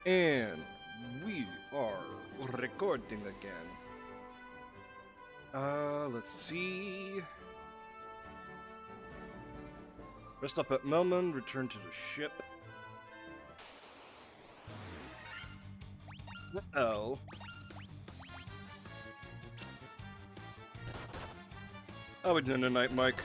And we are recording again. Let's see. Rest up at Melman, return to the ship. Oh. How we doing tonight, Mike?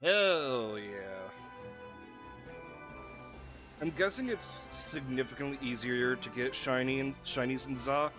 Hell yeah. I'm guessing it's significantly easier to get shinies in Za.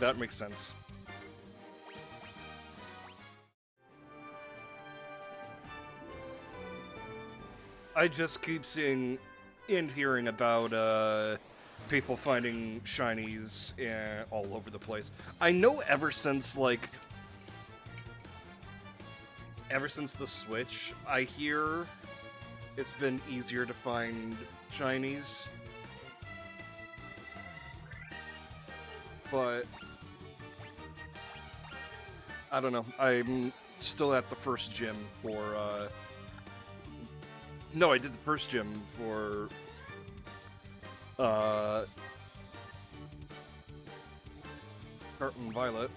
That makes sense. I just keep seeing and hearing about people finding shinies all over the place. I know ever since the Switch, I hear it's been easier to find shinies. But I don't know. I'm still at the first gym for no, I did the first gym for Carton Violet.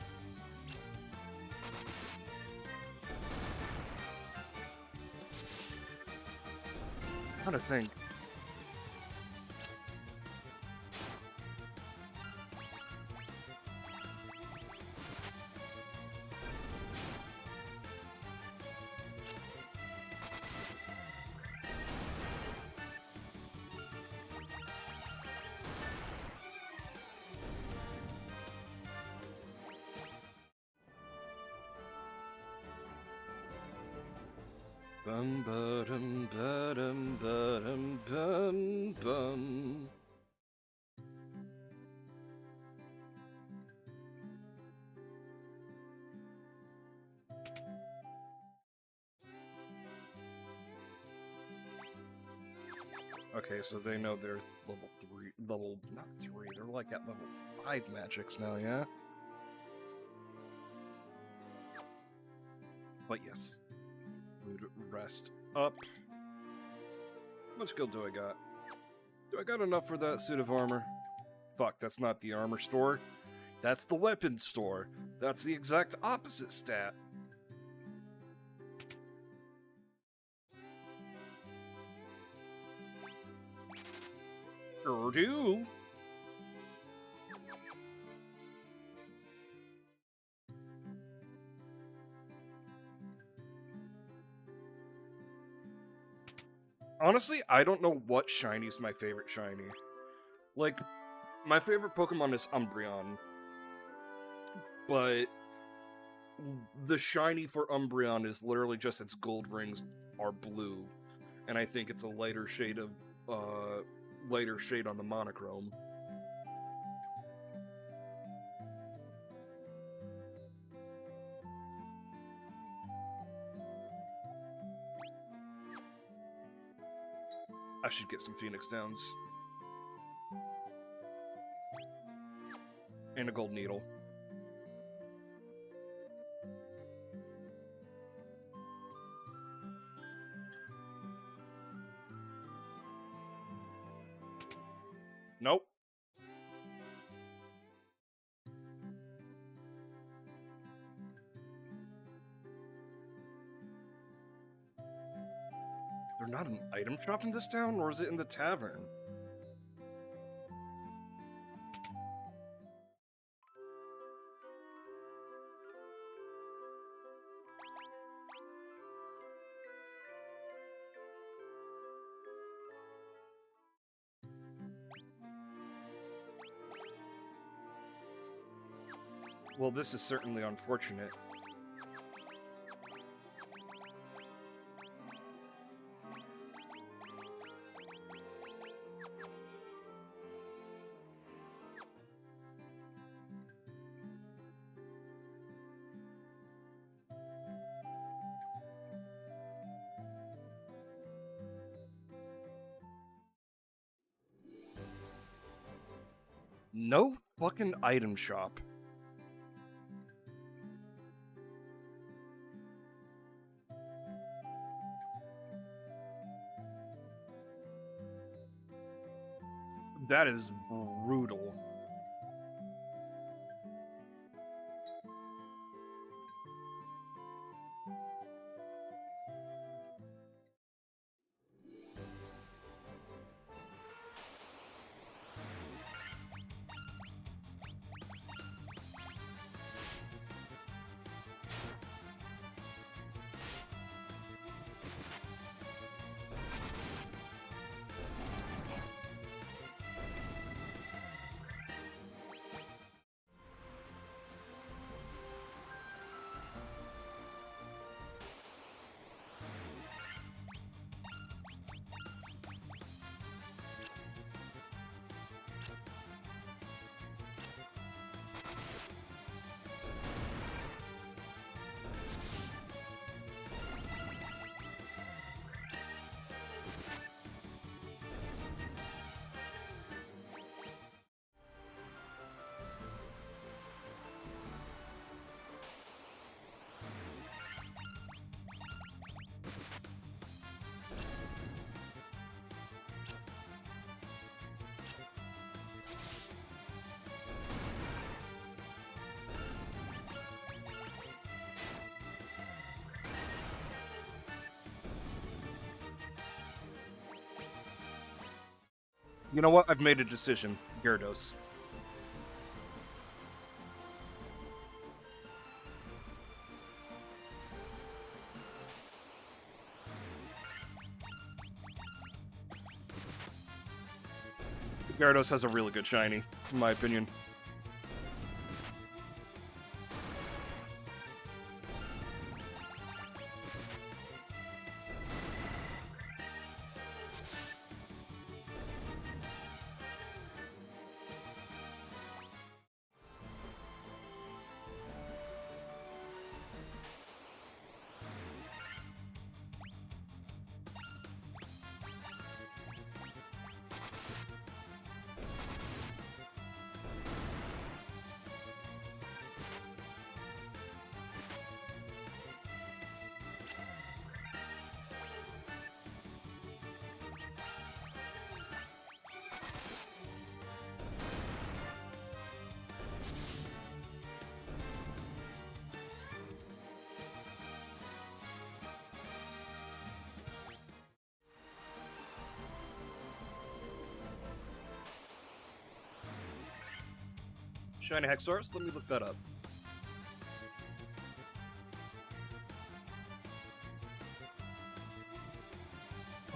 I'm trying to think. Bum ba-dum ba-dum ba-dum bum bum. Okay, so they know they're not 3, they're like at level 5 magics now, yeah? But yes. Would rest up. How much skill do I got? Do I got enough for that suit of armor? Fuck, that's not the armor store. That's the weapon store. That's the exact opposite stat. Sure do. Honestly, I don't know what shiny is my favorite shiny. Like, my favorite Pokemon is Umbreon. But the shiny for Umbreon is literally just its gold rings are blue. And I think it's a lighter shade on the monochrome. I should get some Phoenix Downs. And a gold needle. Nope. there not an item shop in this town, or is it in the tavern? Well, this is certainly unfortunate. No fucking item shop. That is brutal. You know what? I've made a decision. Gyarados. Gyarados has a really good shiny, in my opinion. Shiny Hexorus? Let me look that up.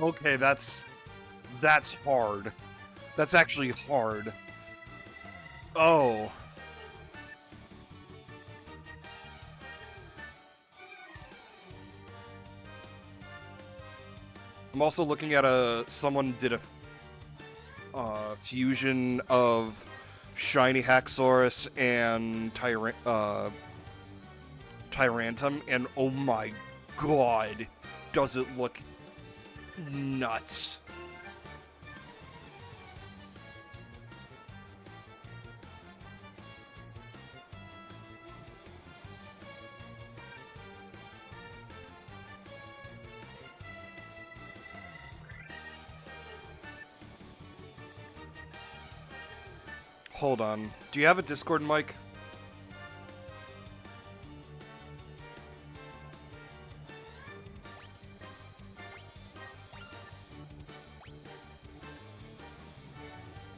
Okay, that's hard. That's actually hard. Oh. I'm also looking at someone did a fusion of Shiny Haxorus and Tyrantum, and oh my god, does it look nuts. Hold on. Do you have a Discord mic?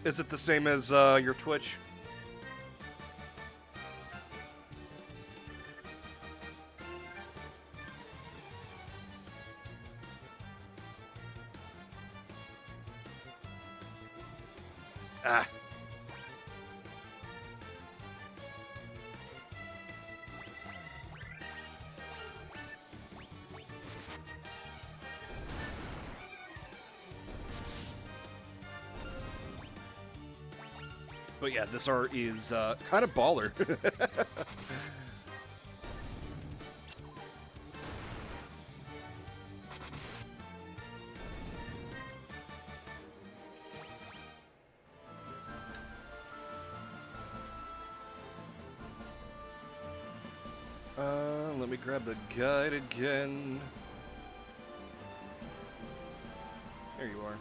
Is it the same as your Twitch? Ah. But yeah, this art is kind of baller. Let me grab the guide again. There you are.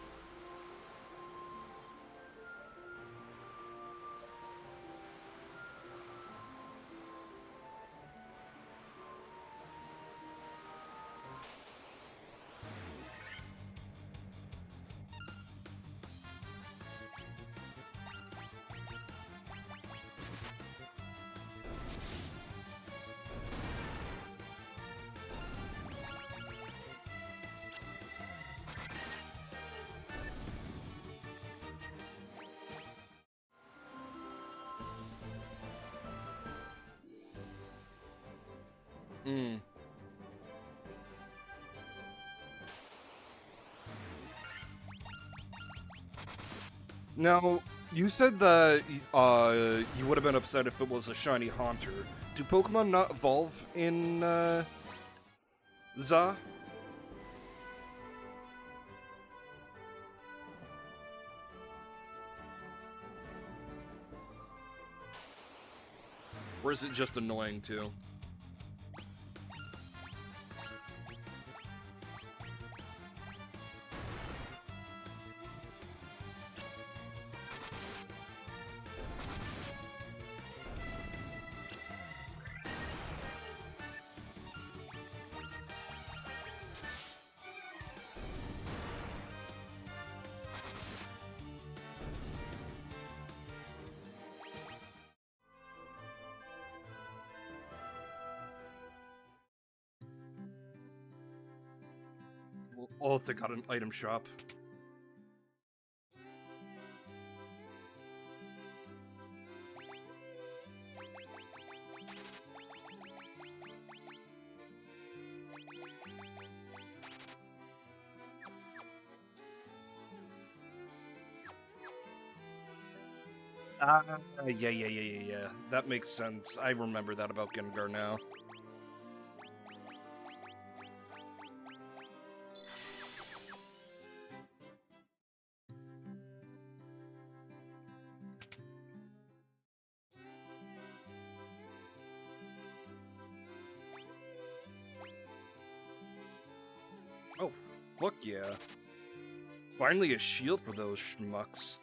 Hmm. Now, you said that you would have been upset if it was a shiny Haunter. Do Pokemon not evolve in ZA? Or is it just annoying too? Oh, they got an item shop. Ah, yeah. That makes sense. I remember that about Gengar now. Oh, fuck yeah. Finally a shield for those schmucks.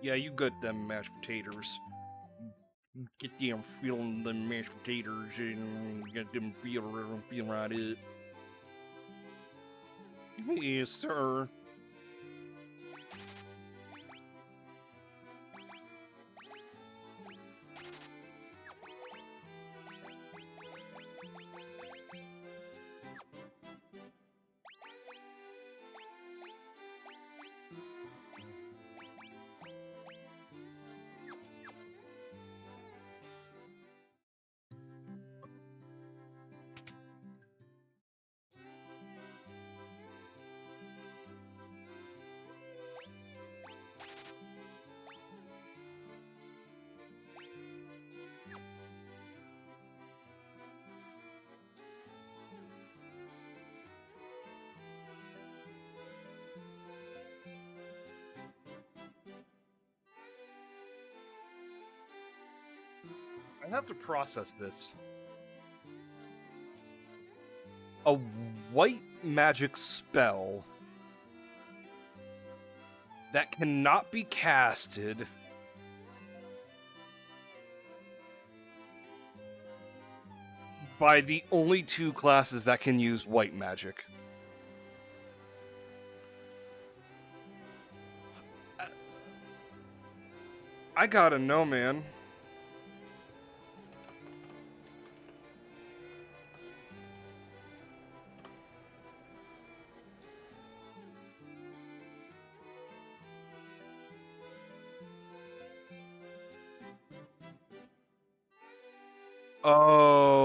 Yeah, you good them mashed potatoes. Get them feeling the mashed potatoes and get them feel right up. Yes, sir. I have to process this. a white magic spell that cannot be casted by the only two classes that can use white magic. I gotta know, man. Oh.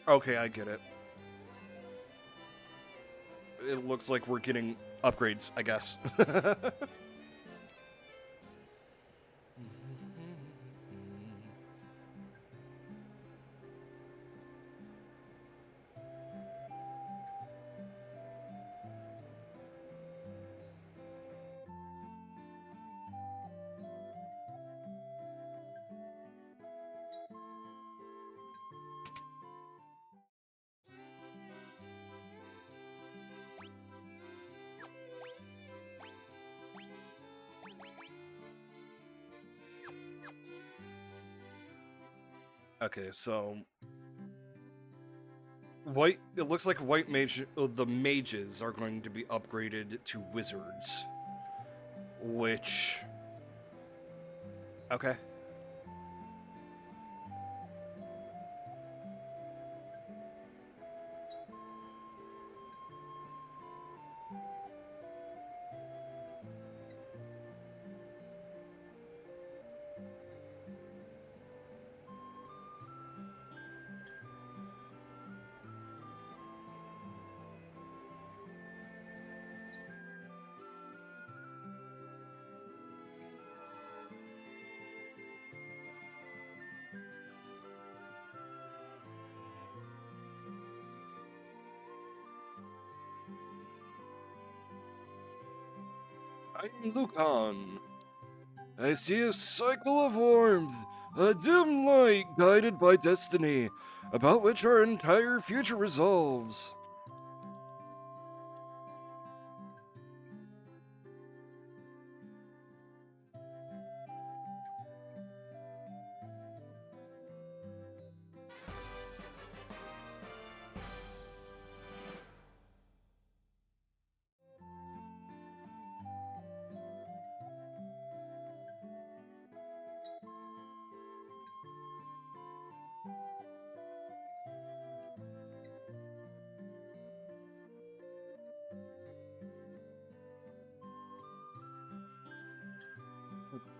Okay, I get it. It looks like we're getting upgrades, I guess. Okay, so white. It looks like white mage. The mages are going to be upgraded to wizards, which. Okay. I'm Lucan. I see a cycle of warmth, a dim light guided by destiny, about which our entire future resolves.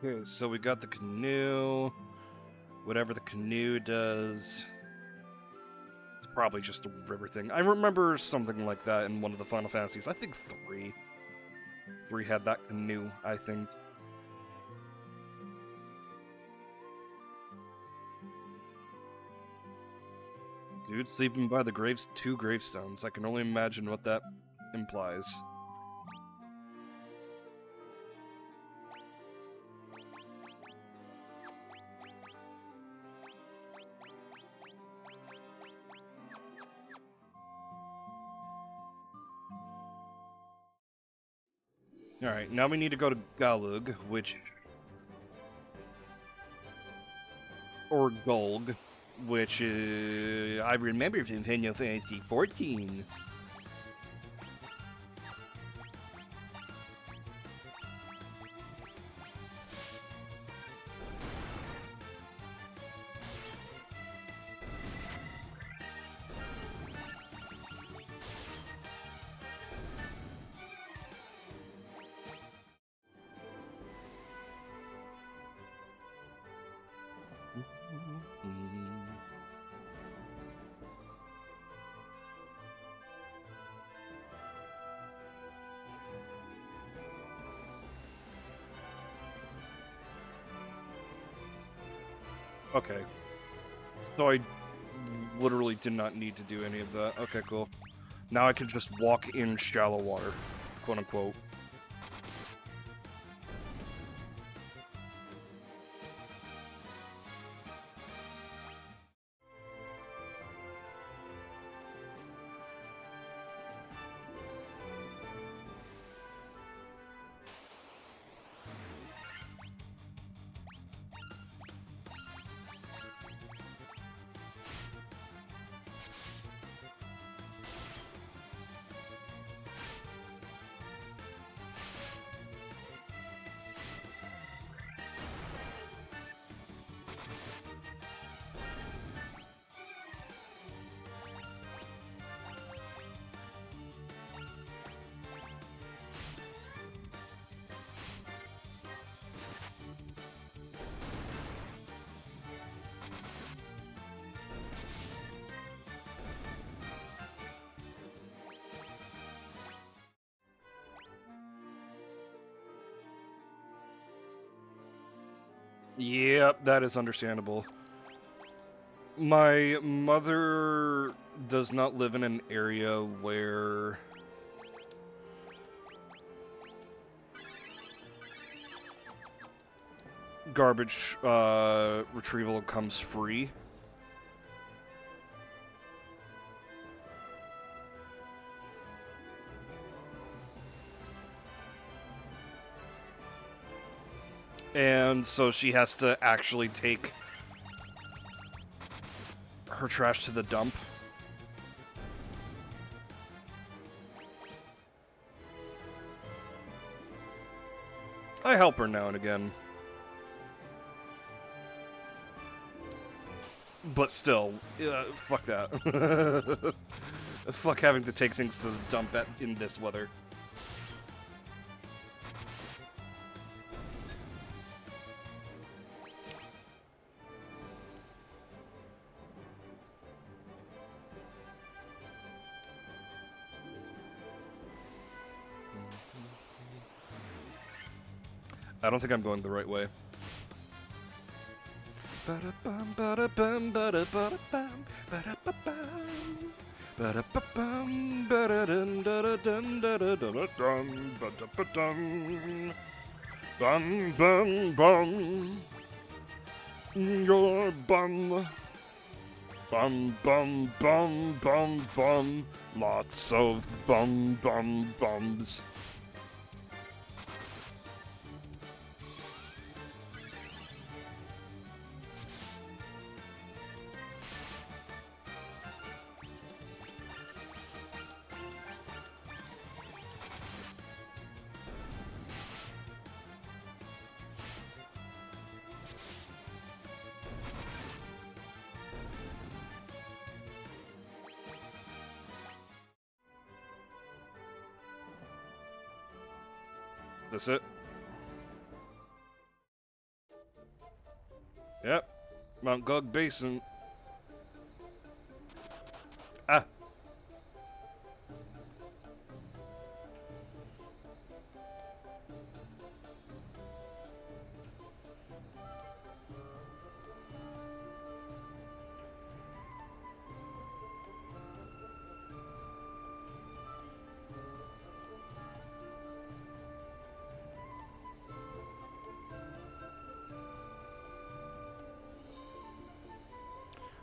Okay, so we got the canoe. Whatever the canoe does. It's probably just a river thing. I remember something like that in one of the Final Fantasies. I think 3. 3 had that canoe, I think. Dude, sleeping by the graves, 2 gravestones. I can only imagine what that implies. Alright, now we need to go to Galug, which... Or Golg, which I remember from Final Fantasy 14. Okay. So I literally did not need to do any of that. Okay, cool. Now I can just walk in shallow water. quote unquote. Yep, that is understandable. My mother does not live in an area where garbage retrieval comes free. And so she has to actually take her trash to the dump. I help her now and again. But still, fuck that. Fuck having to take things to the dump in this weather. I don't think I'm going the right way. Your bum. Bum, bum, bum, bum, bum. Lots of bums. That's it. Yep. Mount Gug Basin. Ah.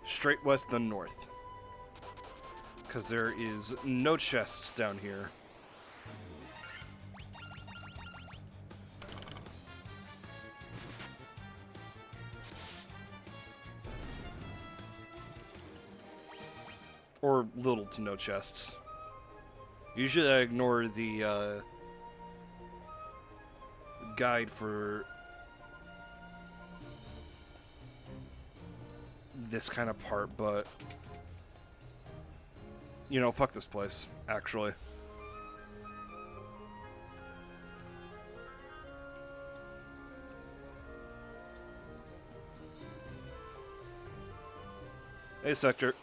Straight west, then north. Because there is no chests down here. Or little to no chests. Usually I ignore the guide for this kind of part, but you know, fuck this place, actually. Hey, Sector.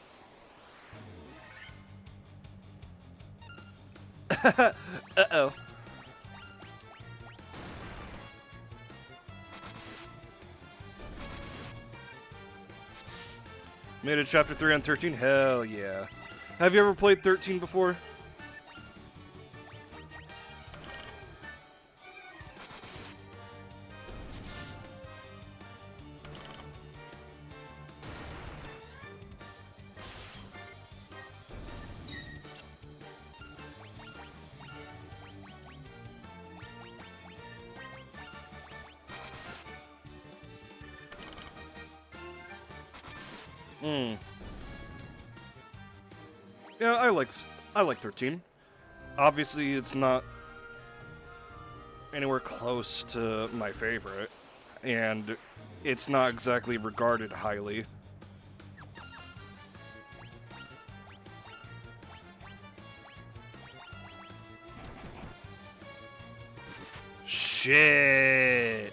Uh-oh. Made it chapter 3 on 13? Hell yeah. Have you ever played 13 before? Hmm. Yeah, I like 13. Obviously, it's not anywhere close to my favorite, and it's not exactly regarded highly. Shit.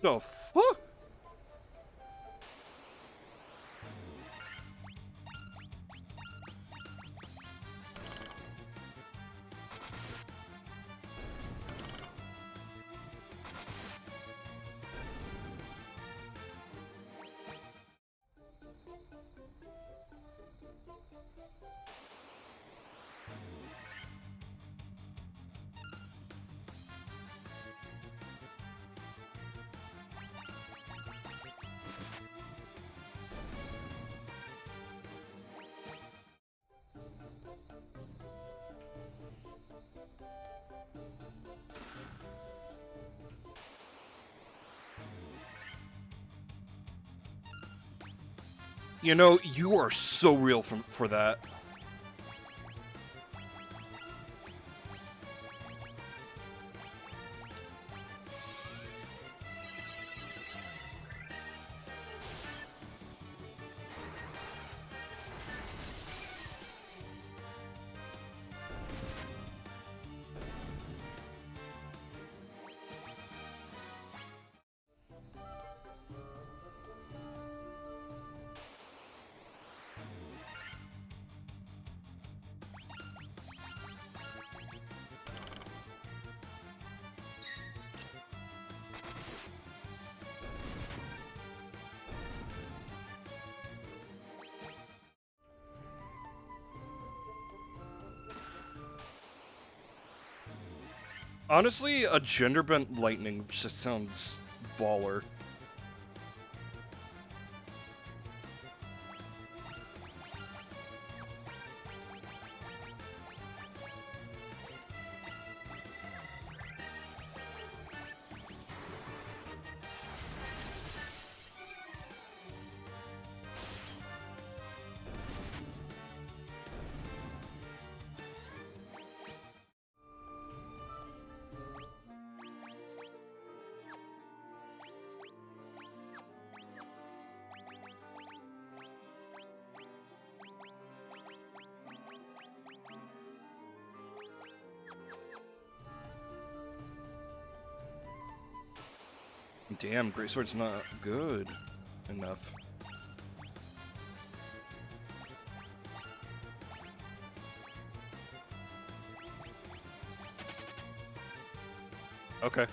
No, fuck. You know, you are so real for that. Honestly, a gender bent lightning just sounds baller. Damn, Greatsword's not good enough. Okay.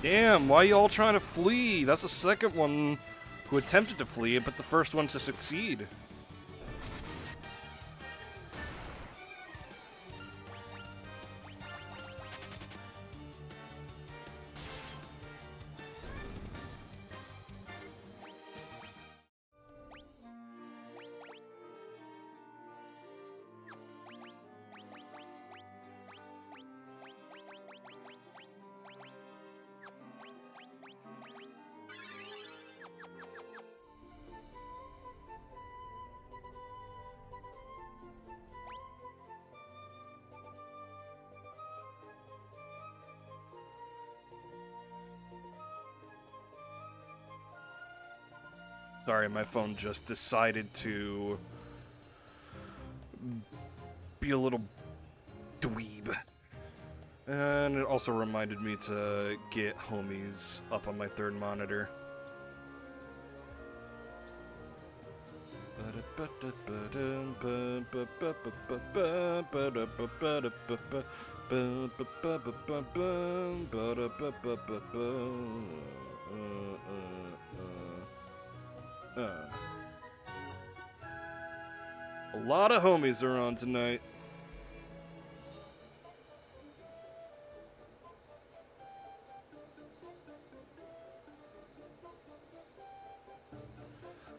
Damn, why you all trying to flee? That's the second one who attempted to flee, but the first one to succeed. Sorry, my phone just decided to be a little dweeb. And it also reminded me to get homies up on my third monitor. A lot of homies are on tonight.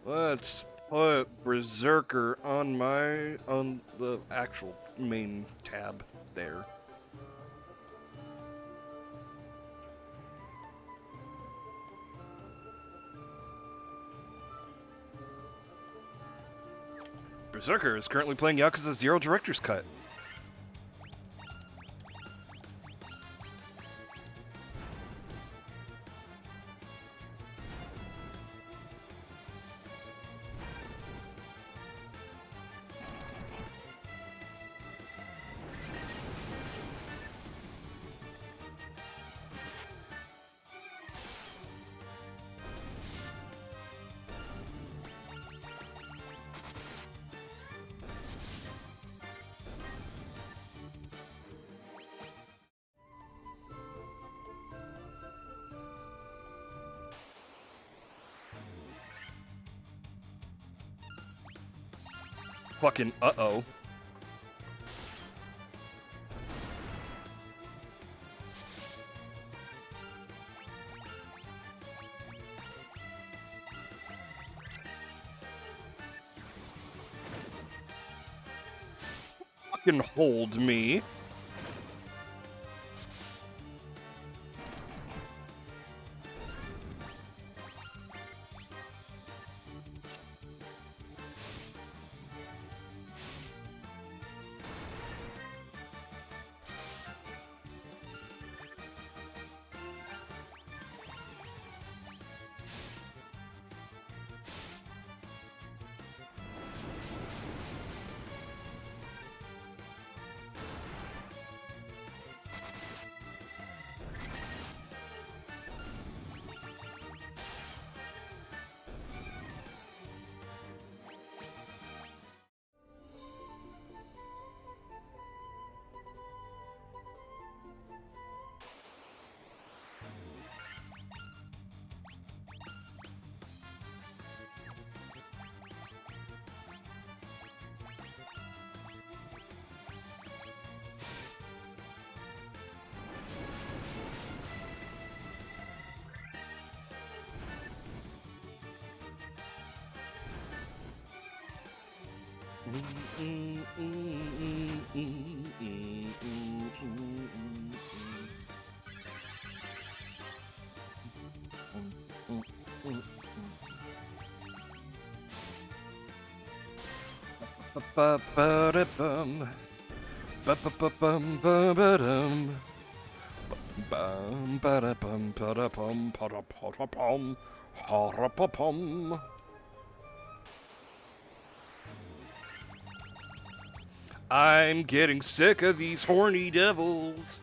Let's put Berserker on the actual main tab there. Berserker is currently playing Yakuza 0 Director's Cut. Fucking uh-oh. Fucking hold me. Ba-ba-da-bum. Ba-ba-ba-bum, ba-ba-dum. Bum, ba-da-bum, ba-da-bum, ba-da-ba-da-bum, ha-ra-pa-pum. I'm getting sick of these horny devils.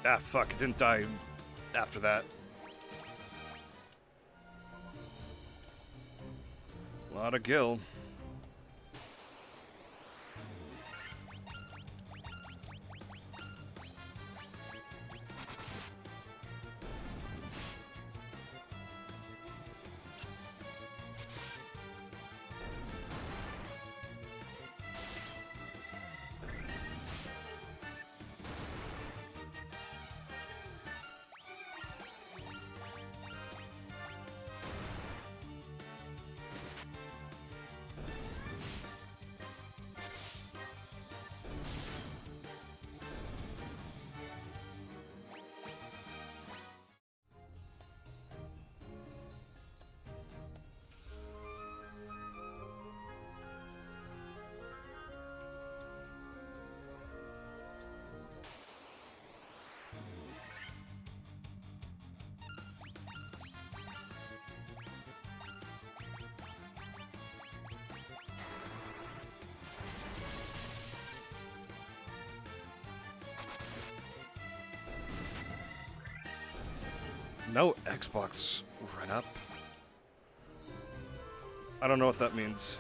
Ah, fuck, it didn't die after that. A lot of gil. No Xbox run up. I don't know what that means.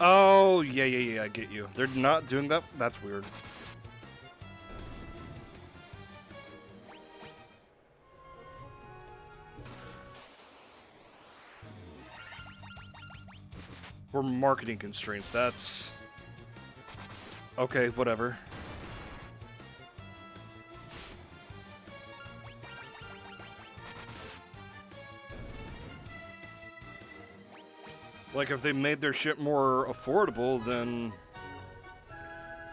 Oh, yeah, I get you. They're not doing that? That's weird. For marketing constraints, that's... Okay, whatever. Like, if they made their shit more affordable, then...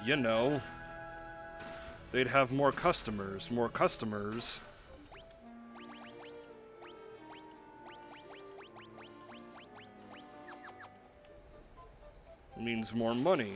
You know... They'd have more customers. More customers... means more money.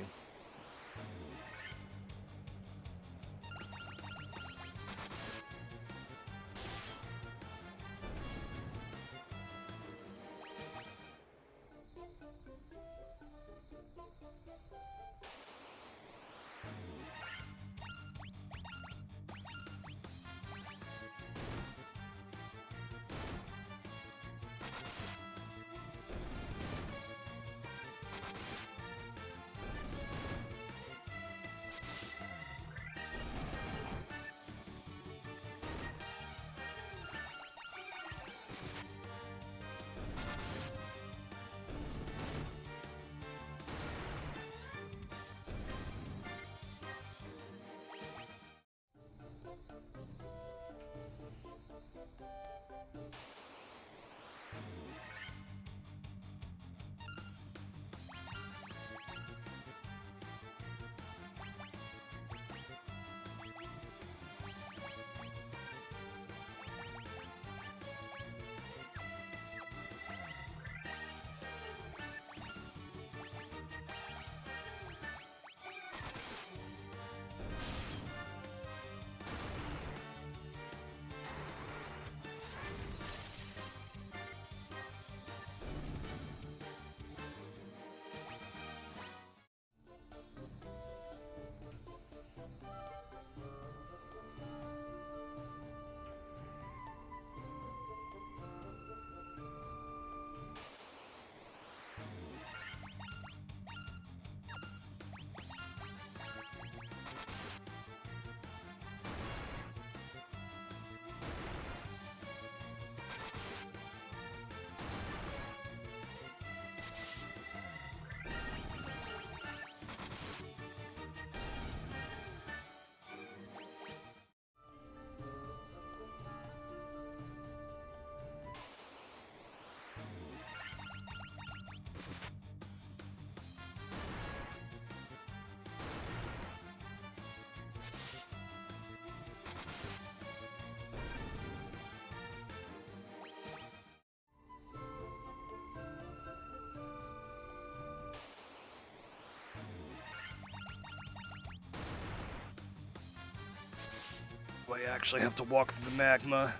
Do I actually have to walk through the magma?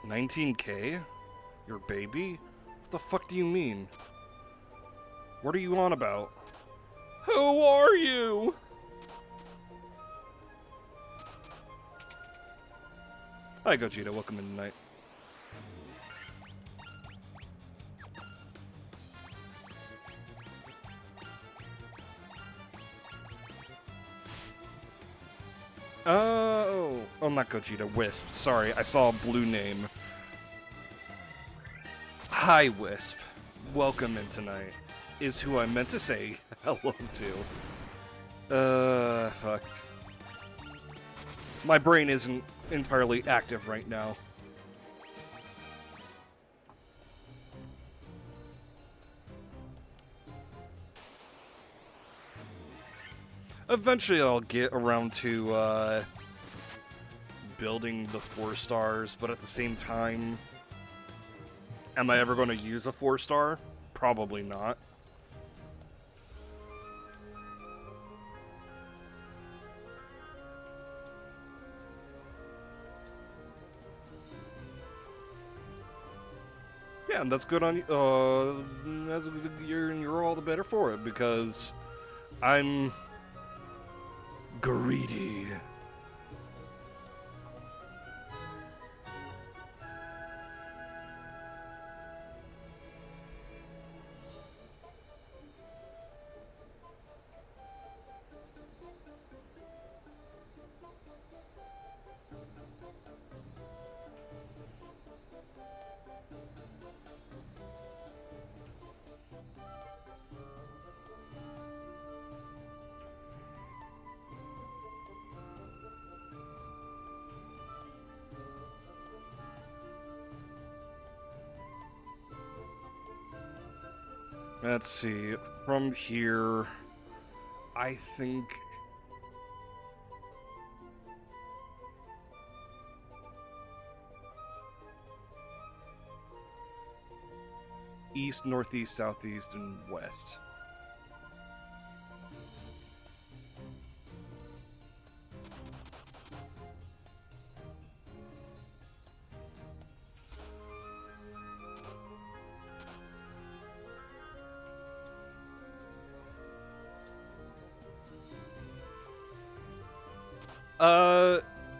$19K? Your baby? What the fuck do you mean? What are you on about? Who are you? Hi, Gogeta. Welcome in tonight. Oh, not Gogeta. Wisp. Sorry, I saw a blue name. Hi, Wisp. Welcome in tonight. Is who I meant to say hello to. Fuck. My brain isn't entirely active right now. Eventually I'll get around to, building the 4 stars, but at the same time, am I ever going to use a 4-star? Probably not. Yeah, and that's good on you. You're all the better for it, because I'm greedy. Let's see, from here, I think... East, northeast, southeast, and west.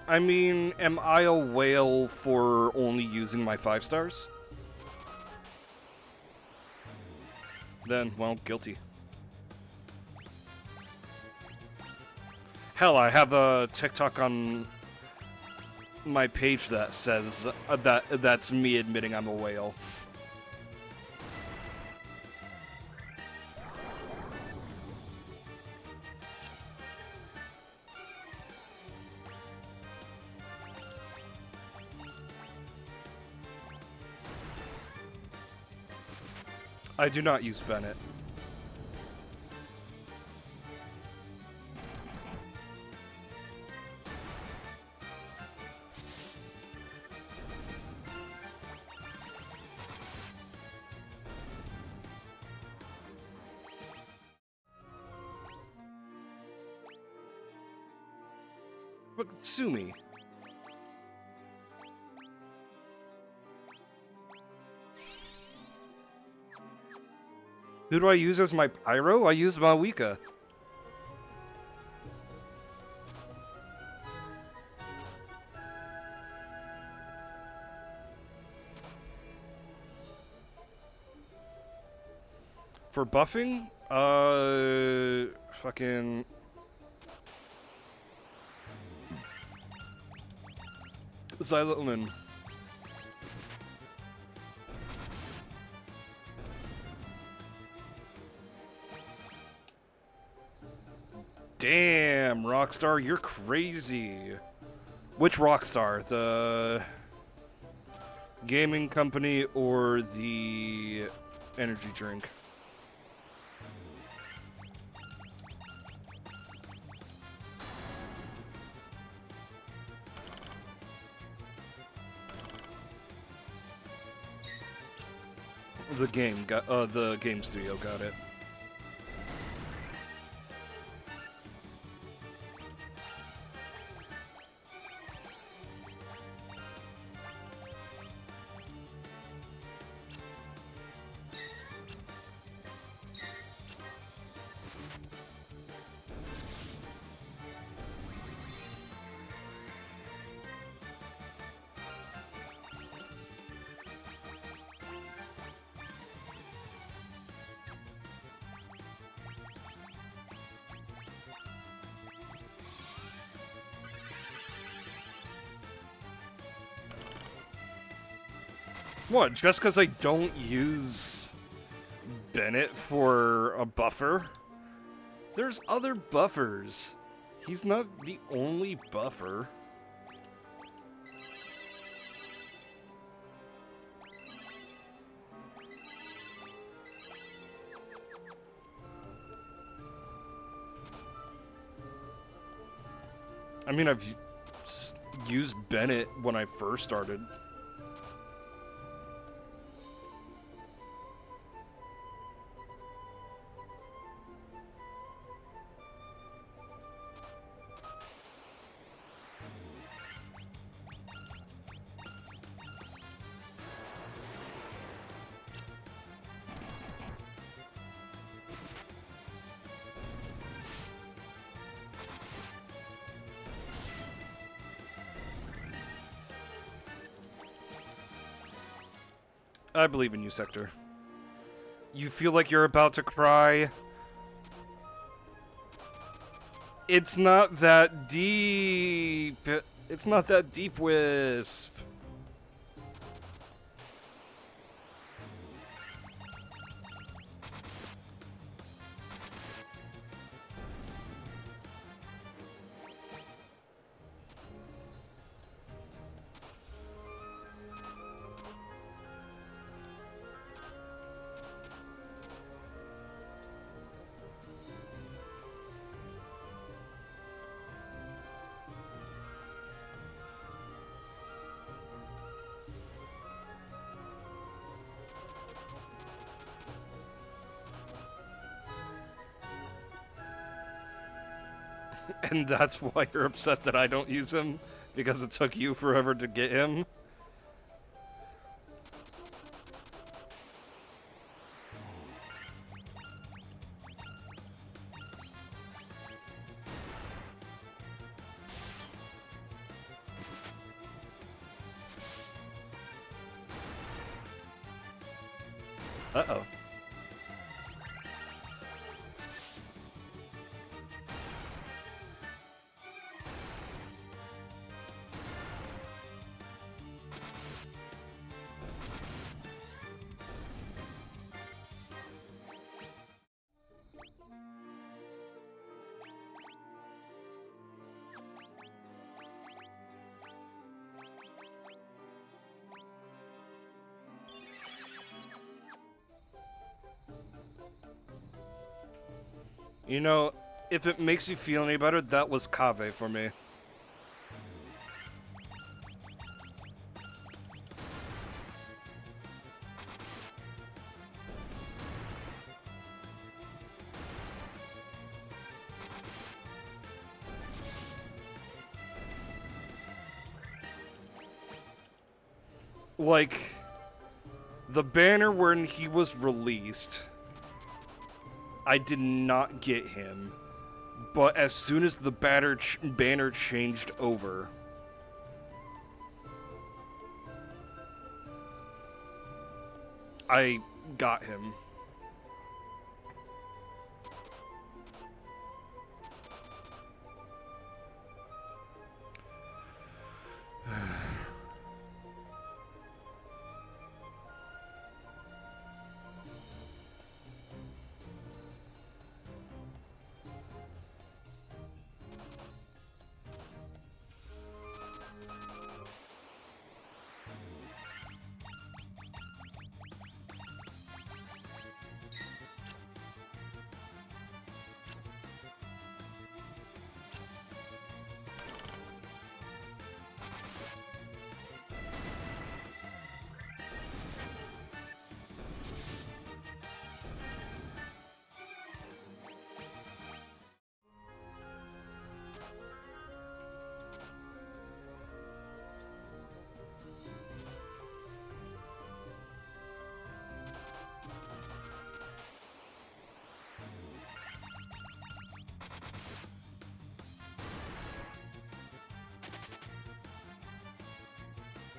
I mean, am I a whale for only using my 5 stars? Then, well, guilty. Hell, I have a TikTok on my page that says that's me admitting I'm a whale. I do not use Bennett. But sue me. Who do I use as my pyro? I use Mawika. For buffing? Fucking... Xyloman. Damn, Rockstar, you're crazy. Which Rockstar? The gaming company or the energy drink? The game studio got it. What, just because I don't use Bennett for a buffer? There's other buffers. He's not the only buffer. I mean, I've used Bennett when I first started. I believe in you, Sector. You feel like you're about to cry? It's not that deep. It's not that deep, Wisp. And that's why you're upset that I don't use him? Because it took you forever to get him? Uh-oh. You know, if it makes you feel any better, that was Kave for me. Like, the banner when he was released, I did not get him, but as soon as the banner changed over, I got him.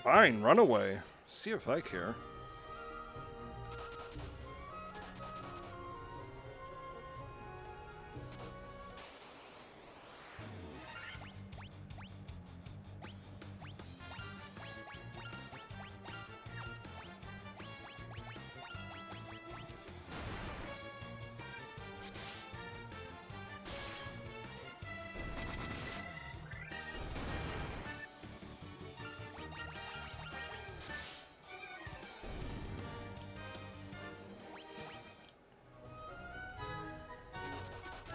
Fine, run away. See if I care.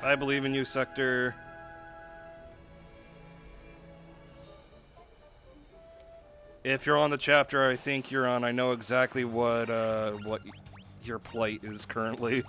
I believe in you, Sector. If you're on the chapter I think you're on, I know exactly what your plight is currently.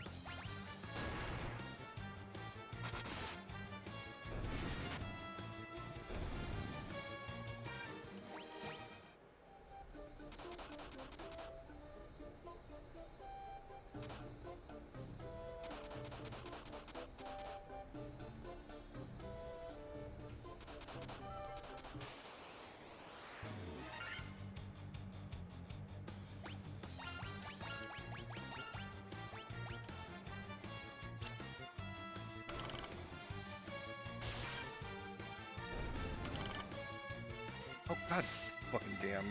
Oh, god fucking damn.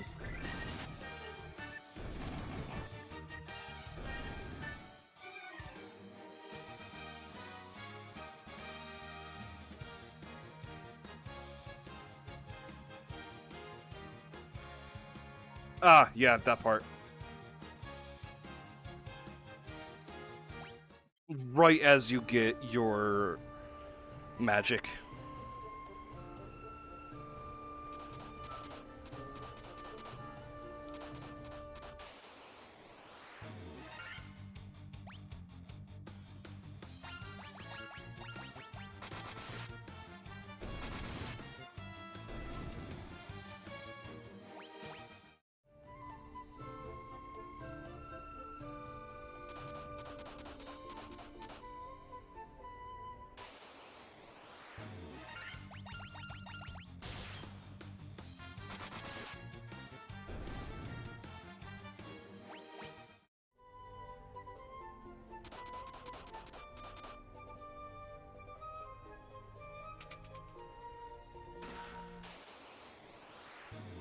Ah, yeah, that part. Right as you get your magic.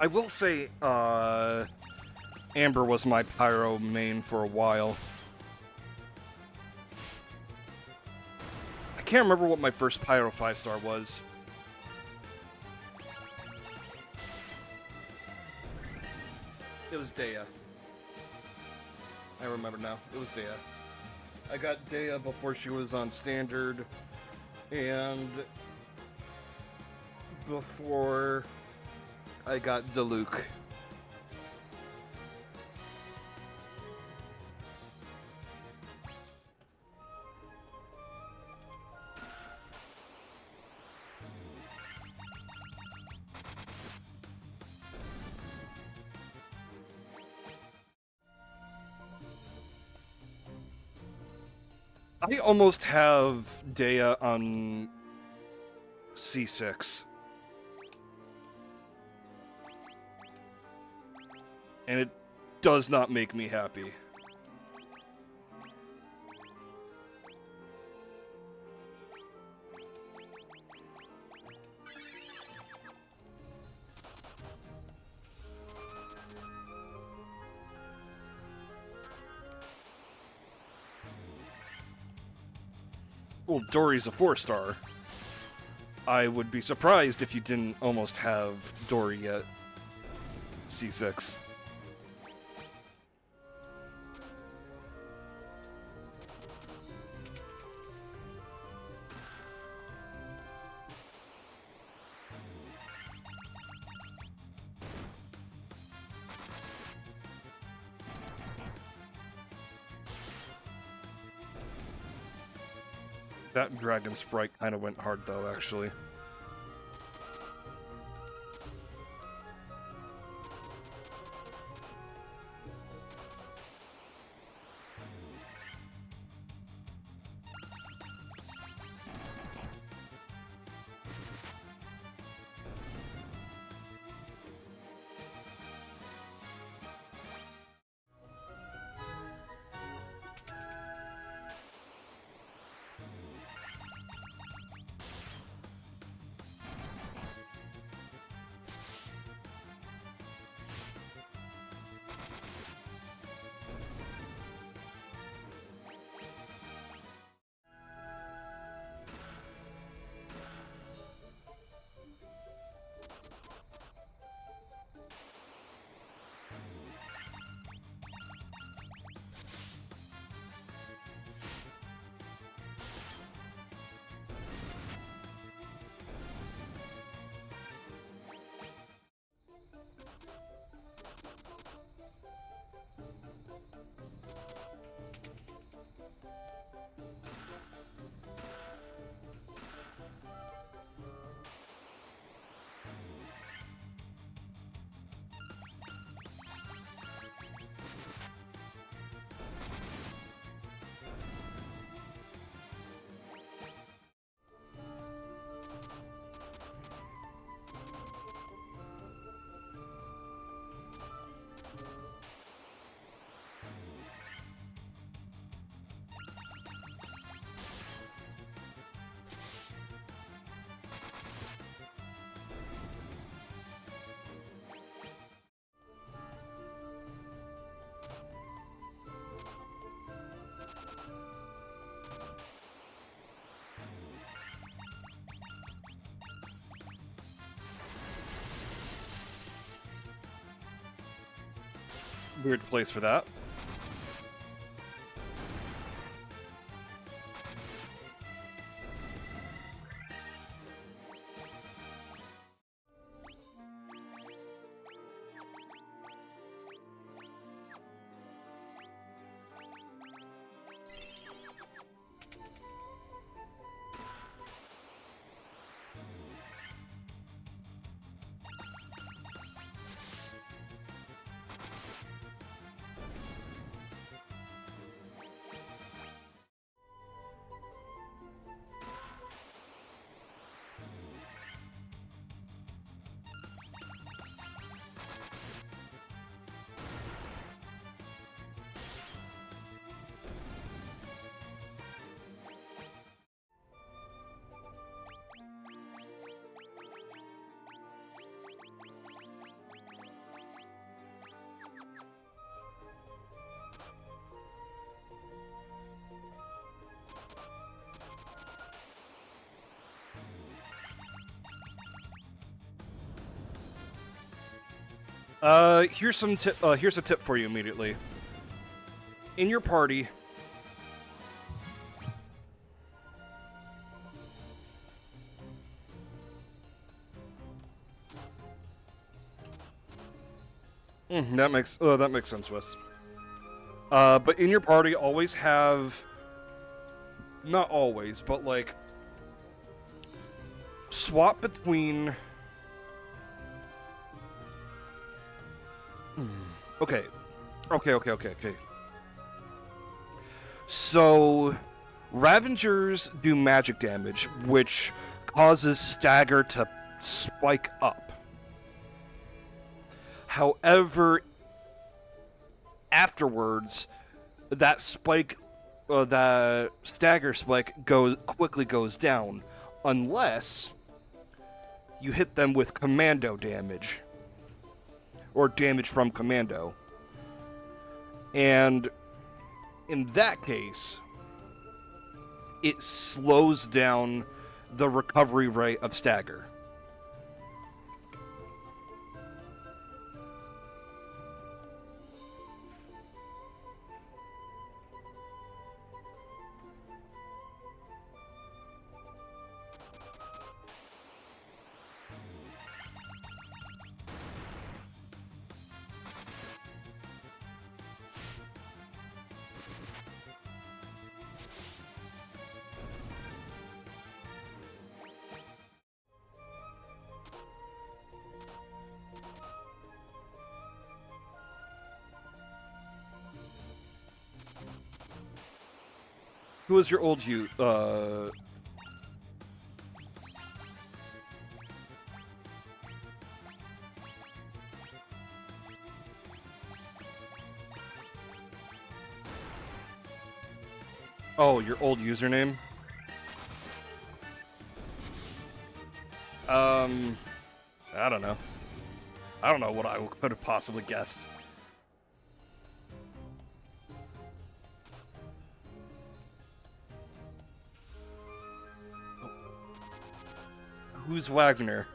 I will say, Amber was my pyro main for a while. I can't remember what my first pyro 5-star was. It was Dea. I remember now. It was Dea. I got Dea before she was on standard, and before I got Diluc. I almost have Dea on C6. And it does not make me happy. Well, Dory's a 4-star. I would be surprised if you didn't almost have Dory at C6. That dragon sprite kind of went hard, though, actually. Weird place for that. Here's a tip for you immediately. In your party, that makes sense, Wes. But in your party, always have, not always, but like, swap between. Okay. So, Ravengers do magic damage, which causes Stagger to spike up. However, afterwards, that Stagger spike quickly goes down, unless you hit them with commando damage. Or damage from commando. And in that case, it slows down the recovery rate of Stagger. Who was your old youth? Oh, your old username? I don't know. I don't know what I could have possibly guessed. Who's Wagner?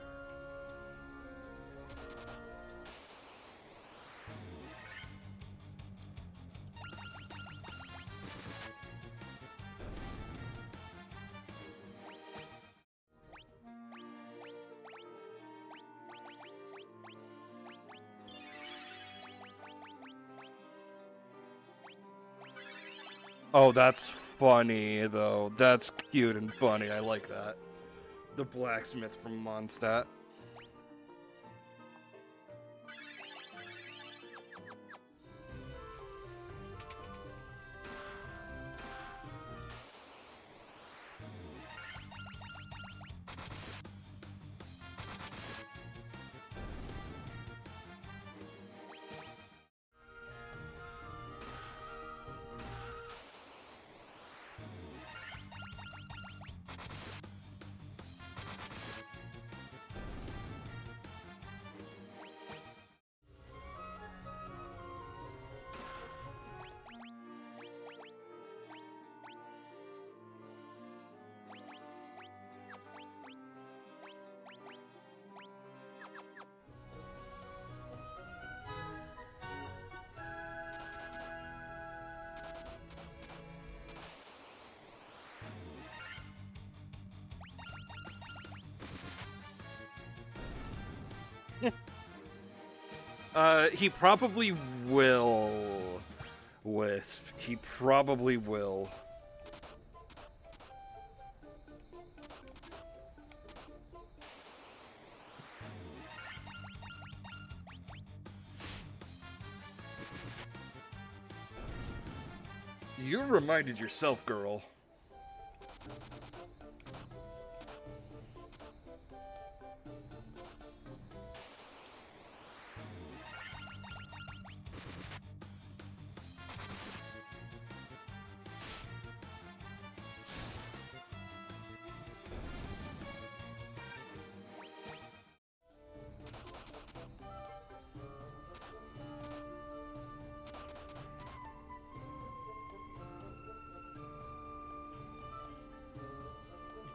Oh, that's funny, though. That's cute and funny. I like that. The blacksmith from Mondstadt. He probably will, Wisp. He probably will. You reminded yourself, girl.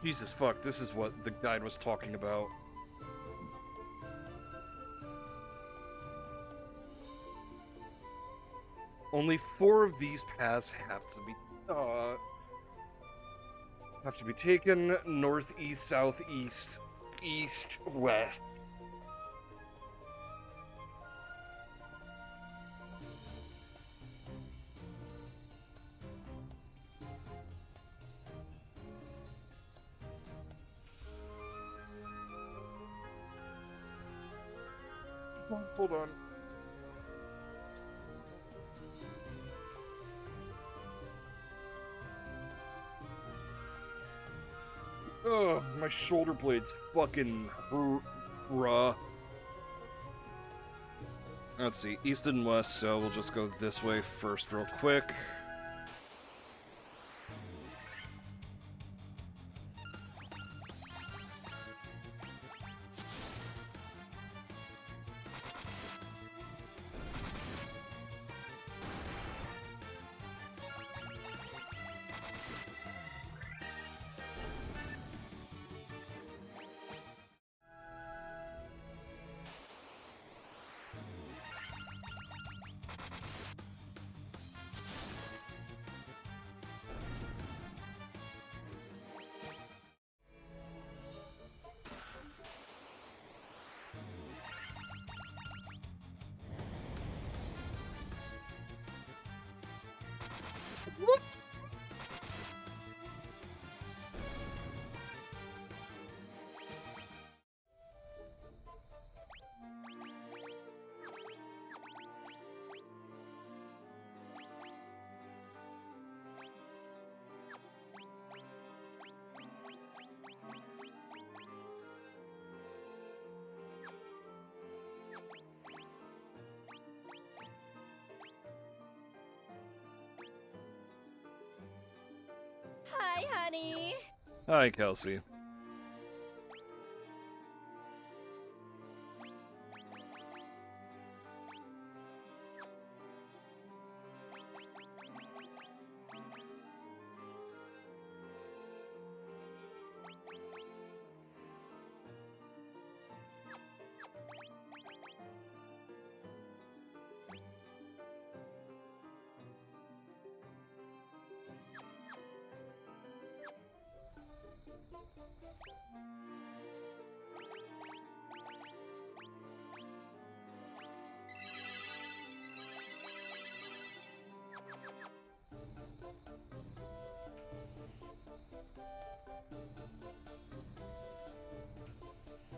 Jesus fuck, this is what the guide was talking about. Only 4 of these paths have to be taken: northeast, southeast, east, west. Hold on. Ugh, my shoulder blades fucking raw. Let's see, east and west, so we'll just go this way first real quick. What? Hi, honey. Hi, Kelsey.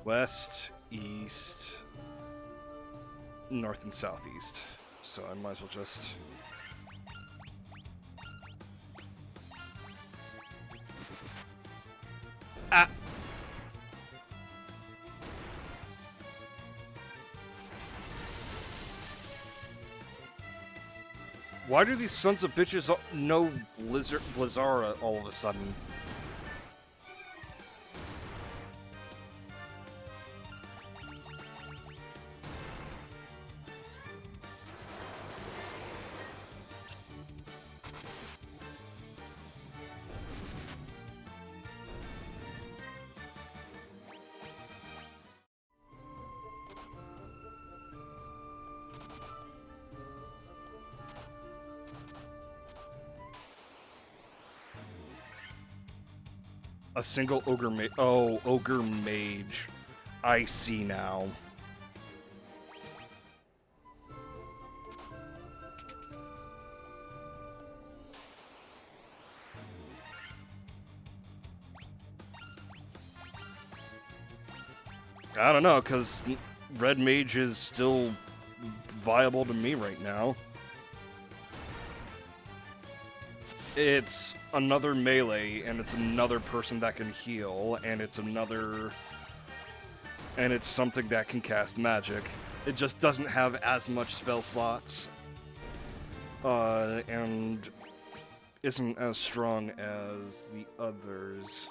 West, east, north, and southeast. So I might as well just... Ah! Why do these sons of bitches know Blizzara all of a sudden? A single ogre mage. Oh, ogre mage. I see now. I don't know, because Red Mage is still viable to me right now. It's another melee, and it's another person that can heal, and it's another... And it's something that can cast magic. It just doesn't have as much spell slots. And isn't as strong as the others.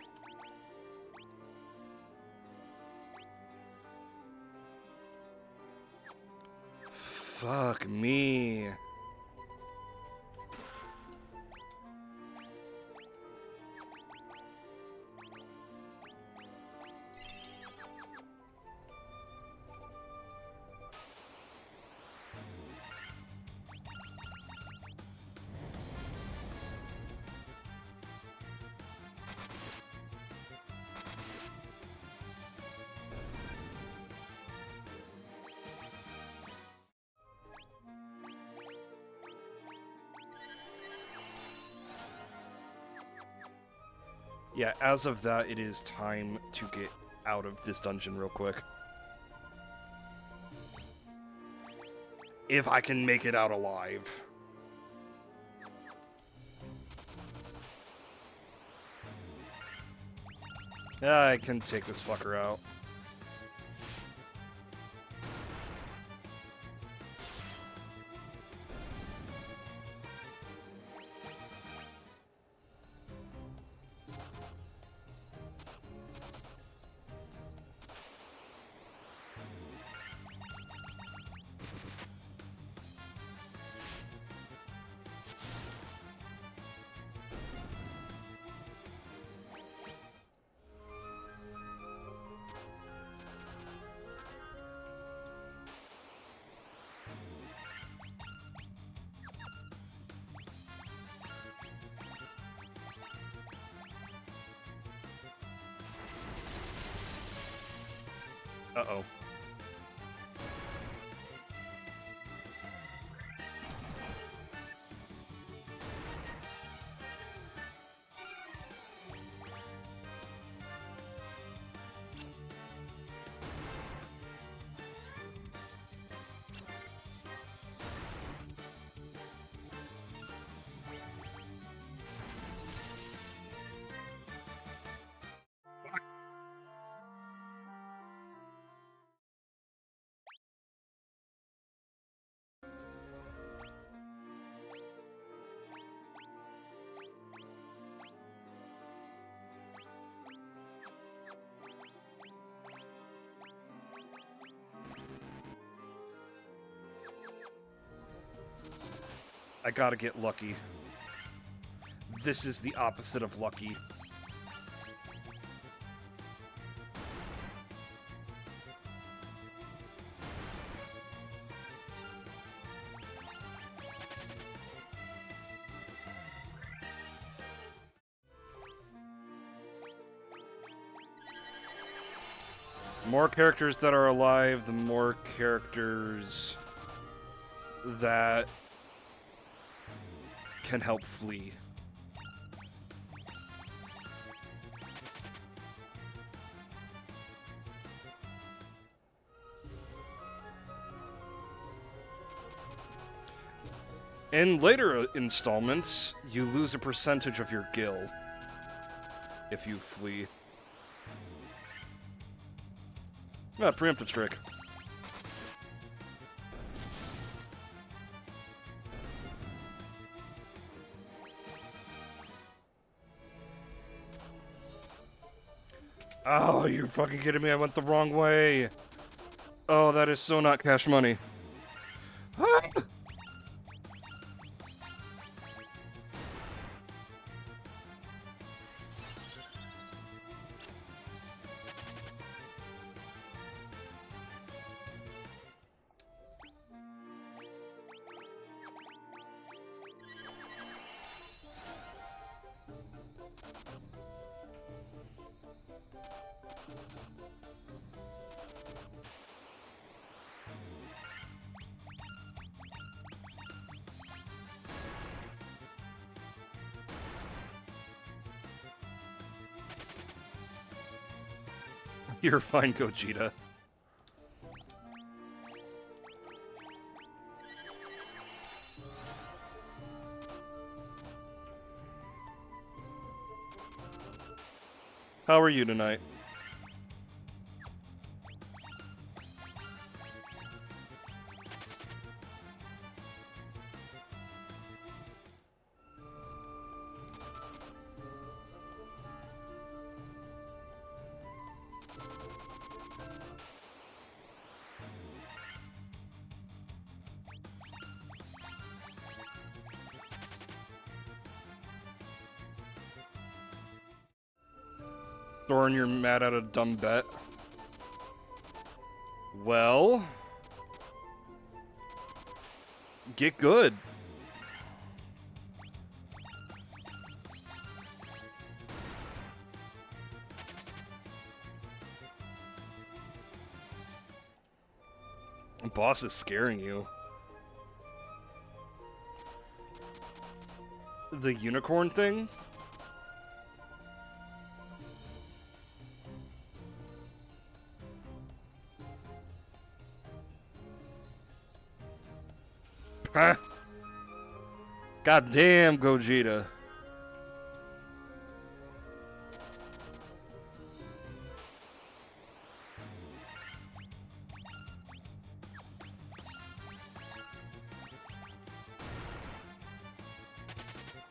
Fuck me. Yeah, as of that, it is time to get out of this dungeon real quick. If I can make it out alive. I can take this fucker out. Uh-oh. I gotta get lucky. This is the opposite of lucky. The more characters that are alive, the more characters that can help flee. In later installments, you lose a percentage of your gil if you flee. Ah, preemptive strike. Oh, you're fucking kidding me. I went the wrong way. Oh, that is so not cash money. Ah! You're fine, Gogeta. How are you tonight? Thorin, you're mad at a dumb bet. Well, get good. Boss is scaring you. The unicorn thing? Huh? God damn, Gogeta.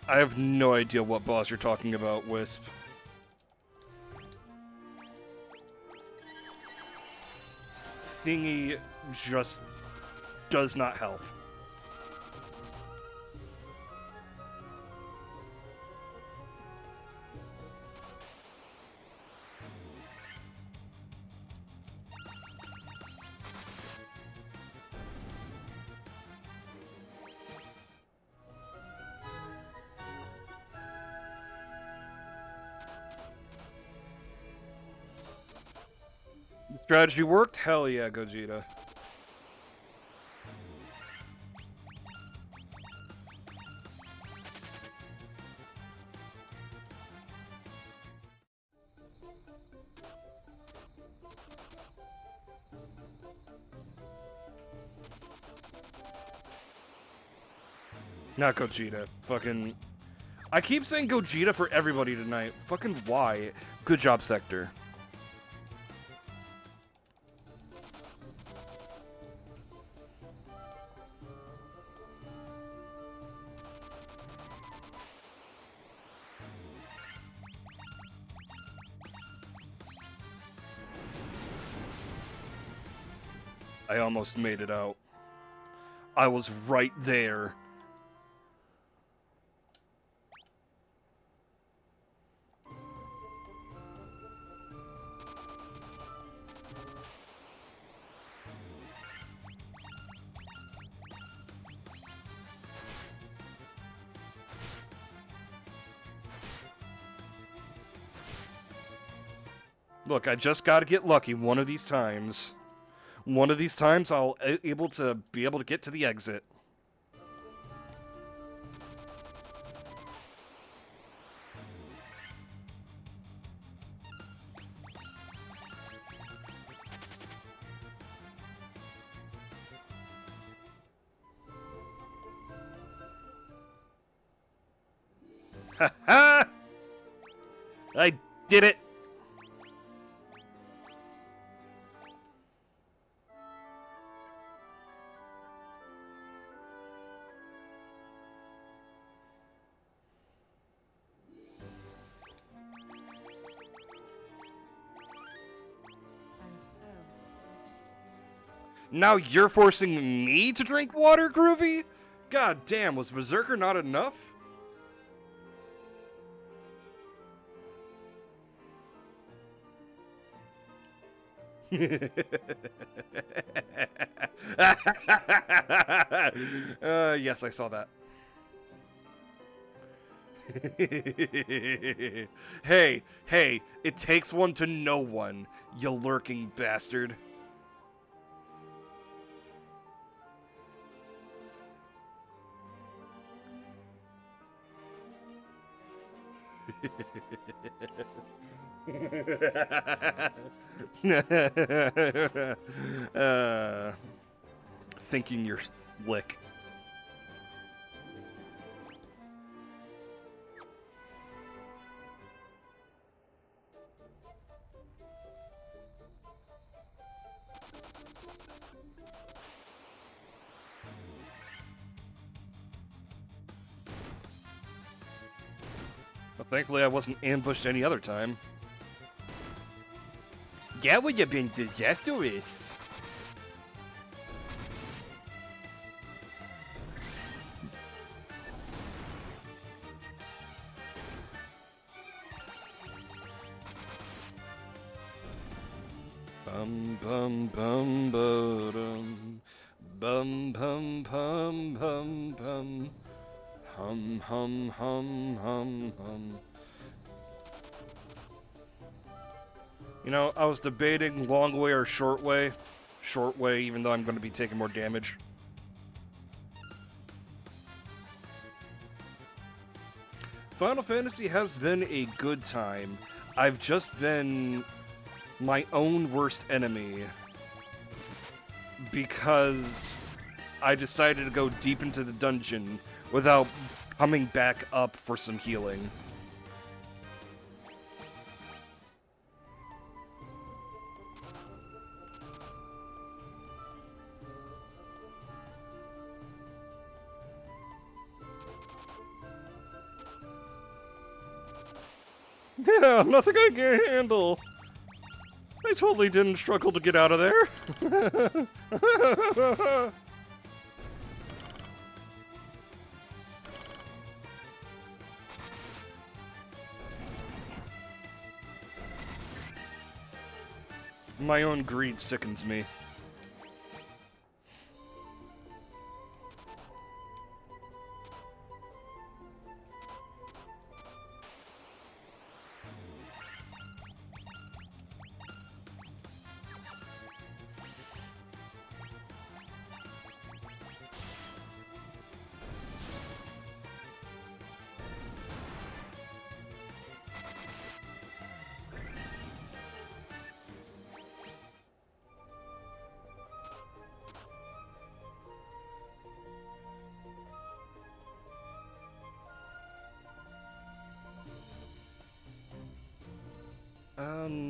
I have no idea what boss you're talking about, Wisp. Thingy just does not help. Strategy worked? Hell yeah, Gogeta. Not Gogeta. Fucking... I keep saying Gogeta for everybody tonight. Fucking why? Good job, Sector. I almost made it out. I was right there. Look, I just gotta get lucky one of these times. One of these times I'll be able to get to the exit. Ha ha! I did it! Now you're forcing me to drink water, Groovy? God damn, was Berserker not enough? Yes, I saw that. Hey, it takes one to know one, you lurking bastard. Thinking you're slick. Thankfully, I wasn't ambushed any other time. That would have been disastrous. Bum bum bum ba-dum. Bum bum bum bum bum. Hum hum hum hum hum. You know, I was debating long way or short way. Short way, even though I'm going to be taking more damage. Final Fantasy has been a good time. I've just been my own worst enemy because I decided to go deep into the dungeon without coming back up for some healing. Yeah, nothing I can handle. I totally didn't struggle to get out of there. My own greed sickens me.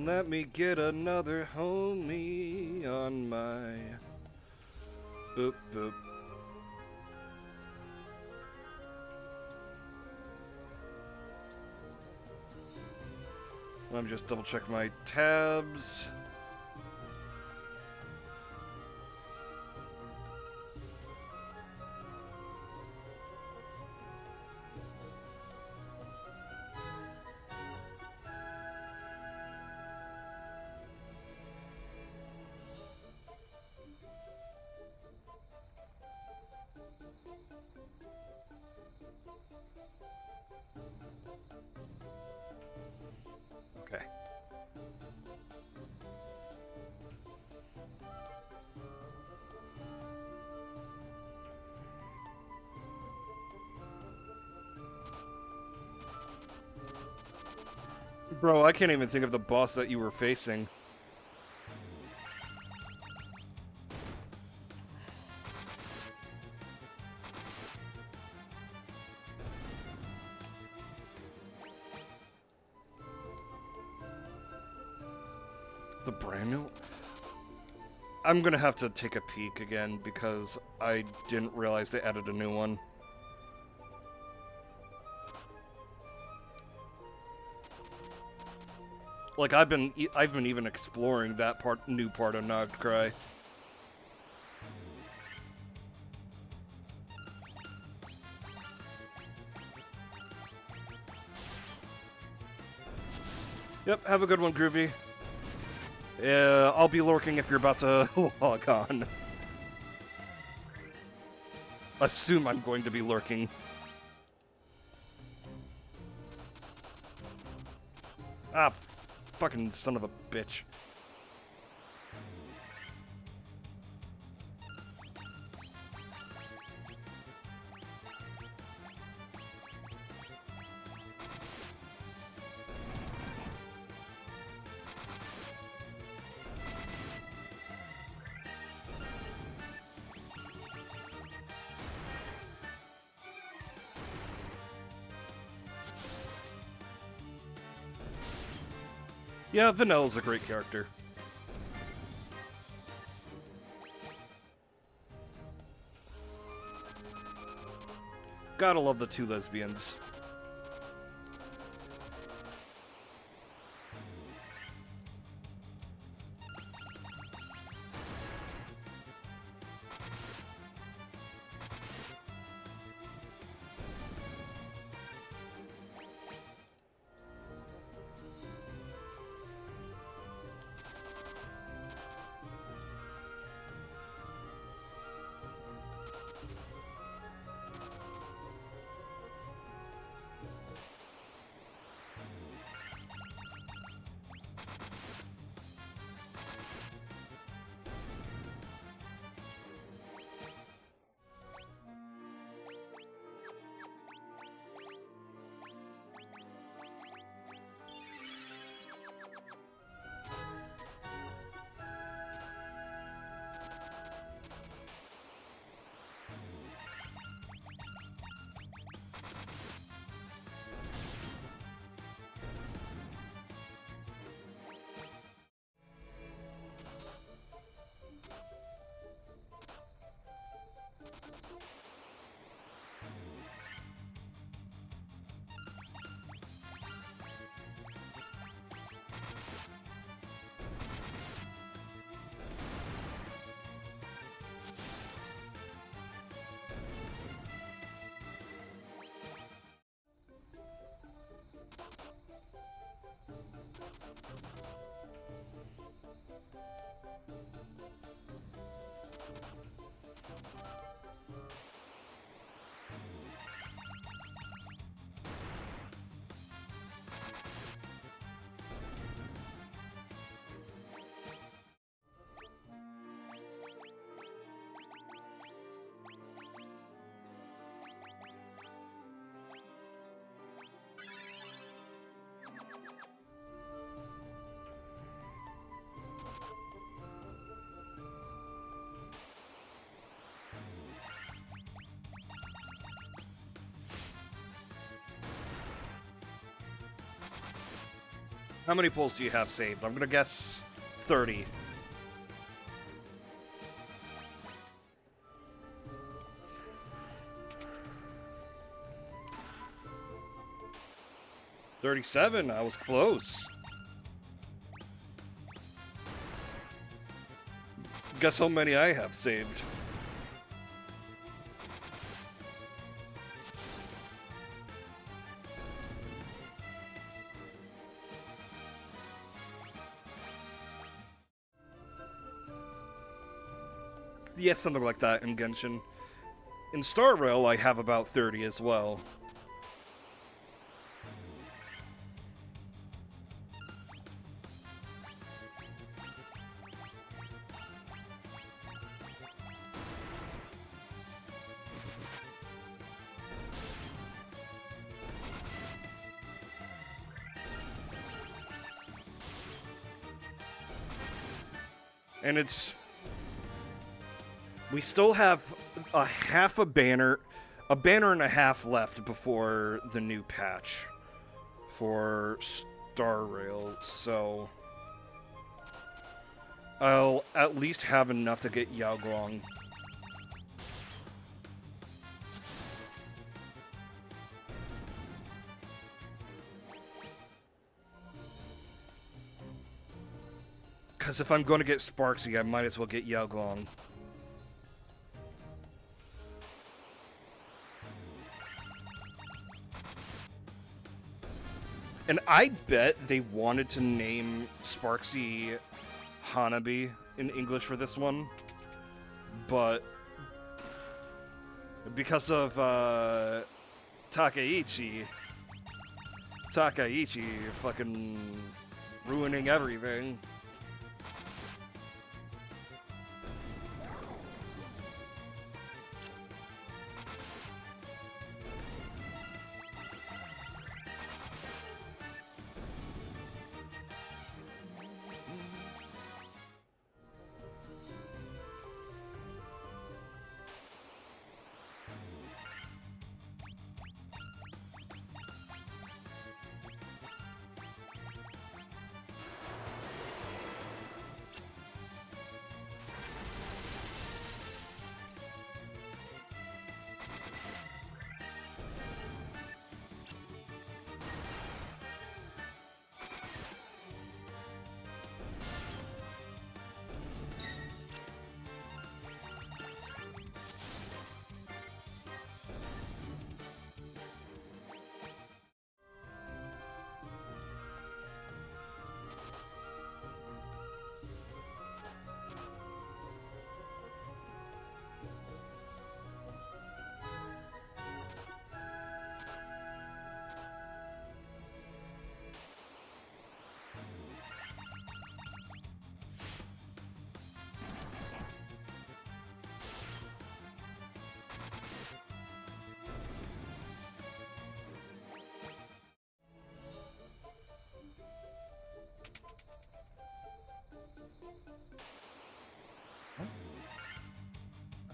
Let me get another homie on my boop boop. Let me just double check my tabs. Okay. Bro, I can't even think of the boss that you were facing. The brand new? I'm gonna have to take a peek again because I didn't realize they added a new one. Like I've been even exploring that new part of Nogcry. Yep, have a good one, Groovy. I'll be lurking if you're about to log on. Assume I'm going to be lurking. Ah, fucking son of a bitch. Yeah, Vanelle's a great character. Gotta love the two lesbians. How many pulls do you have saved? I'm gonna guess 30. $37. I was close. Guess how many I have saved. Yeah, something like that in Genshin. In Star Rail, I have about 30 as well. And we still have a banner and a half left before the new patch for Star Rail, so I'll at least have enough to get Yao Guang. Because if I'm going to get Sparksy, I might as well get Yao Guang. And I bet they wanted to name Sparksy Hanabi in English for this one, but because of Takaichi fucking ruining everything.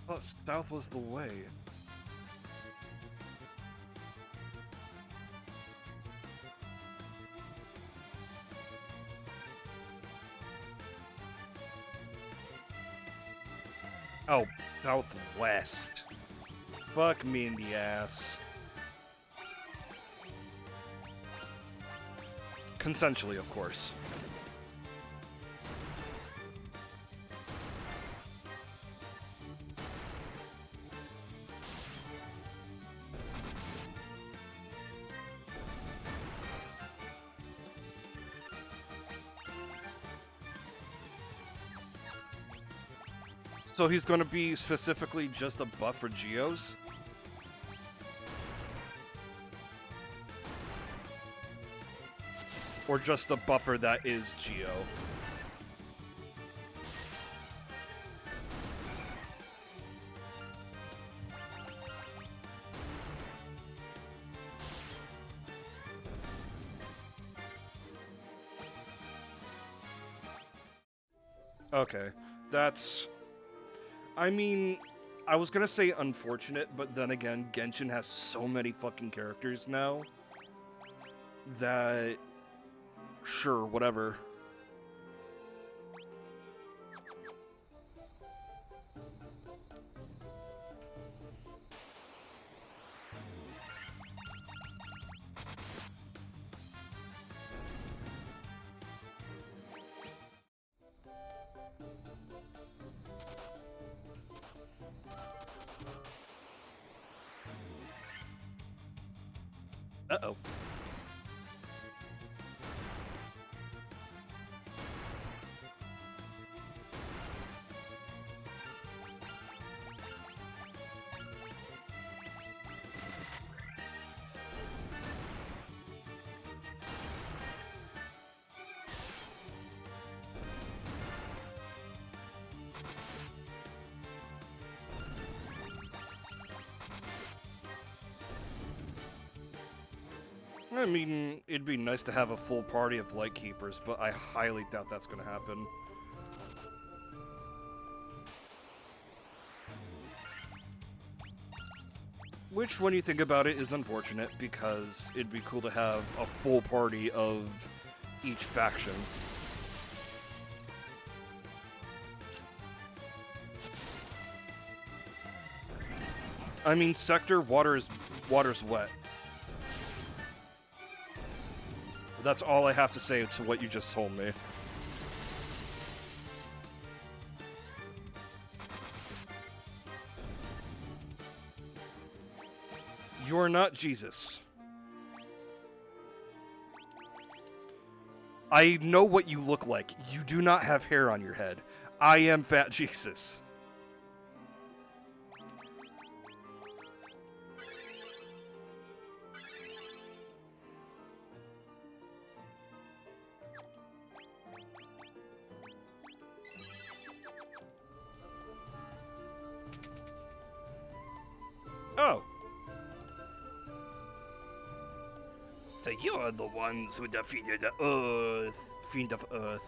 I thought south was the way. Oh, southwest. Fuck me in the ass. Consensually, of course. So he's going to be specifically just a buff for Geos? Or just a buffer that is Geo? Okay, that's... I mean, I was gonna say unfortunate, but then again, Genshin has so many fucking characters now that Sure, whatever. Uh-oh. I mean, it'd be nice to have a full party of Lightkeepers, but I highly doubt that's going to happen. Which, when you think about it, is unfortunate, because it'd be cool to have a full party of each faction. I mean, Sector, water's wet. That's all I have to say to what you just told me. You're not Jesus. I know what you look like. You do not have hair on your head. I am Fat Jesus. Oh. So you're the ones who defeated the Earth, Fiend of Earth,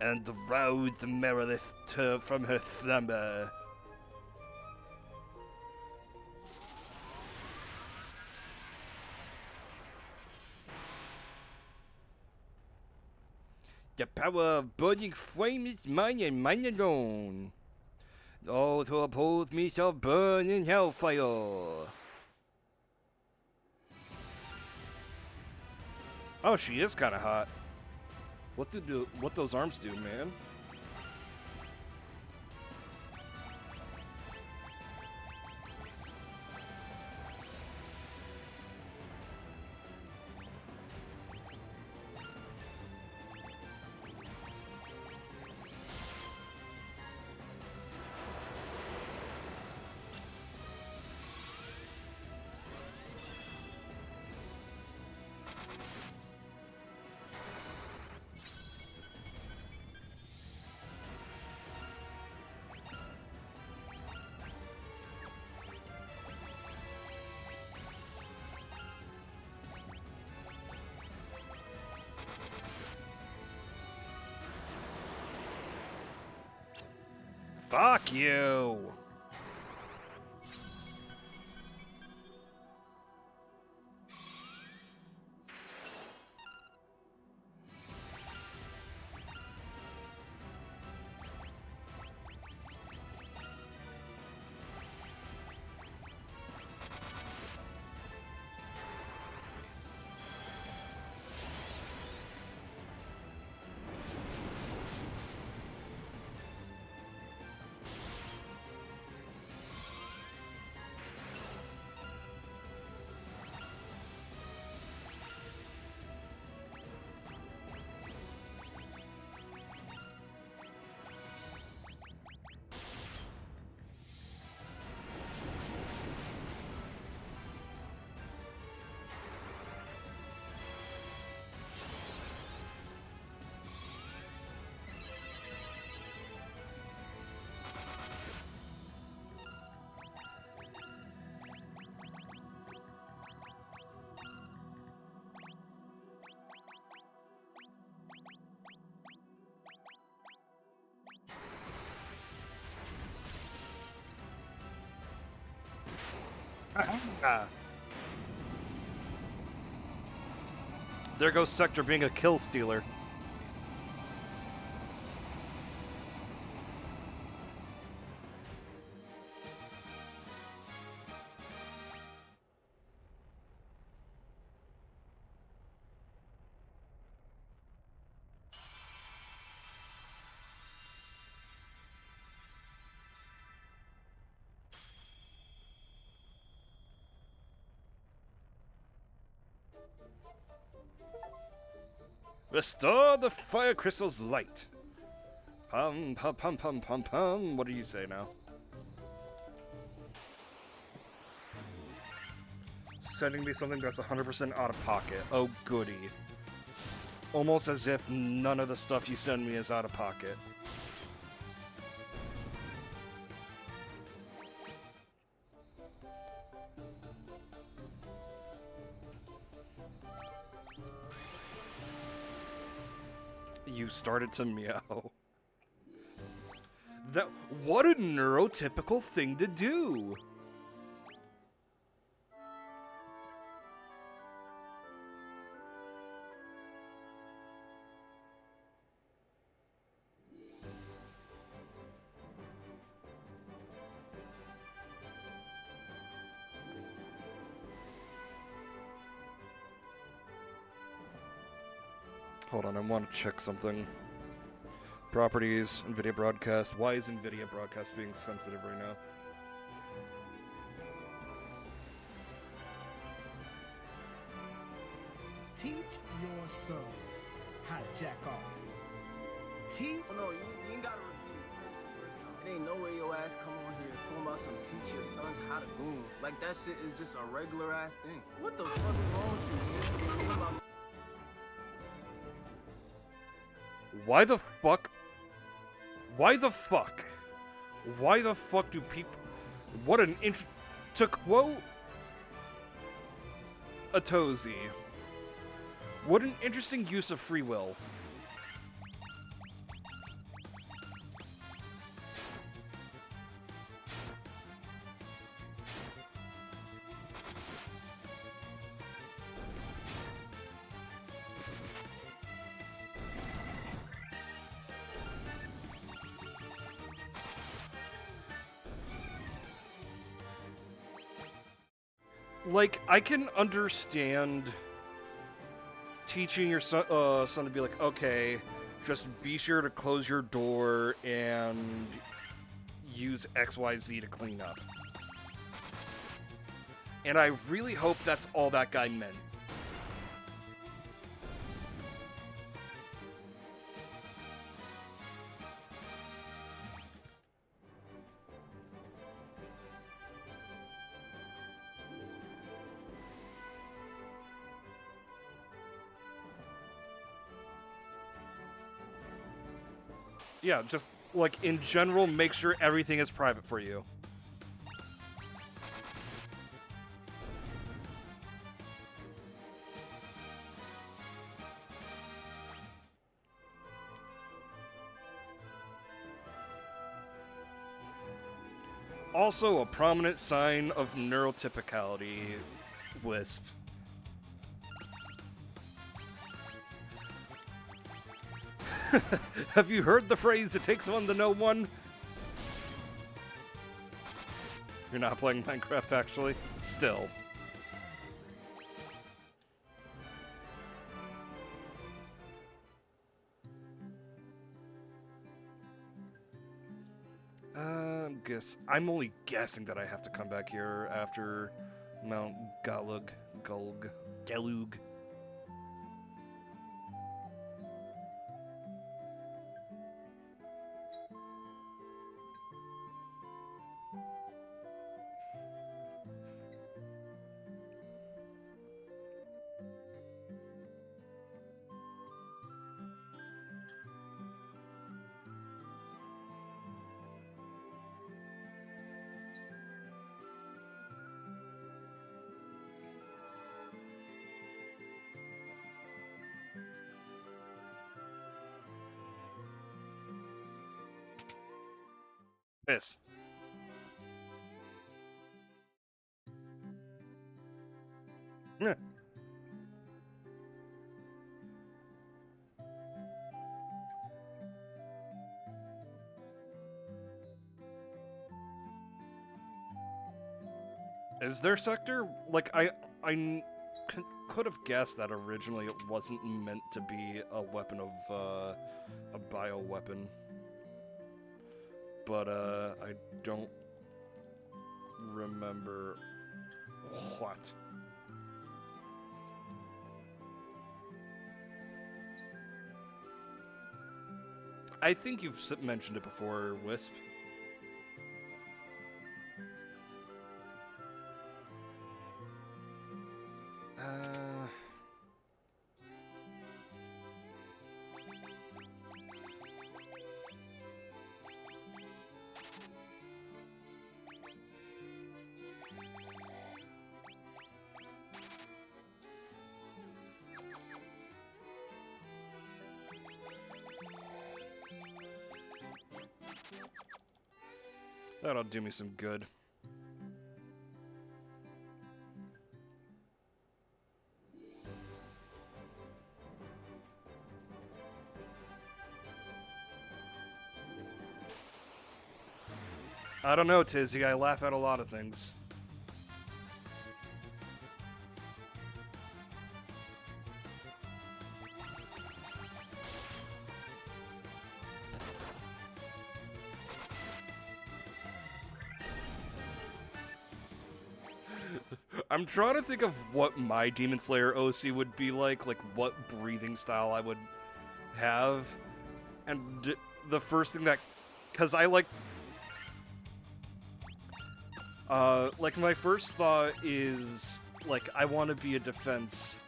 and roused Meredith from her slumber. The power of burning flame is mine and mine alone. Those who oppose me shall burn in hellfire. Oh, she is kind of hot. What those arms do, man? Fuck you! There goes Sector being a kill stealer. Restore the fire crystal's light. Pum pum pum pum pum pum. What do you say now? Sending me something that's 100% out of pocket. Oh goody. Almost as if none of the stuff you send me is out of pocket. You started to meow. What a neurotypical thing to do! Hold on, I want to check something. Properties, NVIDIA Broadcast. Why is NVIDIA Broadcast being sensitive right now? Teach your sons how to jack off. Teach. Oh, no, you ain't gotta repeat it first time. It ain't no way your ass come on here talking about some teach your sons how to goon. Like that shit is just a regular ass thing. What the fuck is wrong with you, man? Talking about Why the fuck? Why the fuck? Why the fuck do people... What an To quote Atozi, what an interesting use of free will. Like, I can understand teaching your son to be like, okay, just be sure to close your door and use XYZ to clean up. And I really hope that's all that guy meant. Yeah, just, like, in general, make sure everything is private for you. Also, a prominent sign of neurotypicality, Wisp. Have you heard the phrase, it takes one to know one? You're not playing Minecraft, actually? Still. I'm only guessing that I have to come back here after Mount Galug. Galug. This. Yeah. Is there sector? Like, could have guessed that originally it wasn't meant to be a weapon of, a bioweapon. But, I don't remember what. I think you've mentioned it before, Wisp. That'll do me some good. I don't know, Tizzy. I laugh at a lot of things. I'm trying to think of what my Demon Slayer OC would be like what breathing style I would have. And the first thing that... Because I like my first thought is, like, I want to be a defense...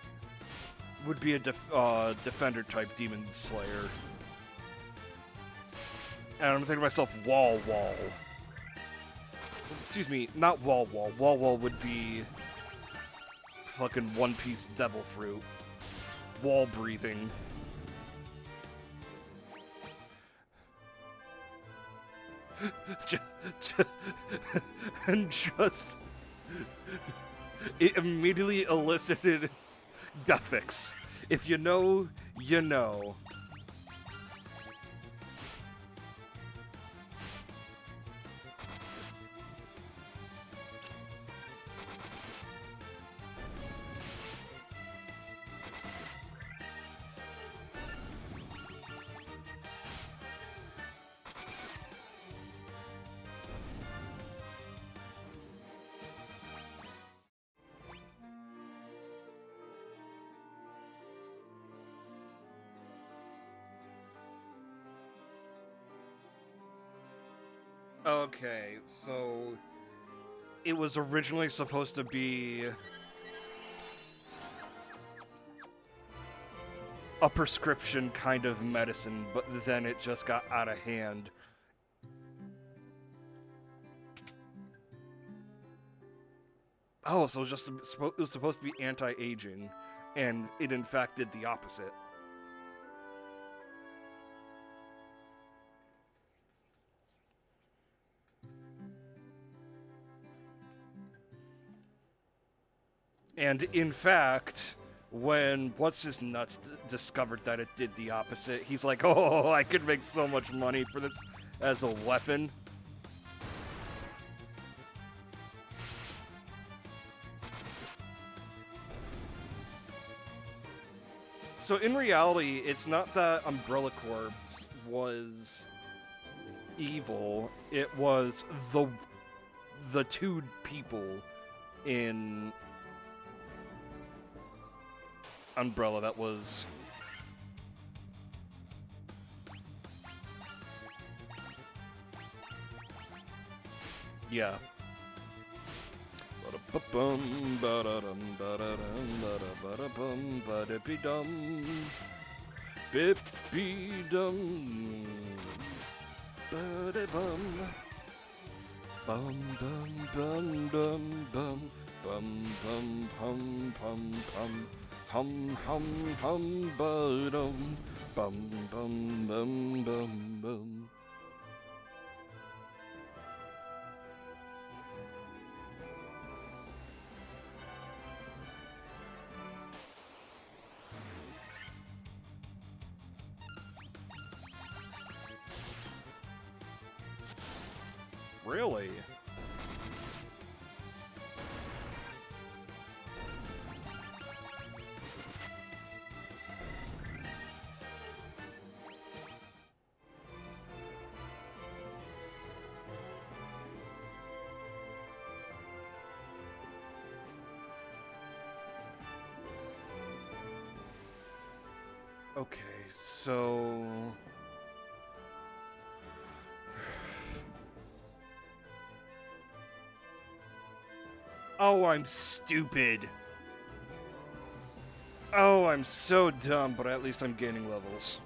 Would be a defender-type Demon Slayer. And I'm thinking to myself, wall. Excuse me, not wall. Wall would be... fucking One Piece Devil Fruit. Wall breathing. It immediately elicited Guffix. If you know, you know. Okay, so it was originally supposed to be a prescription kind of medicine, but then it just got out of hand. Oh, so it was supposed to be anti-aging, and it in fact did the opposite. And in fact, when What's-His-Nuts discovered that it did the opposite, he's like, oh, I could make so much money for this as a weapon. So in reality, it's not that Umbrella Corps was evil, it was the two people in Umbrella that was... Yeah. Ba-da-ba-bum, ba-da-dum, ba-da-dum, ba-da-ba-da-bum, ba-da-be-dum, bip-be-dum, ba-da-bum, bum-bum-bum-dum-bum, bum-bum-hum-hum-hum. Hum hum hum ba-dum, bum bum bum bum bum. Really? Okay, so... Oh, I'm stupid. Oh, I'm so dumb, but at least I'm gaining levels.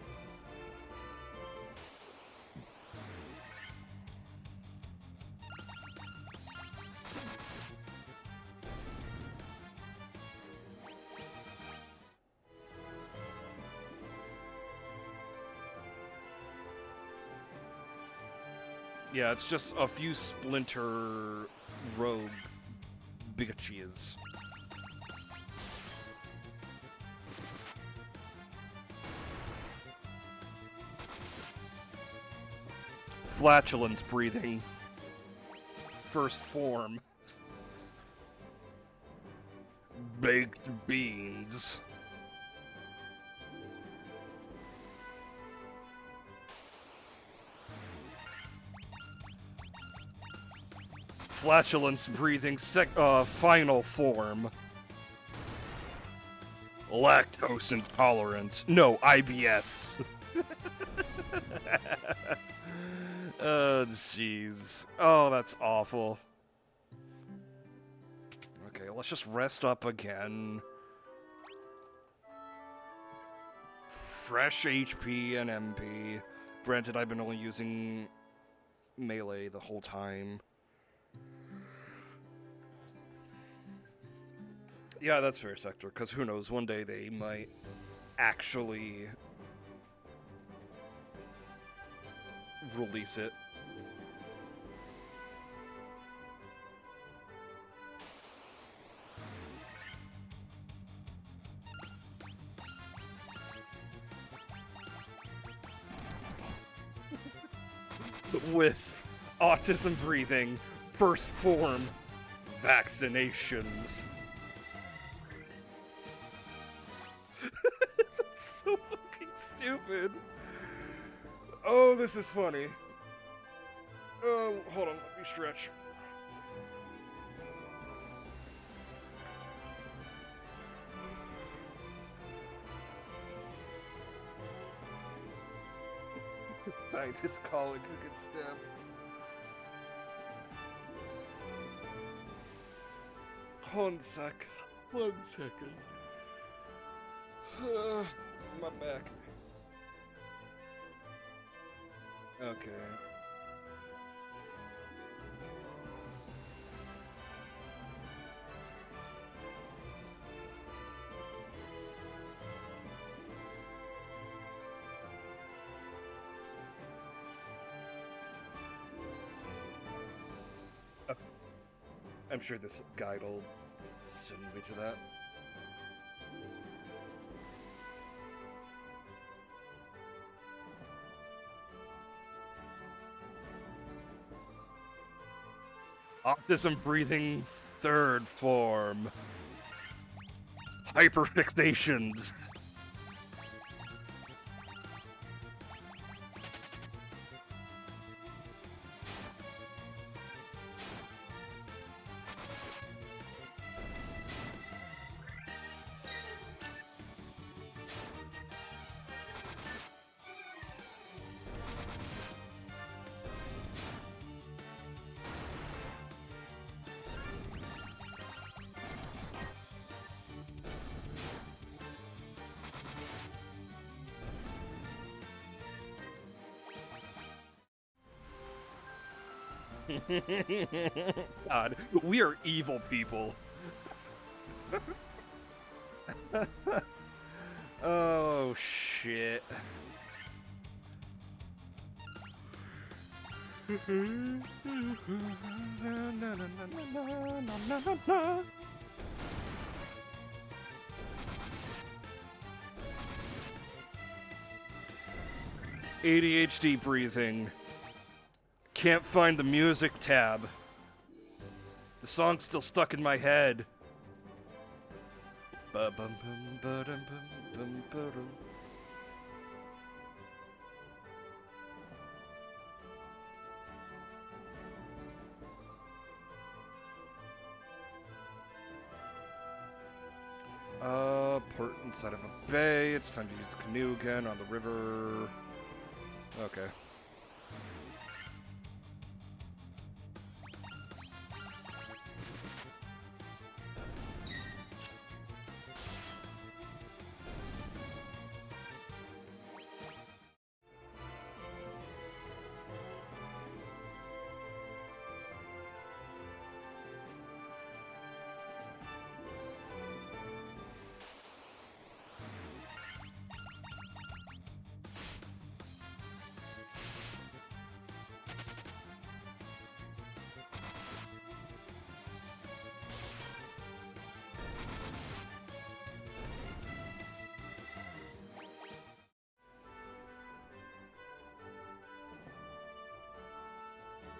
Yeah, it's just a few splinter rogue bigatches. Flatulence breathing. First form. Baked beans. Flatulence breathing final form. Lactose intolerance. No, IBS. Oh, jeez. Oh, that's awful. Okay, let's just rest up again. Fresh HP and MP. Granted, I've been only using melee the whole time. Yeah, that's fair, Sector, because who knows, one day they might actually release it. Wisp, autism breathing, first form, vaccinations. That's so fucking stupid. Oh, this is funny. Oh, hold on, let me stretch. I just call it a good step. One sec. 1 second. My back. Okay. I'm sure this guide will send me to that. Autism breathing third form. Hyperfixations. God, we are evil people. Oh, shit. ADHD breathing. Can't find the music tab. The song's still stuck in my head. port inside of a bay. It's time to use the canoe again on the river. Okay.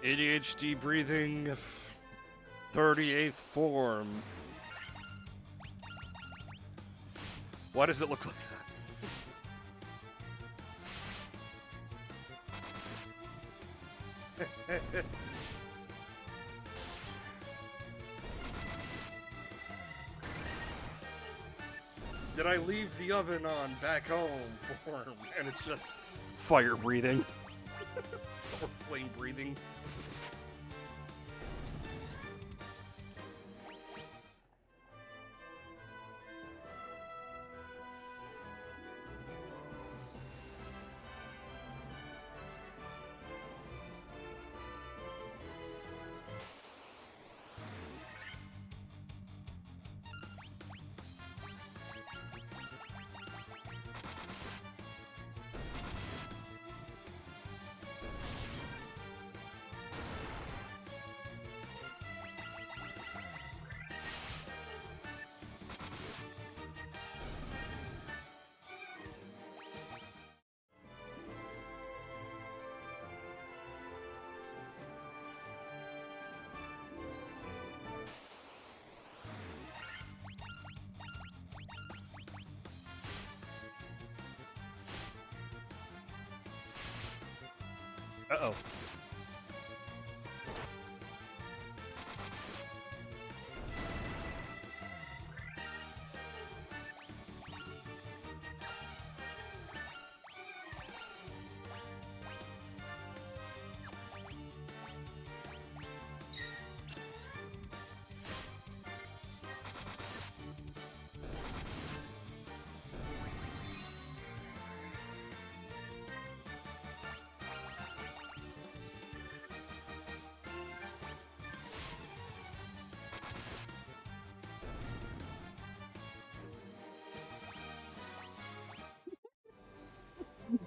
ADHD breathing, 38th form. Why does it look like that? Did I leave the oven on back home form? And it's just fire breathing. Or flame breathing. Uh-oh.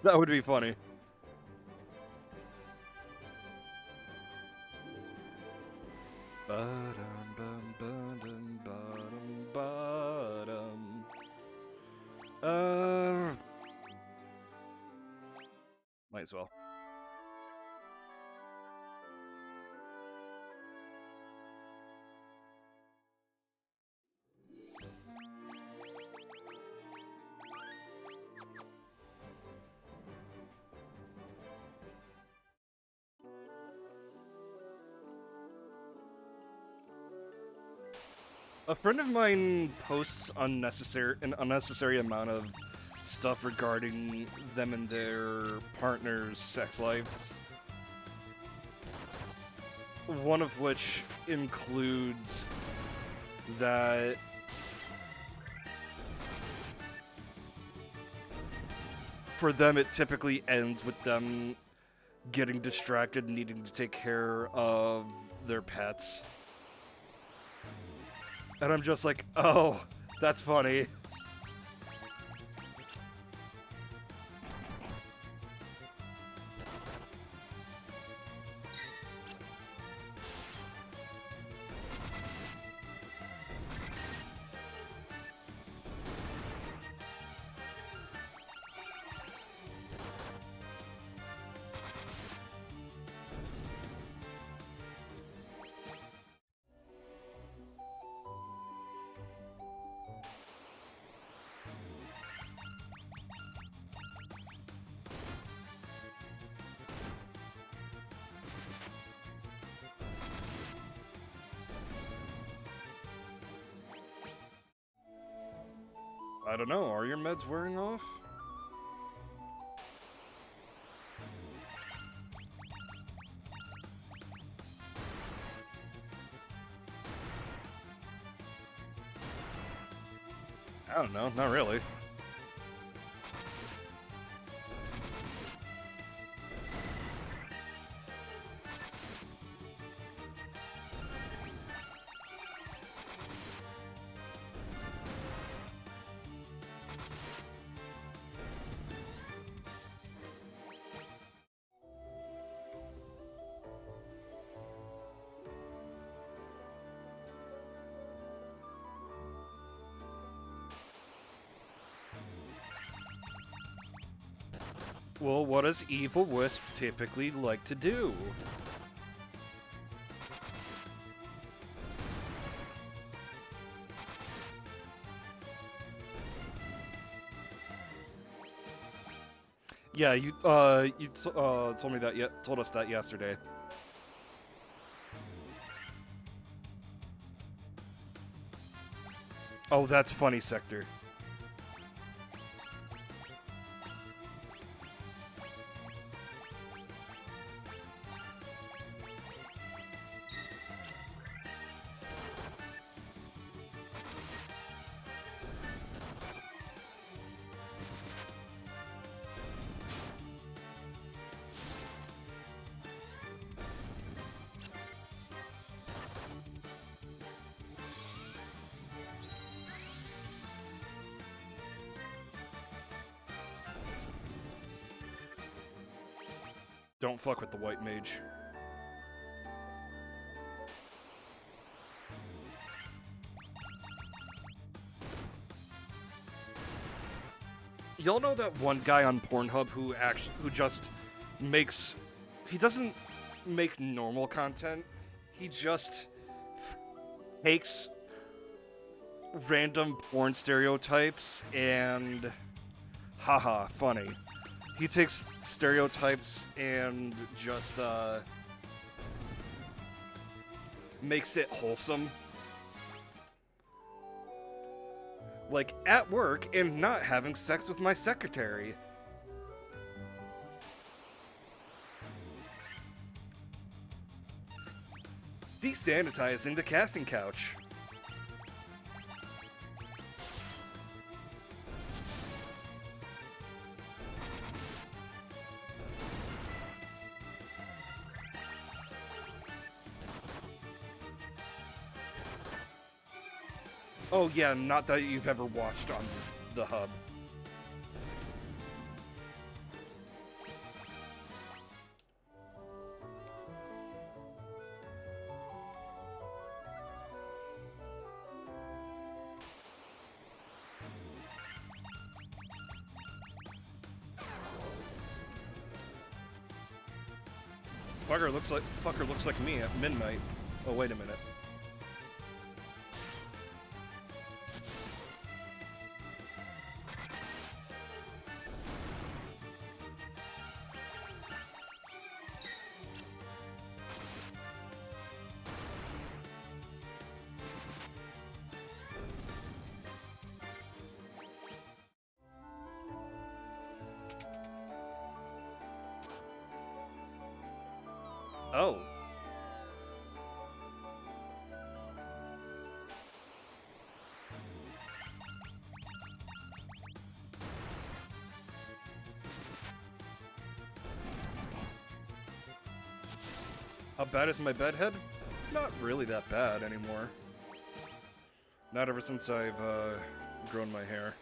That would be funny. Might as well. A friend of mine posts an unnecessary amount of stuff regarding them and their partner's sex lives. One of which includes that for them it typically ends with them getting distracted and needing to take care of their pets. And I'm just like, oh, that's funny. I don't know, are your meds wearing off? I don't know, not really. Well, what does Evil Wisp typically like to do? Yeah, you told me that told us that yesterday. Oh, that's funny, Sector. Don't fuck with the white mage. Y'all know that one guy on Pornhub who just makes... He doesn't make normal content. He just takes random porn stereotypes and... Haha, funny. He takes stereotypes and just, makes it wholesome. Like, at work and not having sex with my secretary. Desanitizing the casting couch. Oh yeah, not that you've ever watched on the hub. Fucker looks like me at midnight. Oh, wait a minute. Oh. How bad is my bedhead? Not really that bad anymore. Not ever since I've grown my hair.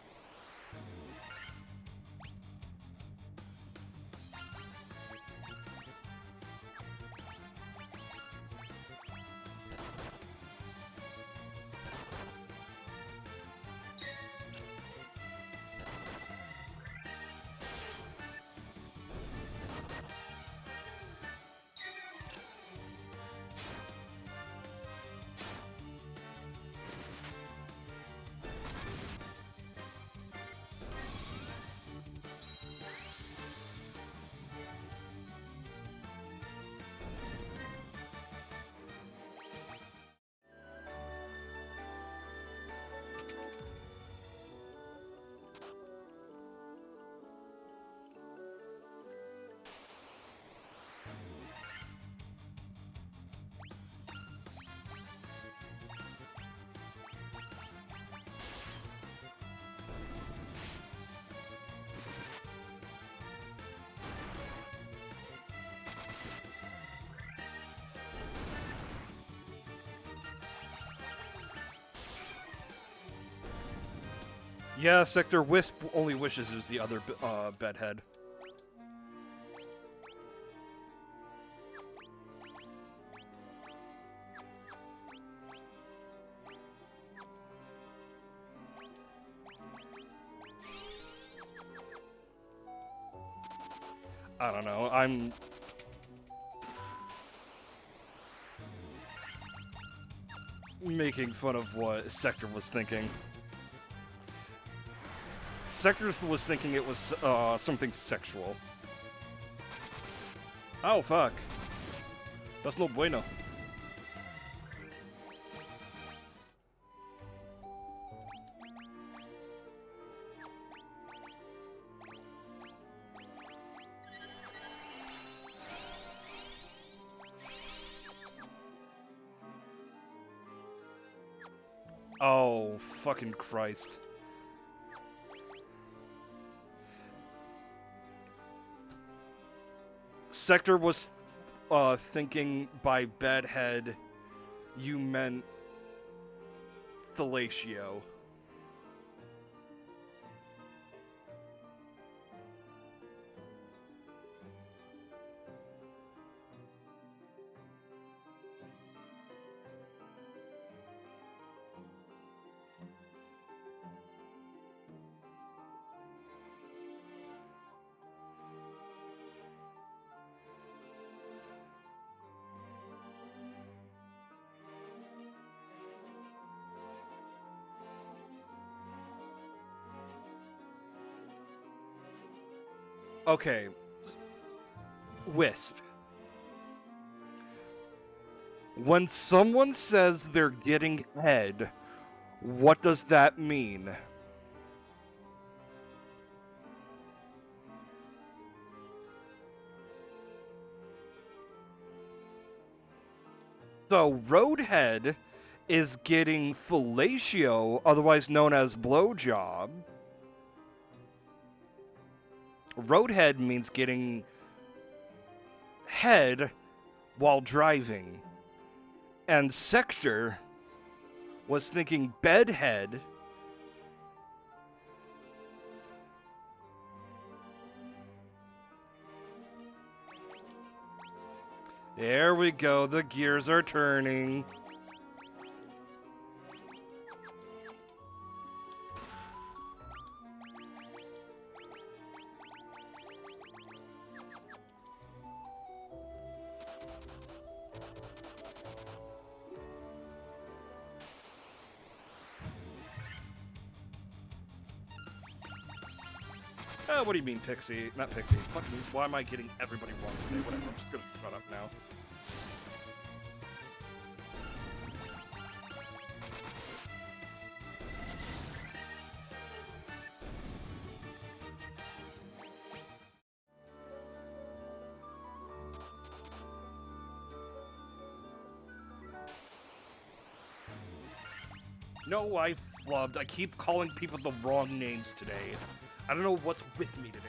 Yeah, Sector Wisp only wishes it was the other bedhead. I don't know, I'm... making fun of what Sector was thinking. Sector was thinking it was something sexual. Oh, fuck. That's no bueno. Oh, fucking Christ. Sector was thinking by bedhead you meant fellatio. Okay. Wisp. When someone says they're getting head, what does that mean? So, Roadhead is getting fellatio, otherwise known as blowjob. Roadhead means getting head while driving. And Sector was thinking bedhead. There we go, the gears are turning. What do you mean, Pixie? Not Pixie. Fucking, why am I getting everybody wrong today? Whatever, I'm just gonna shut up now. No, I flubbed. I keep calling people the wrong names today. I don't know what's with me today.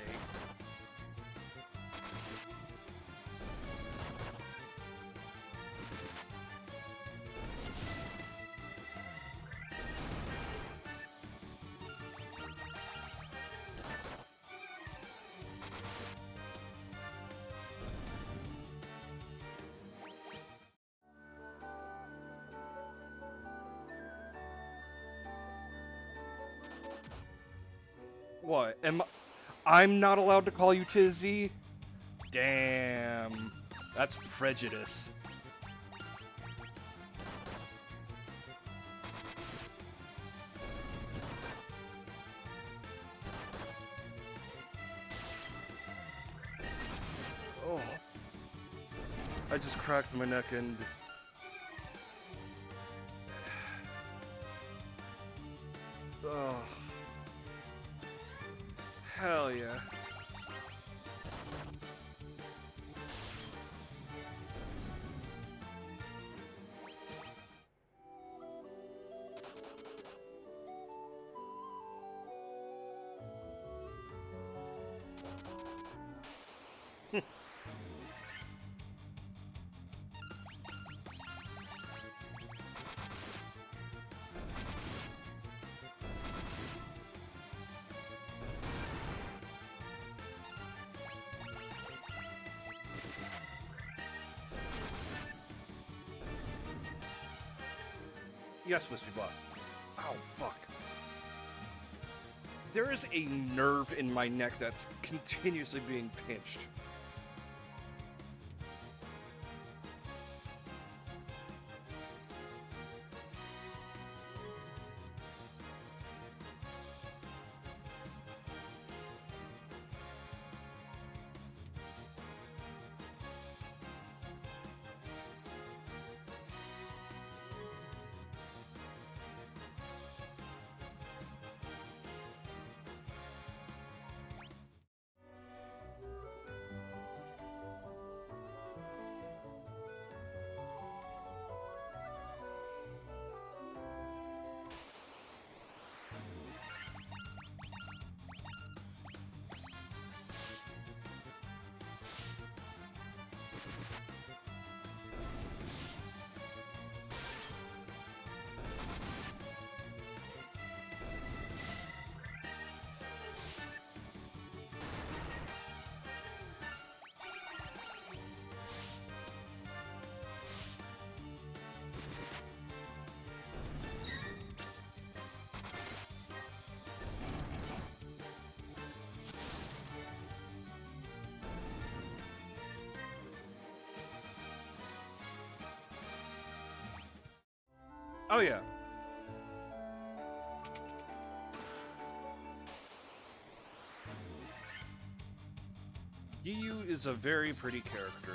What? I'm not allowed to call you Tizzy? Damn. That's prejudice. Oh. I just cracked my neck and... Oh. Hell yeah. Yes, Wispy Boss. Oh, fuck. There is a nerve in my neck that's continuously being pinched. Oh, yeah. Giyu is a very pretty character.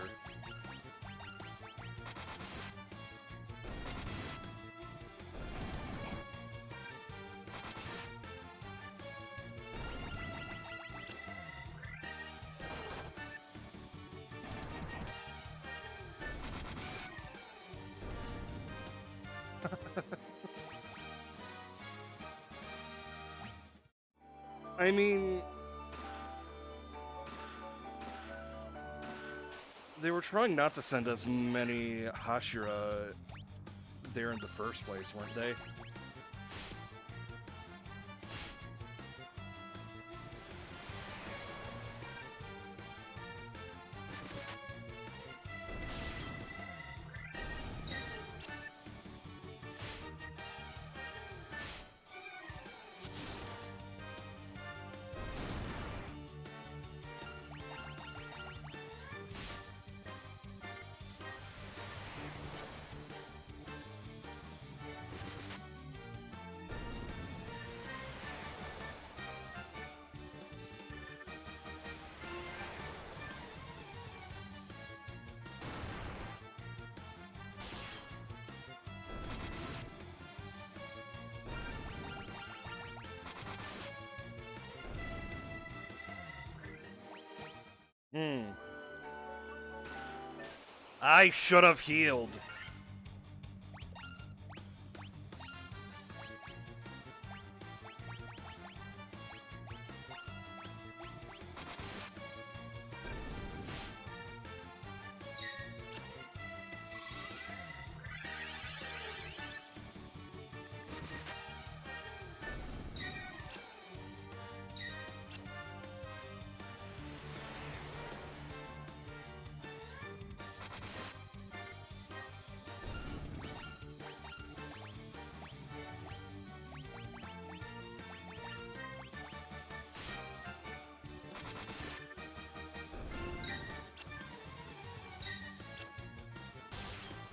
I mean, they were trying not to send as many Hashira there in the first place, weren't they? I should have healed.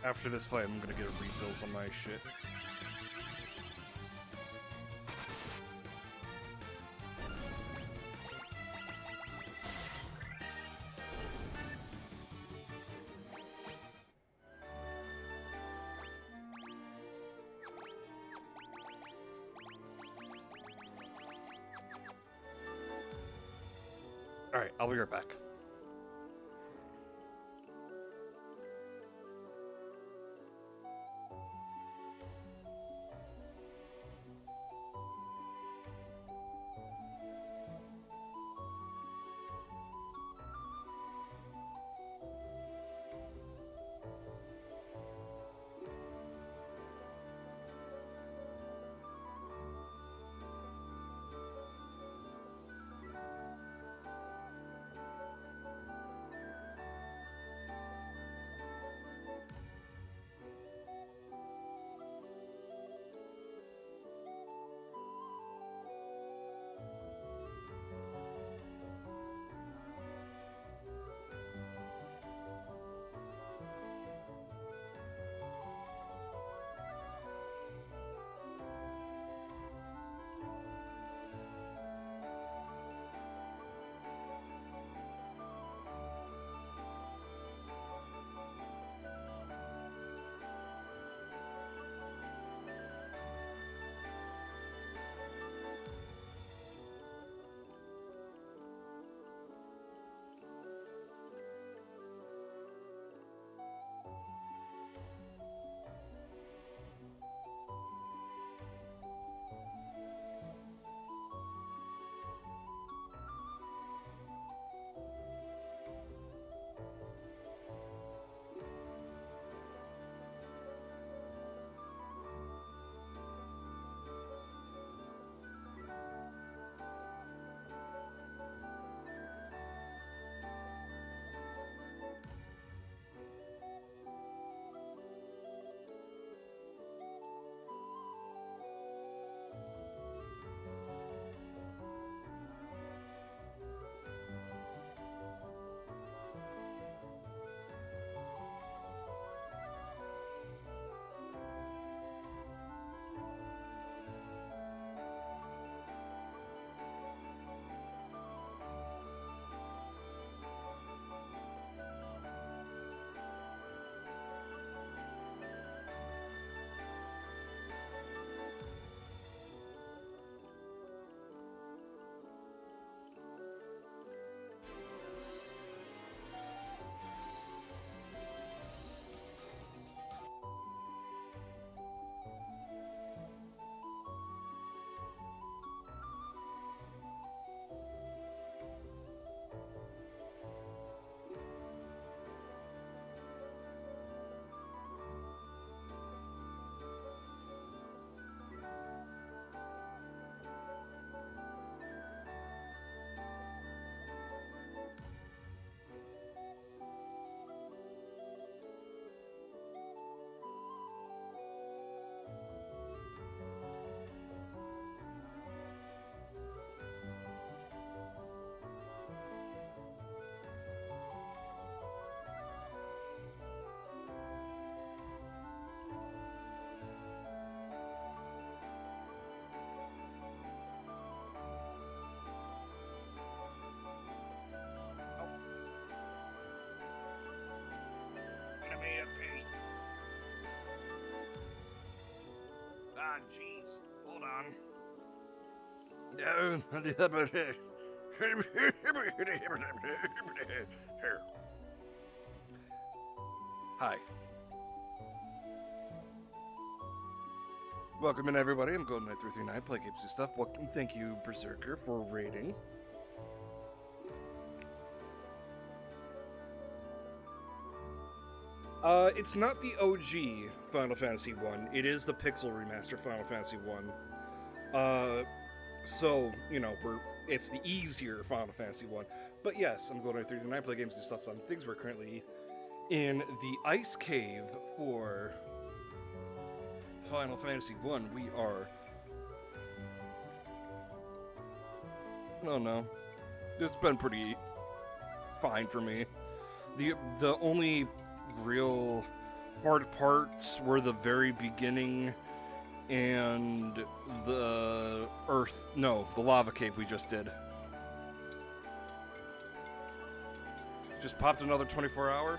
After this fight, I'm gonna get refills on my shit. Alright, I'll be right back. Ah, jeez. Hold on. Hi. Welcome in, everybody. I'm Golden Knight 339, play games and stuff. Welcome. Thank you, Berserker, for raiding. It's not the OG Final Fantasy 1. It is the Pixel Remaster Final Fantasy 1. So, you know, it's the easier Final Fantasy 1. But yes, I'm Golden Knight 339, play games and stuff. Some things. We're currently in the Ice Cave for Final Fantasy 1. We are... Oh no. It's been pretty fine for me. The only real hard parts were the very beginning and the the lava cave we just did. Just popped another 24-hour?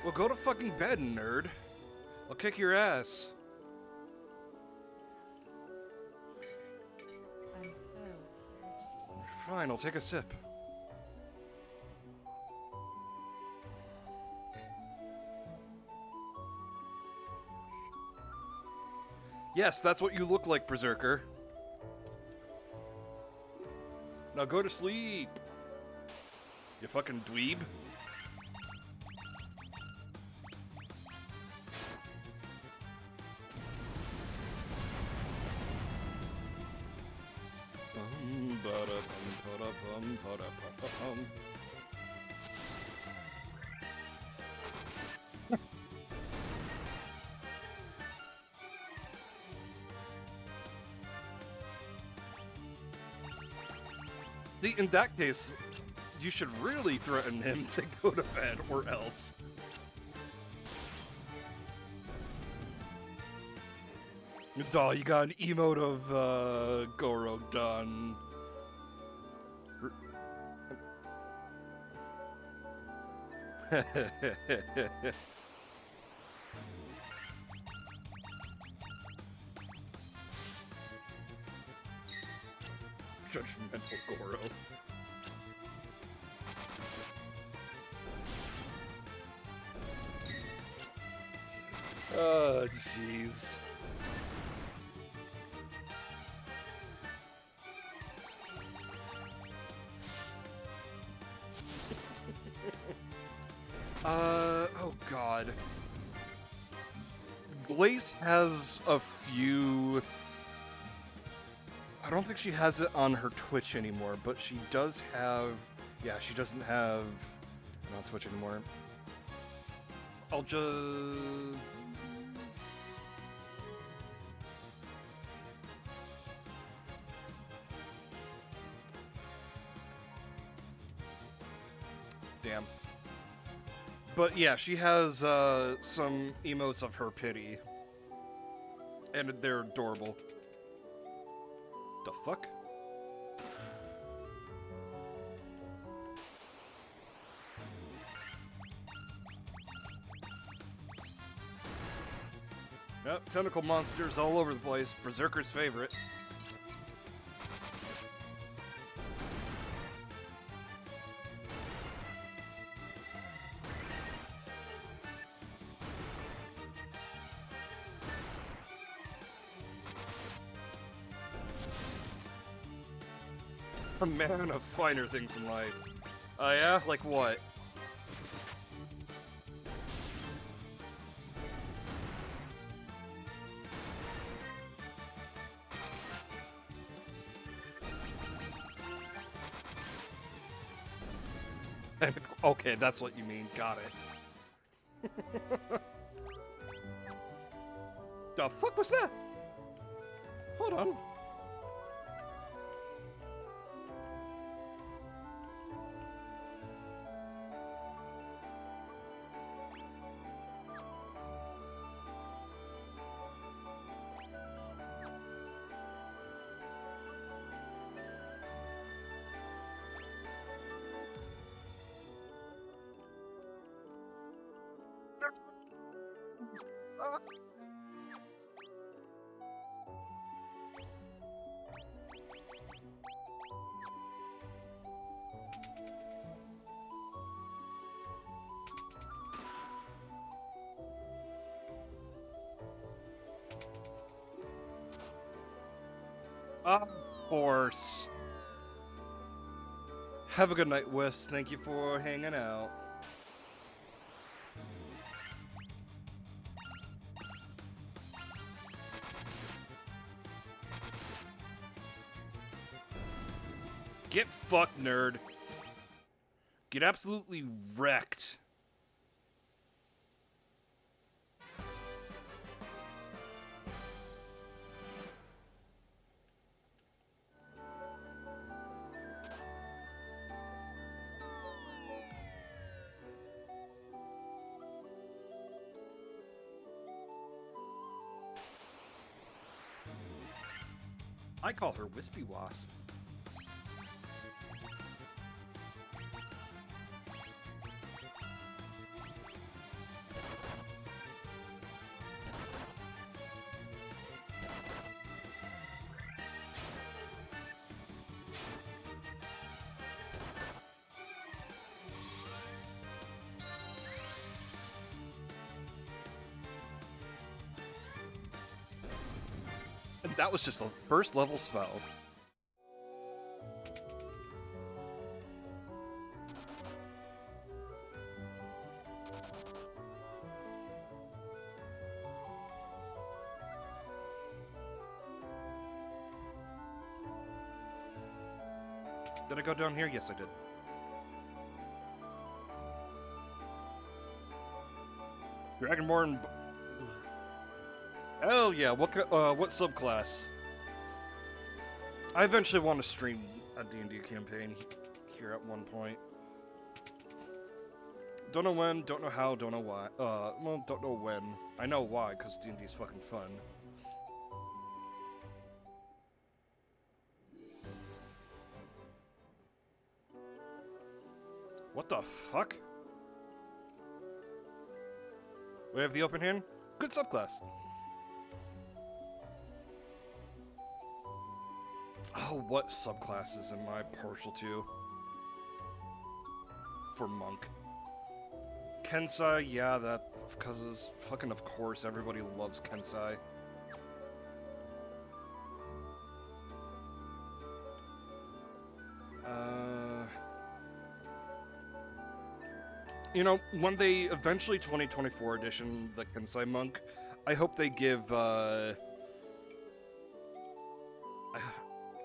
Well, go to fucking bed, nerd. I'll kick your ass. I'm so thirsty. Fine, I'll take a sip. Yes, that's what you look like, Berserker. Now go to sleep. You fucking dweeb. See, in that case, you should really threaten him to go to bed, or else. Oh, you got an emote of, Goro done. Judgmental Goro. Oh, jeez. Oh god. Blaze has a few... I don't think she has it on her Twitch anymore, but she does have... Yeah, she doesn't have it on Twitch anymore. I'll just... Damn. But yeah, she has some emotes of her pity. And they're adorable. The fuck? Yep, tentacle monsters all over the place. Berserker's favorite. A man of finer things in life. Oh yeah? Like what? Okay, that's what you mean. Got it. The fuck was that? Hold on. Of course. Have a good night, Wisp. Thank you for hanging out. Get fucked, nerd. Get absolutely wrecked. I call her Wispy Wasp. And that was just a first level spell. Did I go down here? Yes, I did. Dragonborn. Hell yeah! What subclass? I eventually want to stream a D&D campaign here at one point. Don't know when, don't know how, don't know why. Well, don't know when. I know why, because D&D's fucking fun. What the fuck? We have the open hand? Good subclass. Oh, what subclasses am I partial to? For Monk. Kensai, yeah, that, because fucking of course everybody loves Kensai. You know, when they eventually 2024 edition the Kensai Monk, I hope they give,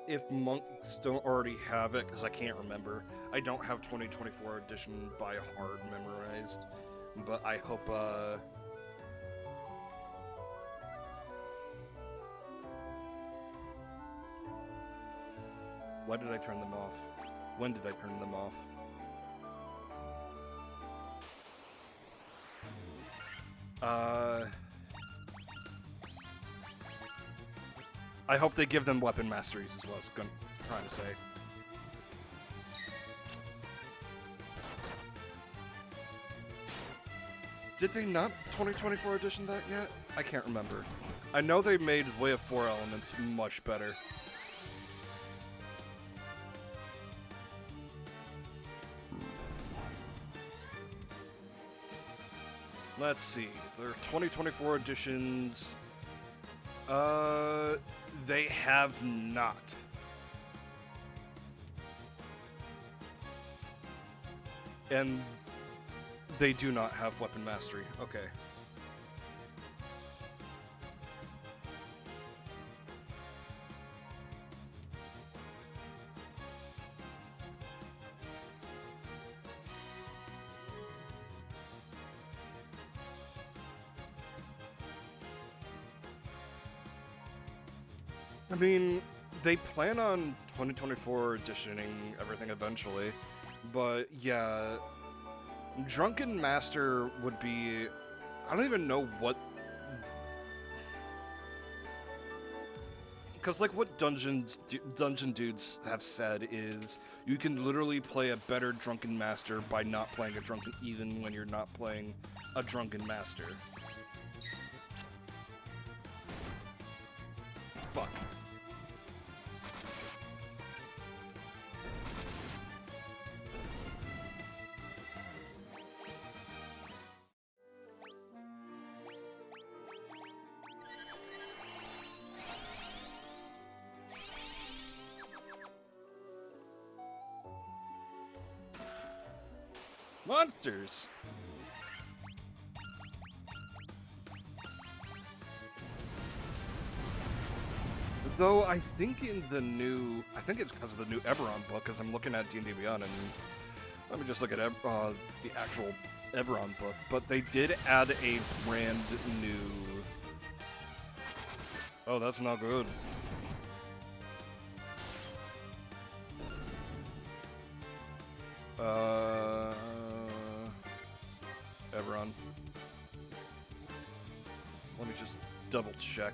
if monks don't already have it, because I can't remember. I don't have 2024 edition by heart memorized, but I hope, why did I turn them off? When did I turn them off? I hope they give them weapon masteries, is what I was trying to say. Did they not 2024 edition that yet? I can't remember. I know they made Way of Four Elements much better. Let's see. Their 2024 editions... they have not. And they do not have weapon mastery. Okay. I mean, they plan on 2024 editioning everything eventually, but yeah, Drunken Master would be... I don't even know what... Because, like, what dungeon dudes have said is, you can literally play a better Drunken Master by not playing a Drunken... even when you're not playing a Drunken Master. Fuck. Monsters! Though I think in the new... I think it's because of the new Eberron book, because I'm looking at D&D Beyond, and let me just look at the actual Eberron book, but they did add a brand new... Oh, that's not good. Eberron. Let me just double check.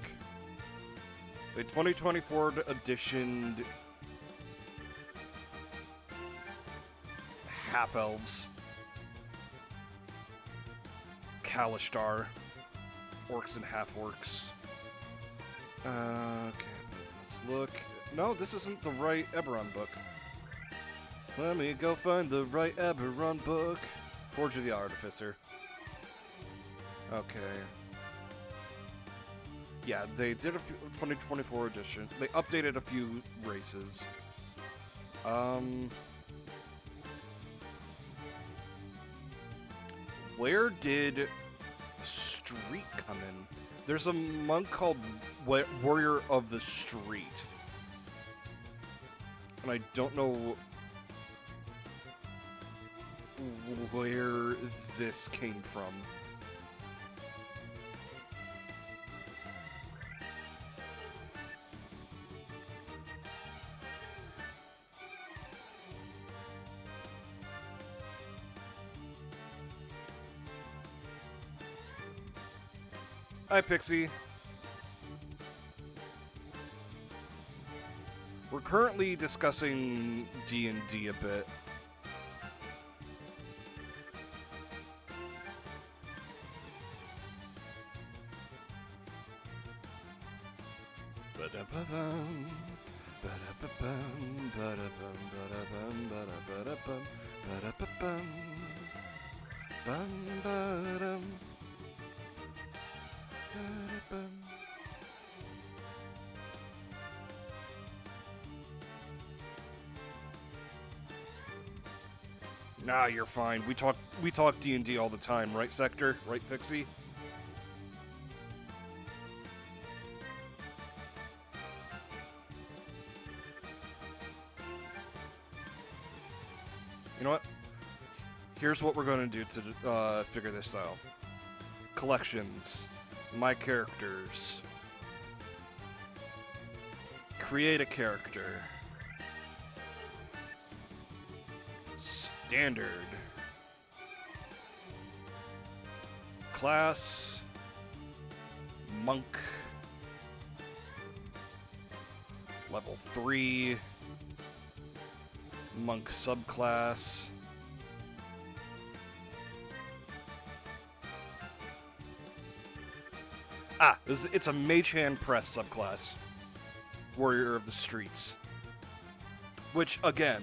The 2024 edition half-elves, Kalishtar, orcs and half-orcs. Okay, let's look. No, this isn't the right Eberron book. Let me go find the right Eberron book. Forge of the Artificer. Okay. Yeah, they did a 2024 edition. They updated a few races. Where did Street come in? There's a monk called Warrior of the Street. And I don't know where this came from. Hi, Pixie. We're currently discussing D&D a bit. Ba-da-ba-bum, ba-da-ba-bum, ba-da-bum, ba-da-bum, ba-da-ba-da-bum, ba-da-ba-bum, bum-ba-dum. Nah, you're fine. We talk D&D all the time, right, Sector? Right, Pixie? You know what? Here's what we're going to do to figure this out. Collections. My characters. Create a character. Standard. Class. Monk. Level 3. Monk subclass. It's a Mage Hand Press subclass. Warrior of the Streets. Which, again...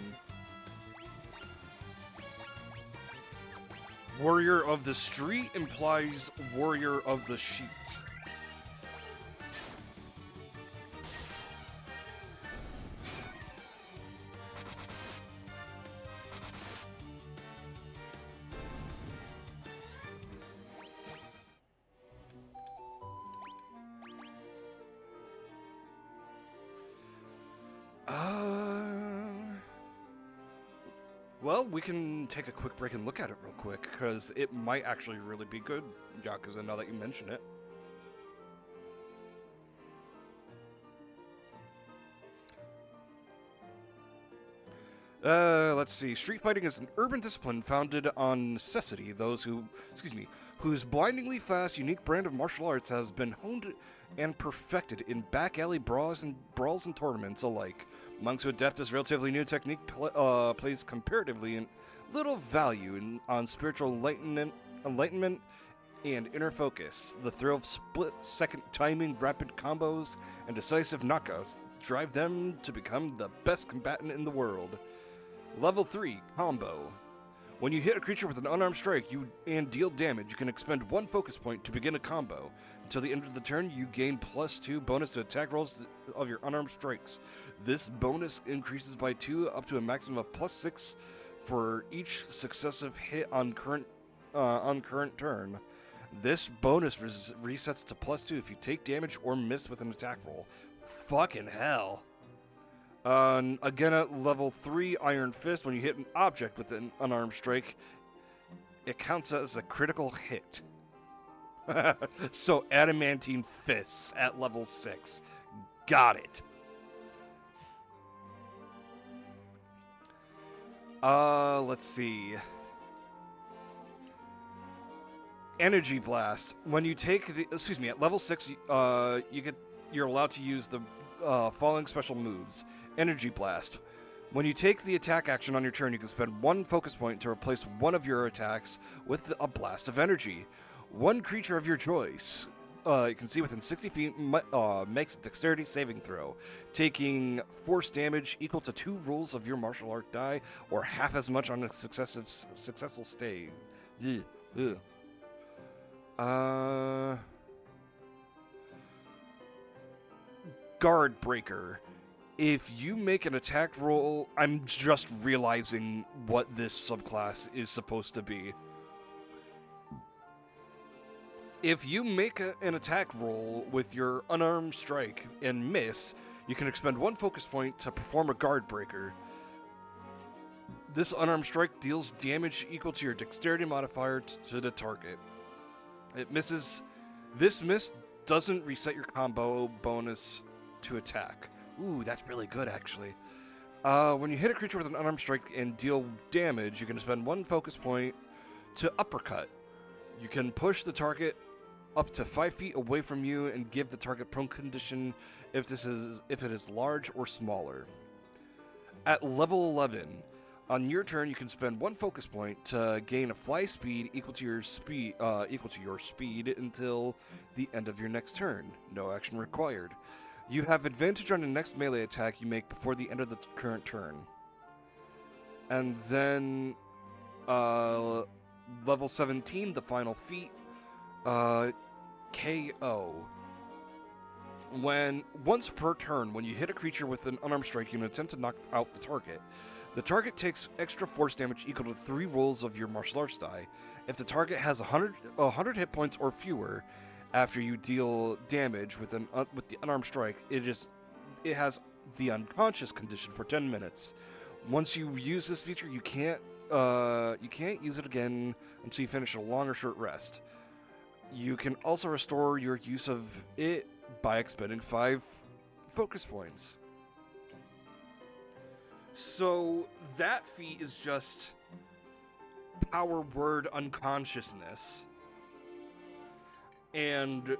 Warrior of the Street implies Warrior of the Sheet. Well, we can take a quick break and look at it real quick, because it might actually really be good, Yakuza, now that you mention it. Let's see. Street fighting is an urban discipline founded on necessity. Whose blindingly fast, unique brand of martial arts has been honed and perfected in back alley brawls and tournaments alike. Monks who adapt this relatively new technique plays comparatively little value on spiritual enlightenment and inner focus. The thrill of split-second timing, rapid combos, and decisive knockouts drive them to become the best combatant in the world. Level 3, Combo. When you hit a creature with an unarmed strike and deal damage, you can expend 1 focus point to begin a combo. Until the end of the turn, you gain +2 bonus to attack rolls of your unarmed strikes. This bonus increases by 2 up to a maximum of +6 for each successive hit on current turn. This bonus resets to +2 if you take damage or miss with an attack roll. Fucking hell. Again at level 3 Iron Fist, when you hit an object with an unarmed strike, it counts as a critical hit. So Adamantine Fists at level 6. Got it. Let's see. Energy Blast. When you take the at level 6, you're allowed to use the following special moves. Energy Blast. When you take the attack action on your turn, you can spend 1 focus point to replace one of your attacks with a blast of energy. One creature of your choice, you can see within 60 feet, makes a dexterity saving throw, taking force damage equal to 2 rolls of your martial art die, or half as much on a successful stay. Guard Breaker. If you make an attack roll, I'm just realizing what this subclass is supposed to be. If you make an attack roll with your unarmed strike and miss, you can expend 1 focus point to perform a Guard Breaker. This unarmed strike deals damage equal to your dexterity modifier to the target. It misses. This miss doesn't reset your combo bonus to attack. Ooh, that's really good, actually. When you hit a creature with an unarmed strike and deal damage, you can spend 1 focus point to uppercut. You can push the target up to 5 feet away from you and give the target prone condition if it is large or smaller. At level 11, on your turn, you can spend 1 focus point to gain a fly speed equal to your speed until the end of your next turn. No action required. You have advantage on the next melee attack you make before the end of the current turn. And then level 17, the final feat, KO. Once per turn, when you hit a creature with an unarmed strike, you can attempt to knock out the target. The target takes extra force damage equal to 3 rolls of your martial arts die. If the target has 100 hit points or fewer, after you deal damage with the unarmed strike, it has the unconscious condition for 10 minutes. Once you use this feature, you can't use it again until you finish a long or short rest. You can also restore your use of it by expending 5 focus points. So that feat is just power word unconsciousness. And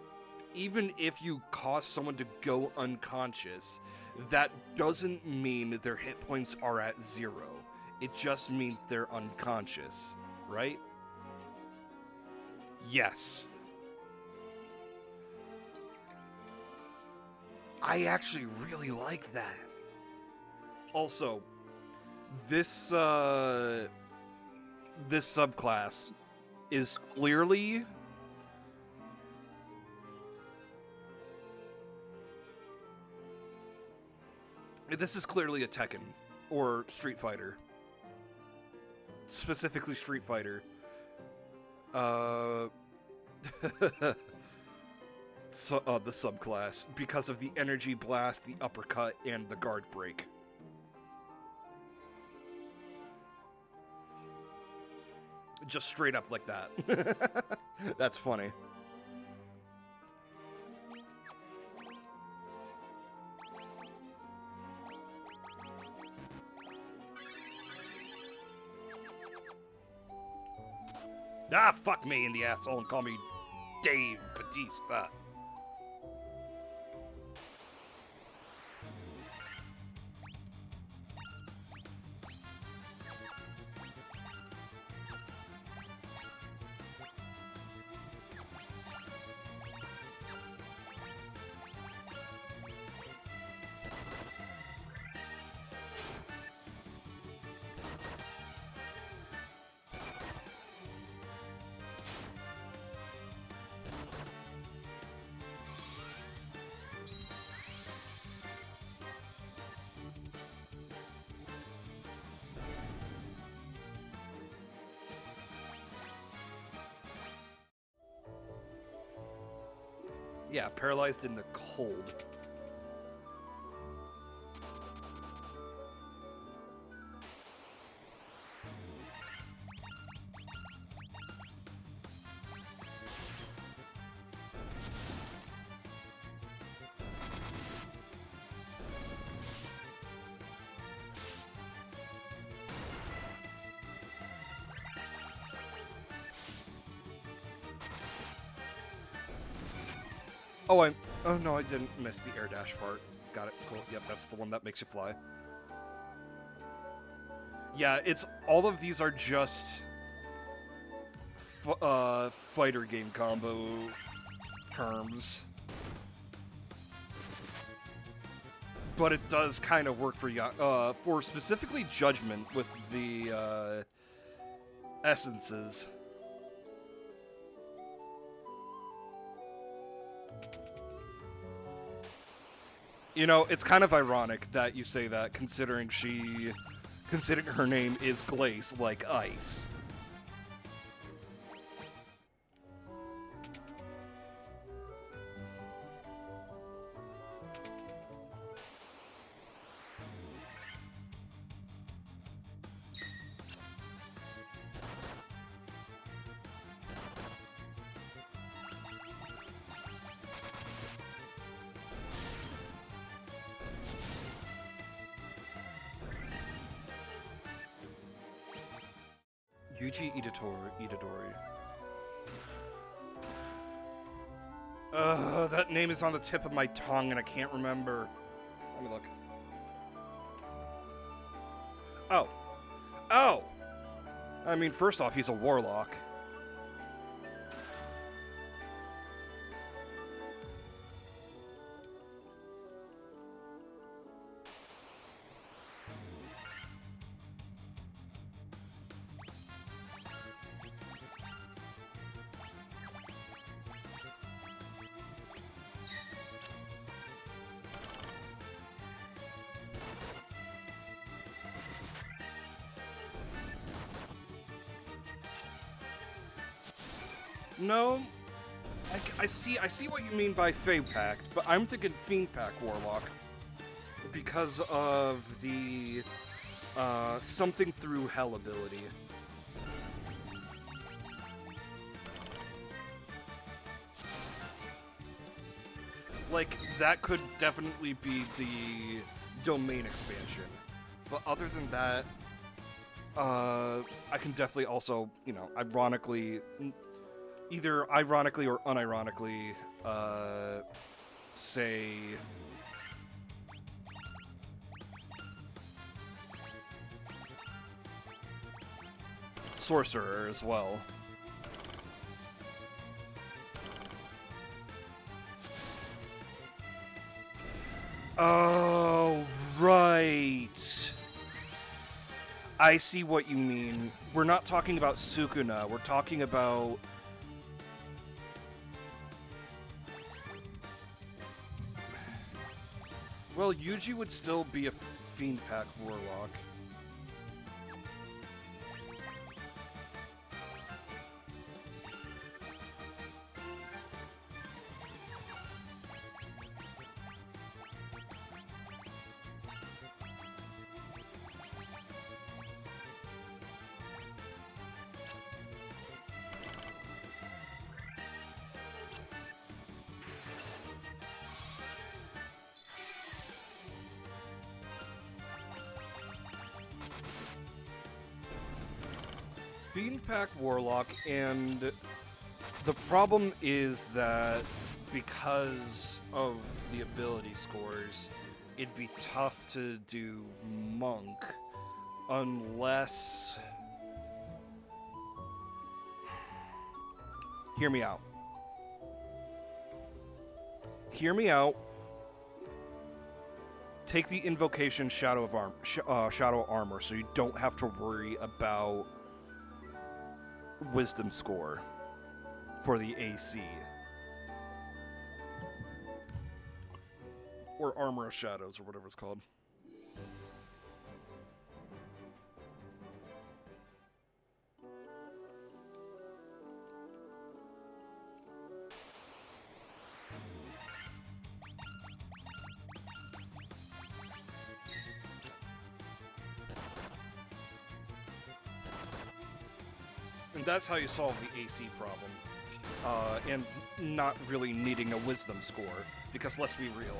even if you cause someone to go unconscious, that doesn't mean their hit points are at 0. It just means they're unconscious, right? Yes. I actually really like that. Also, this subclass is clearly a Tekken or Street Fighter. Specifically Street Fighter. The subclass, because of the energy blast, the uppercut, and the guard break. Just straight up like that. That's funny. Ah, fuck me in the asshole and call me Dave Bautista. Yeah, paralyzed in the cold. Oh no, I didn't miss the air dash part. Got it, cool. Yep, that's the one that makes you fly. Yeah, all of these are just fighter game combo terms. But it does kind of work for specifically Judgment with the essences. You know, it's kind of ironic that you say that, considering her name is Glace, like ice. Yuji Itadori. That name is on the tip of my tongue and I can't remember. Let me look. Oh! I mean, first off, he's a warlock. No, I see what you mean by Fey Pact, but I'm thinking Fiend Pack Warlock because of the something through hell ability. Like, that could definitely be the domain expansion, but other than that, I can definitely also, you know, either ironically or unironically, say sorcerer as well. Oh, right. I see what you mean. We're not talking about Sukuna, we're talking about... Well, Yuji would still be a Fiend Pack Warlock. Fiend Pack Warlock, and the problem is that because of the ability scores, it'd be tough to do Monk unless... Hear me out. Hear me out. Take the invocation Shadow Armor, so you don't have to worry about Wisdom score for the AC. Or Armor of Shadows, or whatever it's called. And that's how you solve the AC problem. And not really needing a wisdom score, because let's be real.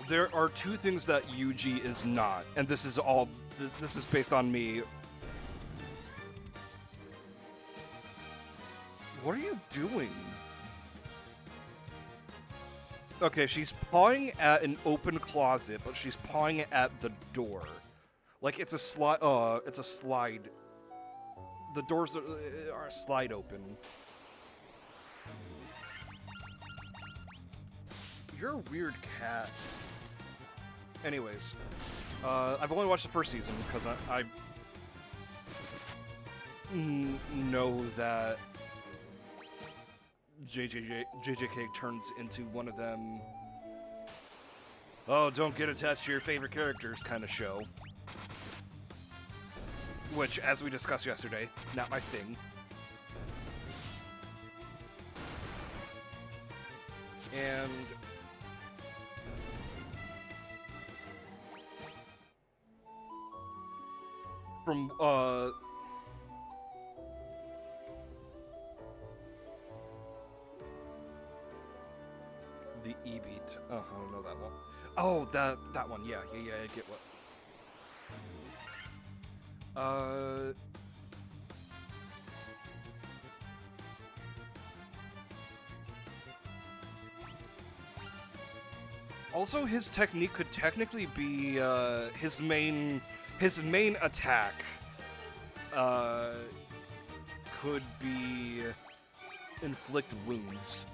There are two things that Yuji is not, and this is based on me. What are you doing? Okay, she's pawing at an open closet, but she's pawing at the door. Like it's a slide. It's a slide. The doors are slide open. You're a weird cat. Anyways, I've only watched the first season because I know that JJK turns into one of them. Oh, don't get attached to your favorite characters kind of show. Which, as we discussed yesterday, not my thing. And from the E-beat. Oh, I don't know that one. Oh, that one. Yeah, I get what. Also, his technique could technically be his main attack. Could be inflict wounds.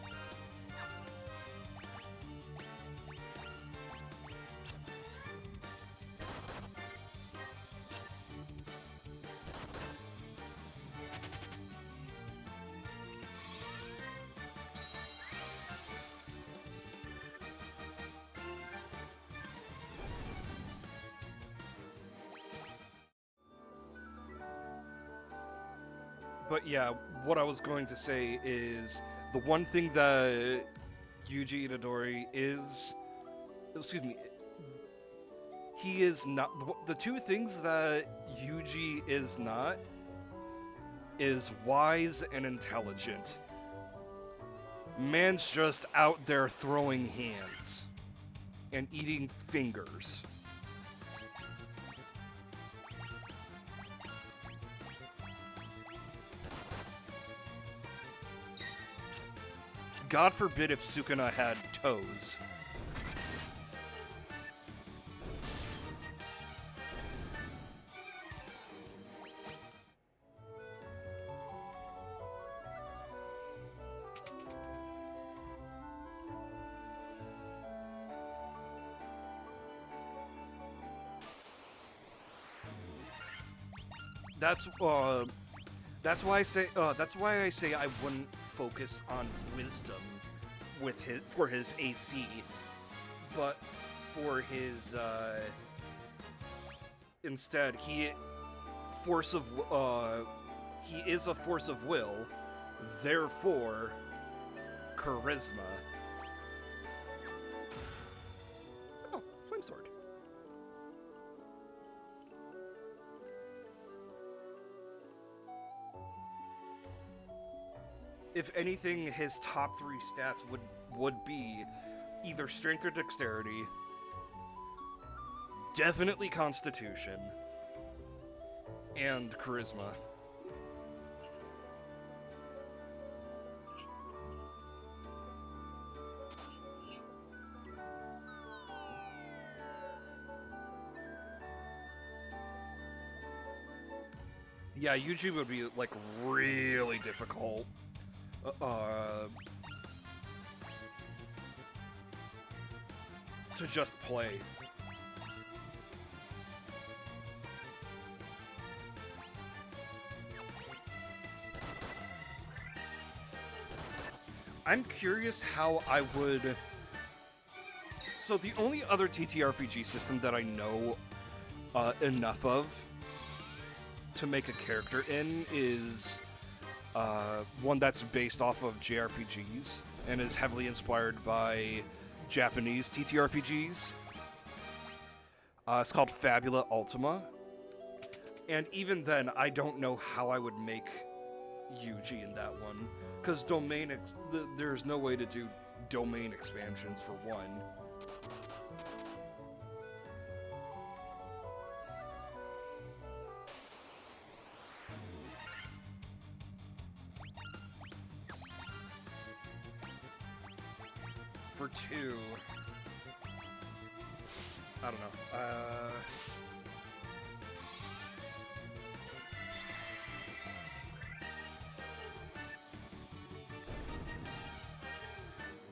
But yeah, what I was going to say is the one thing that Yuji Itadori is, excuse me, he is not, the two things that Yuji is not is wise and intelligent. Man's just out there throwing hands and eating fingers. God forbid if Sukuna had toes. That's why I say I wouldn't focus on wisdom with his AC, but for his instead he is a force of will, therefore charisma. Oh, flame sword. If anything, his top three stats would be either strength or dexterity, definitely constitution, and charisma. Yeah, Yuji would be like really difficult. To just play. I'm curious how I would... So the only other TTRPG system that I know enough of to make a character in is one that's based off of JRPGs and is heavily inspired by Japanese TTRPGs. It's called Fabula Ultima. And even then, I don't know how I would make Yuji in that one. Because there's no way to do domain expansions for one. For two, I don't know.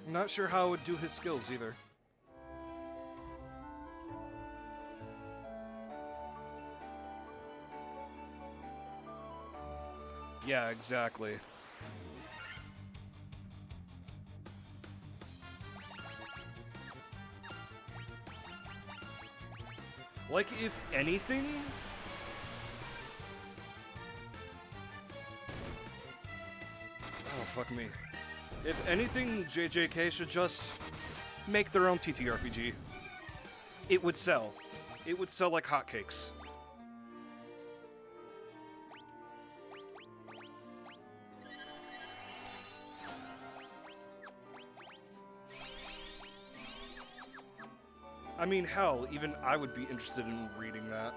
I'm not sure how I would do his skills either. Yeah, exactly. Like, if anything... Oh, fuck me. If anything, JJK should just make their own TTRPG. It would sell. It would sell like hotcakes. I mean, hell, even I would be interested in reading that.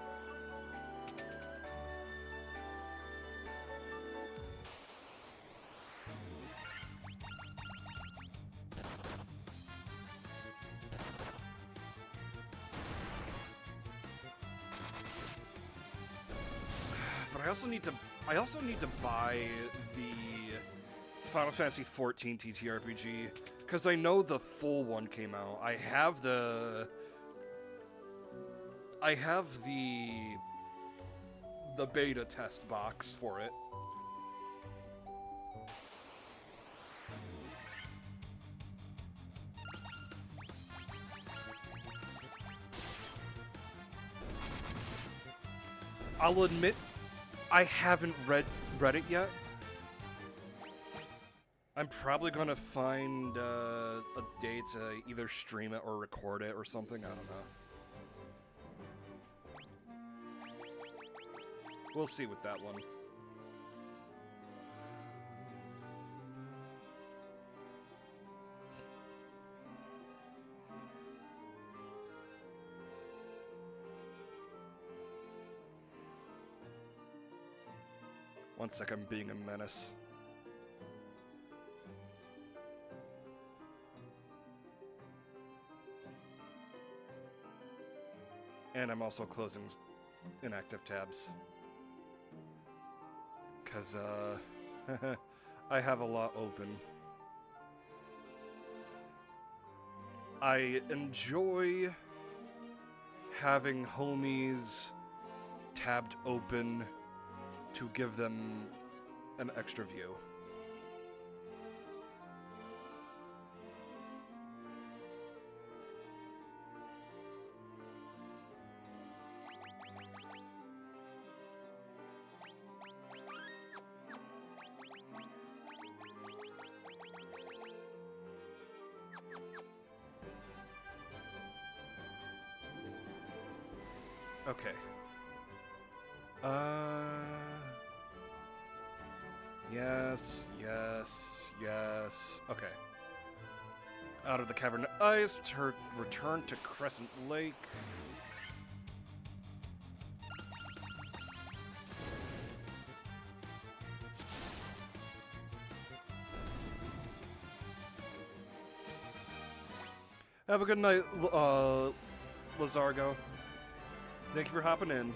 But I also need to buy the Final Fantasy XIV TTRPG because I know the full one came out. I have the beta test box for it. I'll admit, I haven't read it yet. I'm probably gonna find a day to either stream it or record it or something. I don't know. We'll see with that one. One sec, I'm being a menace. And I'm also closing inactive tabs. Because, I have a lot open. I enjoy having homies tabbed open to give them an extra view. Okay. Yes, yes, yes. Okay. Out of the cavern of ice, return to Crescent Lake. Have a good night, Lazargo. Thank you for hopping in.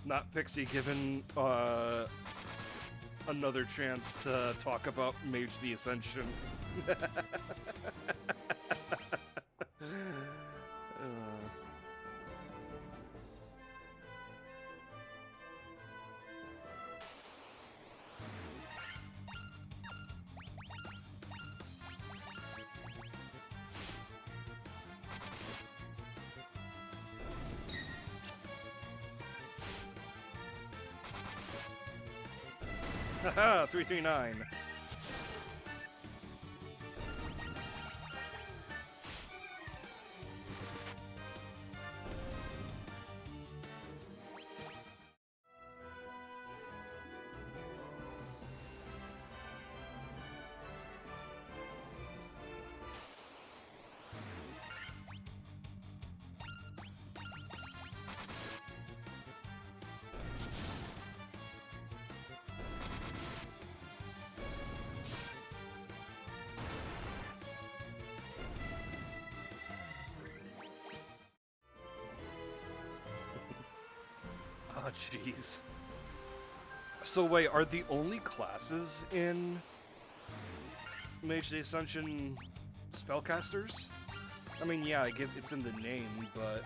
Not Pixie given another chance to talk about Mage the Ascension. Haha, 339. Oh, jeez. So wait, are the only classes in Mage the Ascension spellcasters? I mean, yeah, I get it's in the name, but...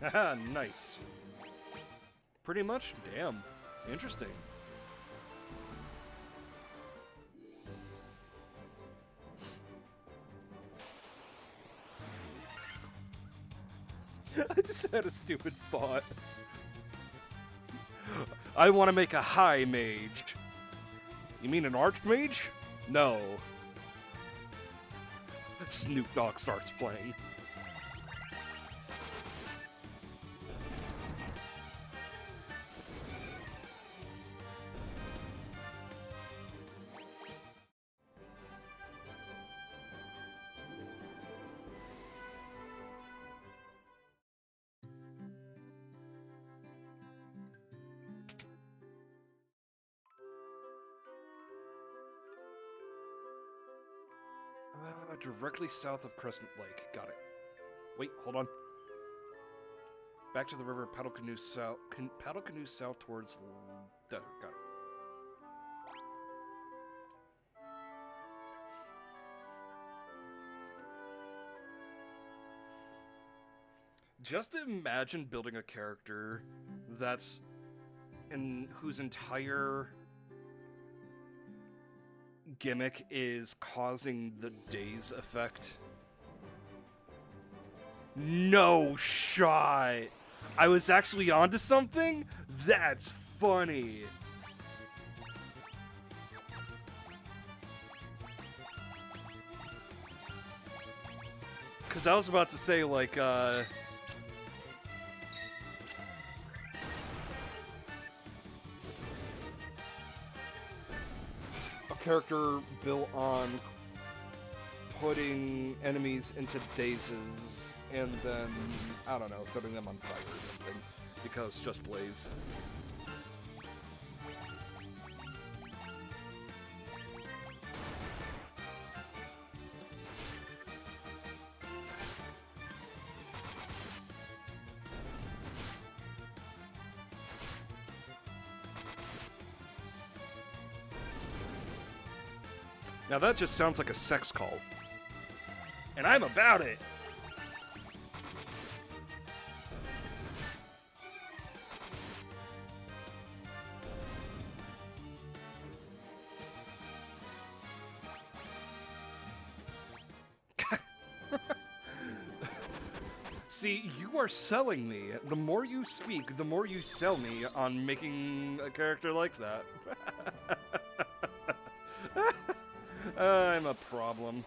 Haha, nice. Pretty much? Damn. Interesting. I just had a stupid thought. I want to make a high mage. You mean an archmage? No. Snoop Dogg starts playing. Directly south of Crescent Lake. Got it. Wait, hold on. Back to the river, paddle canoe south. Paddle canoe south towards. Got it. Just imagine building a character that's whose entire gimmick is causing the daze effect. No shot! I was actually onto something? That's funny! Cause I was about to say, like, a character built on putting enemies into dazes and then, I don't know, setting them on fire or something, because just blaze. Now that just sounds like a sex cult. And I'm about it! See, you are selling me. The more you speak, the more you sell me on making a character like that. I'm a problem.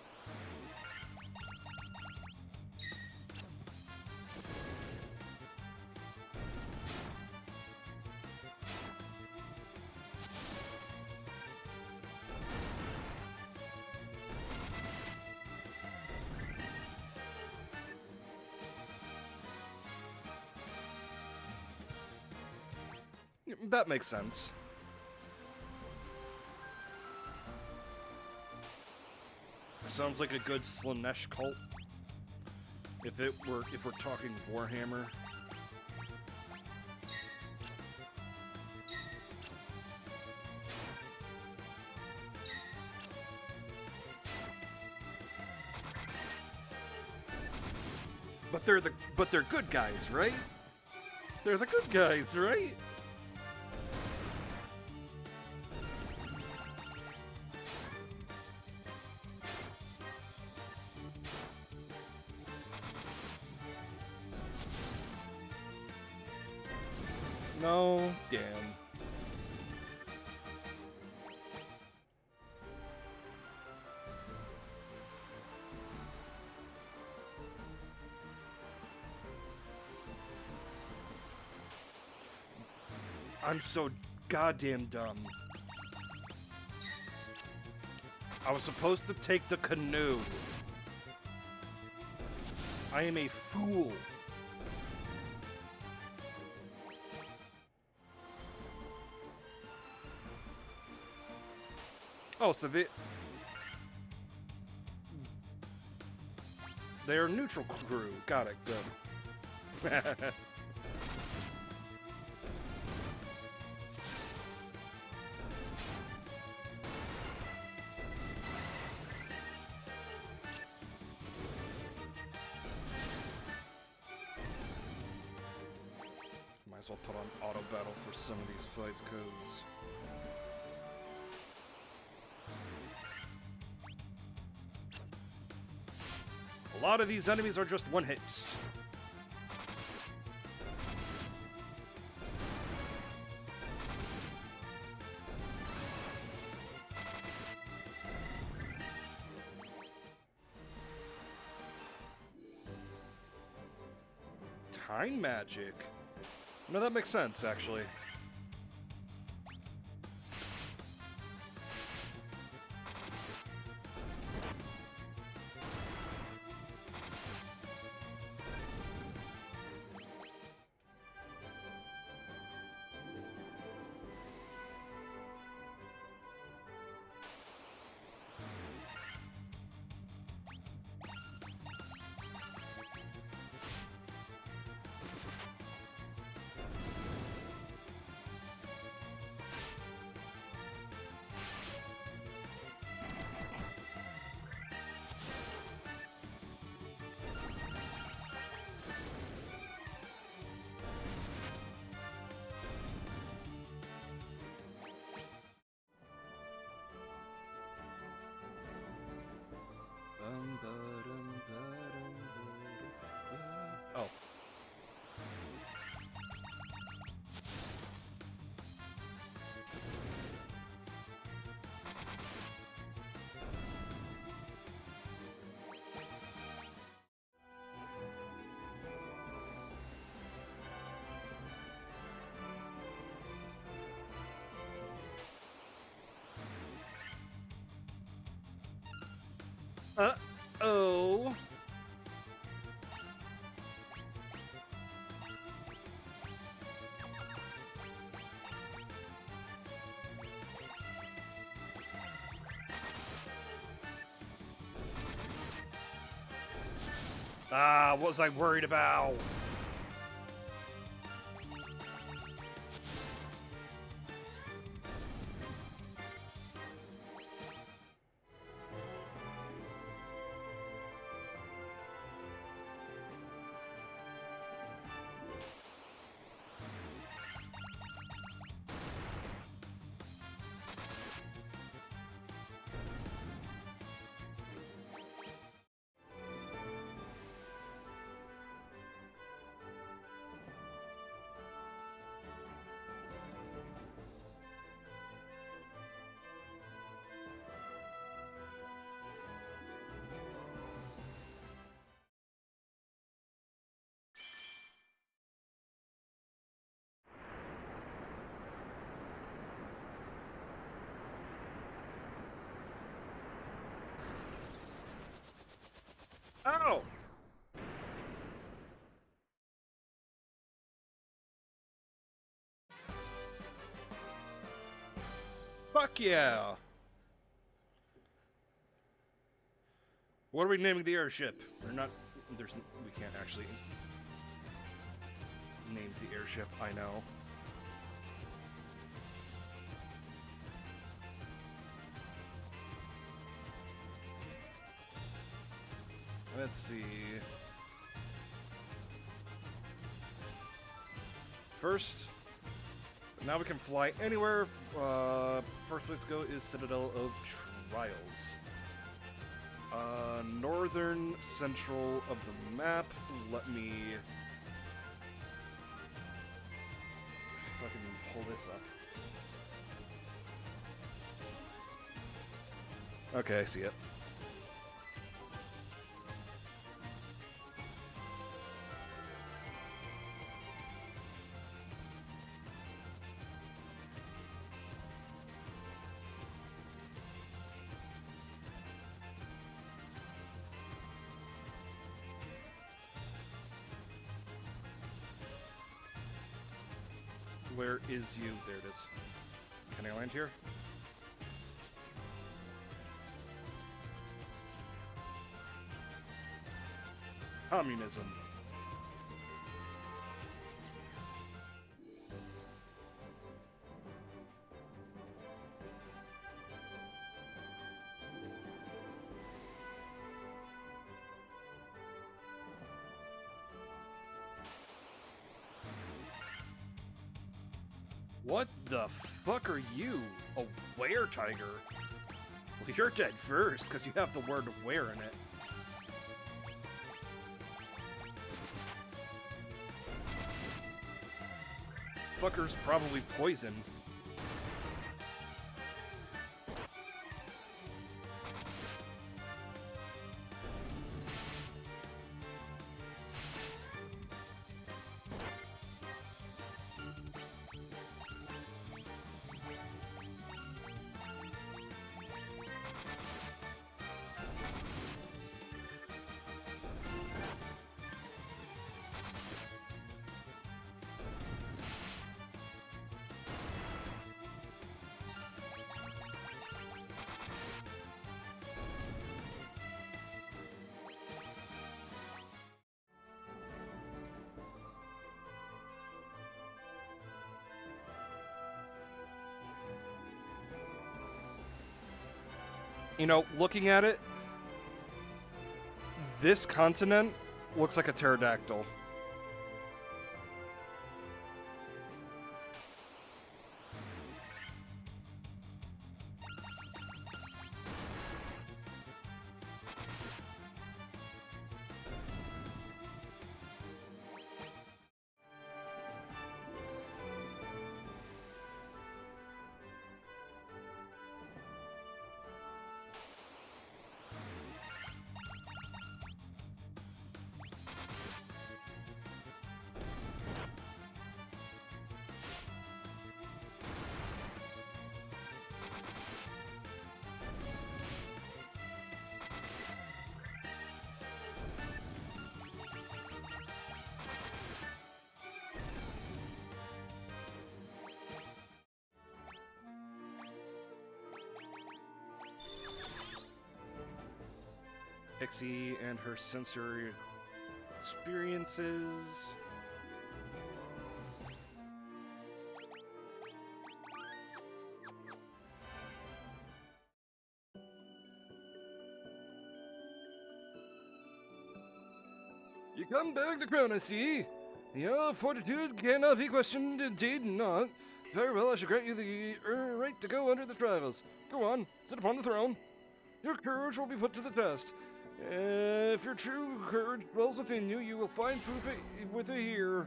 That makes sense. Sounds like a good Slanesh cult. If we're talking Warhammer. But they're good guys, right? They're the good guys, right? No, damn. I'm so goddamn dumb. I was supposed to take the canoe. I am a fool. Oh, so they're neutral crew. Got it. Good. Might as well put on auto battle for some of these fights, because a lot of these enemies are just one hits. Time magic. No, that makes sense, actually. Oh. Uh-oh. Ah, what was I worried about? Oh! Fuck yeah! What are we naming the airship? Or not, we can't actually name the airship, I know. Let's see. First, now we can fly anywhere. First place to go is Citadel of Trials. Northern central of the map. Let me pull this up. Okay, I see it. Where is you? There it is. Can I land here? Communism. What the fuck are you? A were-tiger? Well, you're dead first, because you have the word were in it. Fucker's probably poison. You know, looking at it, this continent looks like a pterodactyl. Pixie and her sensory experiences. You come back the crown, I see. Your fortitude cannot be questioned, indeed not. Very well, I shall grant you the right to go under the trials. Go on, sit upon the throne. Your courage will be put to the test. If your true courage dwells within you, you will find proof with it here.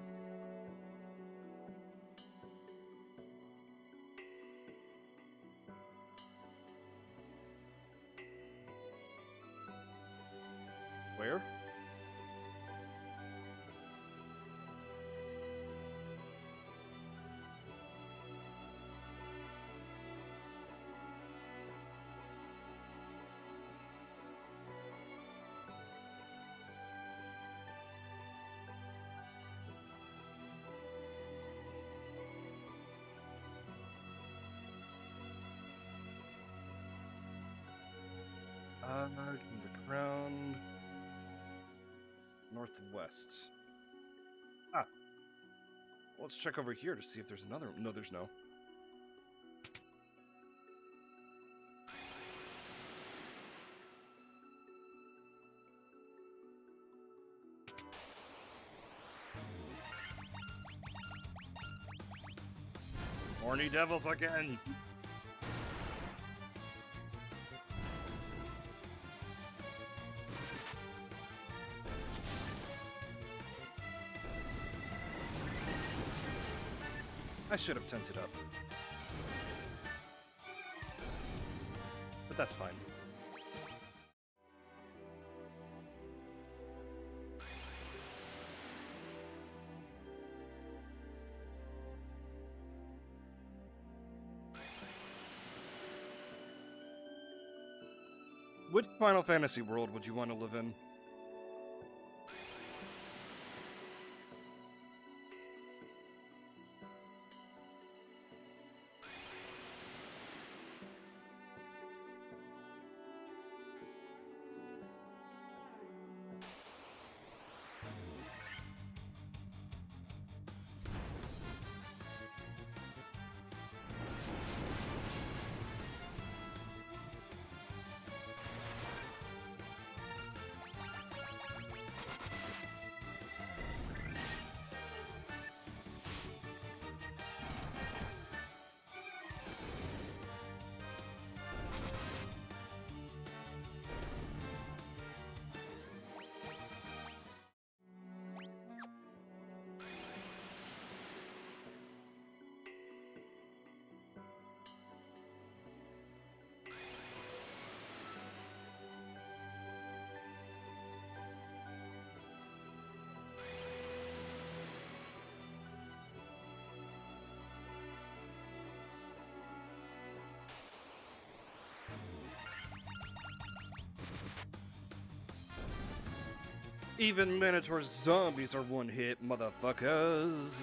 Where? The crown. Northwest. Ah. Let's check over here to see if there's another. No, there's no. Horny devils again. I should have tinted up. But that's fine. Which Final Fantasy world would you want to live in? Even Minotaur zombies are one hit, motherfuckers.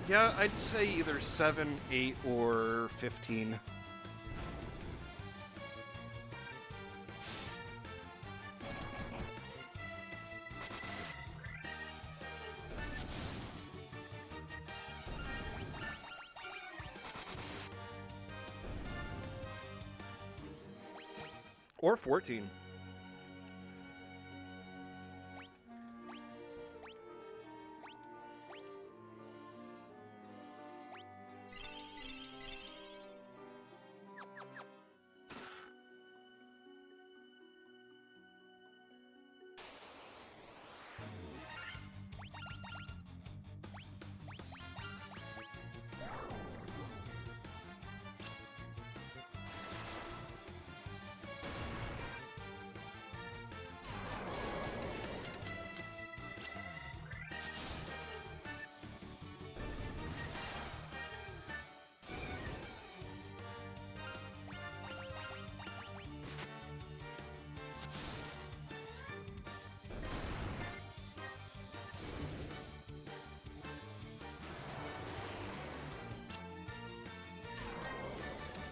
Yeah, I'd say either 7, 8, or 15. Or 14.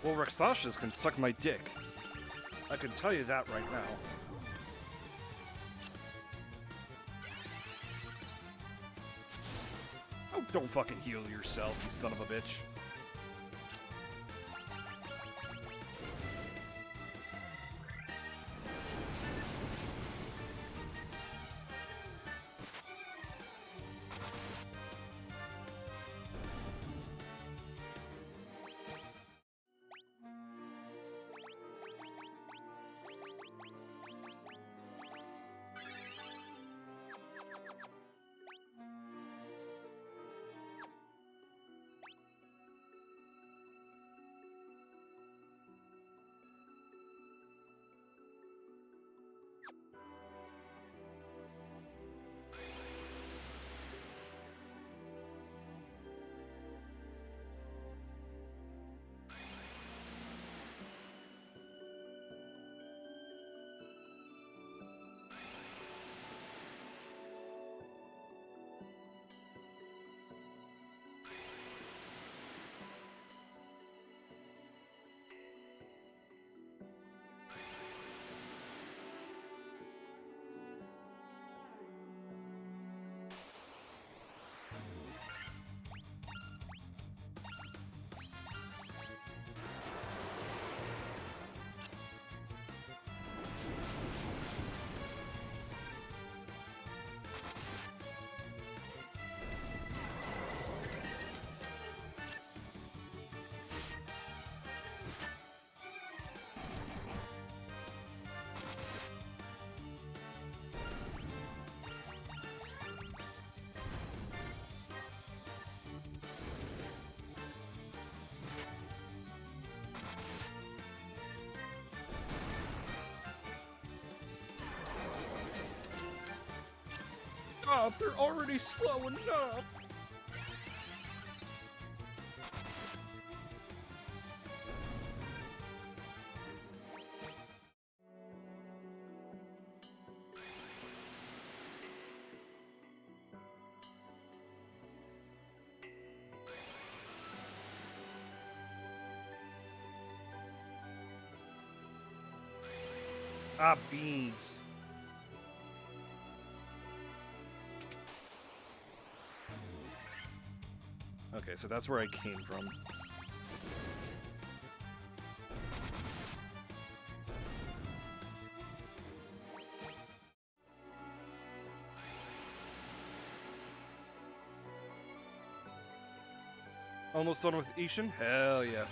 Well, Rexashas can suck my dick. I can tell you that right now. Oh, don't fucking heal yourself, you son of a bitch. up! They're already slow enough! Ah, beans. Okay, so that's where I came from. Almost done with Ishin? Hell yeah.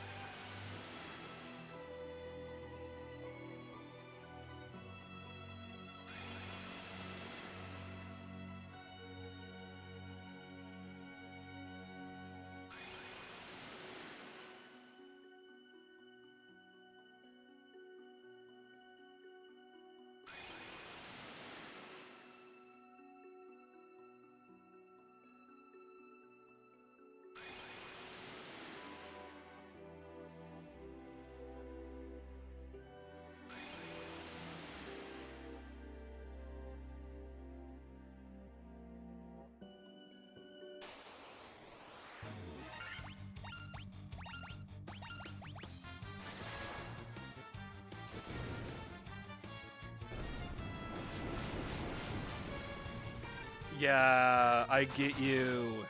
Yeah, I get you.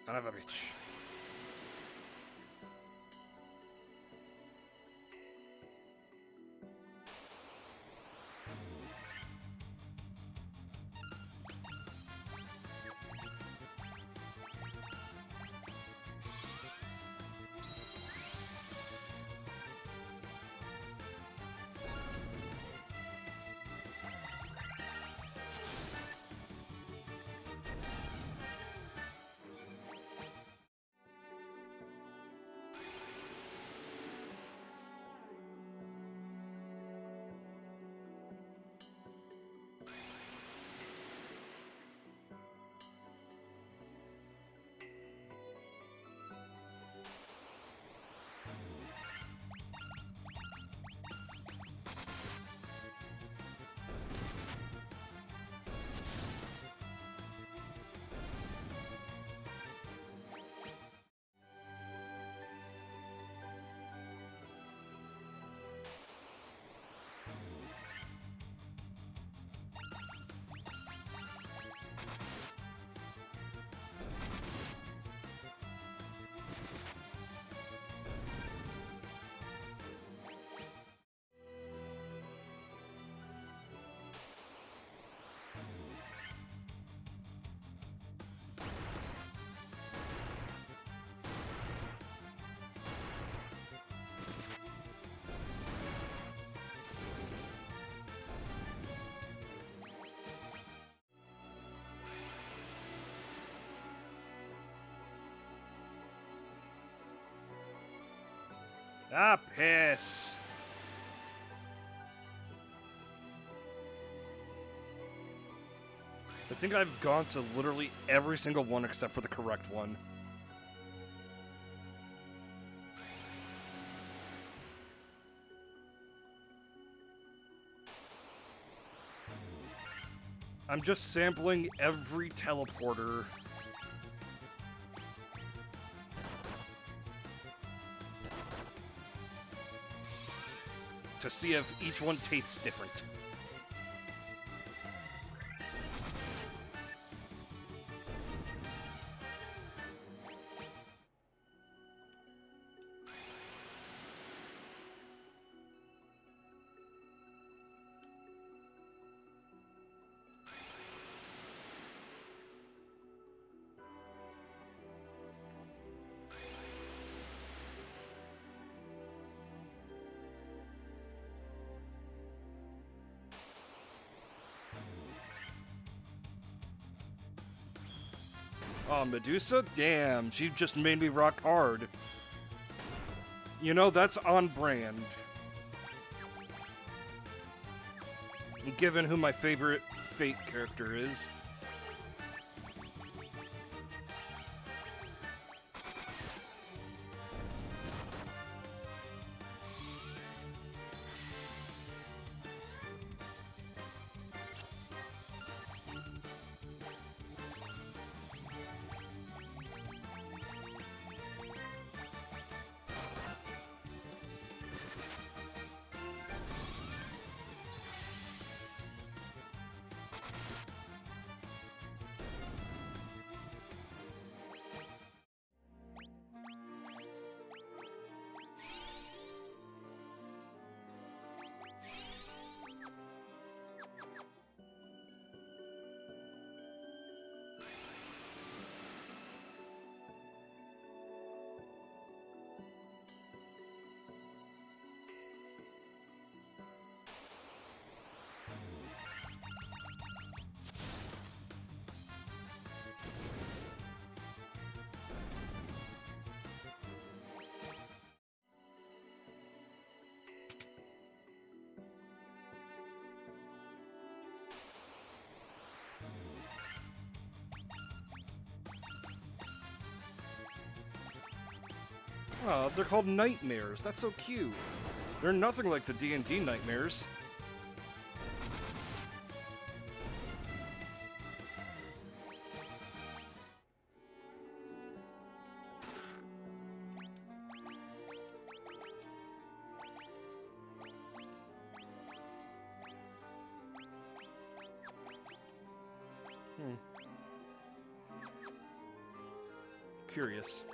Son of a bitch. Ah, piss. I think I've gone to literally every single one except for the correct one. I'm just sampling every teleporter. To see if each one tastes different. Oh, Medusa? Damn, she just made me rock hard. You know, that's on brand. Given who my favorite Fate character is. Oh, they're called nightmares. That's so cute. They're nothing like the D&D nightmares. Curious.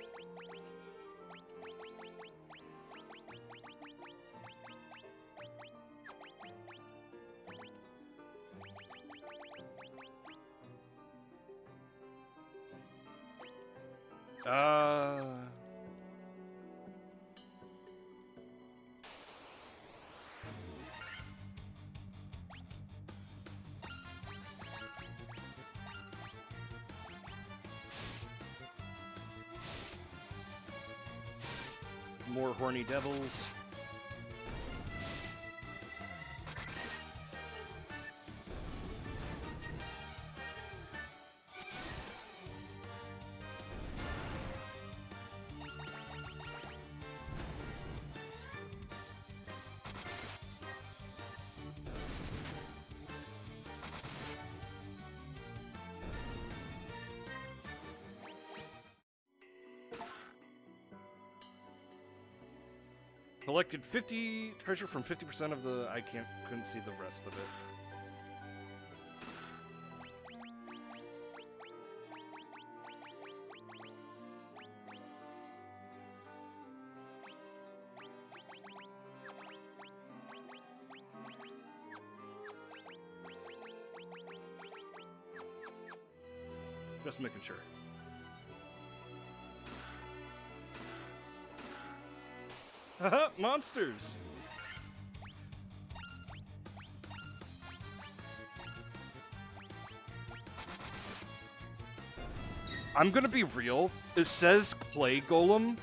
More horny devils. Collected 50 treasure from 50% of the... couldn't see the rest of it. Just making sure. Haha, monsters! I'm gonna be real. It says Clay Golem,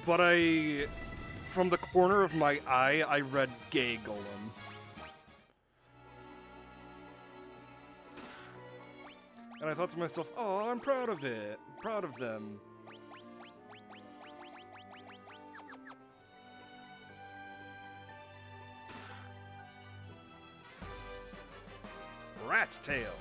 but from the corner of my eye, I read Gay Golem. And I thought to myself, oh, I'm proud of it. I'm proud of them. Rat's tail.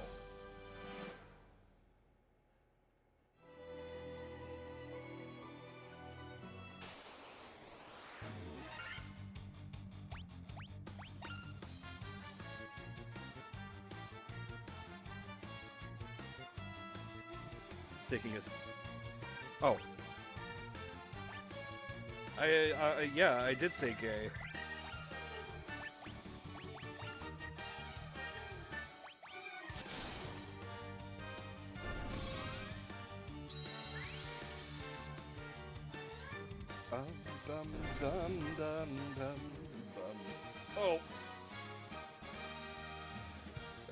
Taking it. Oh. Yeah, I did say gay. Dum, dum, dum, dum, dum. Oh.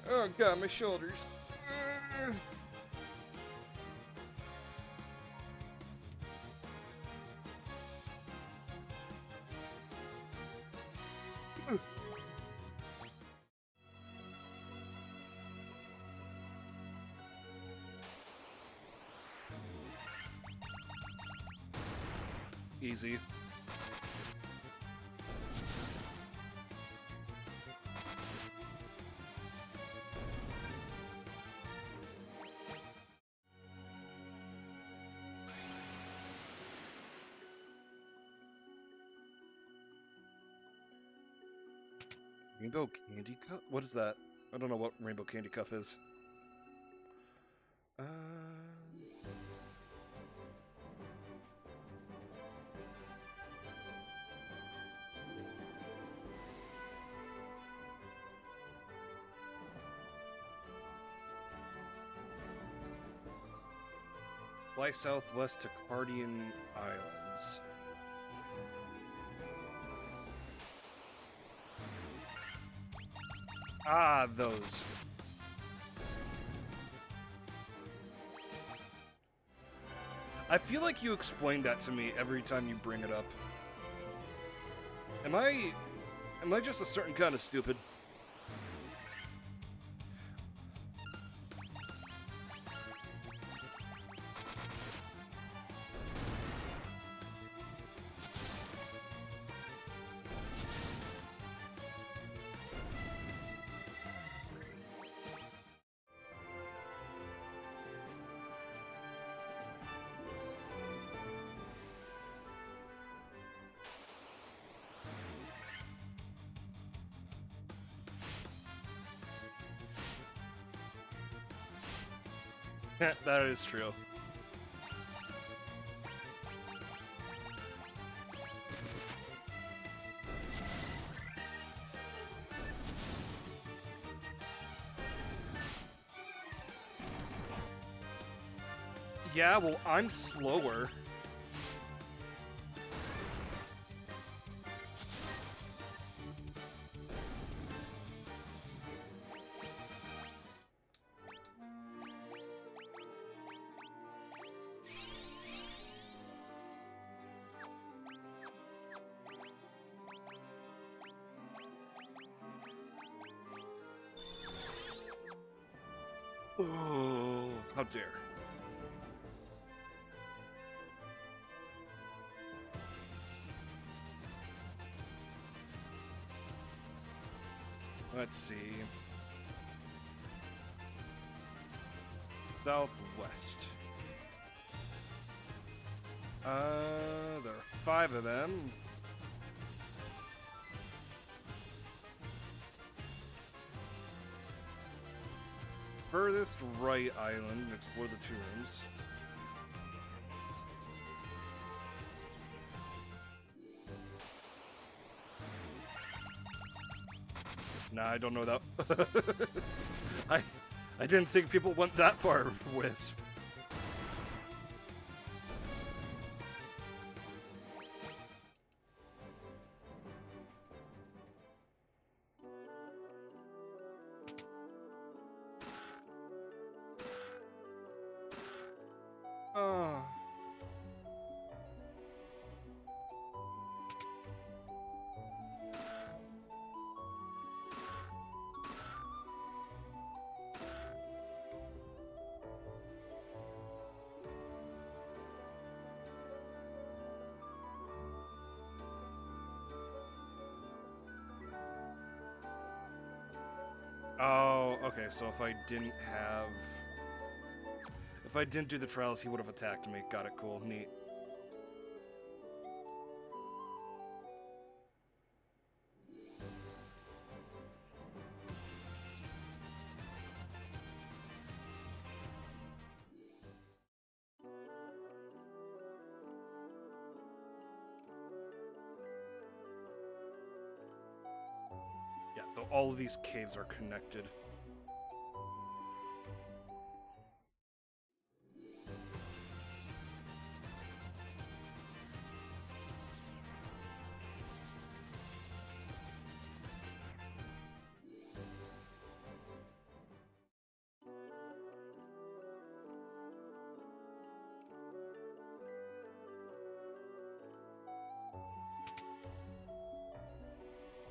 Oh, God, my shoulders. Easy. Rainbow Candy Cuff? What is that? I don't know what Rainbow Candy Cuff is. Fly southwest to Cardian Islands. Ah, those. I feel like you explain that to me every time you bring it up. Am I just a certain kind of stupid? That is true. Yeah, well, I'm slower. Oh, how dare. Let's see. Southwest. There are 5 of them. Furthest right island, explore the 2 rooms. Nah, I don't know that. I didn't think people went that far, Wisp. Oh. Oh, okay, so if I didn't do the trials, he would have attacked me. Got it, cool, neat. Yeah, so all of these caves are connected.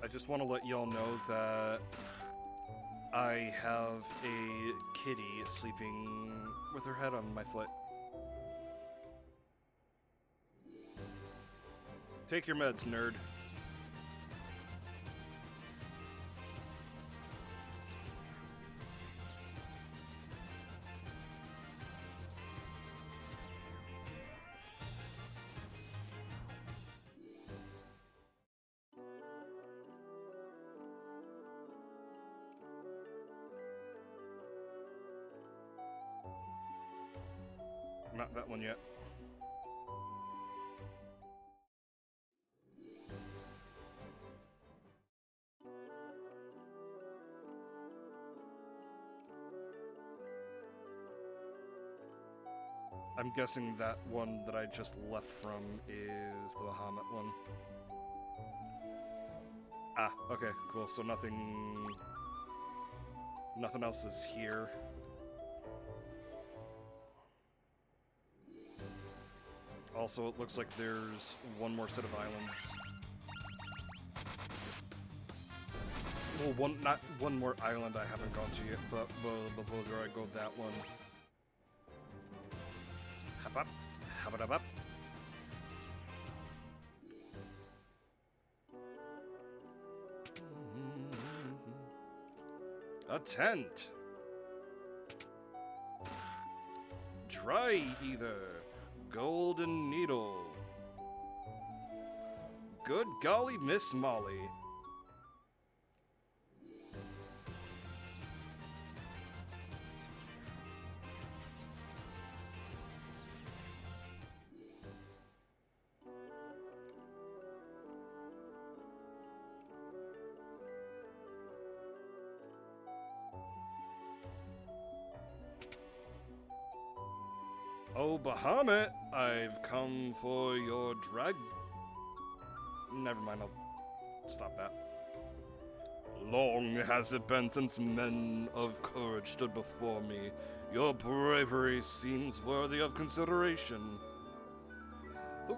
I just want to let y'all know that I have a kitty sleeping with her head on my foot. Take your meds, nerd. Not that one yet. I'm guessing that one that I just left from is the Bahamut one. Ah, okay, cool. So nothing else is here. Also, it looks like there's one more set of islands. Well, not one more island I haven't gone to yet, but before I go that one. Hop up, hop it up. A tent. Dry either. Golden needle. Good golly, Miss Molly. Oh, Bahamut, I've come for your drag. Never mind, I'll stop that. Long has it been since men of courage stood before me. Your bravery seems worthy of consideration. The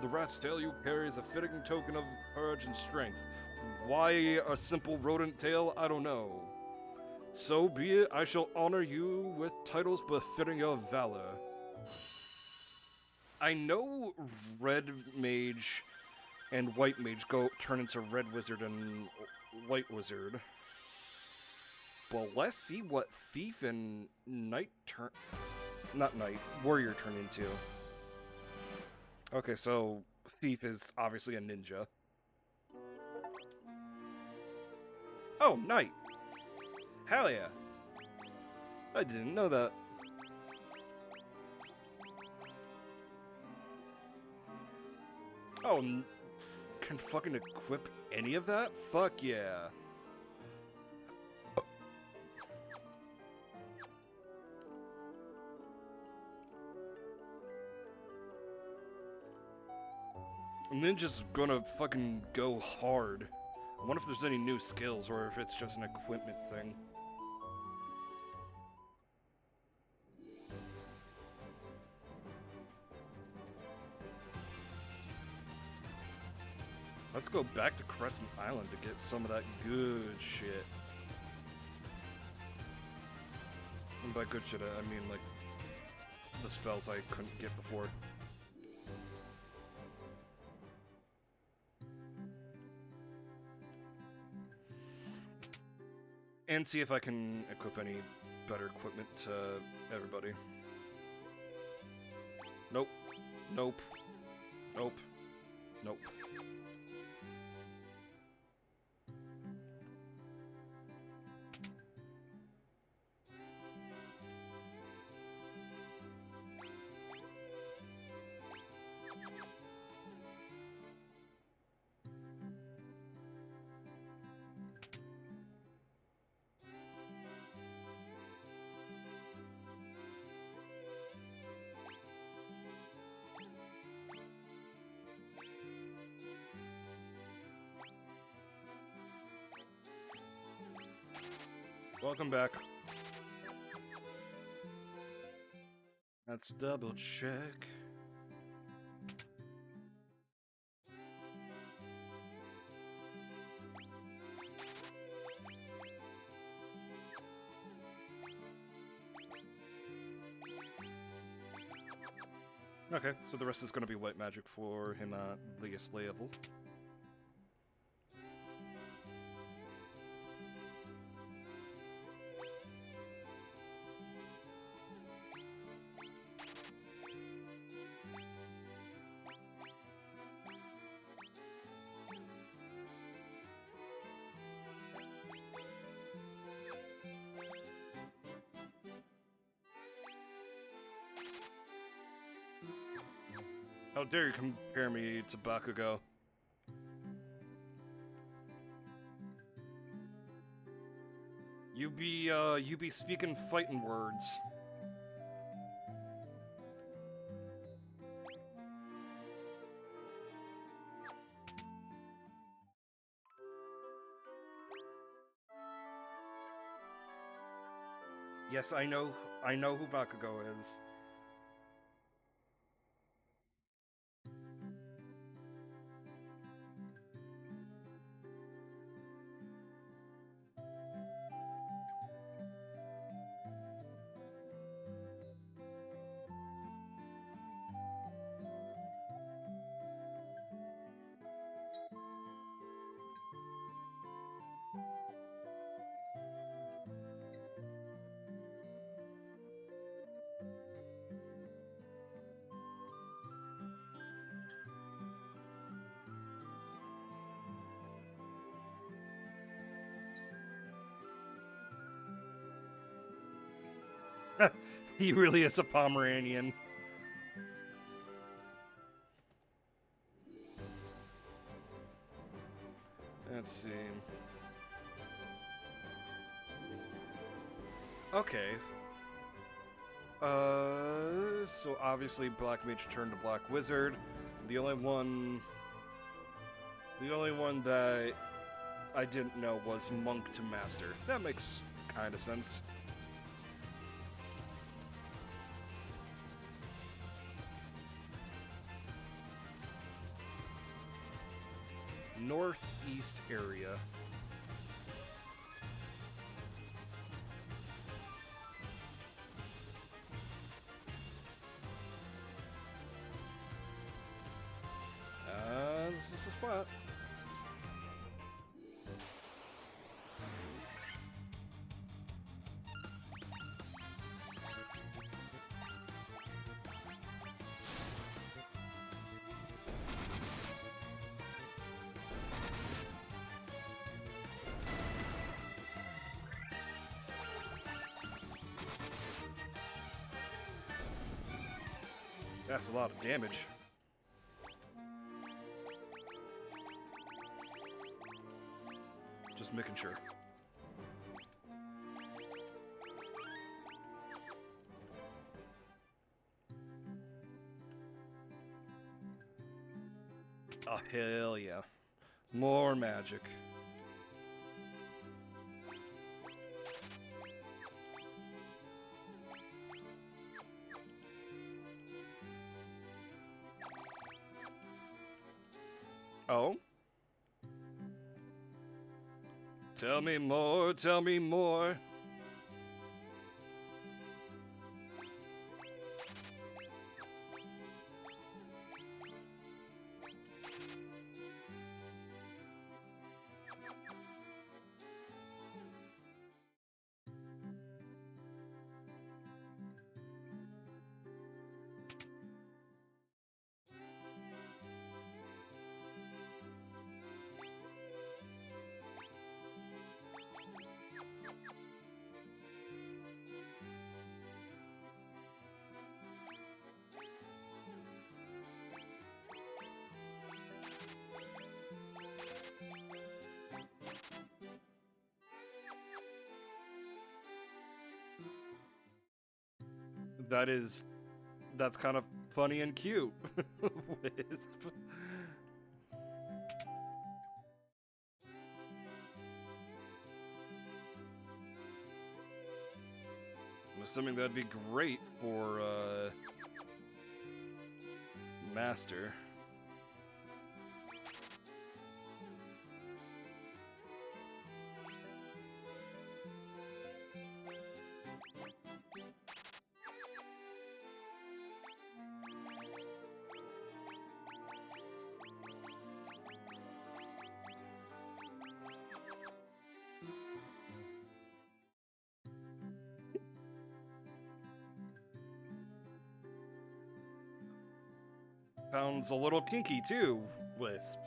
rat's tail you carry is a fitting token of courage and strength. Why a simple rodent tail, I don't know. So be it, I shall honor you with titles befitting your valor. I know Red Mage and White Mage turn into Red Wizard and White Wizard. Well, let's see what Thief and Warrior turn into. Okay, so Thief is obviously a ninja. Oh, Knight! Hell yeah! I didn't know that. Oh, can fucking equip any of that? Fuck yeah. Ninja's gonna fucking go hard. I wonder if there's any new skills or if it's just an equipment thing. Let's go back to Crescent Island to get some of that good shit. And by good shit, I mean, like, the spells I couldn't get before. And see if I can equip any better equipment to everybody. Nope. Nope. Nope. Nope. Welcome back. Let's double check. Okay, so the rest is going to be white magic for him at least level. How dare you compare me to Bakugo? You be speaking fighting words. Yes, I know who Bakugo is. He really is a Pomeranian. Let's see. Okay. So obviously Black Mage turned to Black Wizard. The only one that I didn't know was Monk to Master. That makes kind of sense. Northeast area. This is the spot. That's a lot of damage. Just making sure. Oh, hell yeah. More magic. Oh? Tell me more, tell me more. That's kind of funny and cute. Wisp. I'm assuming that'd be great for Master. Sounds a little kinky too, Wisp.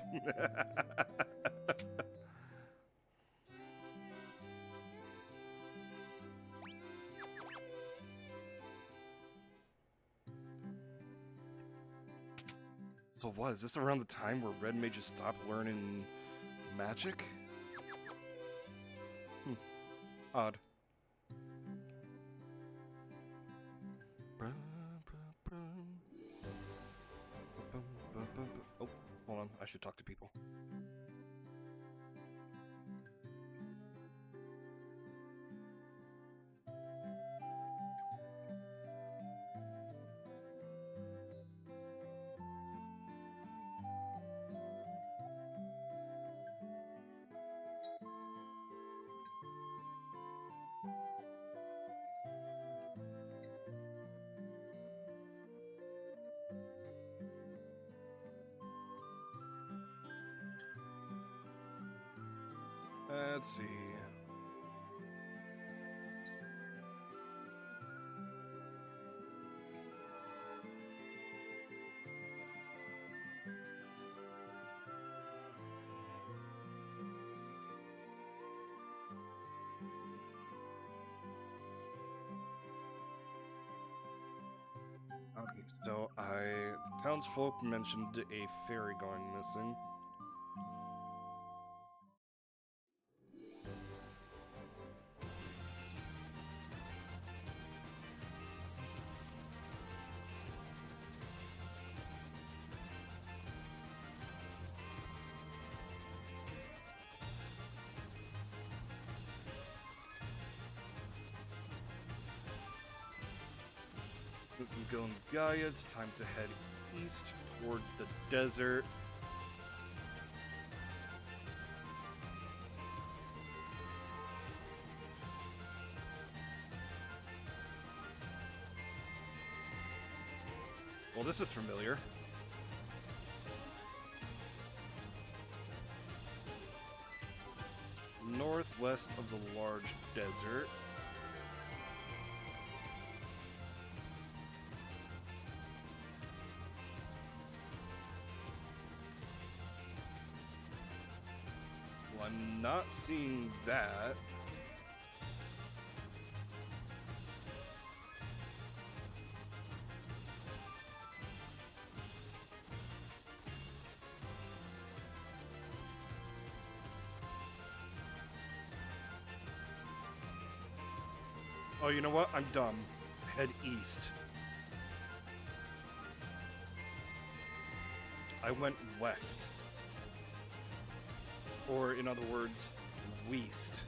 So what, is this around the time where Red mages stopped learning magic? Odd. Oh, hold on, I should talk to people. Let's see. Okay, so the townsfolk mentioned a fairy going missing. Since I'm going with Gaia, it's time to head east toward the desert. Well, this is familiar. Northwest of the large desert. Well, I'm not seeing that. Oh, you know what? I'm dumb. Head east. I went west. Or, in other words, west.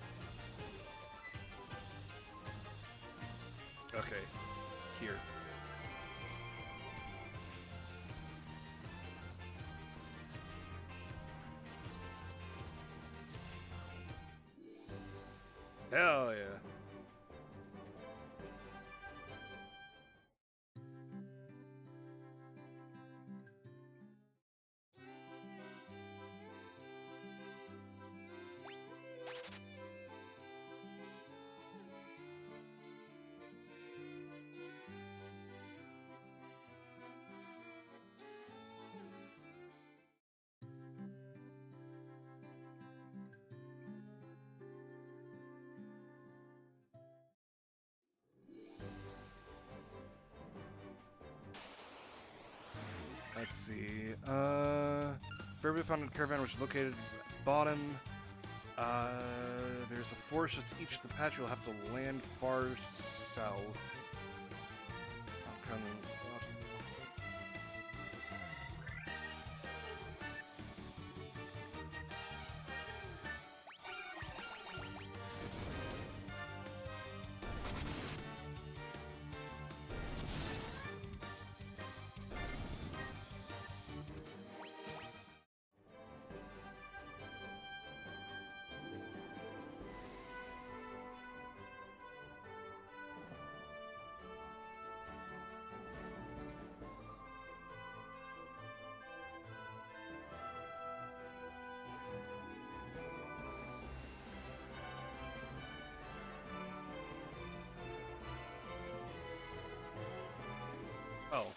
Okay, here. Hell yeah. Let's see. Fairby found a caravan which is located at the bottom. There's a forest just each of the patch. You'll have to land far south. I'm coming. Oh.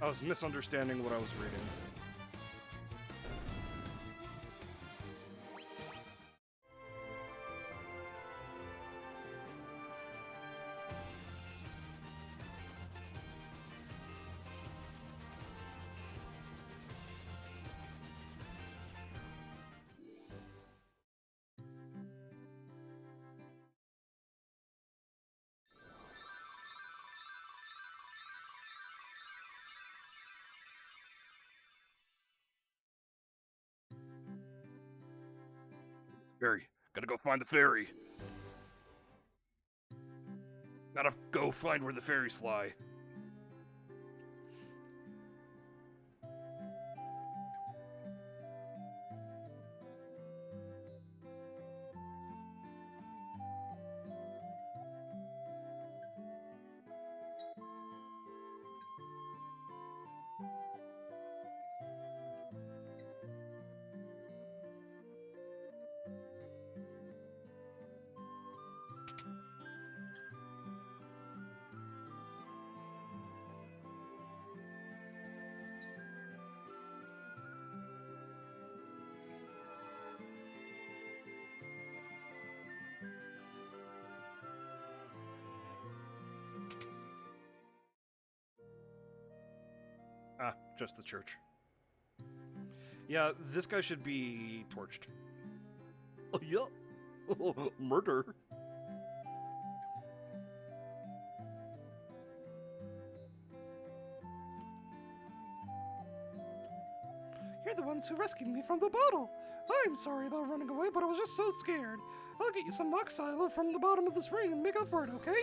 I was misunderstanding what I was reading. Fairy. Gotta go find the fairy. Gotta go find where the fairies fly. Ah, just the church. Yeah, this guy should be torched. Oh, yeah. Murder. You're the ones who rescued me from the bottle. I'm sorry about running away, but I was just so scared. I'll get you some mock silo from the bottom of the spring and make up for it, okay?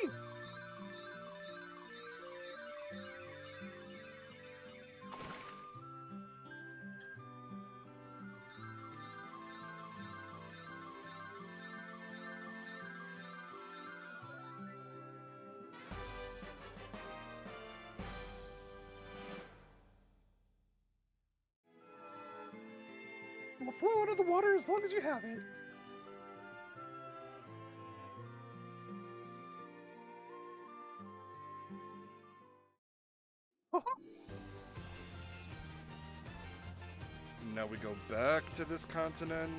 It will flow out of the water as long as you have it. Now we go back to this continent.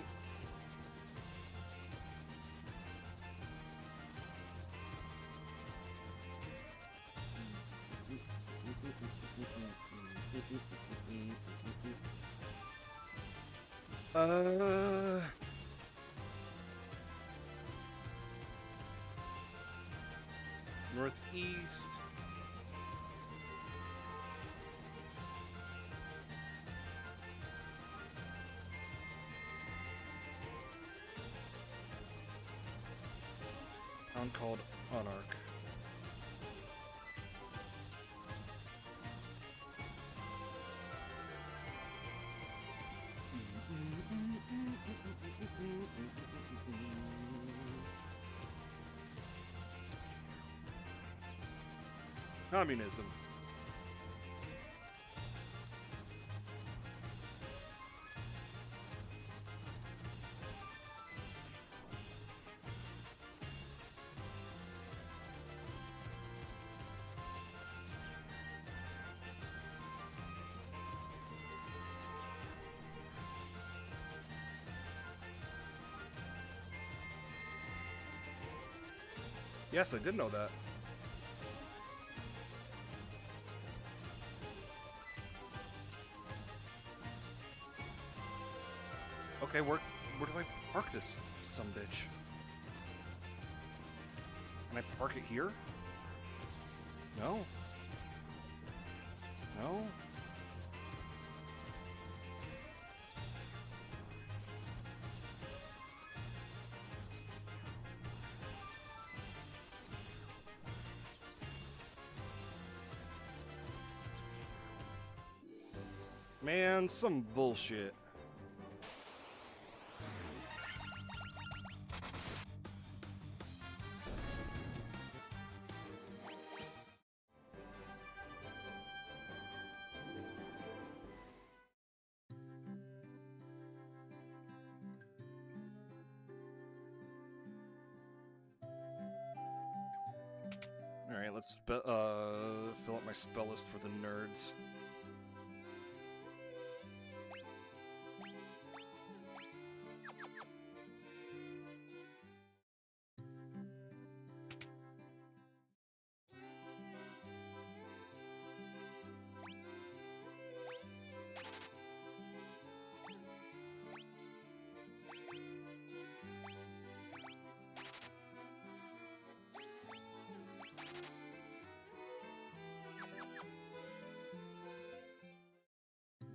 Northeast. Town called Monarch. Communism. Yes, I did know that. Okay, where do I park this sumbitch? Can I park it here? No. No. Man, some bullshit. Alright, let's fill up my spell list for the nerds.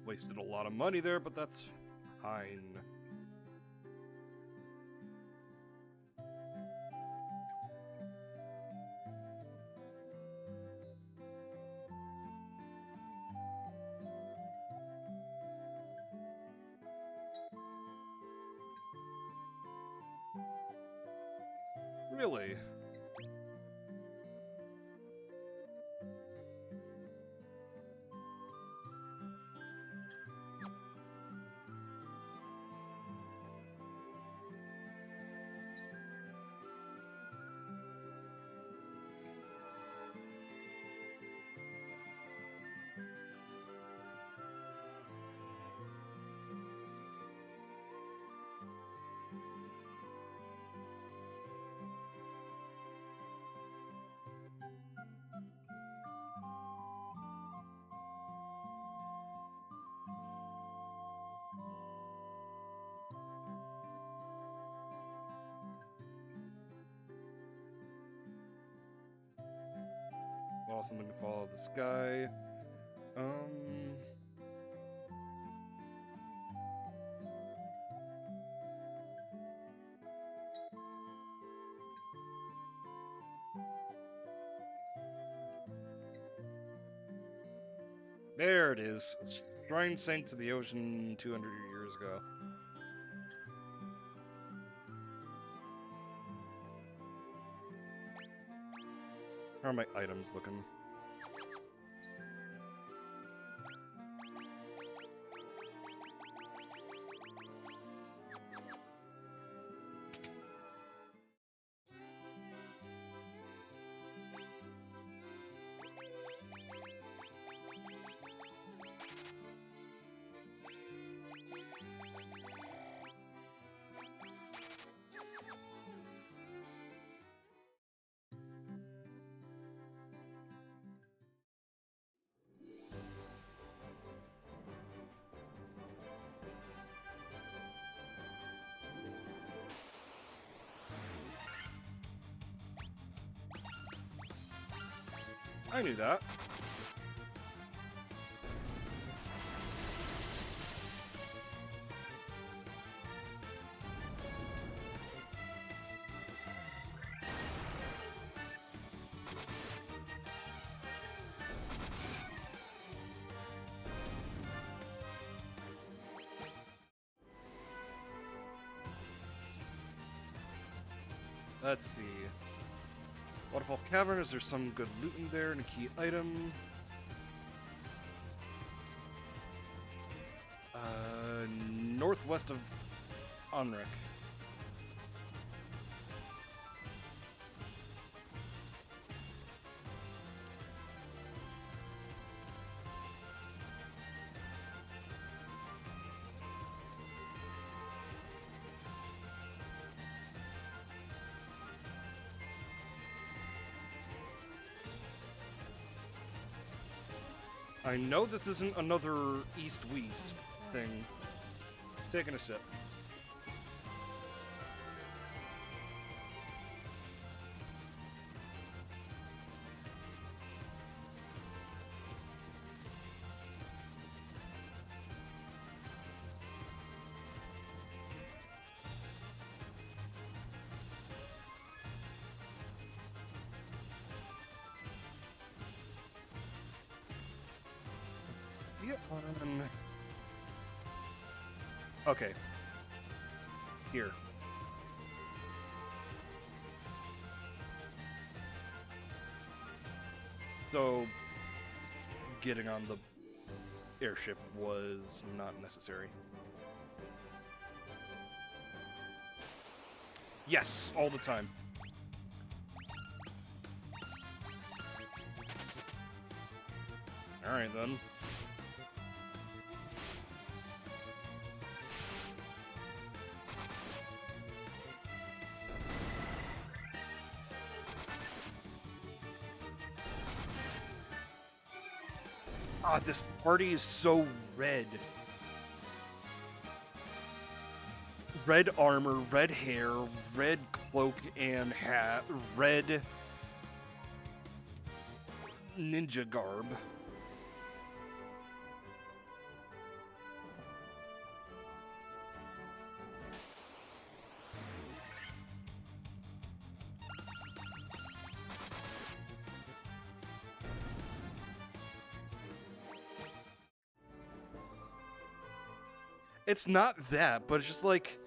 Wasted a lot of money there, but that's fine. Really? Well, something to follow the sky. There it is. Shrine sank to the ocean 200 years ago. How are my items looking? I knew that. Let's see. Waterfall Cavern, is there some good loot in there and a key item? Northwest of Onric. I know this isn't another east-west thing. Taking a sip. Okay. Here. So, getting on the airship was not necessary. Yes, all the time. Alright then. Ah, this party is so red. Red armor, red hair, red cloak and hat, red ninja garb. It's not that, but it's just like,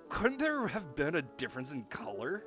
couldn't there have been a difference in color?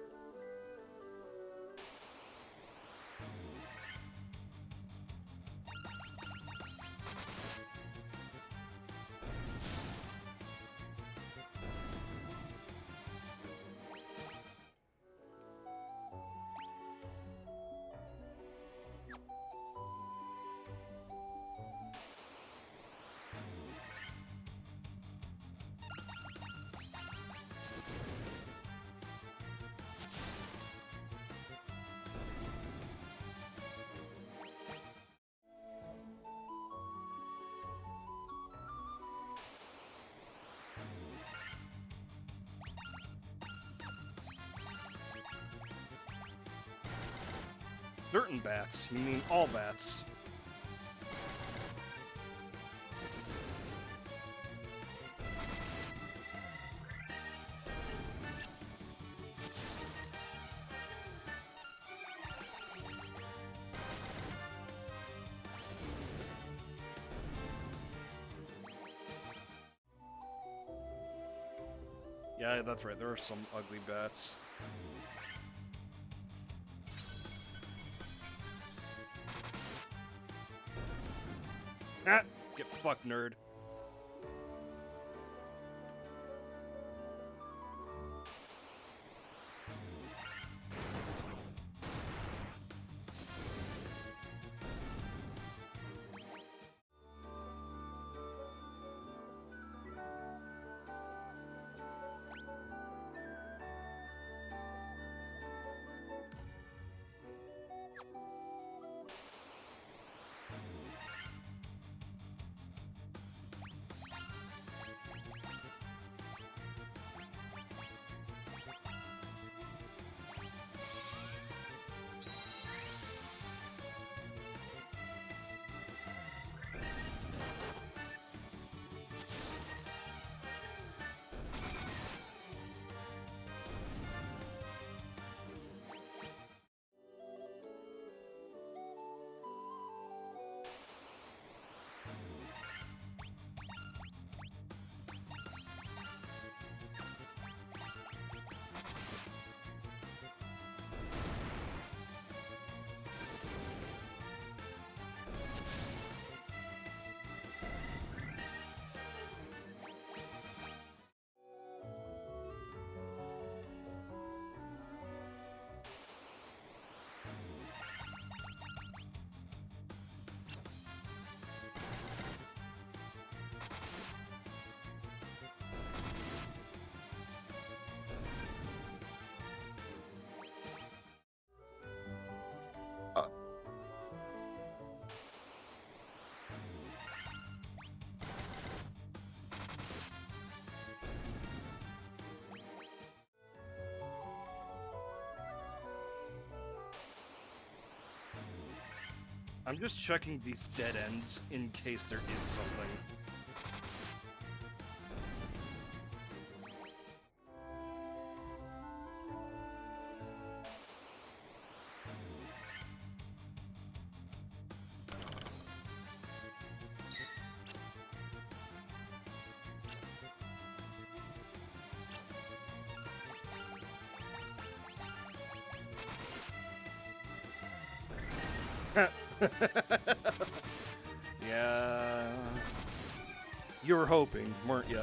Certain bats? You mean all bats? Yeah, that's right. There are some ugly bats. Ah! Get fucked, nerd. I'm just checking these dead ends in case there is something. Yeah. You were hoping, weren't you?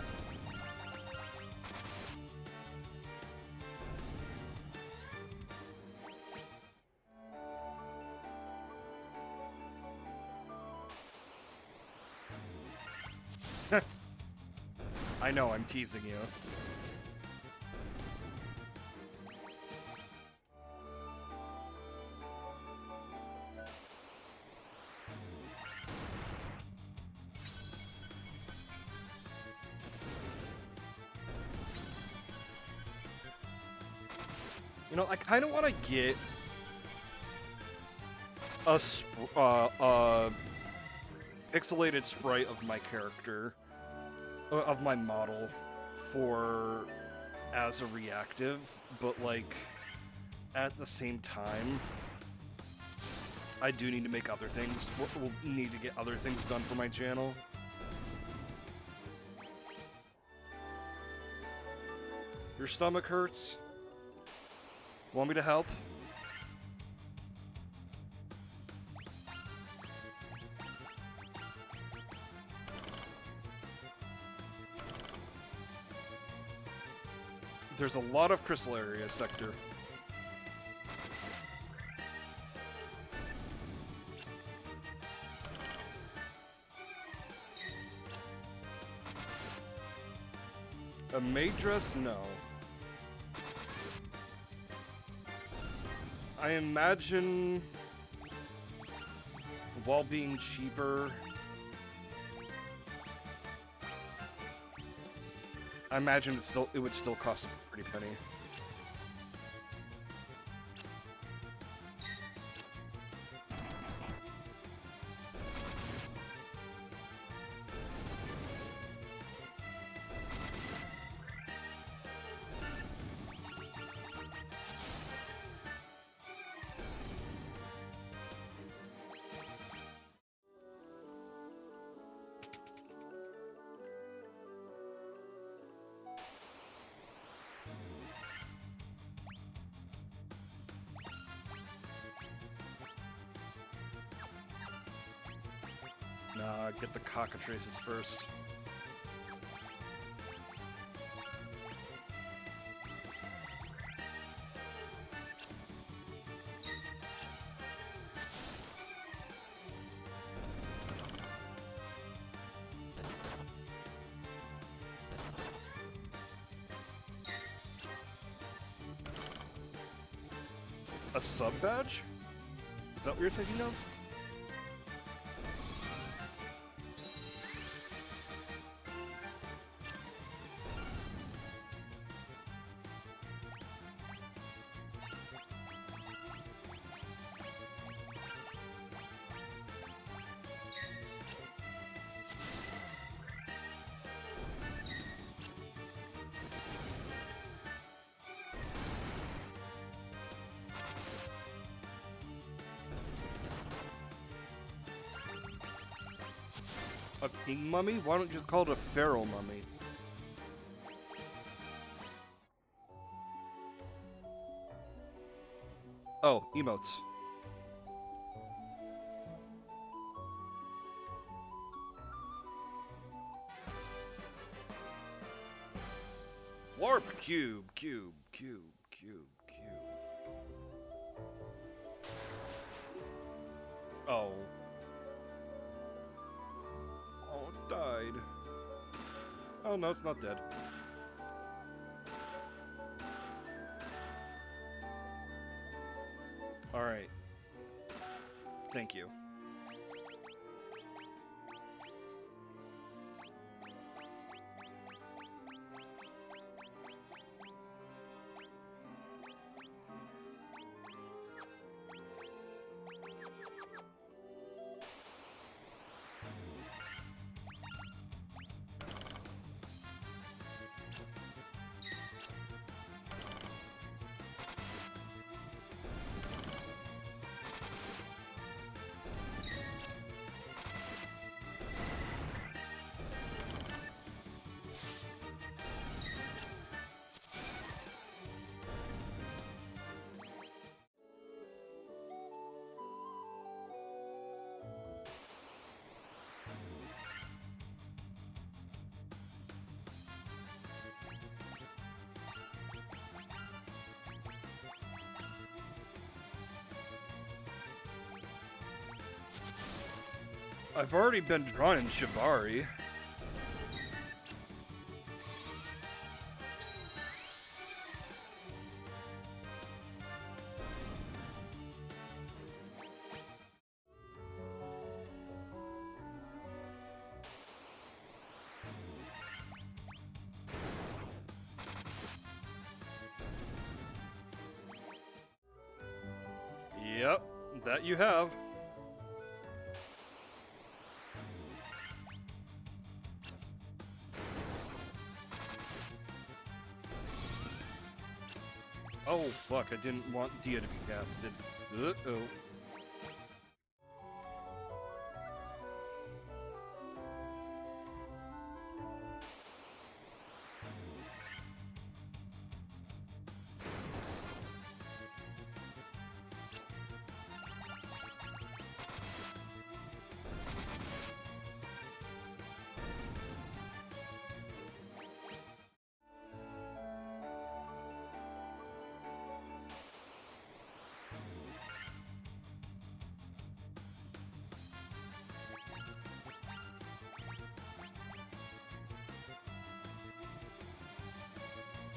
I know, I'm teasing you. You know, I kind of want to get a pixelated sprite of my character, of my model, for as a reactive, but like at the same time, I do need to make other things. We'll need to get other things done for my channel. Your stomach hurts? Want me to help? There's a lot of crystal area sector. A maid dress? No. I imagine while being cheaper, I imagine it would still cost a pretty penny. Nah, get the cockatrices first. A sub badge? Is that what you're thinking of? A king mummy? Why don't you just call it a feral mummy? Oh, emotes. Warp cube, cube, cube, cube, cube. Oh. Oh, it died. Oh no, it's not dead. Alright. Thank you. I've already been drawn in Shibari. Yep, that you have. Oh, fuck, I didn't want Dia to be casted. Uh-oh.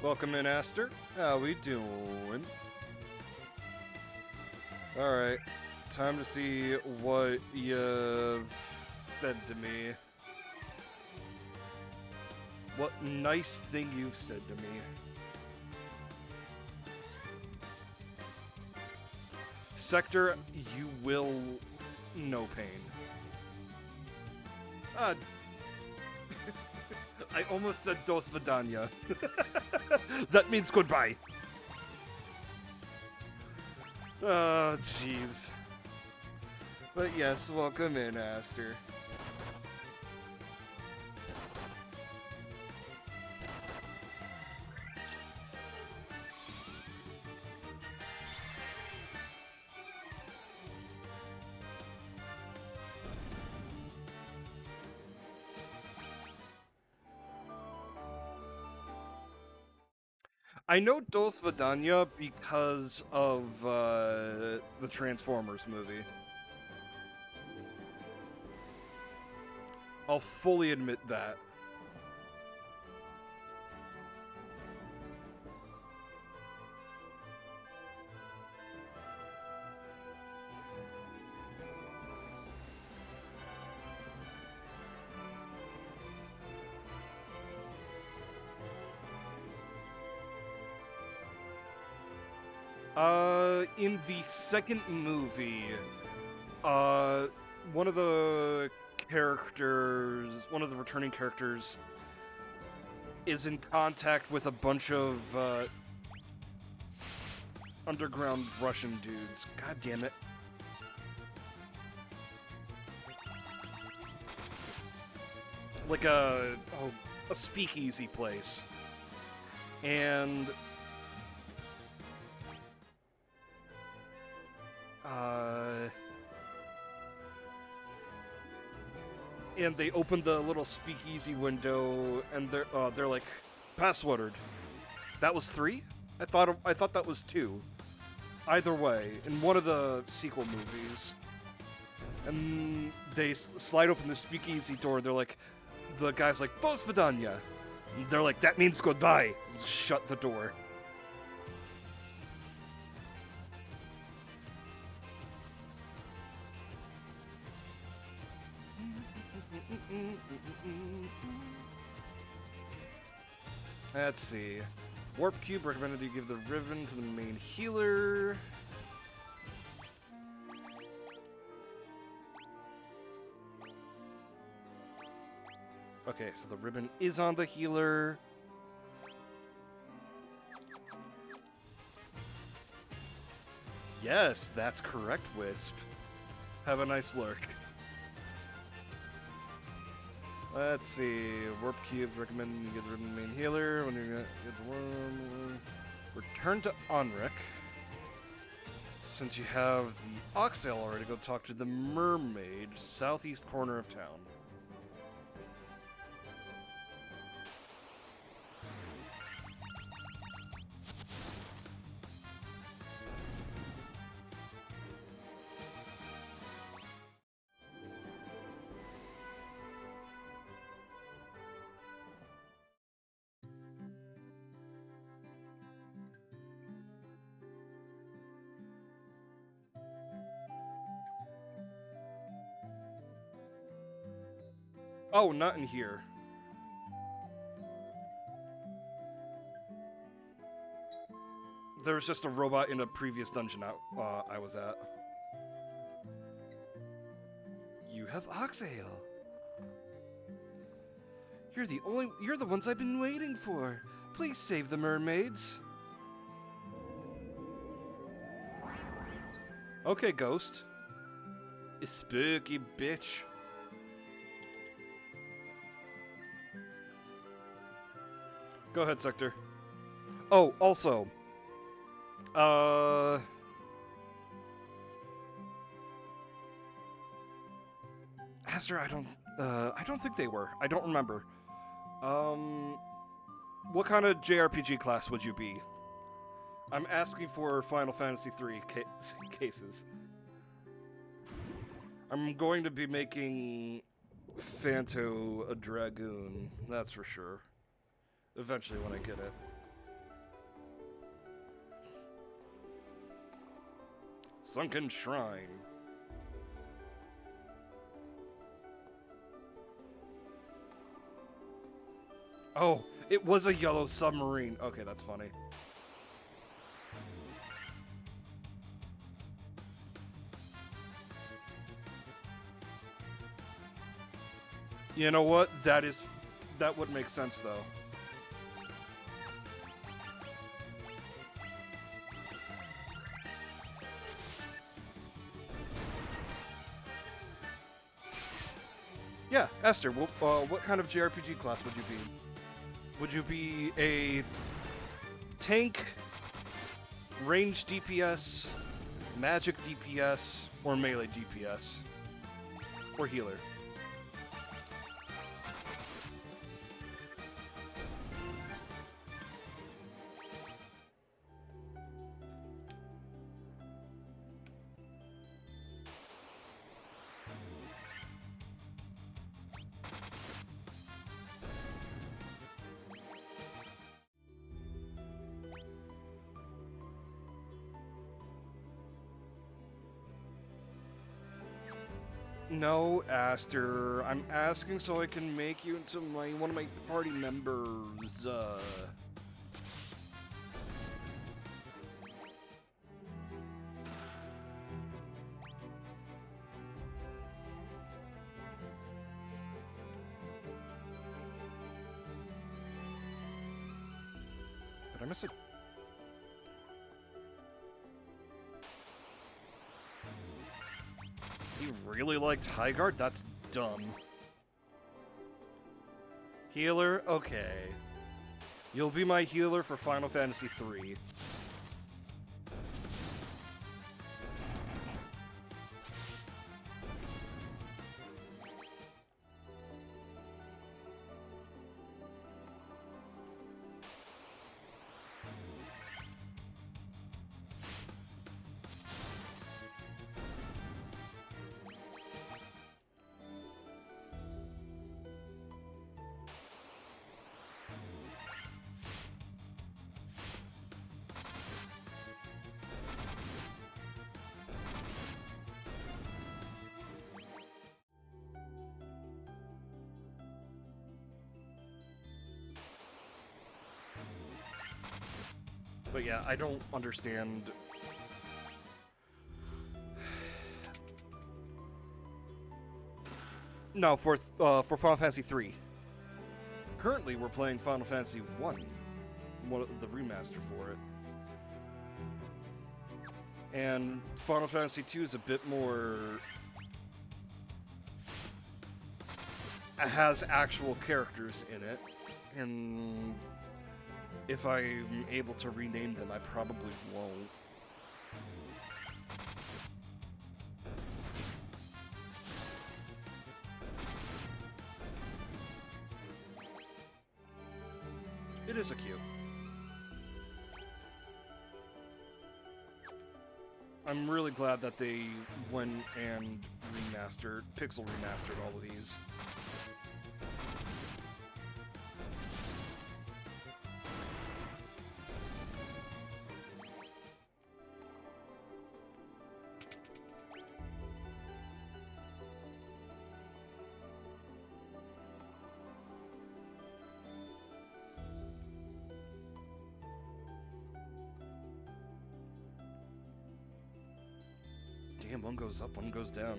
Welcome in, Aster. How we doing? Alright, time to see what you've said to me. What nice thing you've said to me. Sector, you will no pain. I almost said dos vidania. That means goodbye. Jeez. But yes, welcome in, Aster. I know Dos Vidania because of the Transformers movie. I'll fully admit that. In the second movie, one of the returning characters, is in contact with a bunch of, underground Russian dudes. God damn it. Like a speakeasy place. And they opened the little speakeasy window, and they're like, passworded. That was 3? I thought that was 2. Either way, in one of the sequel movies, and they slide open the speakeasy door. They're like, the guy's like, "Dos vidania." And they're like, "That means goodbye." Shut the door. Let's see. Warp Cube recommended you give the ribbon to the main healer. Okay, so the ribbon is on the healer. Yes, that's correct, Wisp. Have a nice lurk. Let's see. Warp Cubes recommend you get the ribbon main healer. When you get the one, return to Onric. Since you have the Oxale already, go talk to the mermaid, southeast corner of town. Oh, not in here. There was just a robot in a previous dungeon I was at. You have Oxale. You're the ones I've been waiting for. Please save the mermaids. Okay, Ghost. You spooky bitch. Go ahead, Sector. Oh, also, Aster, I don't think they were. I don't remember. What kind of JRPG class would you be? I'm asking for Final Fantasy III cases. I'm going to be making Phanto a dragoon, that's for sure. Eventually when I get it. Sunken Shrine. Oh, it was a yellow submarine. Okay, that's funny. You know what? That would make sense though. Yeah, Esther, what kind of JRPG class would you be? Would you be a tank, range DPS, magic DPS, or melee DPS? Or healer? No, Aster. I'm asking so I can make you into one of my party members. Did I miss a... You really liked Highguard? That's dumb. Healer? Okay. You'll be my healer for Final Fantasy III. But yeah, I don't understand. No, for Final Fantasy 3. Currently, we're playing Final Fantasy 1, the remaster for it. And Final Fantasy 2 is a bit more... It has actual characters in it, and if I'm able to rename them, I probably won't. It is a cute. I'm really glad that they went and pixel remastered all of these. Damn, one goes up, one goes down.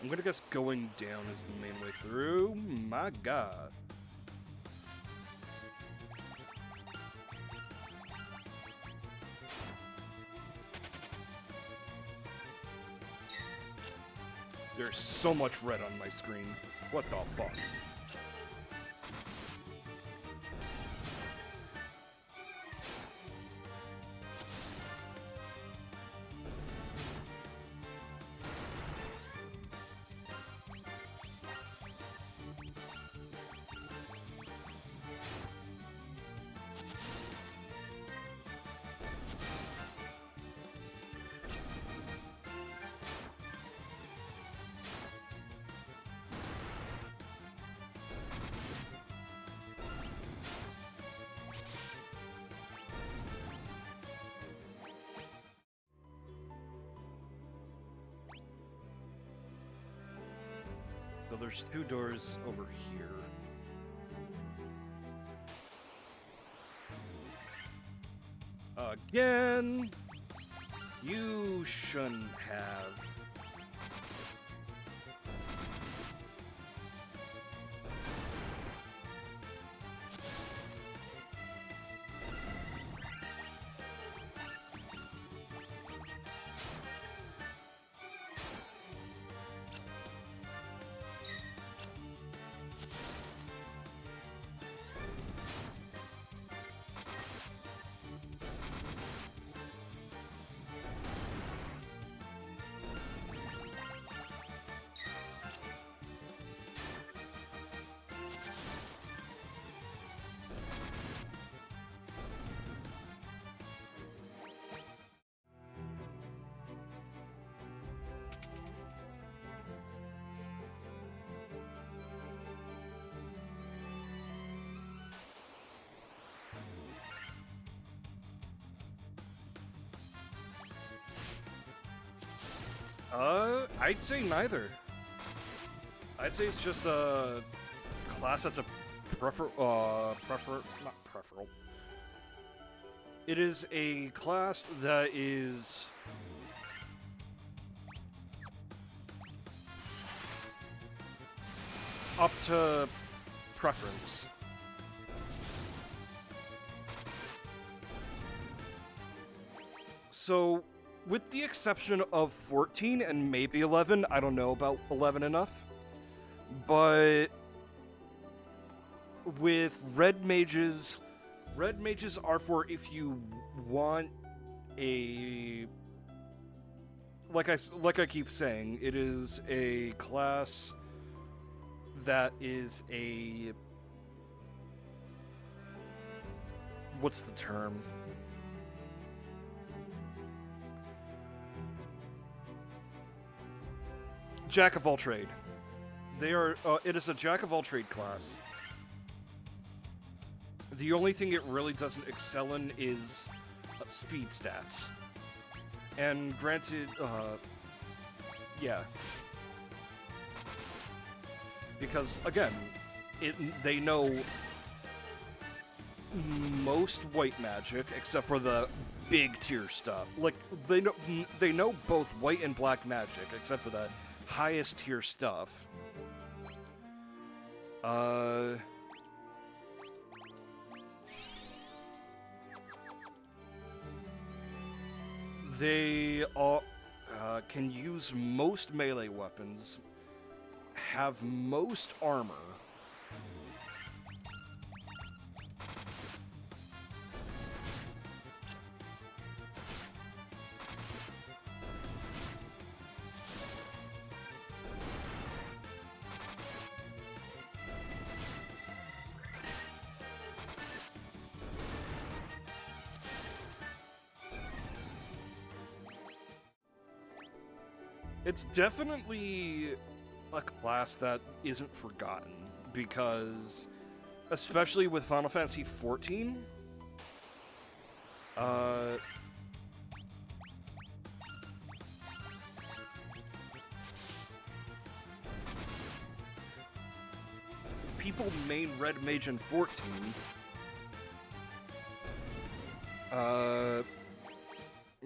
I'm gonna guess going down is the main way through. My god. There's so much red on my screen. What the fuck? So there's 2 doors over here. Again! You shouldn't have. I'd say neither. I'd say it's just a class that's a not preferable. It is a class that is up to preference. So, with the exception of 14 and maybe 11, I don't know about 11 enough, but with red mages are for if you want a, like I keep saying, it is a class that is a, what's the term? Jack of all trade. They are. It is a jack of all trade class. The only thing it really doesn't excel in is speed stats. And granted, yeah. Because again, they know most white magic except for the big tier stuff. Like they know both white and black magic except for the highest tier stuff. They all can use most melee weapons, have most armor, it's definitely a class that isn't forgotten, because, especially with Final Fantasy XIV, people main Red Mage in 14,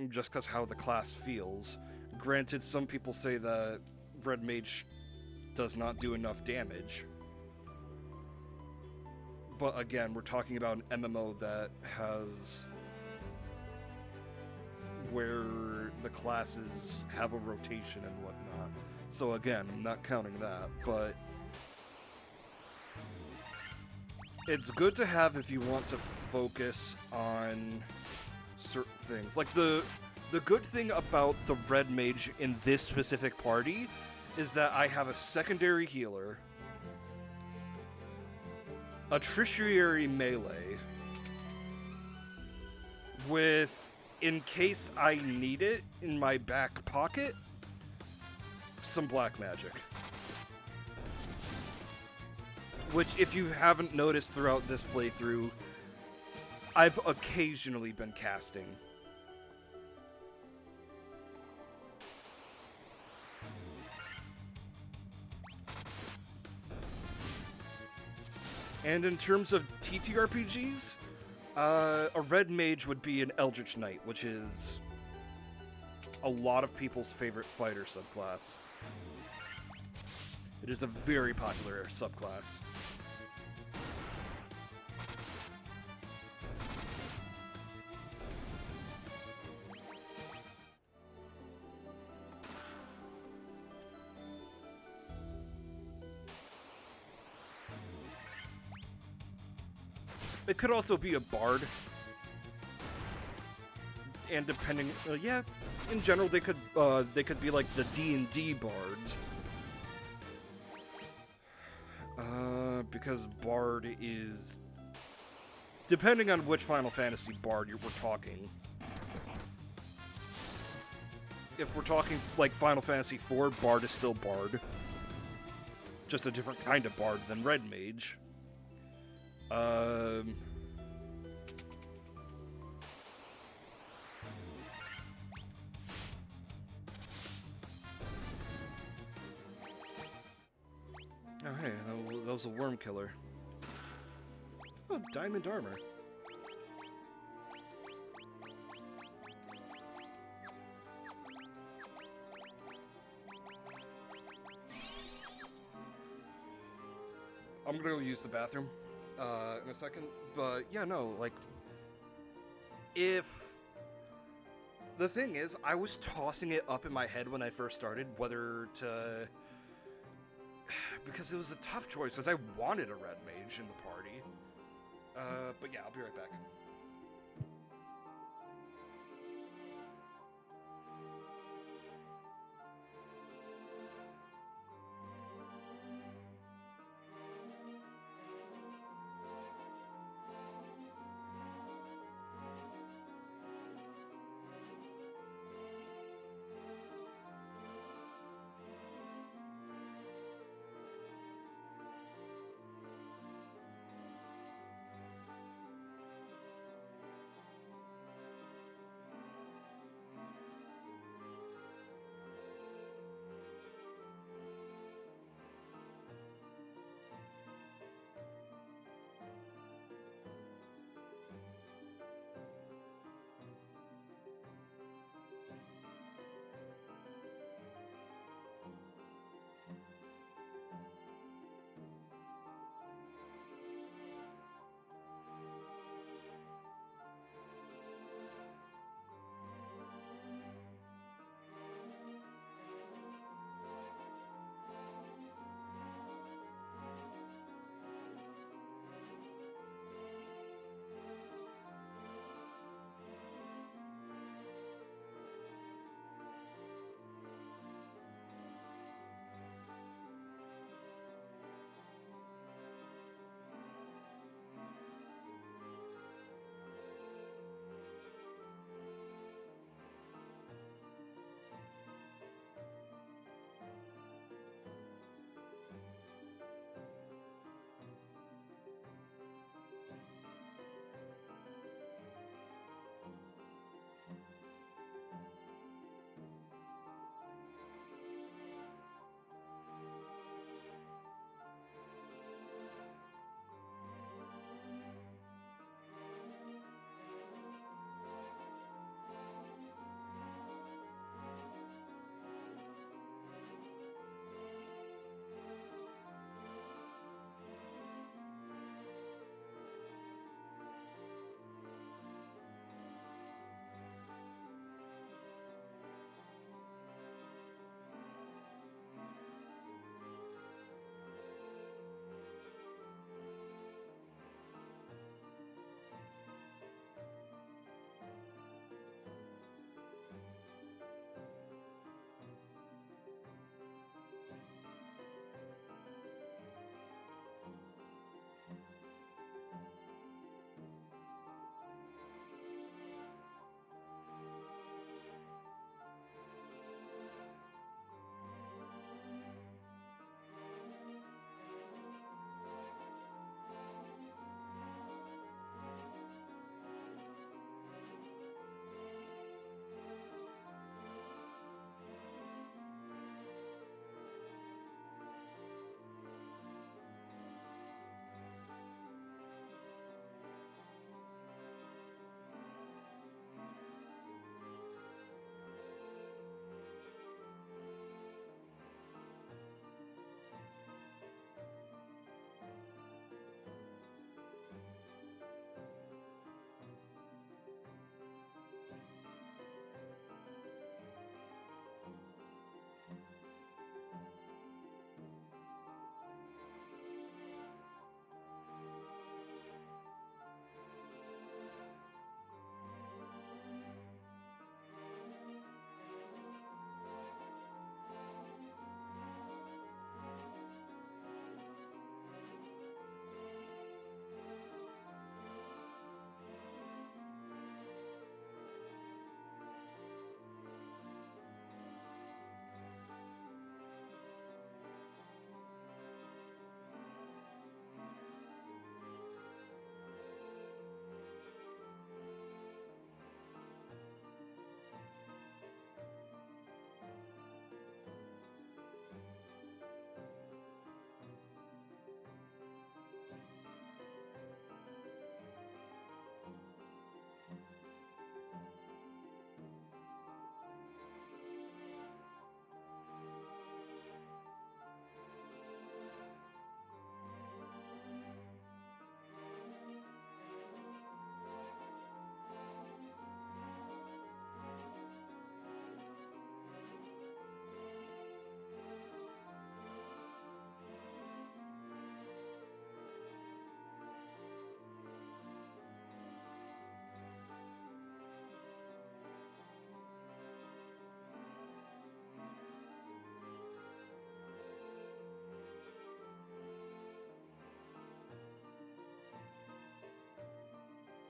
just because how the class feels. Granted, some people say that Red Mage does not do enough damage. But again, we're talking about an MMO that has... where the classes have a rotation and whatnot. So again, I'm not counting that, but... it's good to have if you want to focus on certain things. Like the good thing about the Red Mage in this specific party is that I have a secondary healer, a tertiary melee, with, in case I need it in my back pocket, some black magic. Which, if you haven't noticed throughout this playthrough, I've occasionally been casting. And in terms of TTRPGs, a red mage would be an Eldritch Knight, which is a lot of people's favorite fighter subclass. It is a very popular subclass. It could also be a bard. And depending, yeah, in general they could be like the D&D bards. Because bard is, depending on which Final Fantasy bard we're talking. If we're talking like Final Fantasy IV, bard is still bard. Just a different kind of bard than red mage. Oh, hey, that was a worm killer. Oh, diamond armor. I'm gonna go use the bathroom in a second, but yeah, no, like, if... The thing is, I was tossing it up in my head when I first started, whether to... Because it was a tough choice, because I wanted a red mage in the party. But yeah, I'll be right back.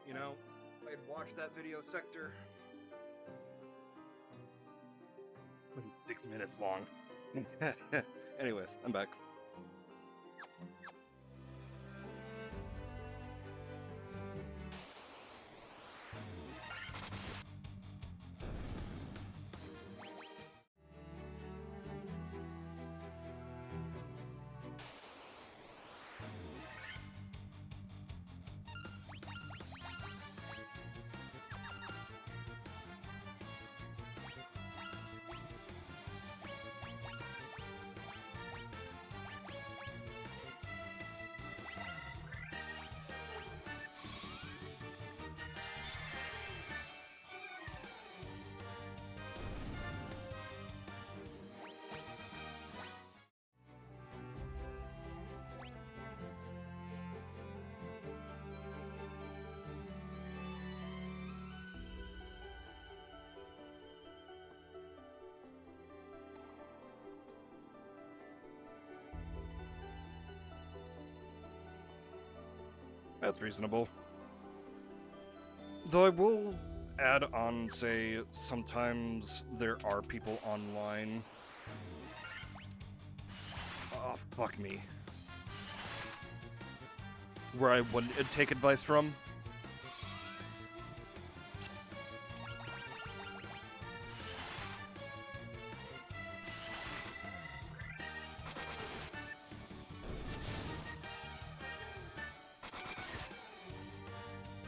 You know, I'd watched that video sector. What, 6 minutes long. Anyways, I'm back. That's reasonable. Though I will add on, say, sometimes there are people online. Oh, fuck me. Where I wouldn't take advice from.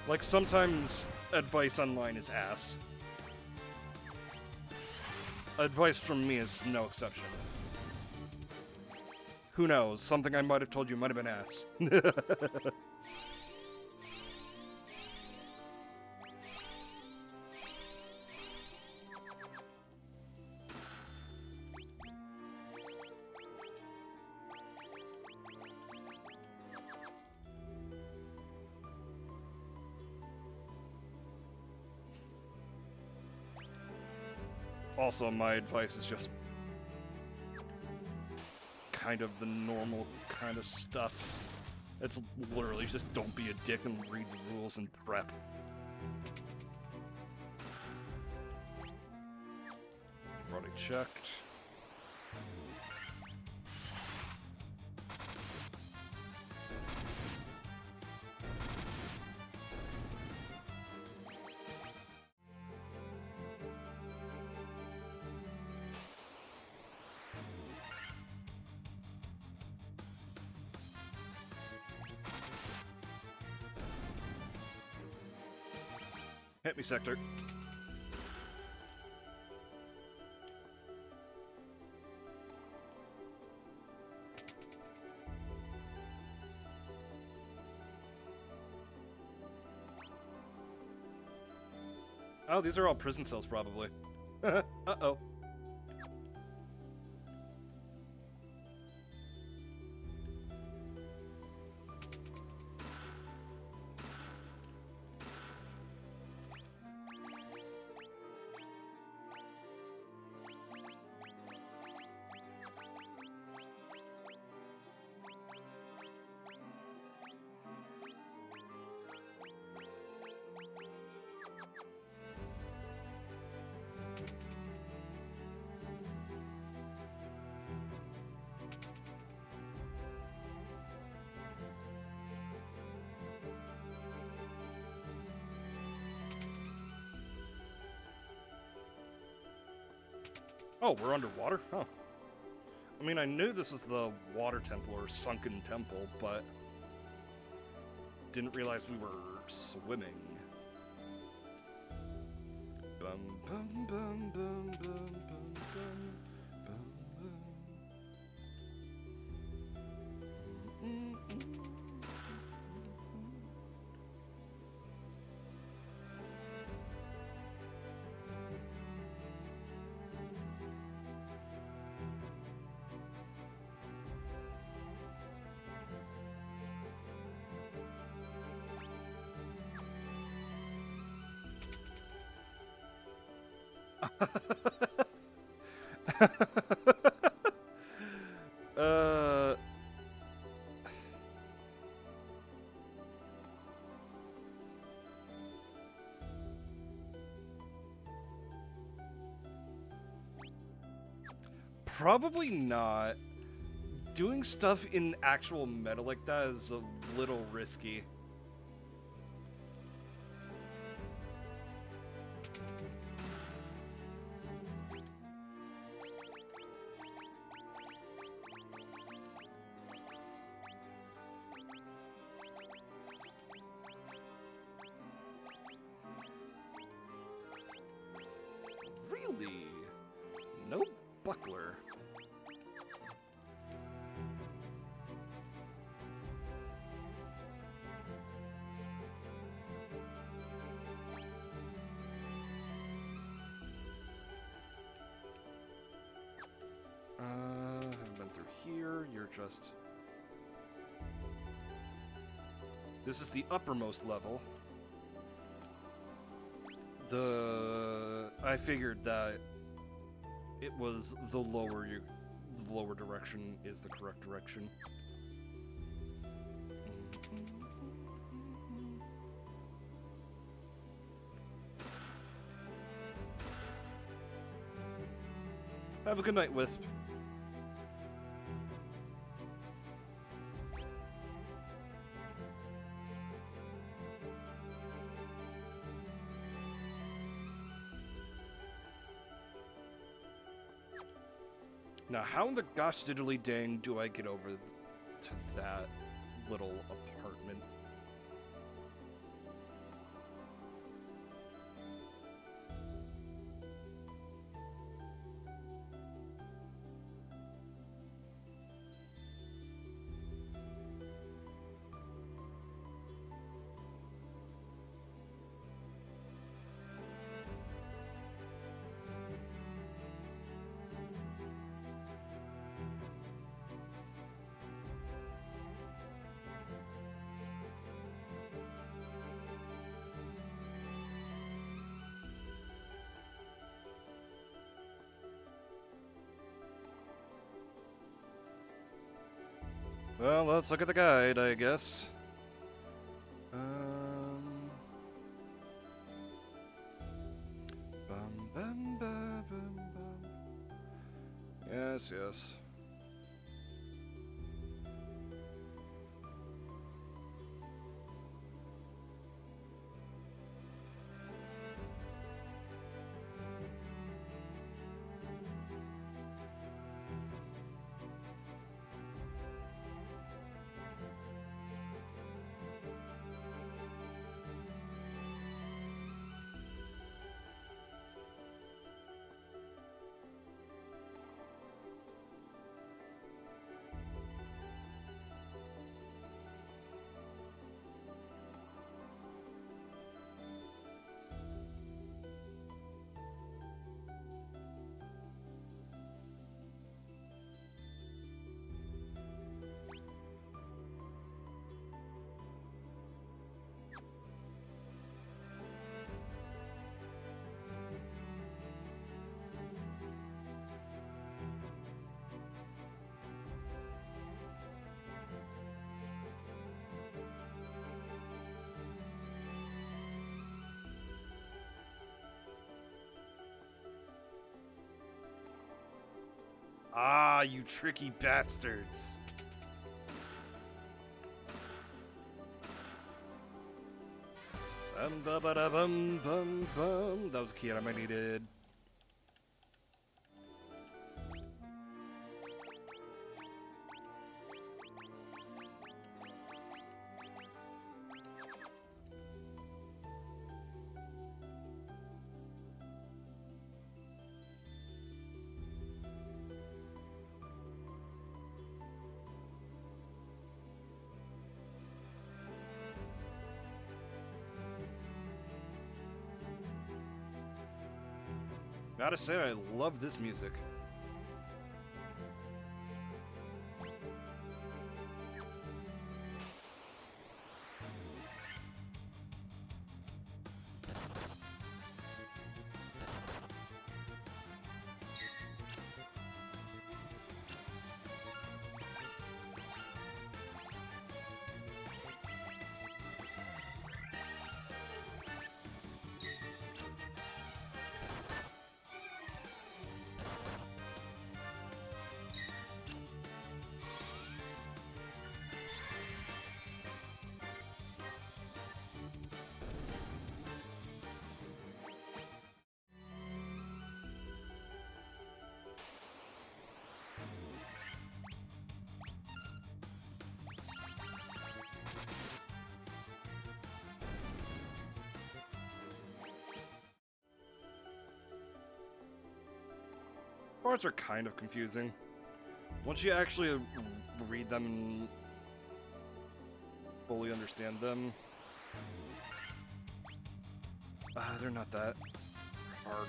Like, sometimes advice online is ass. Advice from me is no exception. Who knows? Something I might have told you might have been ass. Also, my advice is just kind of the normal kind of stuff. It's literally just don't be a dick and read the rules and prep. I've already checked. Hit me, Sector. Oh, these are all prison cells, probably. Uh-oh. Oh, we're underwater? Huh. I mean, I knew this was the water temple or sunken temple, but didn't realize we were swimming. Bum bum bum bum bum bum bum bum bum. uh... Probably not. Doing stuff in actual meta like that is a little risky. Really? No buckler. Haven't been through here. You're just... This is the uppermost level. I figured that it was the lower direction is the correct direction. Have a good night, Wisp. Now, how in the gosh diddly dang do I get over to that little apartment? Well, let's look at the guide, I guess. Bum, bum, ba, bum, bum. Yes, yes. Ah, you tricky bastards. Bum, ba, ba, da, bum, bum, bum. That was a key item I needed. Gotta say, I love this music. Parts are kind of confusing. Once you actually read them and fully understand them, they're not that hard.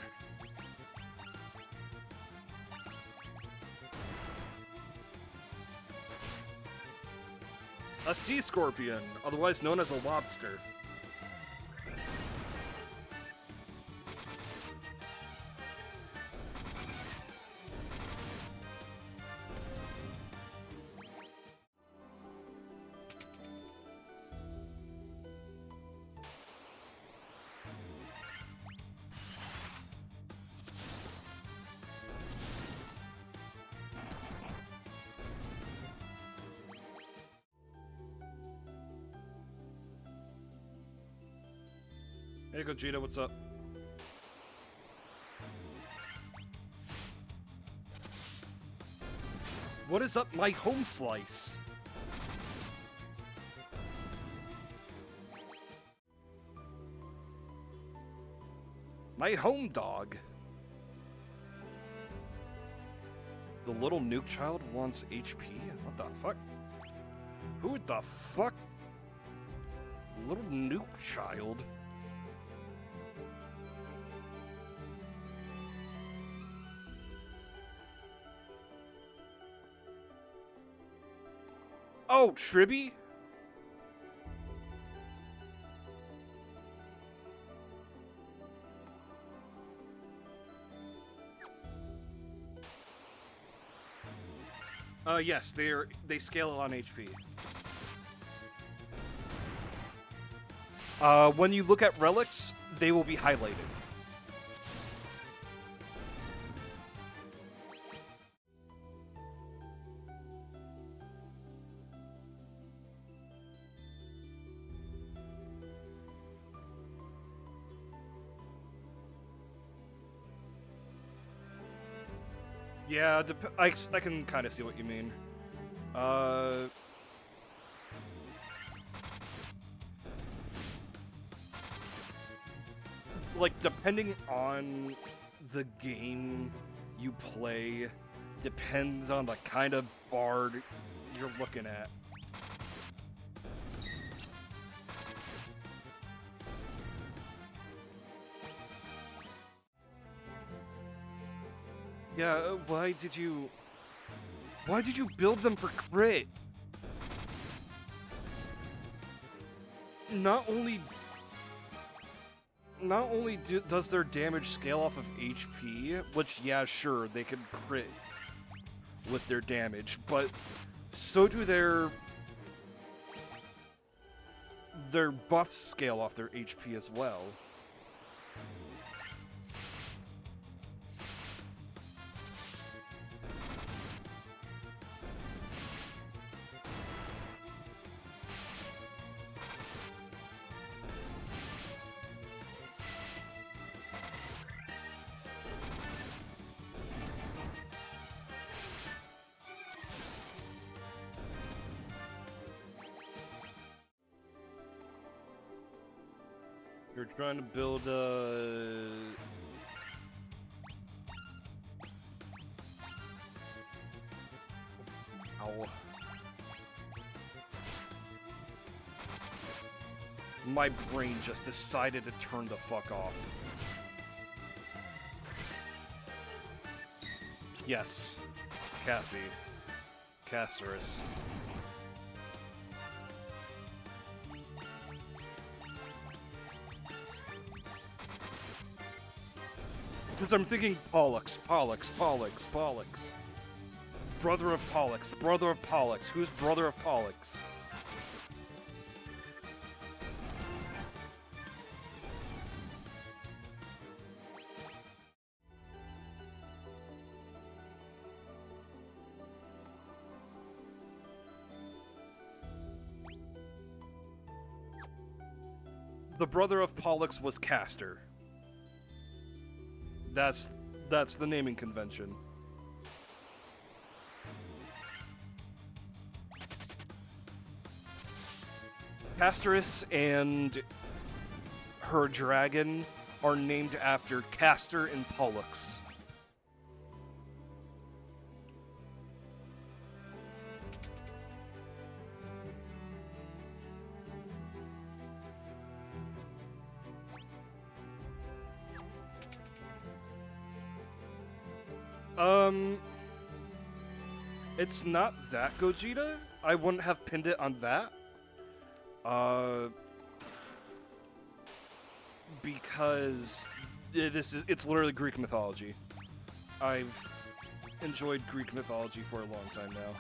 A sea scorpion, otherwise known as a lobster. Hey Gogeta, what's up? What is up, my home slice? My home dog. The little nuke child wants HP? What the fuck? Who the fuck? Little nuke child? Oh, Tribby? Yes, they scale on HP. When you look at relics, they will be highlighted. Yeah, I can kind of see what you mean. Like, depending on the game you play, depends on the kind of bard you're looking at. Yeah, why did you build them for crit? Not only does their damage scale off of HP, which, yeah, sure, they can crit with their damage, but so do their buffs scale off their HP as well. You're trying to build Ow. My brain just decided to turn the fuck off. Yes. Cassie. Casterus. Because I'm thinking Pollux. Brother of Pollux. Who's brother of Pollux? The brother of Pollux was Castor. That's the naming convention. Casterus and her dragon are named after Castor and Pollux. Um, it's not that Gogeta. I wouldn't have pinned it on that. Because it's literally Greek mythology. I've enjoyed Greek mythology for a long time now.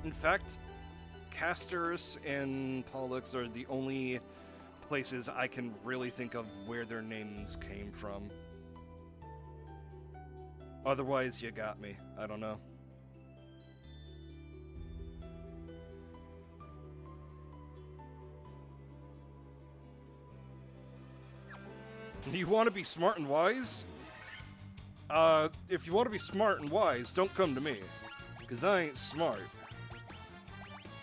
In fact, Castor's and Pollux are the only places I can really think of where their names came from. Otherwise, you got me. I don't know. You want to be smart and wise? If you want to be smart and wise, don't come to me. Because I ain't smart.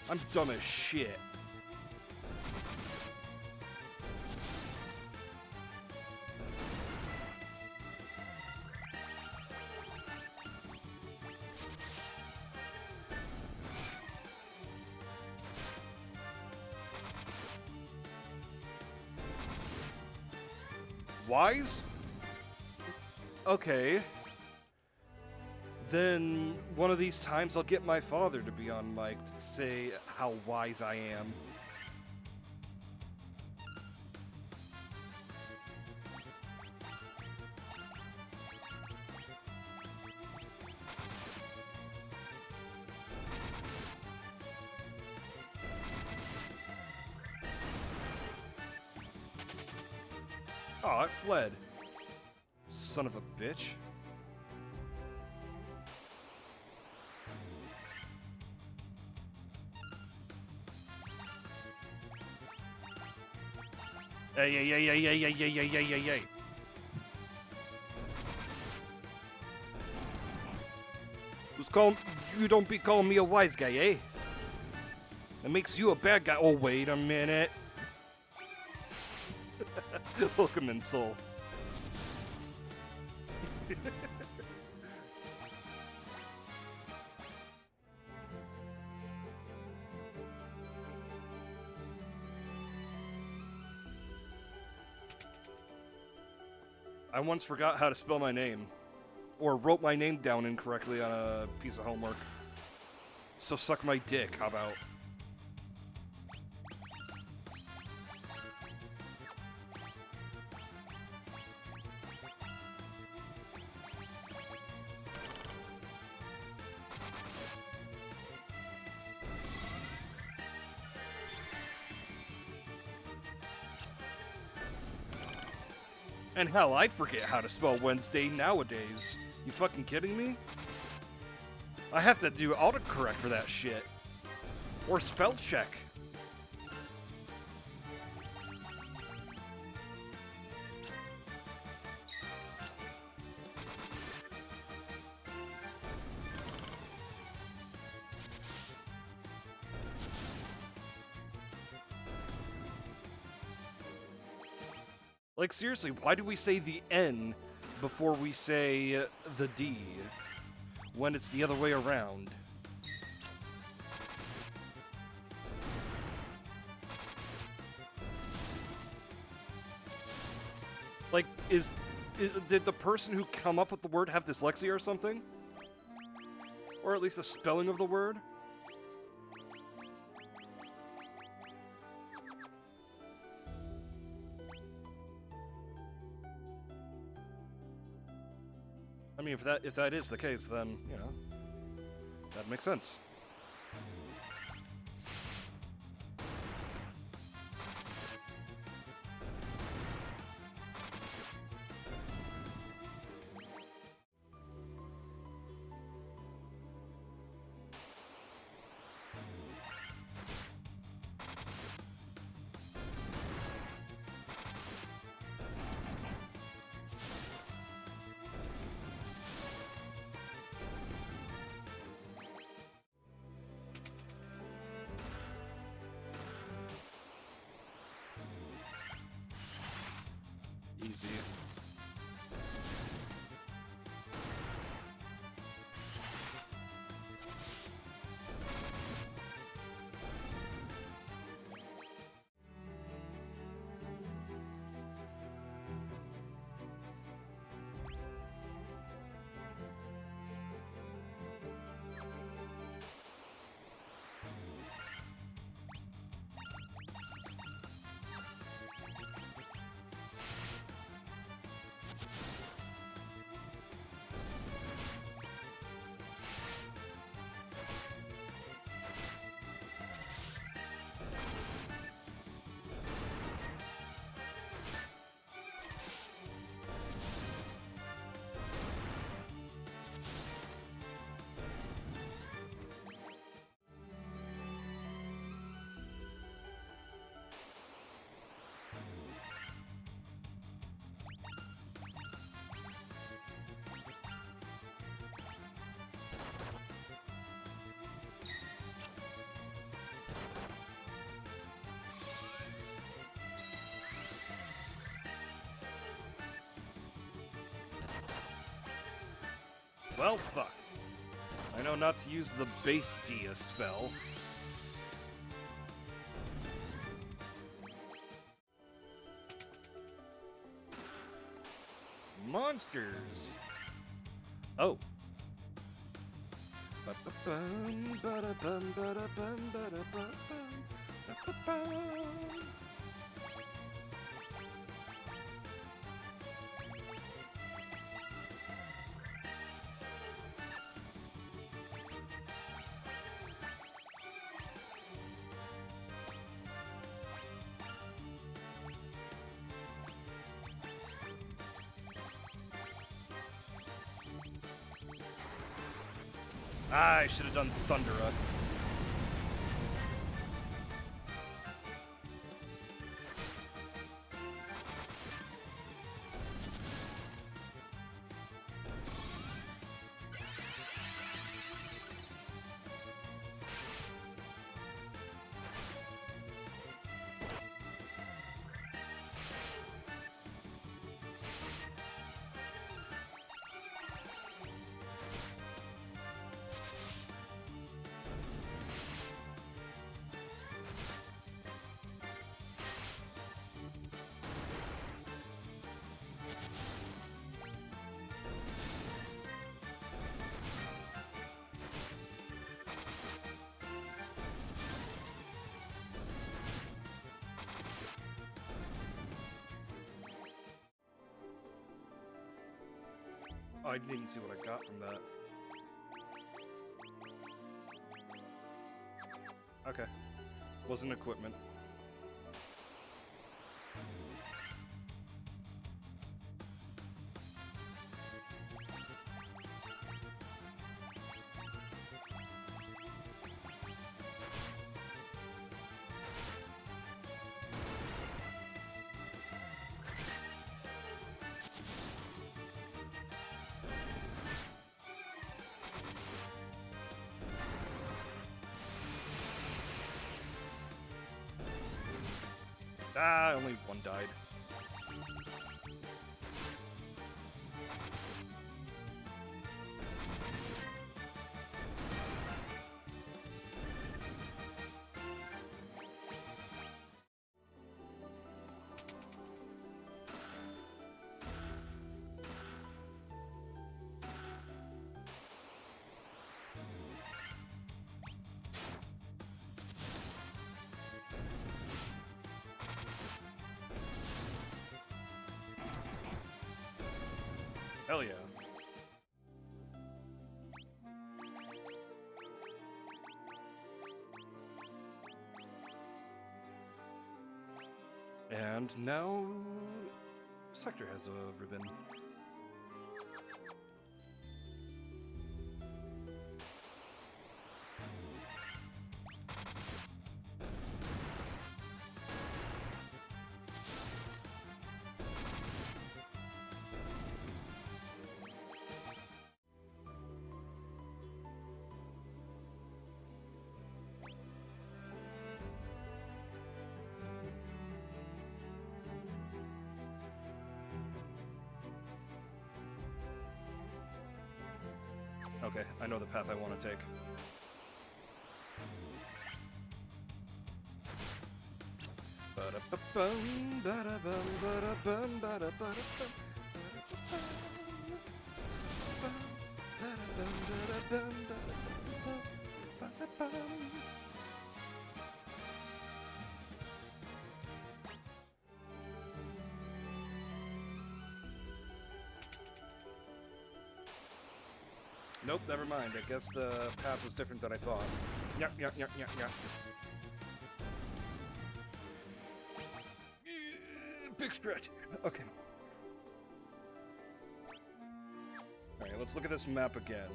I'm dumb as shit. Wise? Okay. Then one of these times I'll get my father to be on mic to say how wise I am. Oh, it fled. Son of a bitch. Hey. You don't be calling me a wise guy, eh? That makes you a bad guy. Oh, wait a minute. Hook him in soul. I once forgot how to spell my name. Or wrote my name down incorrectly on a piece of homework. So suck my dick, how about? And hell, I forget how to spell Wednesday nowadays. You fucking kidding me? I have to do autocorrect for that shit. Or spell check. Like, seriously, why do we say the N before we say the D when it's the other way around? Like, did the person who come up with the word have dyslexia or something? Or at least a spelling of the word? I mean, if that is the case, then, you know, that makes sense. easy. Well, fuck. I know not to use the base Dia spell. Monsters! Oh. Ba-ba-bum, ba-da-bum, ba-da-bum, ba-da-bum, ba-da-bum. Ah, I should have done Thundera. Oh, I didn't even see what I got from that. Okay. Wasn't equipment. Ah, only one died. Hell yeah. And now Sector has a ribbon. Okay, I know the path I want to take. Ba-da-ba-bum, ba-da-bum, ba-da-bum, ba-da-ba-da-bum, ba-da-bum, ba-da-bum, ba-da-bum. Nope, never mind. I guess the path was different than I thought. Yep. Big stretch. Okay. Alright, let's look at this map again.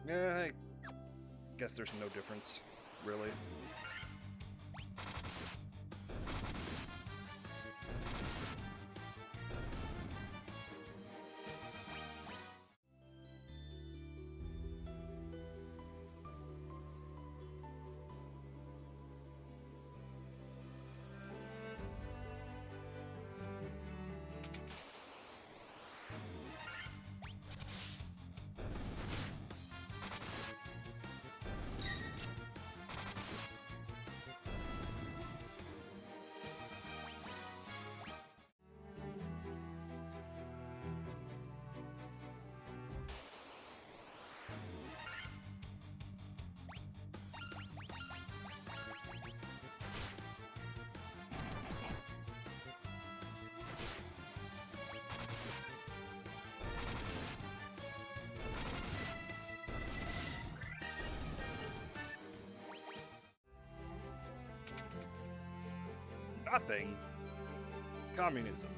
Yeah, I guess there's no difference, really. Nothing. Communism.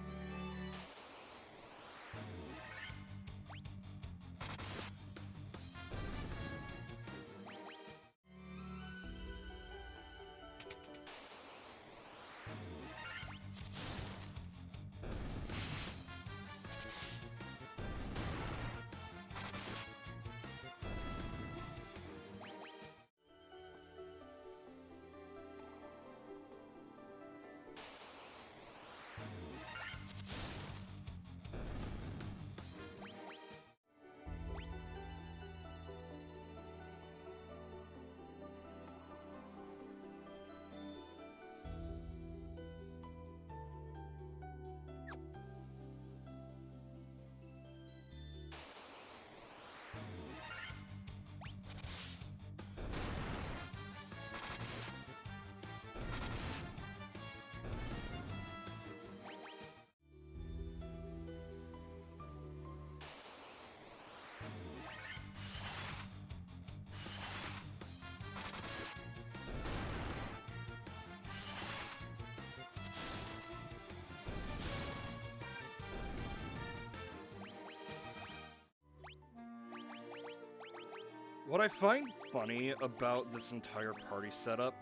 What I find funny about this entire party setup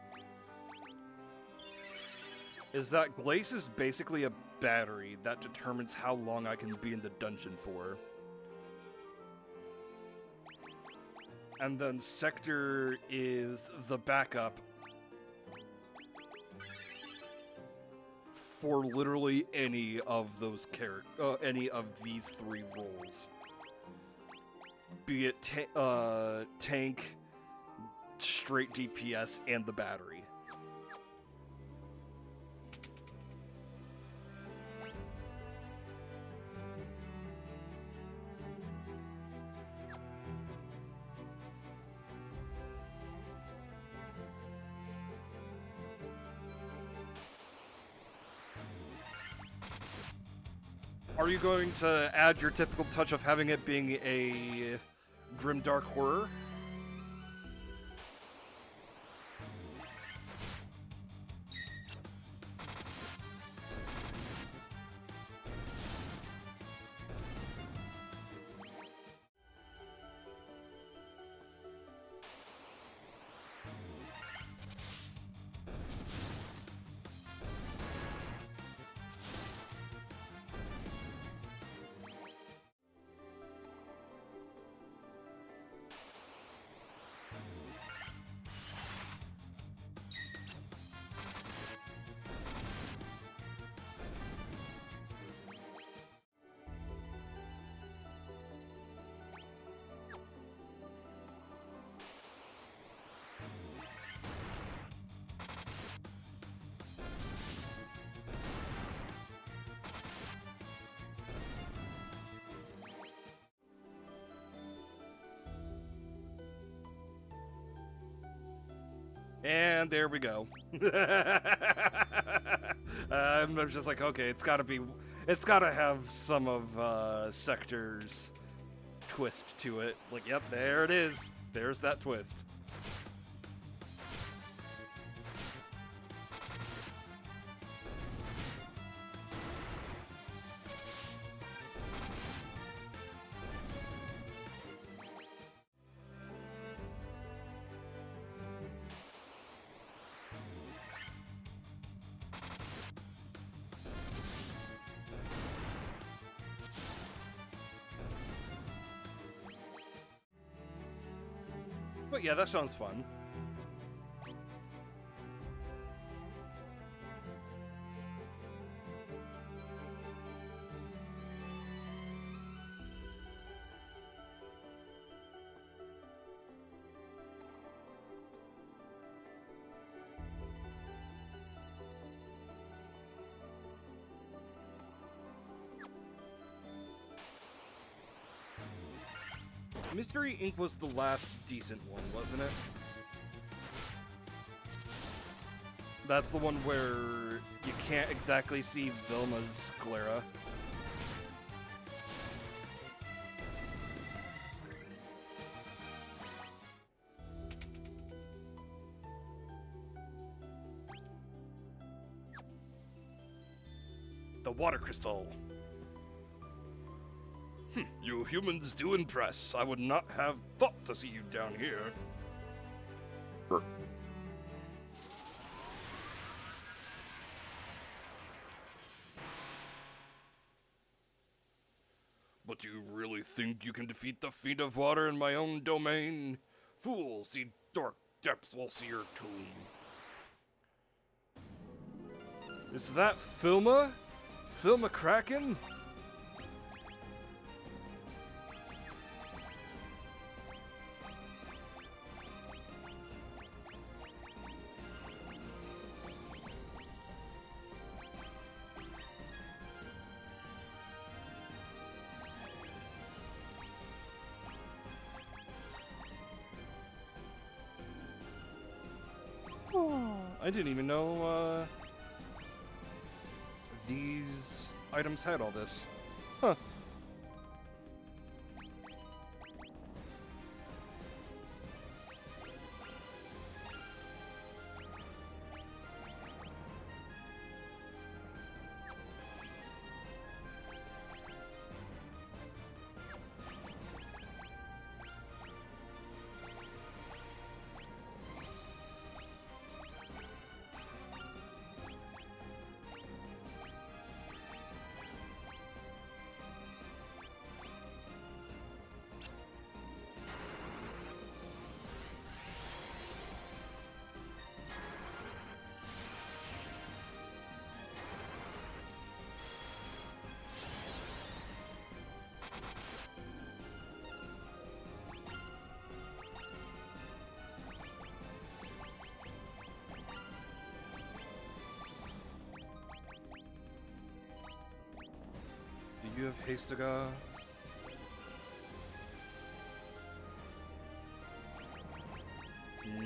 is that Glace is basically a battery that determines how long I can be in the dungeon for. And then Sector is the backup for literally any of those any of these three roles. Be it tank, straight DPS, and the battery. Are you going to add your typical touch of having it being a grimdark horror? and there we go. I'm just like, okay, it's gotta have some of Sector's twist to it. Like, yep, there it is. There's that twist. But yeah, that sounds fun. Mystery Inc. was the last decent one, wasn't it? That's the one where you can't exactly see Vilma's sclera. The water crystal. You humans do impress. I would not have thought to see you down here. But do you really think you can defeat the Fiend of Water in my own domain? Fools, the dark depths will see your tomb. Is that Filma? Filma Kraken? I didn't even know, these items had all this. Huh. Do you have Hastaga?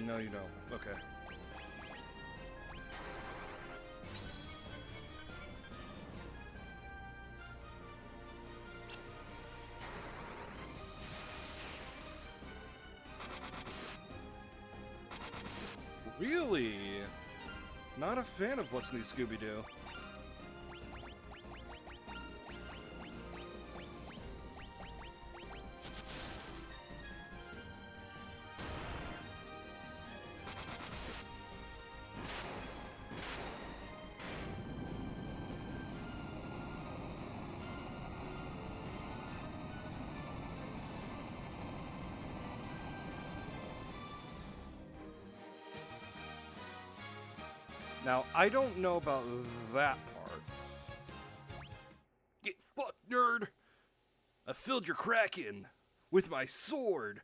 No, you don't. Okay. Really? Not a fan of What's New Scooby-Doo. Now, I don't know about that part. Get fucked, nerd! I filled your Kraken with my sword.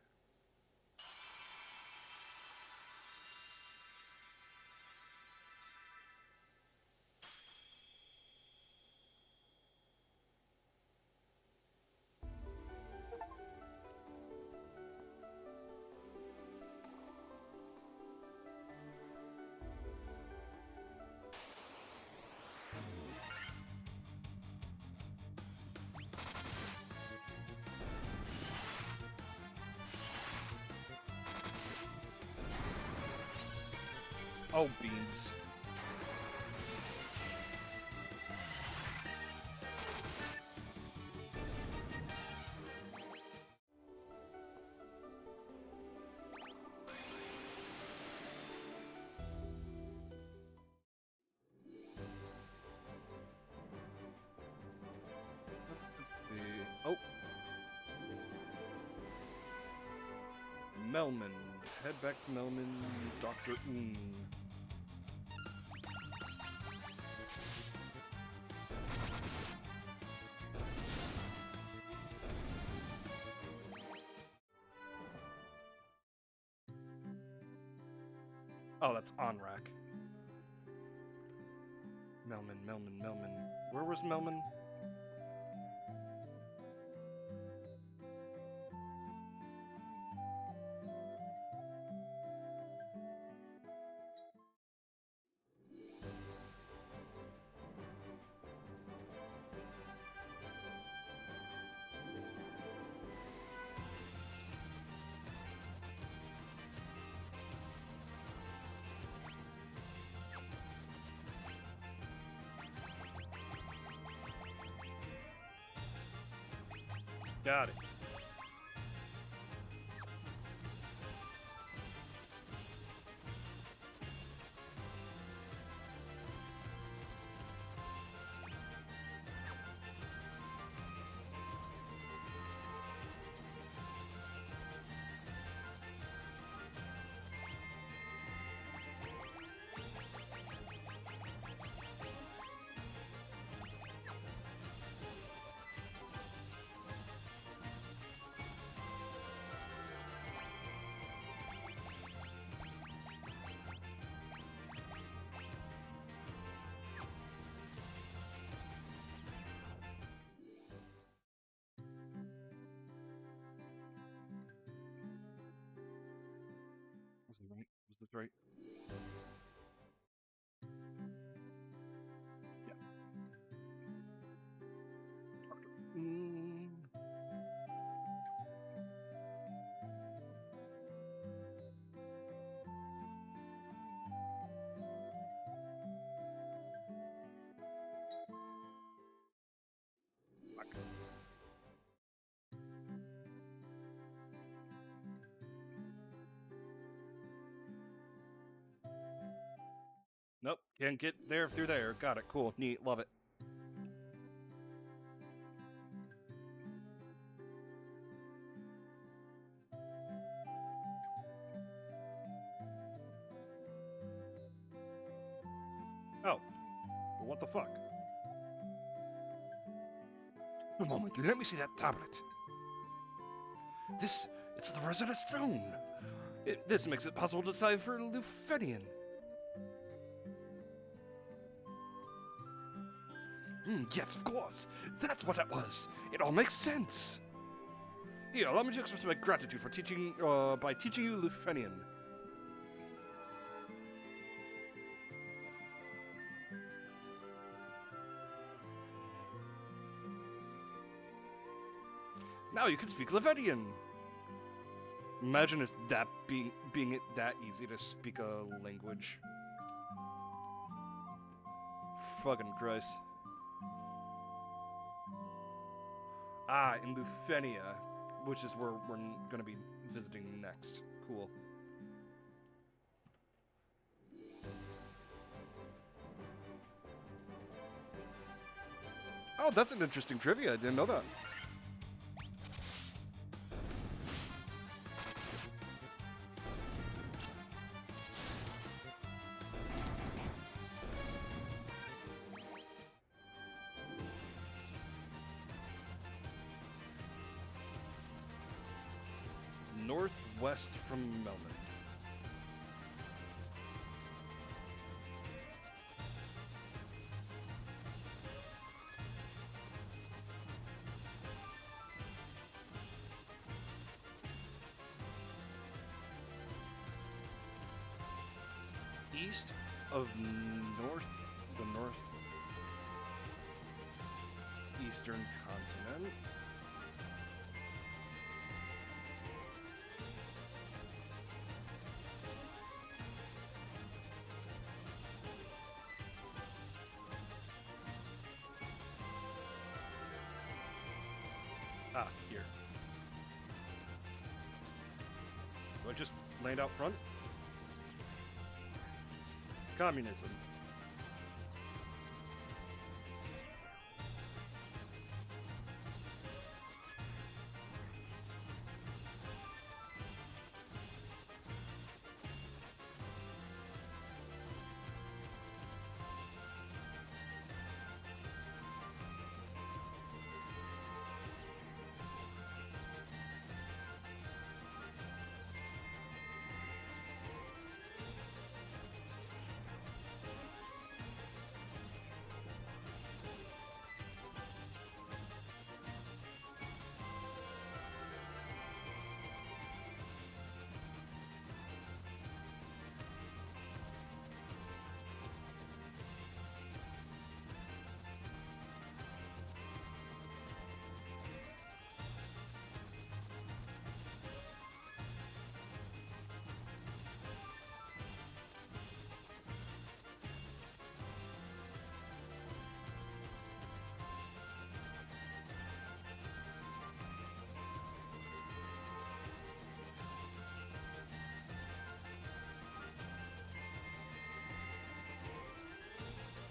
Oh, beans. Let's see. Oh. Melman. Head back to Melman. Dr. Oh, that's Onrak. Melman. Where was Melman? Got it. Was it right? Was this right? Yeah. Fuck. Nope, can't get there through there. Got it. Cool. Neat. Love it. Oh. Well, what the fuck? A moment. Let me see that tablet. It's the Rosetta Stone. This makes it possible to decipher Lufenian. Yes, of course. That's what it was. It all makes sense. Here, allow me to express my gratitude for teaching, by teaching you Lufenian. Now you can speak Lufenian. Imagine it's that being it that easy to speak a language. Fucking Christ. Ah, in Lufenia, which is where we're gonna be visiting next. Cool. Oh, that's an interesting trivia. I didn't know that. Northwest from Melbourne. East of the northeastern continent. Ah, here. Do I just land out front? Communism.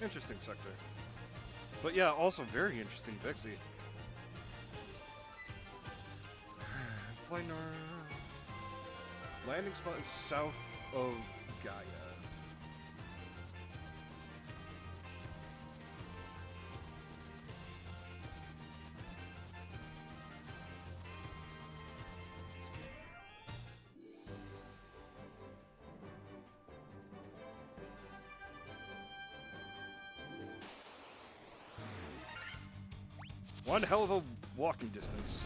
Interesting sector. But yeah, also very interesting Pixie. Fly north. Landing spot is south of Gaia. One hell of a walking distance.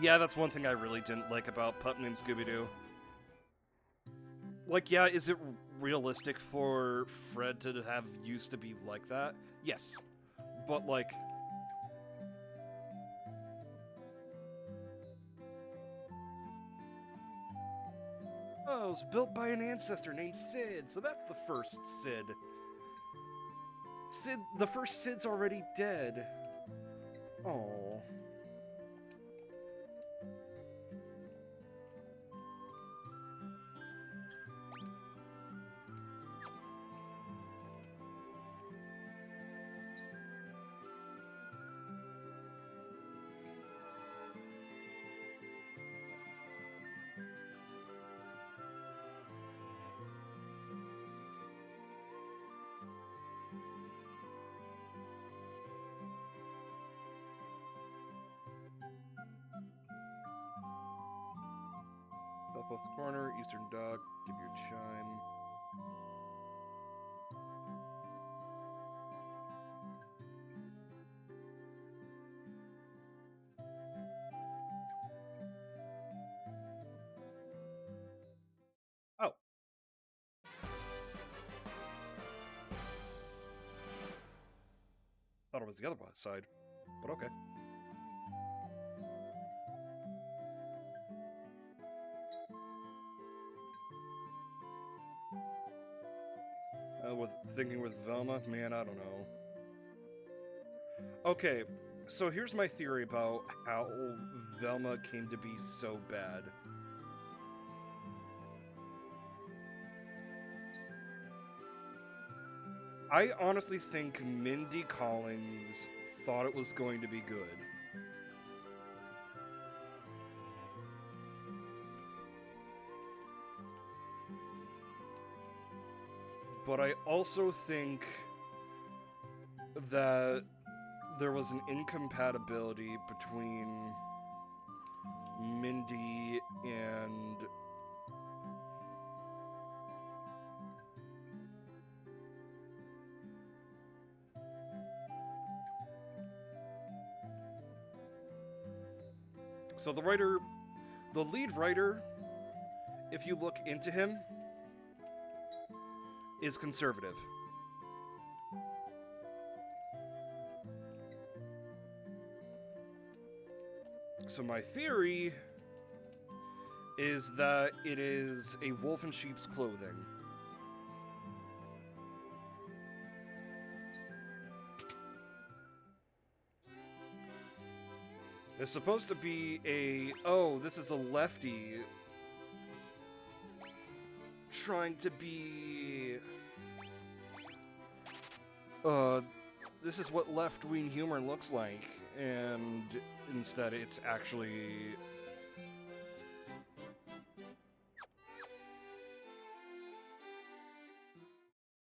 Yeah, that's one thing I really didn't like about Pup Named Scooby-Doo. Like, yeah, is it realistic for Fred to have used to be like that? Yes. But, like... Oh, it was built by an ancestor named Sid, so that's the first Sid. Sid, the first Sid's already dead. Oh. Southwest corner, eastern dock, give your chime. Oh. Thought it was the other side, but okay. With thinking with Velma, man, I don't know. Okay, so here's my theory about how Velma came to be so bad. I honestly think Mindy Collins thought it was going to be good. But I also think that there was an incompatibility between Mindy and so the lead writer, if you look into him, is conservative. So my theory is that it is a wolf in sheep's clothing. It's supposed to be this is a lefty trying to be, this is what left-wing humor looks like, and instead it's actually...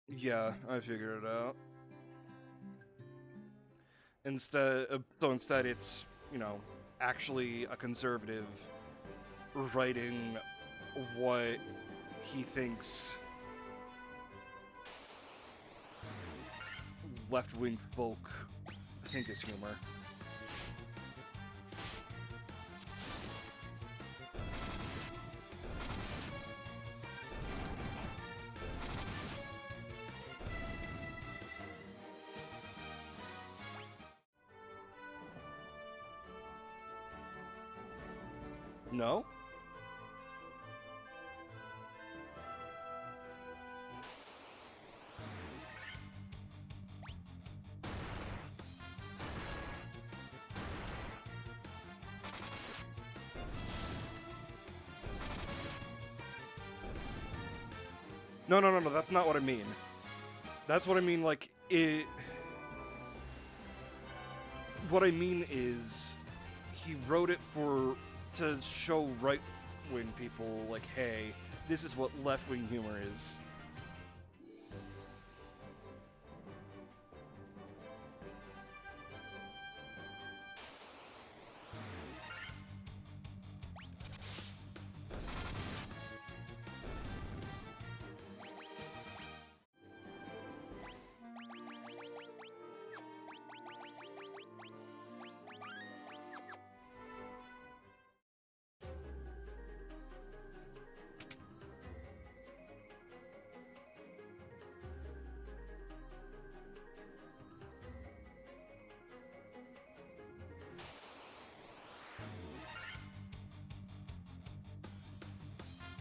Yeah, I figured it out. Instead it's, actually a conservative writing what he thinks left-wing folk think is humor. No? No, that's not what I mean. That's what I mean, like, what I mean is, he wrote it to show right-wing people, like, hey, this is what left-wing humor is.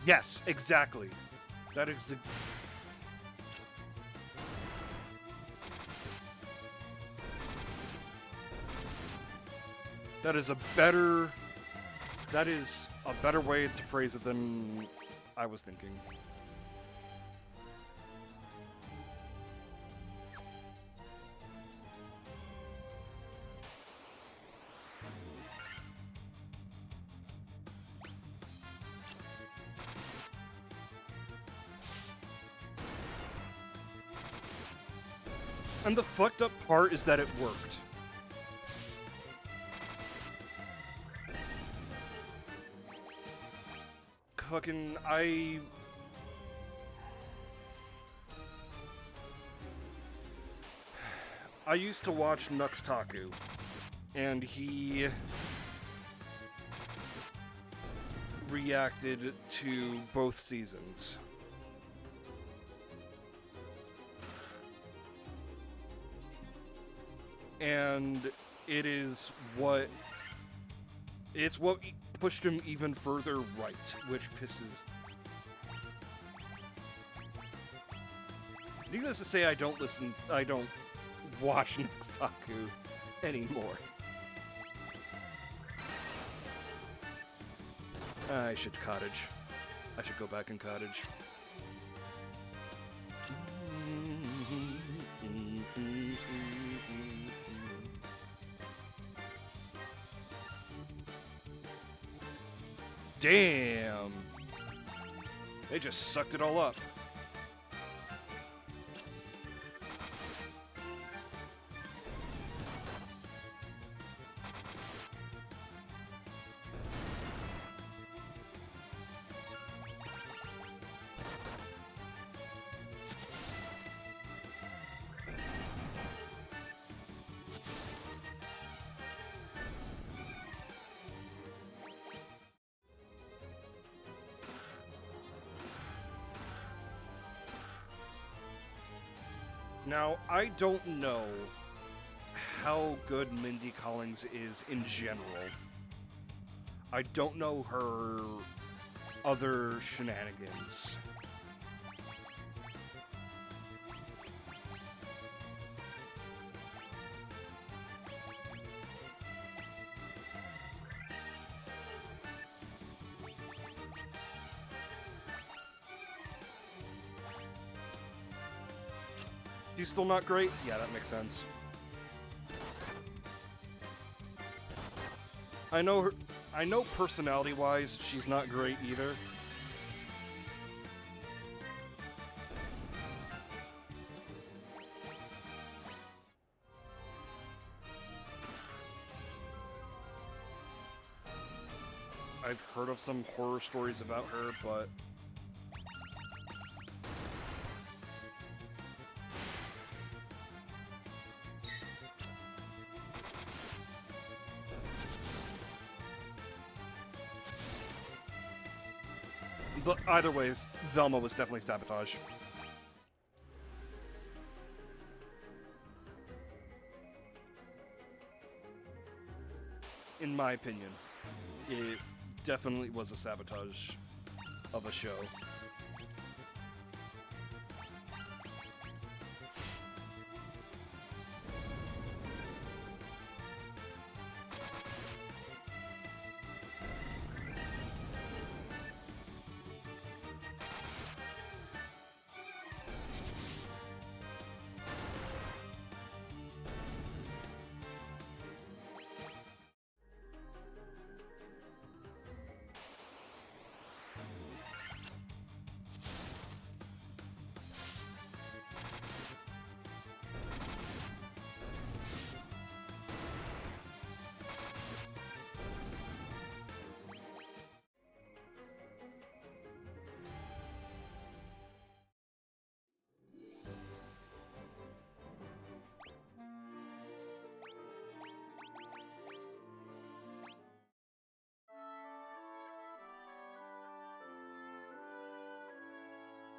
Yes, exactly. That is... That is a better way to phrase it than I was thinking. And the fucked up part is that it worked. Fucking, I used to watch Nux Taku, and he reacted to both seasons. And it's what pushed him even further right, which pisses. Needless to say, I don't watch Nixaku anymore. I should cottage. I should go back and cottage. Damn! They just sucked it all up. Now, I don't know how good Mindy Collins is in general. I don't know her other shenanigans. She's still not great? Yeah, that makes sense. I know personality-wise, she's not great either. I've heard of some horror stories about her, but either ways, Velma was definitely sabotage. In my opinion, it definitely was a sabotage of a show.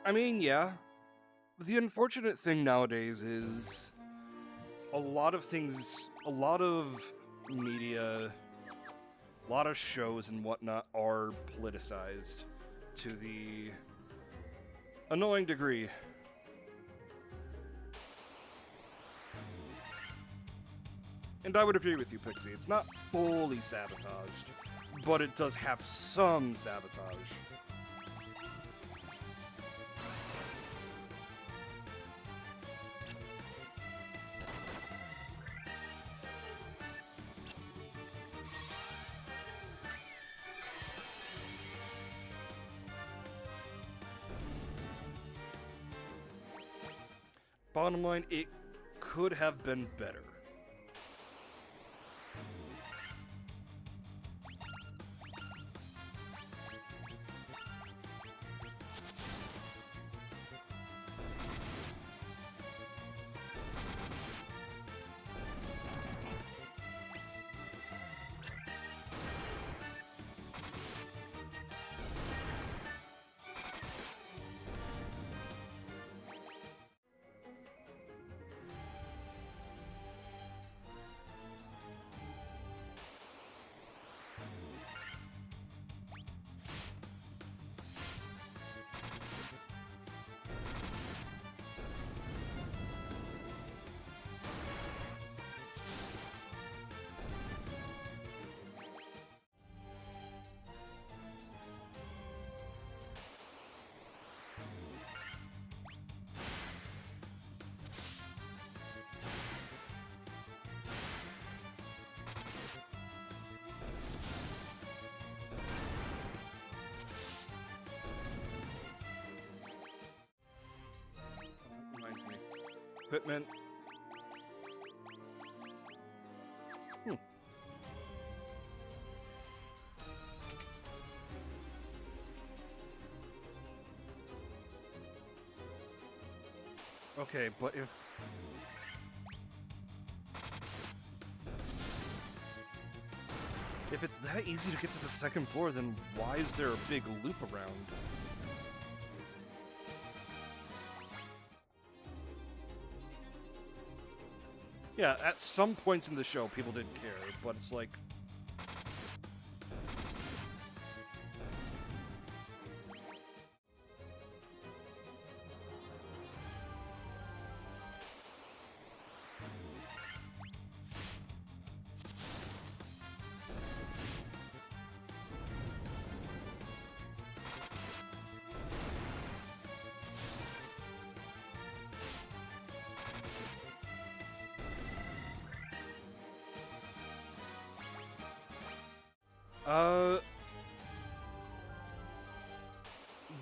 I mean, yeah. The unfortunate thing nowadays is a lot of things, a lot of media, a lot of shows and whatnot are politicized to the annoying degree. And I would agree with you, Pixie. It's not fully sabotaged, but it does have some sabotage. Bottom line, it could have been better. Reminds me. Equipment. Okay, but if it's that easy to get to the second floor, then why is there a big loop around? Yeah, at some points in the show, people didn't care, but it's like...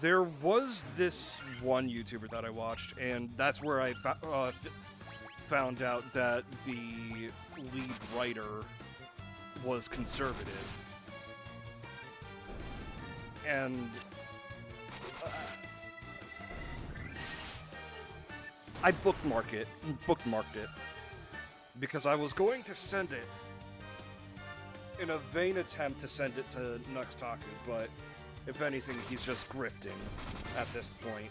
There was this one YouTuber that I watched, and that's where I found out that the lead writer was conservative. And I bookmarked it, because I was going to send it in a vain attempt to send it to Nuxtaku, but if anything, he's just grifting at this point.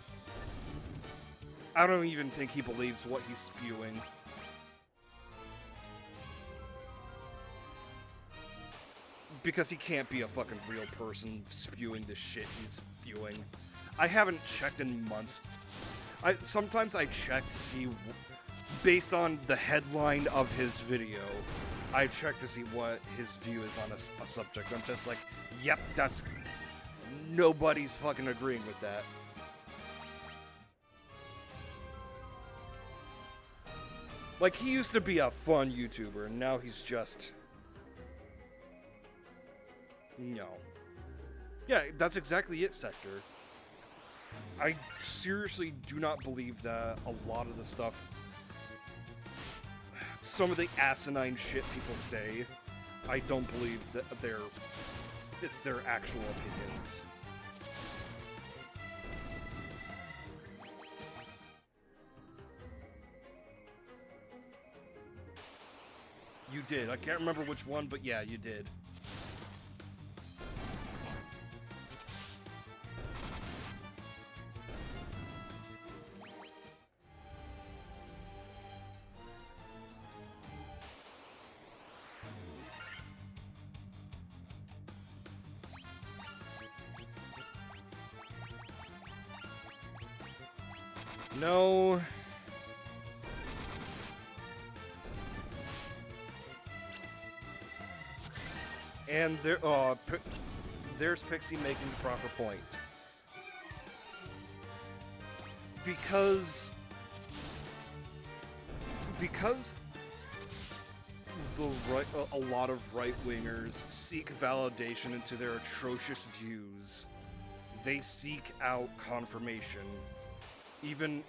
I don't even think he believes what he's spewing. Because he can't be a fucking real person spewing the shit he's spewing. I haven't checked in months. Sometimes I check to see, based on the headline of his video, I check to see what his view is on a subject. I'm just like, yep, that's... Nobody's fucking agreeing with that. Like, he used to be a fun YouTuber, and now he's just... No. Yeah, that's exactly it, Sector. I seriously do not believe that a lot of the stuff... Some of the asinine shit people say, I don't believe that it's their actual opinions. You did. I can't remember which one, but yeah, you did. No. And there's Pixie making the proper point. Because a lot of right-wingers seek validation into their atrocious views. They seek out confirmation. Even,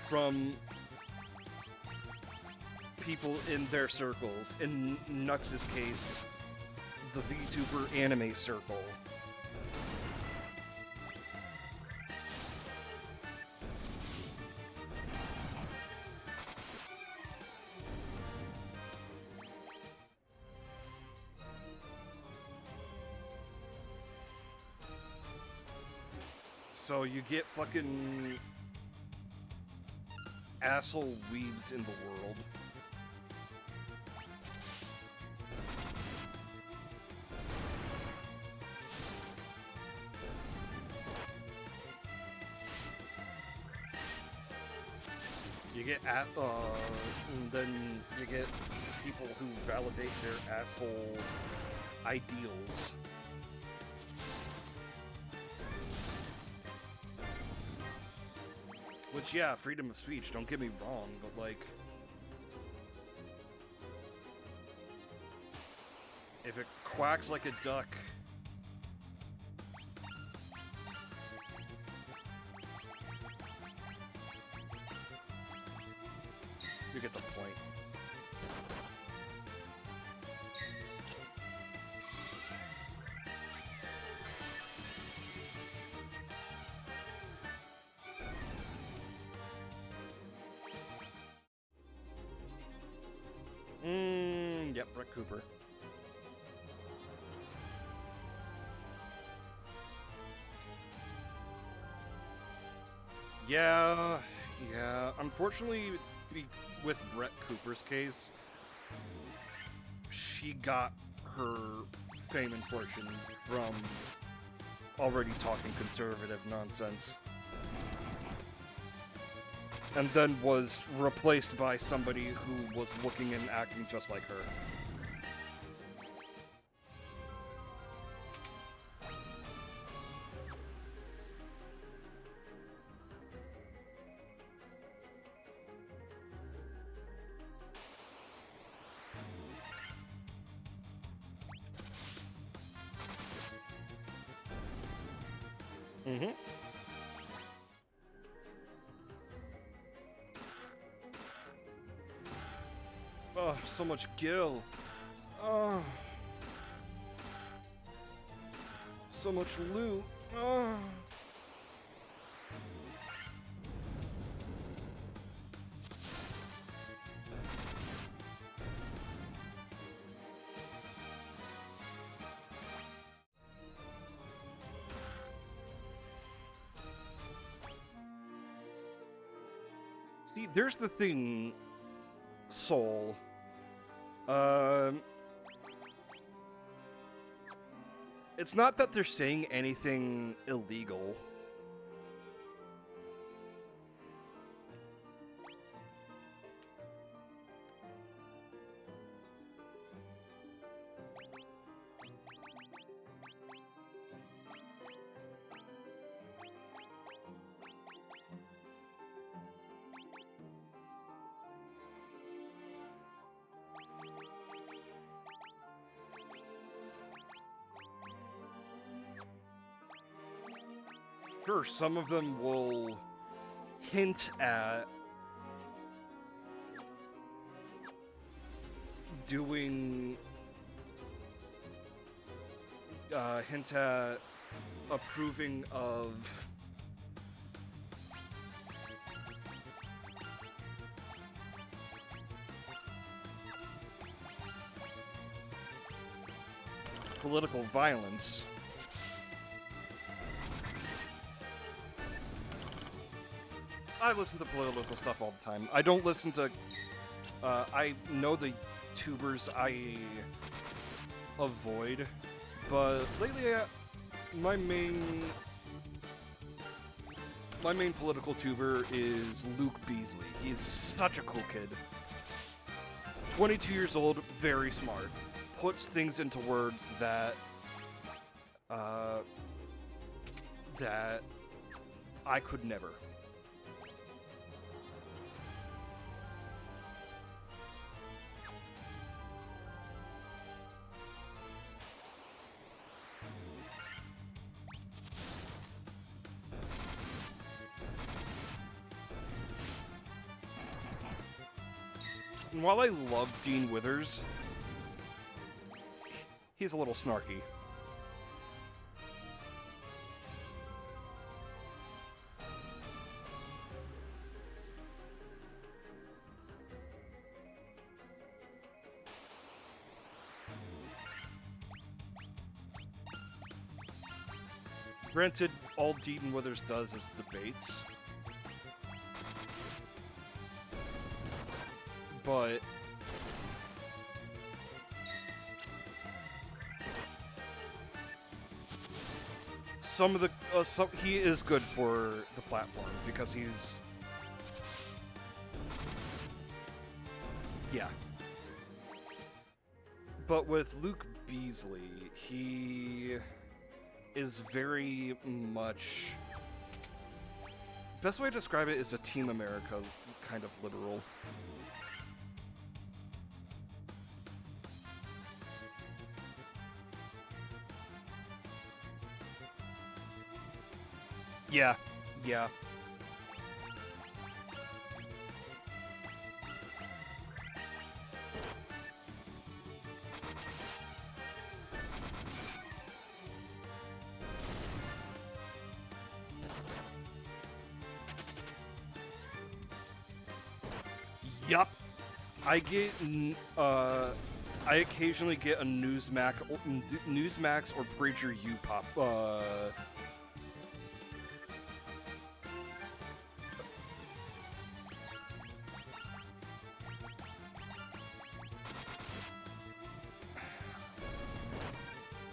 from people in their circles. In Nux's case, the VTuber anime circle. So you get fucking asshole weebs in the world. You get and then you get people who validate their asshole ideals. Which, yeah, freedom of speech, don't get me wrong, but, like... If it quacks like a duck... You get the point. Yep, Brett Cooper. Yeah, yeah. Unfortunately, with Brett Cooper's case, she got her fame and fortune from already talking conservative nonsense. And then was replaced by somebody who was looking and acting just like her. Mm-hmm. Oh, so much gil. Oh. So much loot. Oh. See, there's the thing, Soul. It's not that they're saying anything illegal. Sure, some of them will hint at doing, hint at approving of political violence. I listen to political stuff all the time. I don't listen to, I know the tubers I avoid, but lately my main political tuber is Luke Beasley. He's such a cool kid. 22 years old, very smart. Puts things into words that that I could never. And while I love Dean Withers, he's a little snarky. Granted, all Dean Withers does is debates. But some of the he is good for the platform because he's yeah. But with Luke Beasley, he is very much, best way to describe it is a Team America kind of literal. Yeah, yeah. Yup. I get, I occasionally get a Newsmax or Bridger U pop,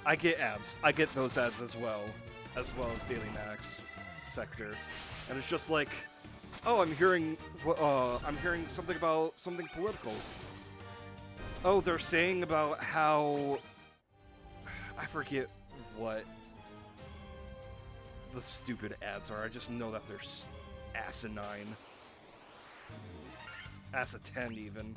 I get ads. I get those ads as well as Daily Max Sector, and it's just like, oh, I'm hearing something about something political. Oh, they're saying about how I forget what the stupid ads are. I just know that they're asinine, ass-a-10 even.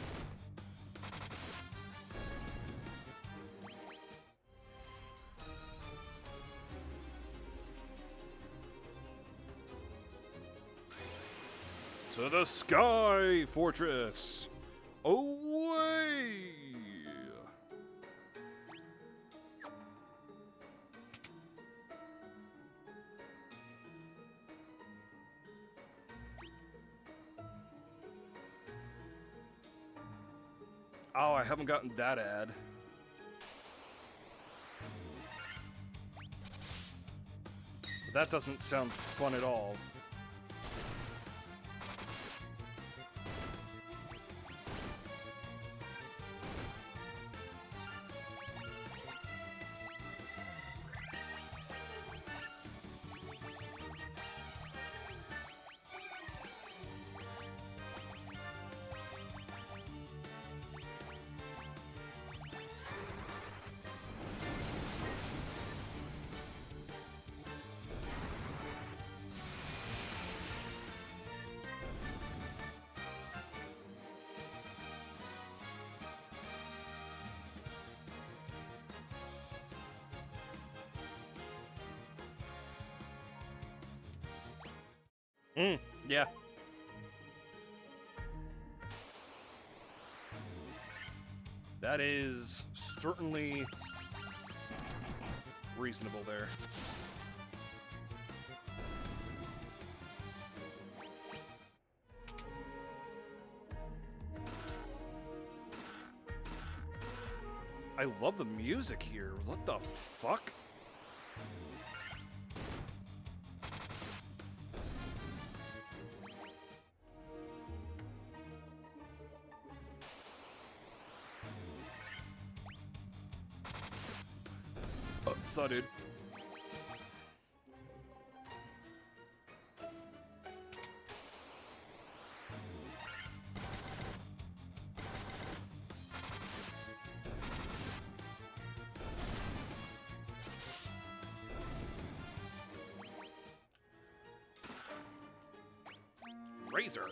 To the Sky Fortress! Away! Oh, I haven't gotten that ad. That doesn't sound fun at all. Yeah. That is certainly reasonable there. I love the music here. What the fuck? Saw, dude. Razor.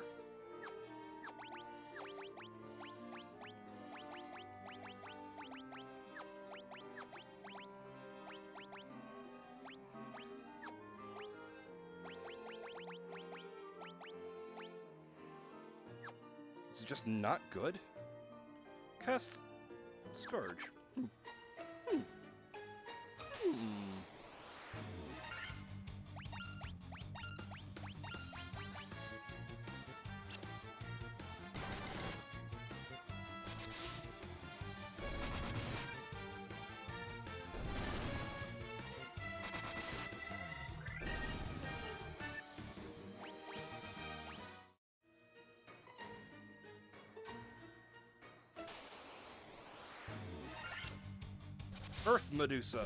Is it just not good? Cast Scourge. Earth Medusa.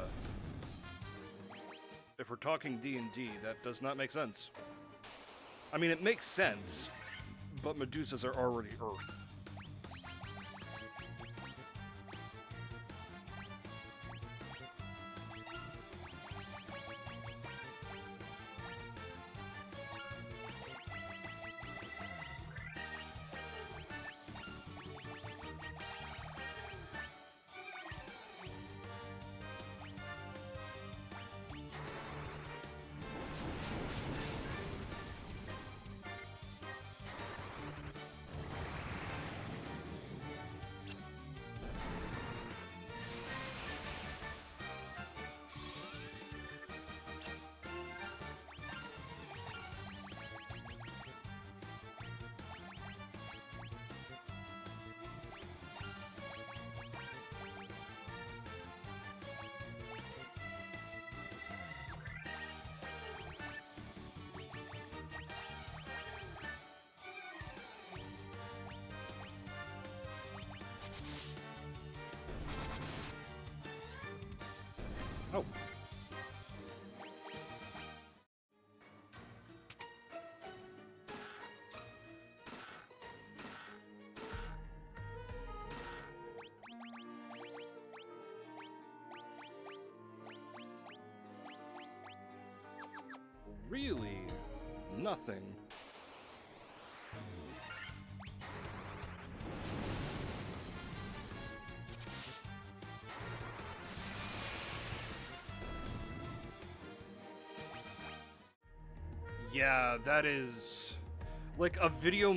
If we're talking D&D, that does not make sense. I mean, it makes sense, but Medusas are already Earth. Oh. Really? Nothing. Yeah, that is like a video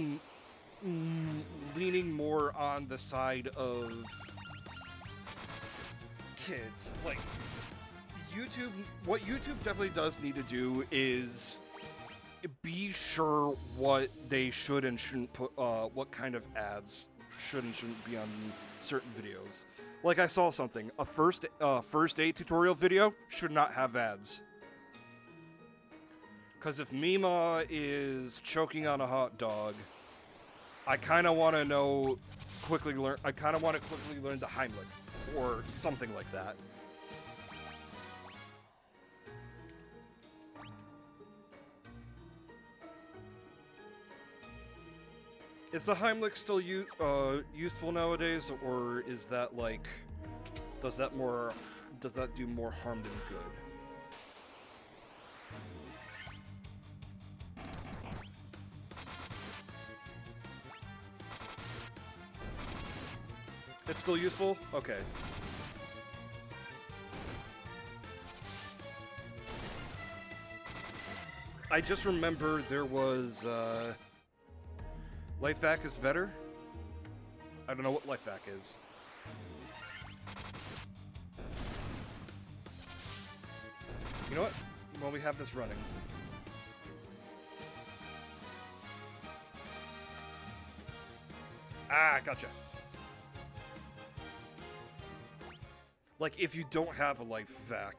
leaning more on the side of kids. Like YouTube, what YouTube definitely does need to do is be sure what they should and shouldn't put, what kind of ads should and shouldn't be on certain videos. Like I saw something, a first aid tutorial video should not have ads. Because if Mima is choking on a hot dog, I kind of want to I kind of want to quickly learn the Heimlich, or something like that. Is the Heimlich still useful nowadays, or is that like, does that do more harm than good? It's still useful? Okay. I just remember there was, Life Vac is better? I don't know what Life Vac is. You know what? While we have this running. Ah, gotcha. Like, if you don't have a Life Vac.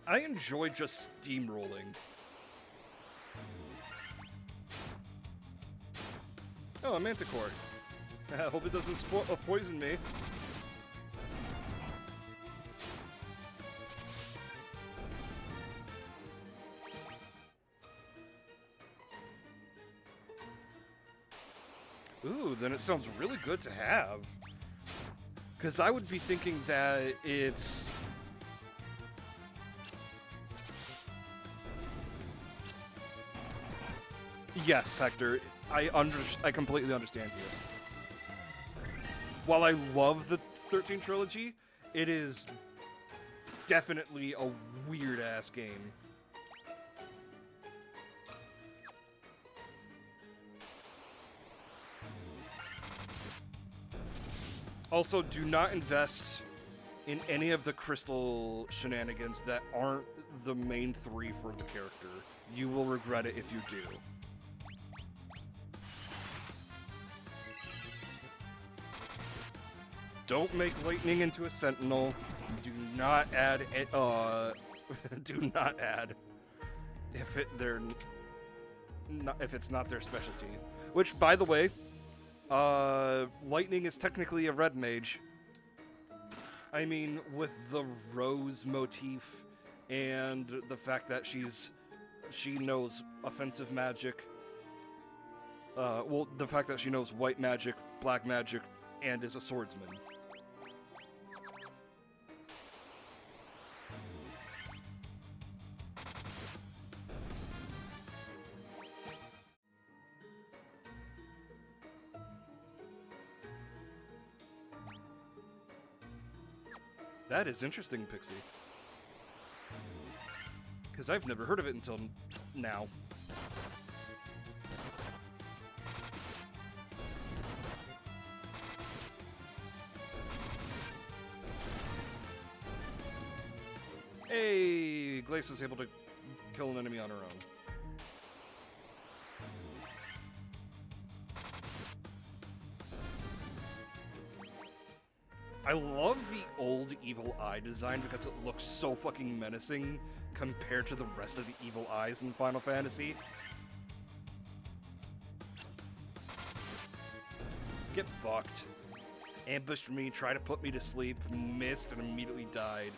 I enjoy just steamrolling. Oh, a Manticore. I hope it doesn't poison me. Ooh, then it sounds really good to have. Because I would be thinking that it's... Yes, Hector. I completely understand you. While I love the 13 trilogy, it is definitely a weird-ass game. Also, do not invest in any of the crystal shenanigans that aren't the main three for the character. You will regret it if you do. Don't make lightning into a sentinel. Do not add it. Do not add if it's not their specialty. Which, by the way, lightning is technically a red mage. I mean, with the rose motif and the fact that she knows offensive magic. Well, the fact that she knows white magic, black magic, and is a swordsman. That is interesting, Pixie. Because I've never heard of it until now. Hey, Glace was able to kill an enemy on her own. I love the old Evil Eye design because it looks so fucking menacing compared to the rest of the Evil Eyes in Final Fantasy. Get fucked. Ambushed me, tried to put me to sleep, missed, and immediately died.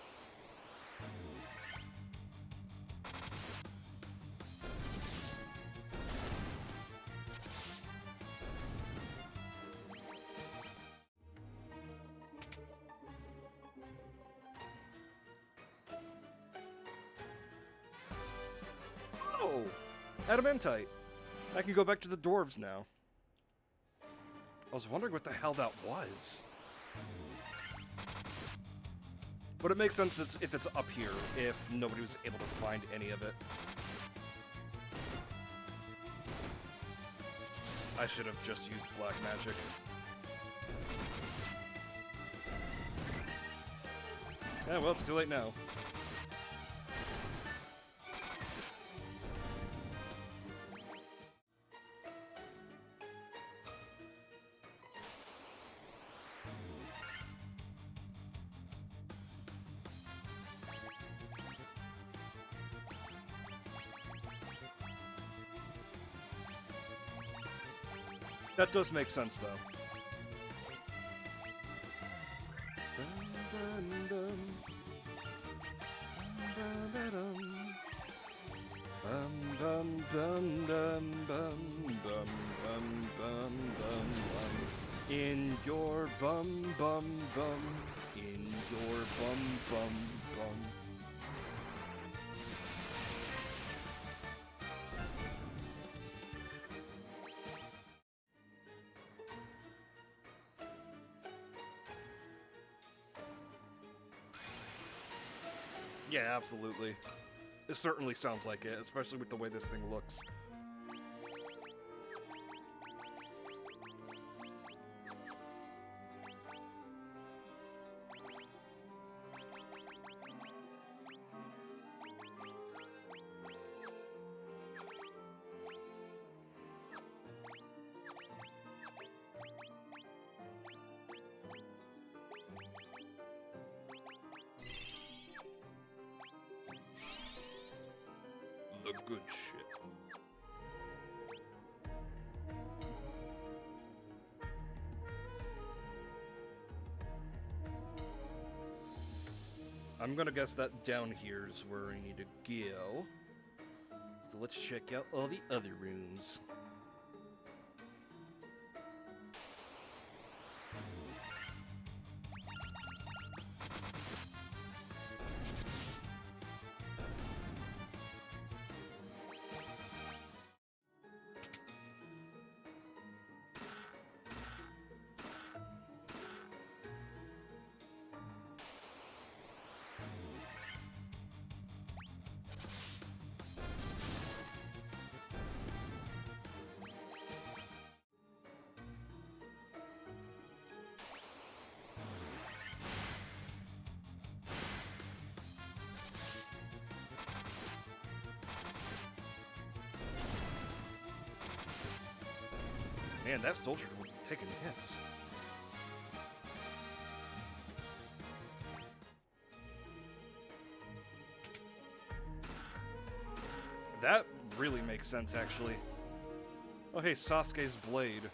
Oh! Adamantite! I can go back to the dwarves now. I was wondering what the hell that was. But it makes sense if it's up here, if nobody was able to find any of it. I should have just used black magic. Yeah, well, it's too late now. That does make sense, though. In your bum bum bum, in your bum bum bum. Yeah, absolutely. It certainly sounds like it, especially with the way this thing looks. The good shit. I'm gonna guess that down here is where I need to go. So let's check out all the other rooms. Man, that soldier was taking hits. That really makes sense, actually. Oh, hey, Sasuke's blade.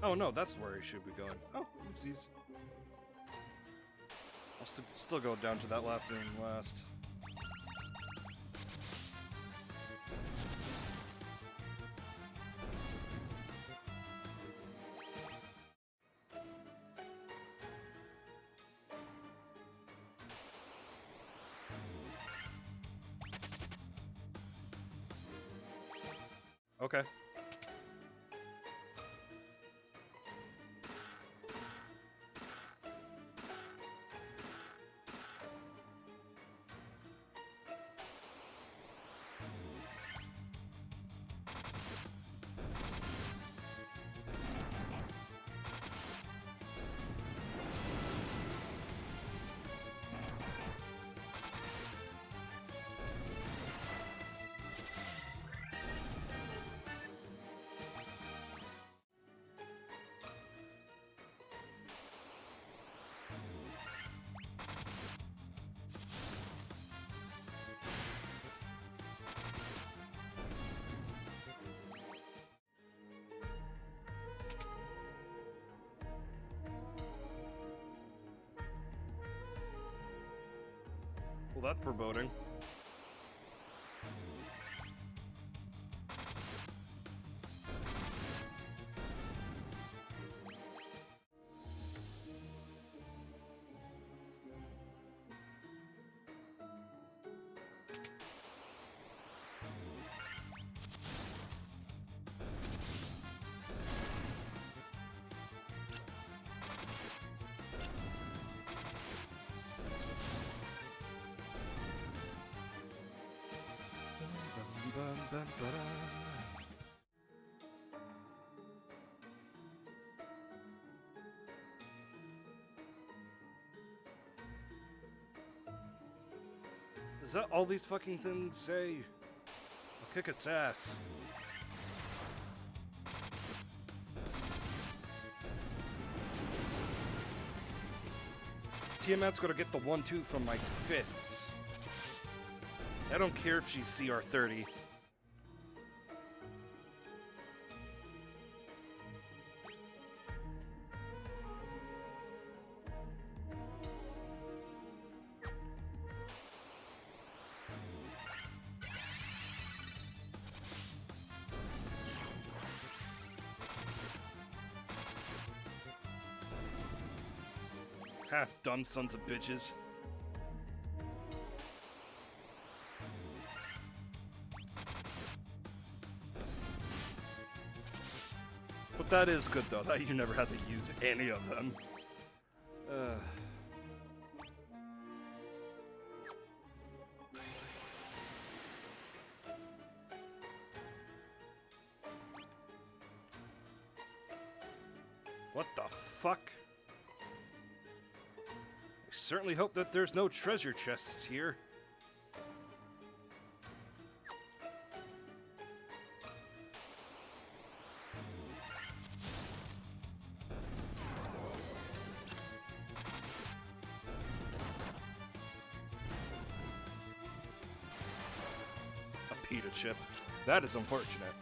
Oh no, that's where he should be going. Oh, oopsies. I'll still go down to that last room last. Okay. Well, that's foreboding. Is that all these fucking things say? I'll kick its ass. Tiamat's gonna get the 1-2 from my fists. I don't care if she's CR30. Ha, dumb sons of bitches. But that is good though, that you never had to use any of them. What the fuck? I certainly hope that there's no treasure chests here. A pita chip. That is unfortunate.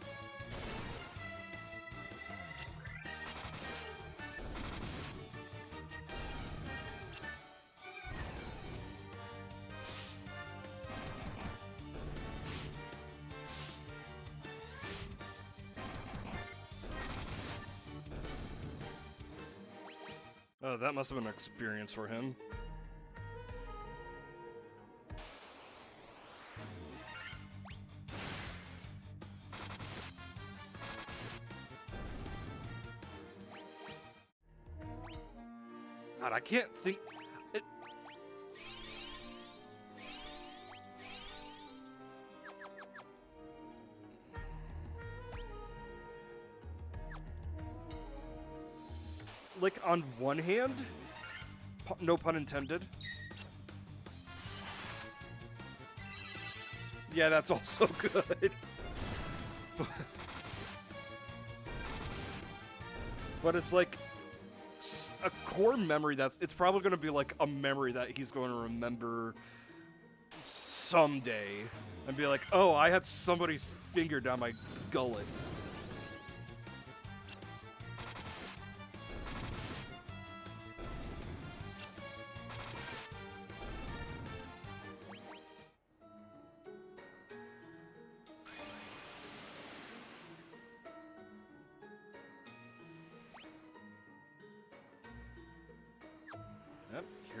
Oh, that must have been an experience for him. God, I can't think... Like, on one hand, no pun intended. Yeah, that's also good. But it's like a core memory it's probably going to be like a memory that he's going to remember someday and be like, oh, I had somebody's finger down my gullet.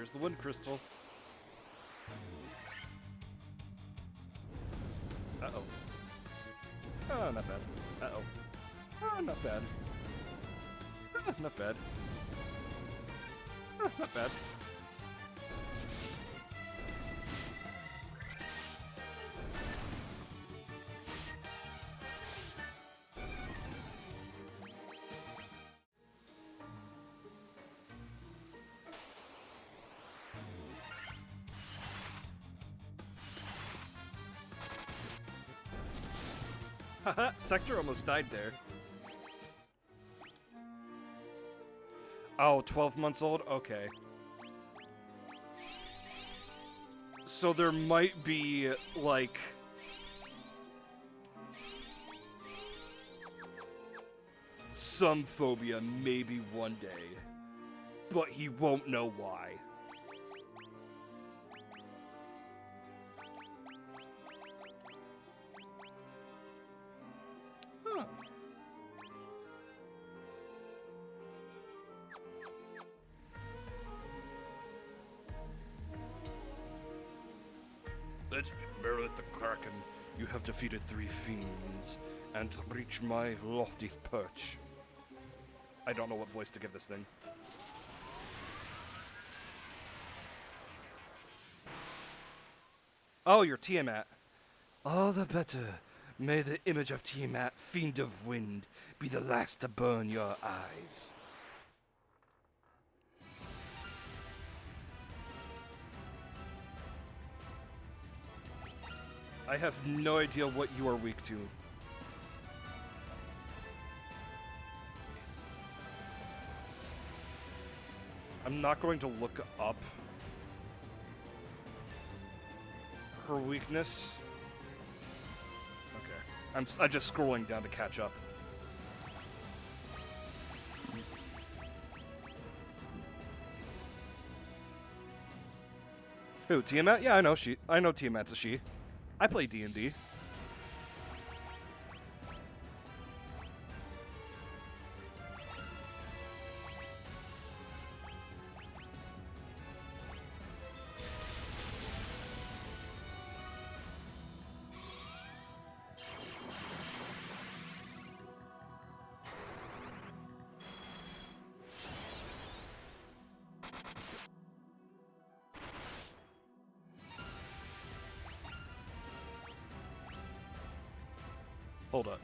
Here's the wind crystal. Uh-oh. Oh, not bad. Uh-oh. Oh, not bad. Not bad. Not bad. Haha, Sector almost died there. Oh, 12 months old? Okay. So there might be, like... some phobia maybe one day. But he won't know why. Huh. Let Meredith the Kraken, you have defeated 3 fiends, and reach my lofty perch. I don't know what voice to give this thing. Oh, you're Tiamat. All the better. May the image of Tiamat, fiend of wind, be the last to burn your eyes. I have no idea what you are weak to. I'm not going to look up her weakness. Okay. I'm just scrolling down to catch up. Who, Tiamat? Yeah, I know Tiamat's a she. I play D&D. Hold up.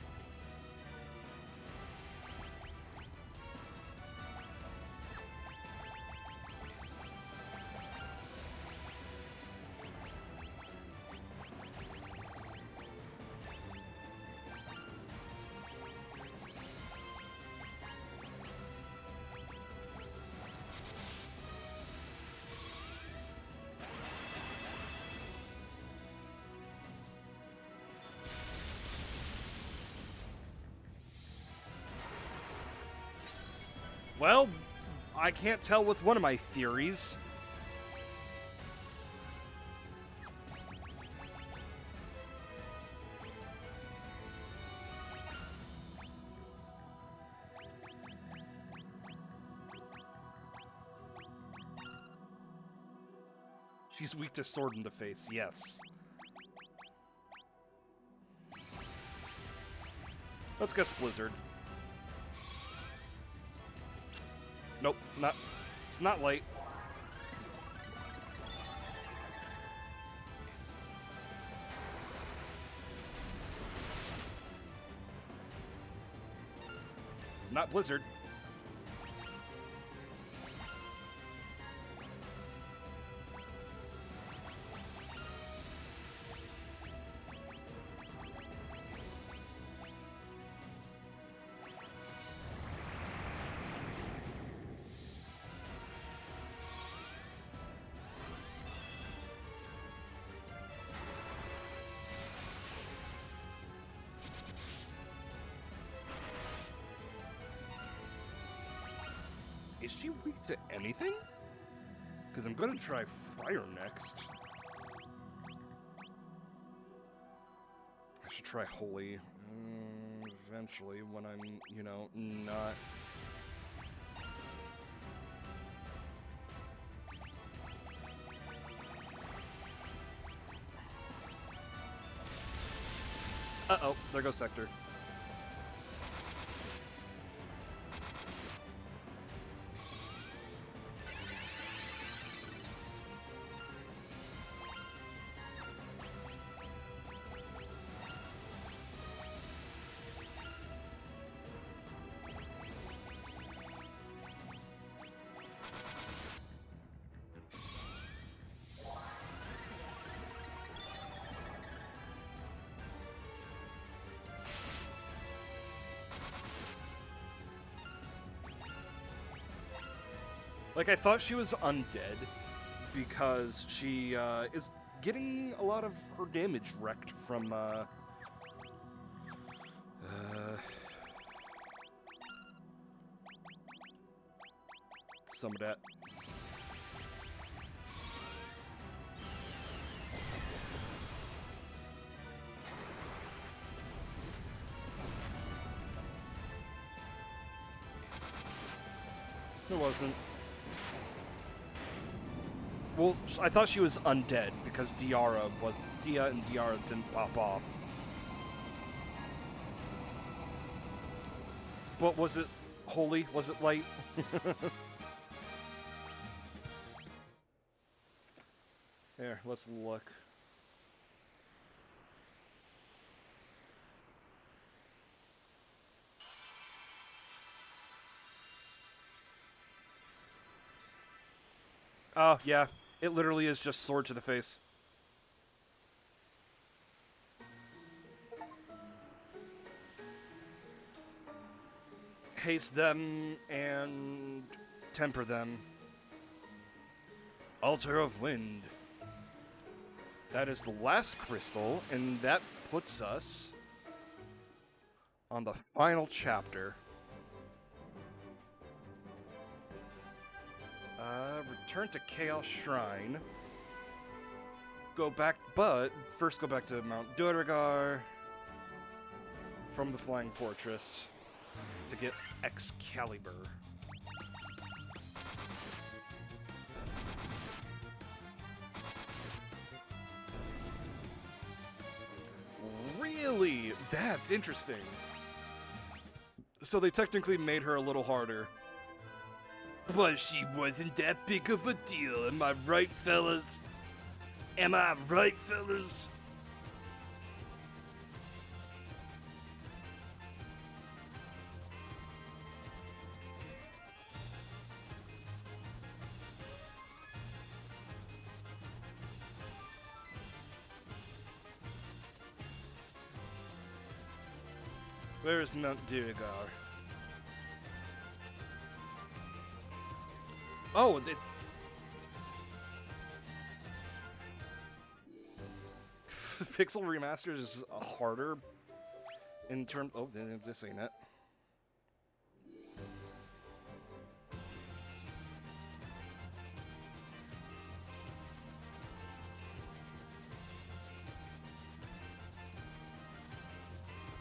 Well, I can't tell with one of my theories. She's weak to sword in the face, yes. Let's guess Blizzard. Nope, not. It's not light. Not Blizzard. Is she weak to anything? Because I'm going to try fire next. I should try holy. Eventually, when I'm, you know, not... Uh-oh, there goes Sector. Like, I thought she was undead because she is getting a lot of her damage wrecked from some of that. It wasn't. Well, I thought she was undead because Dia and Diara didn't pop off. But was it holy? Was it light? There, let's look. Oh, yeah. It literally is just sword to the face. Haste them and temper them. Altar of Wind. That is the last crystal, and that puts us on the final chapter. Return to Chaos Shrine. Go back, but first go back to Mount Duergar from the Flying Fortress to get Excalibur. Really? That's interesting. So they technically made her a little harder. But she wasn't that big of a deal, am I right, fellas? Am I right, fellas? Where is Mount Duergar? Oh, Pixel Remaster is harder in terms. Oh, this ain't it.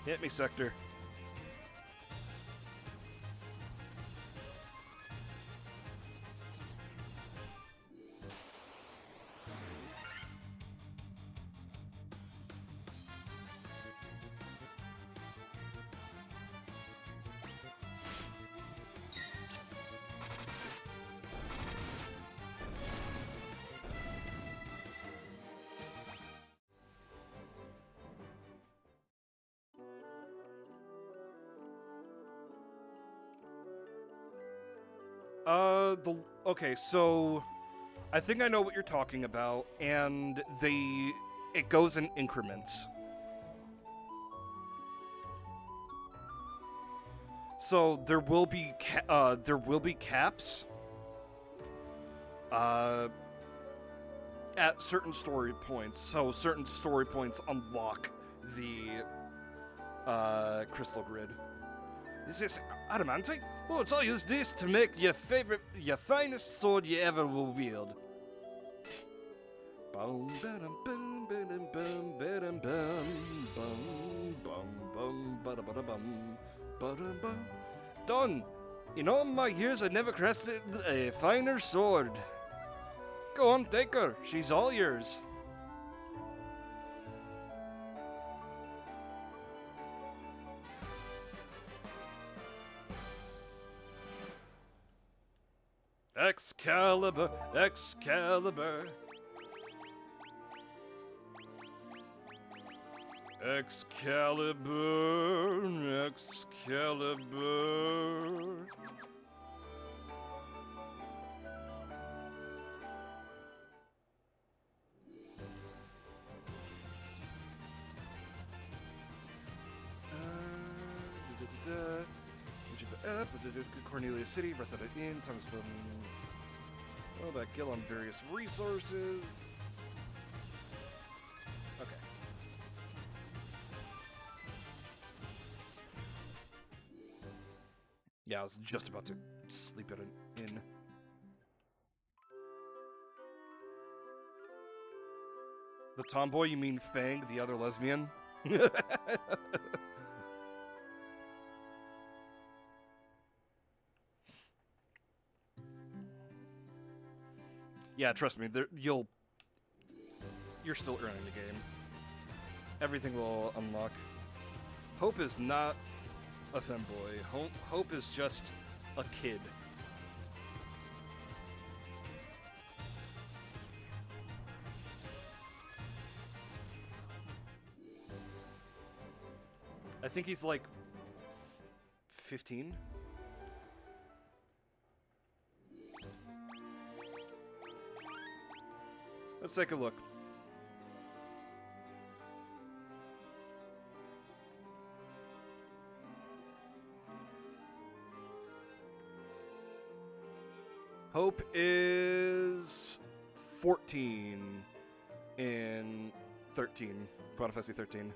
Hit me, Sector. Okay, so I think I know what you're talking about, and it goes in increments. So there will be caps at certain story points. So certain story points unlock the crystal grid. Is this adamantite? Oh, it's all use this to make your finest sword you ever will wield. Done. In all my years, I never crested a finer sword. Go on, take her. She's all yours. Excalibur, Excalibur. Excalibur, Excalibur. Cornelia City, rest at an inn, times well, that kill on various resources. Okay. Yeah, I was just about to sleep at an inn. The tomboy, you mean Fang, the other lesbian? Yeah, trust me, you're still earning the game. Everything will unlock. Hope is not a femboy. Hope is just a kid. I think he's like 15. Let's take a look. Hope is 14 in 13. Final Fantasy 13.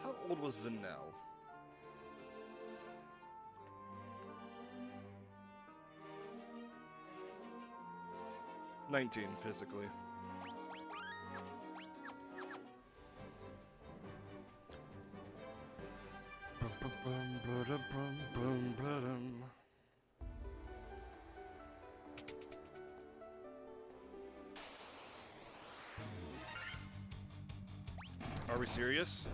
How old was Vanel? "19 physically. Are we serious?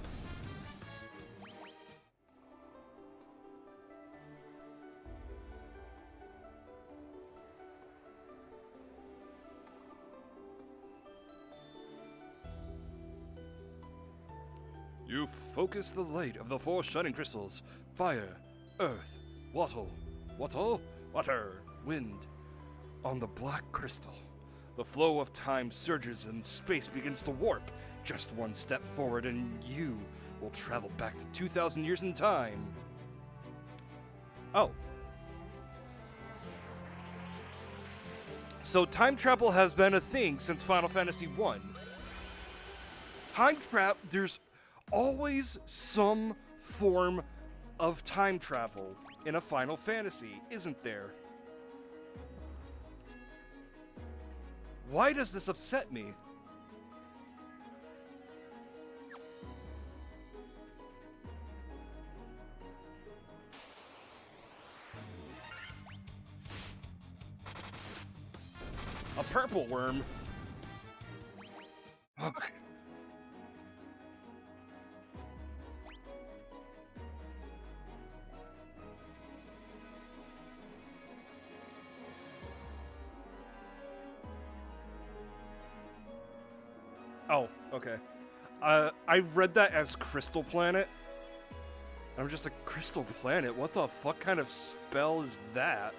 You focus the light of the four shining crystals: fire, earth, water, wind, on the black crystal. The flow of time surges and space begins to warp. Just one step forward and you will travel back to 2,000 years in time. Oh. So time travel has been a thing since Final Fantasy 1. There's always some form of time travel in a Final Fantasy, isn't there? Why does this upset me? A purple worm? Okay. Oh, okay. I read that as Crystal Planet. I'm just like, Crystal Planet? What the fuck kind of spell is that?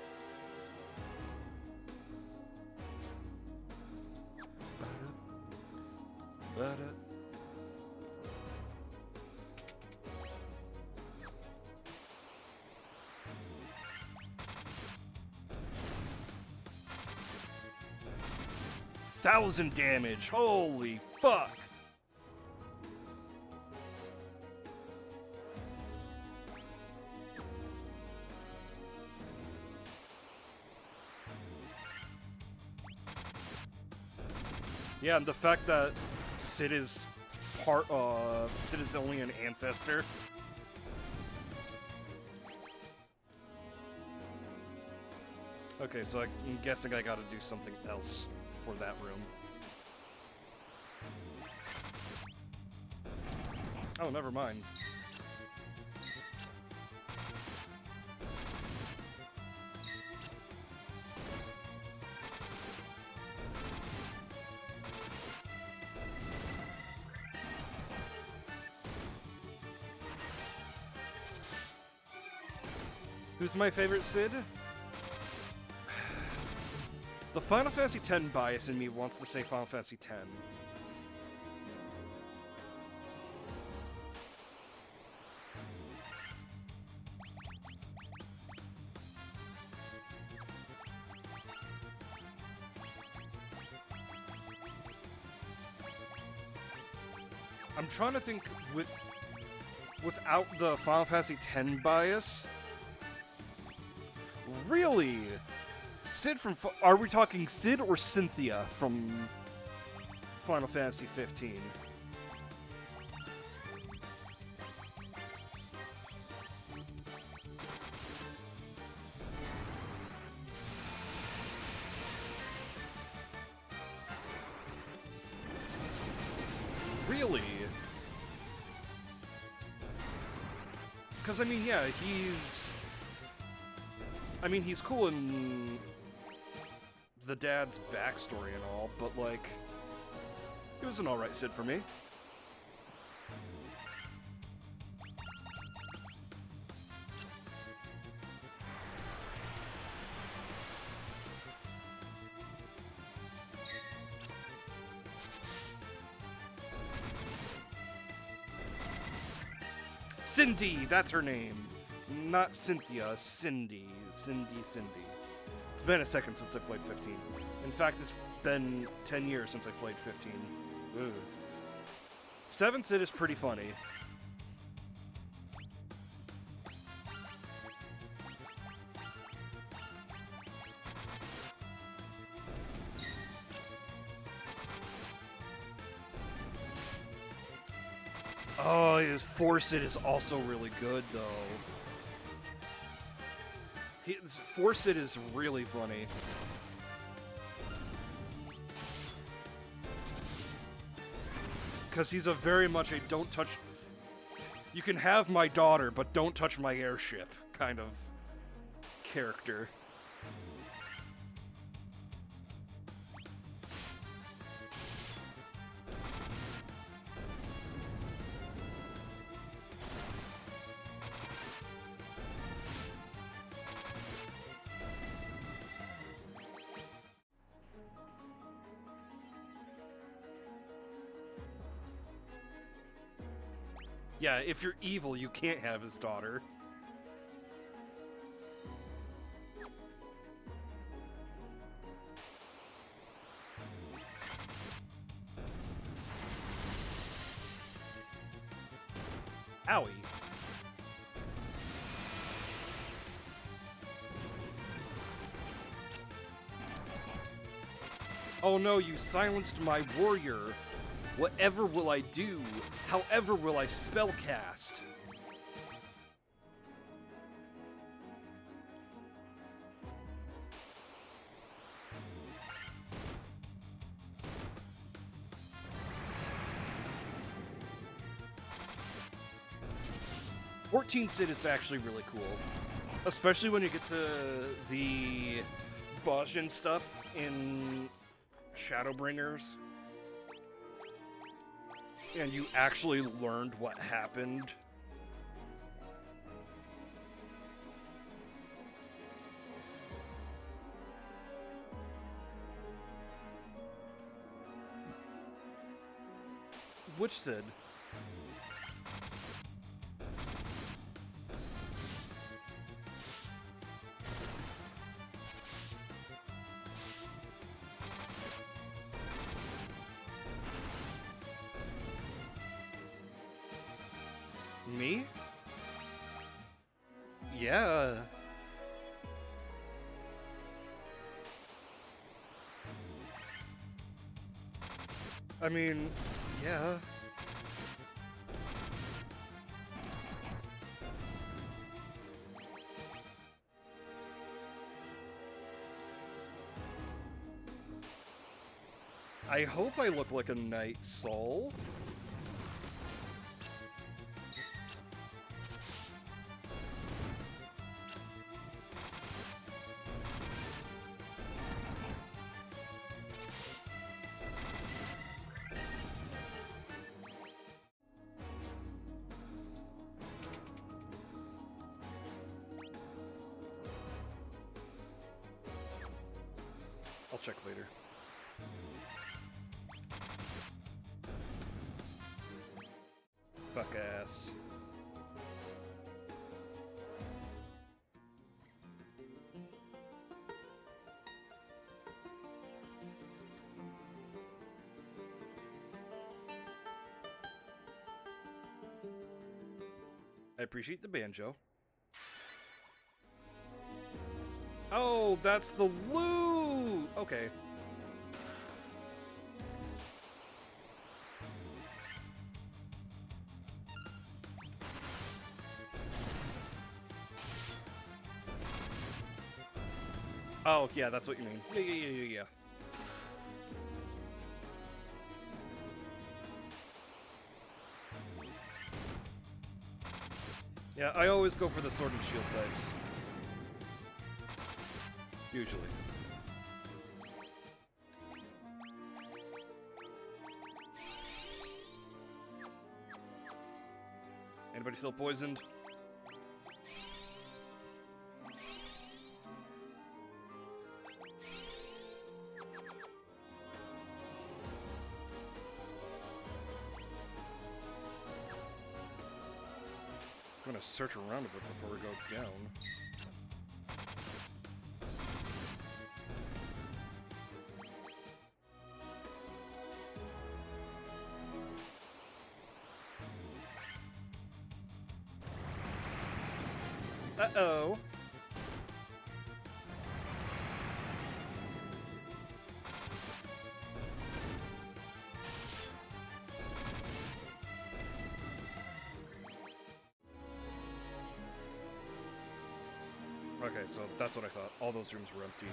Thousand damage, holy fuck! Yeah, and the fact that Sid is Sid is only an ancestor. Okay, so I'm guessing I gotta do something else for that room. Oh, never mind. Who's my favorite Sid? The Final Fantasy X bias in me wants to say Final Fantasy X. I'm trying to think without the Final Fantasy X bias. Really? Sid from... Are we talking Sid or Cynthia from Final Fantasy 15? Really? Because, I mean, yeah, he's cool in the dad's backstory and all, but, like, it was an alright Sid for me. Cindy, that's her name. Not Cynthia, Cindy. Cindy. It's been a second since I played 15. In fact, it's been 10 years since I played 15. Ugh. 7 Sid is pretty funny. Oh, his 4 Sid is also really good, though. His 4 Sid is really funny. Because he's a very much a don't touch... You can have my daughter, but don't touch my airship kind of character. Yeah, if you're evil, you can't have his daughter. Owie. Oh no, you silenced my warrior. Whatever will I do? However will I spellcast? "14 Sid is actually really cool. Especially when you get to the Bajin stuff in Shadowbringers. And you actually learned what happened. Which Sid? Me? Yeah. I mean, yeah. I hope I look like a Night Soul. I'll check later. Fuck ass. I appreciate the banjo. Oh, that's the loot! Okay. Oh, yeah, that's what you mean. Yeah. Yeah, I always go for the sword and shield types. Usually. Anybody still poisoned? I'm gonna search around a bit before we go down. Uh-oh. Okay, so that's what I thought. All those rooms were empty.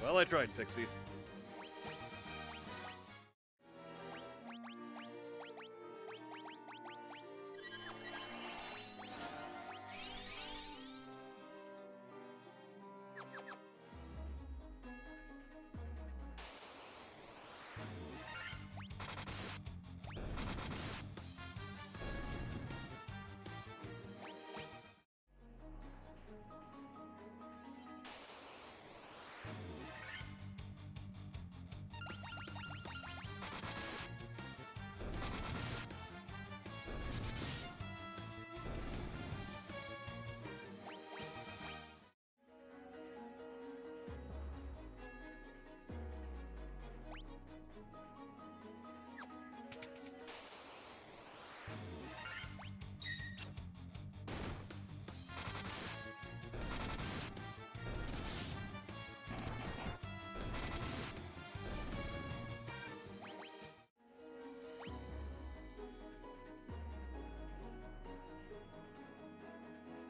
Well, I tried, Pixie.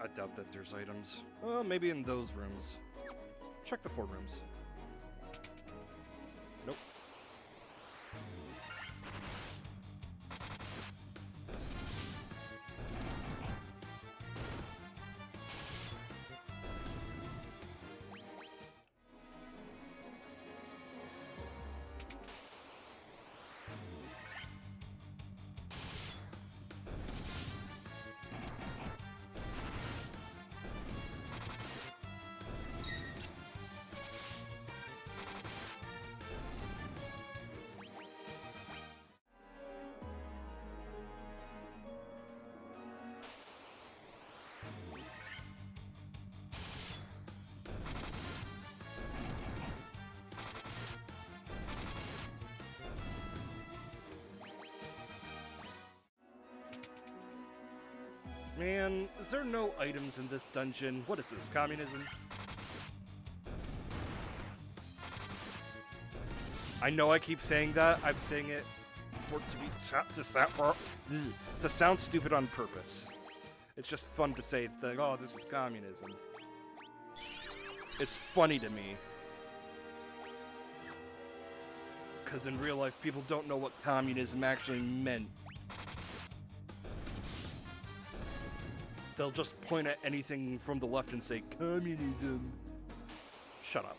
I doubt that there's items. Well, maybe in those rooms. Check the 4 rooms. Nope. Man, is there no items in this dungeon? What is this, communism? I know I keep saying that. I'm saying it for it to be to sound stupid on purpose. It's just fun to say that, oh, this is communism. It's funny to me. Because in real life, people don't know what communism actually meant. They'll just point at anything from the left and say, communism. Shut up.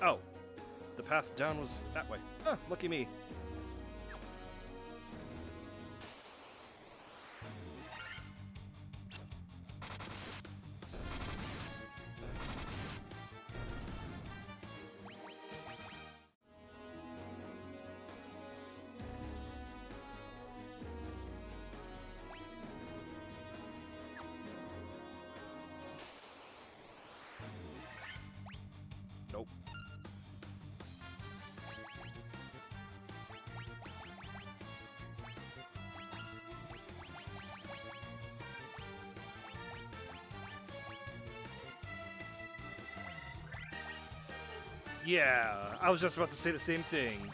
Oh, the path down was that way. Ah, lucky me. Nope. Yeah, I was just about to say the same thing.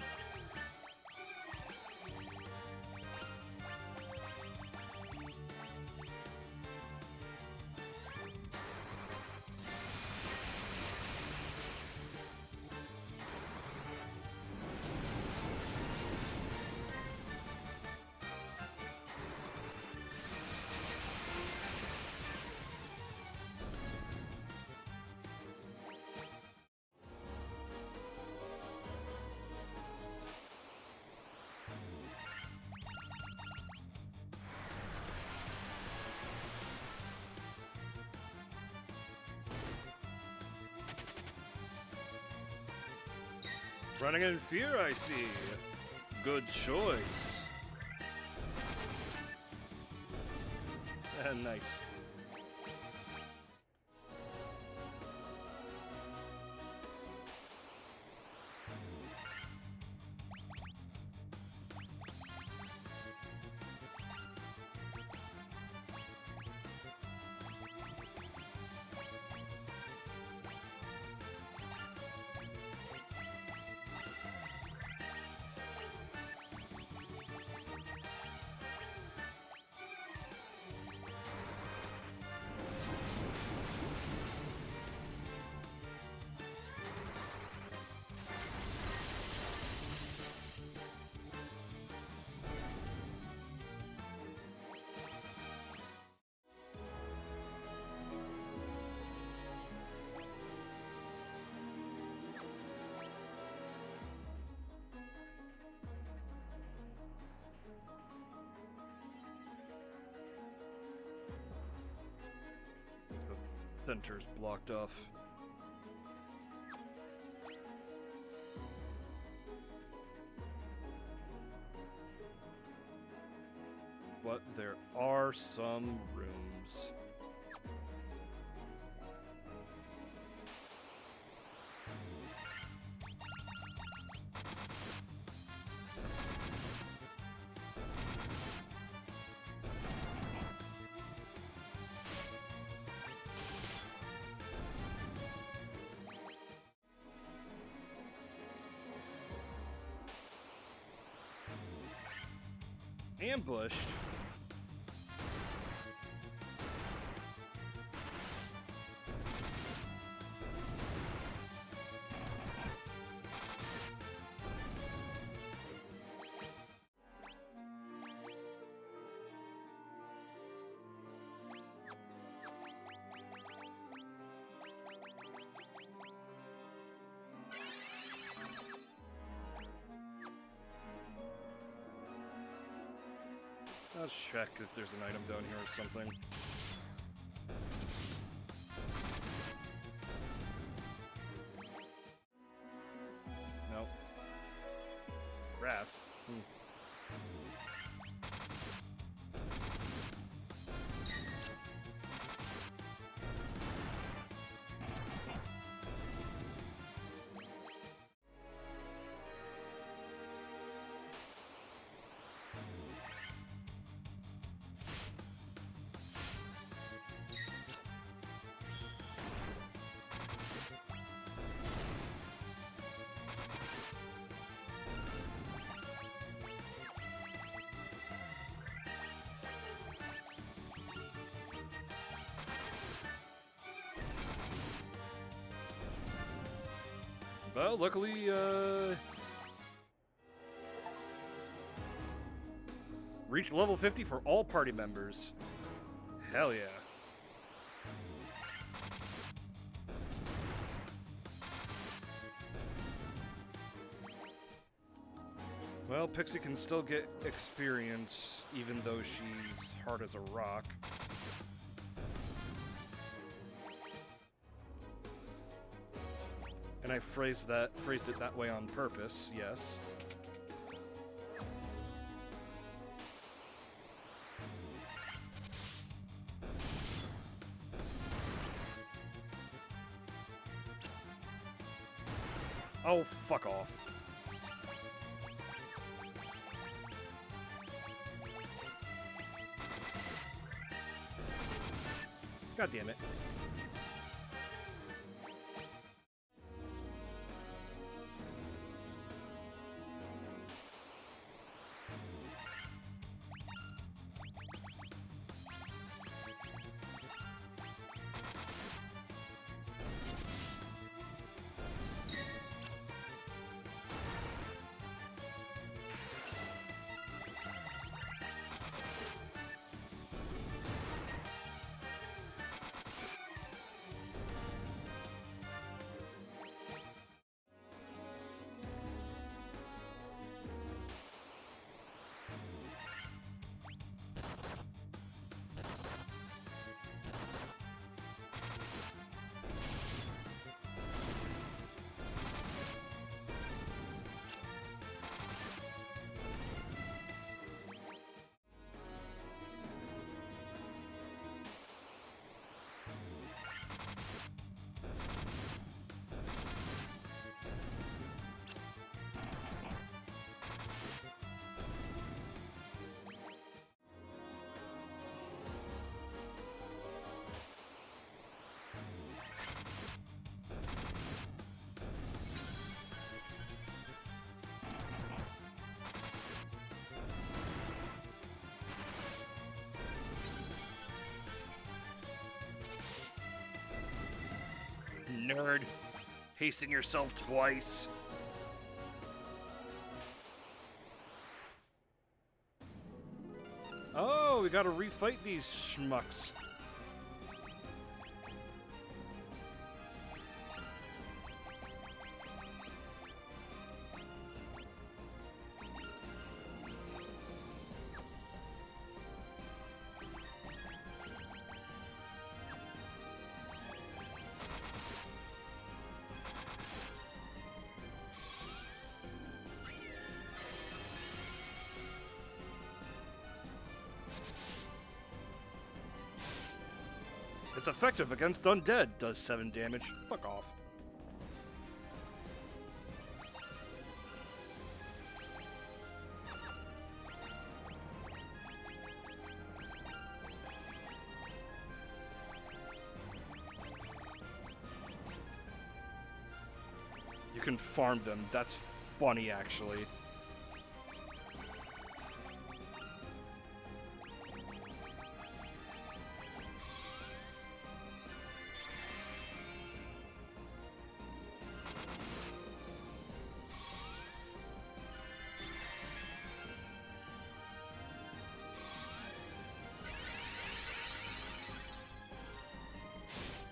Running in fear, I see. Good choice. Nice. The center's blocked off. But there are some rooms. Ambushed? Let's check if there's an item down here or something. Nope. Grass. Well, luckily, reach level 50 for all party members. Hell yeah. Well, Pixie can still get experience, even though she's hard as a rock. And I phrased it that way on purpose, yes. Oh, fuck off. God damn it. Nerd. Hasting yourself twice. Oh, we gotta refight these schmucks. It's effective against undead, does 7 damage. Fuck off. You can farm them. That's funny, actually.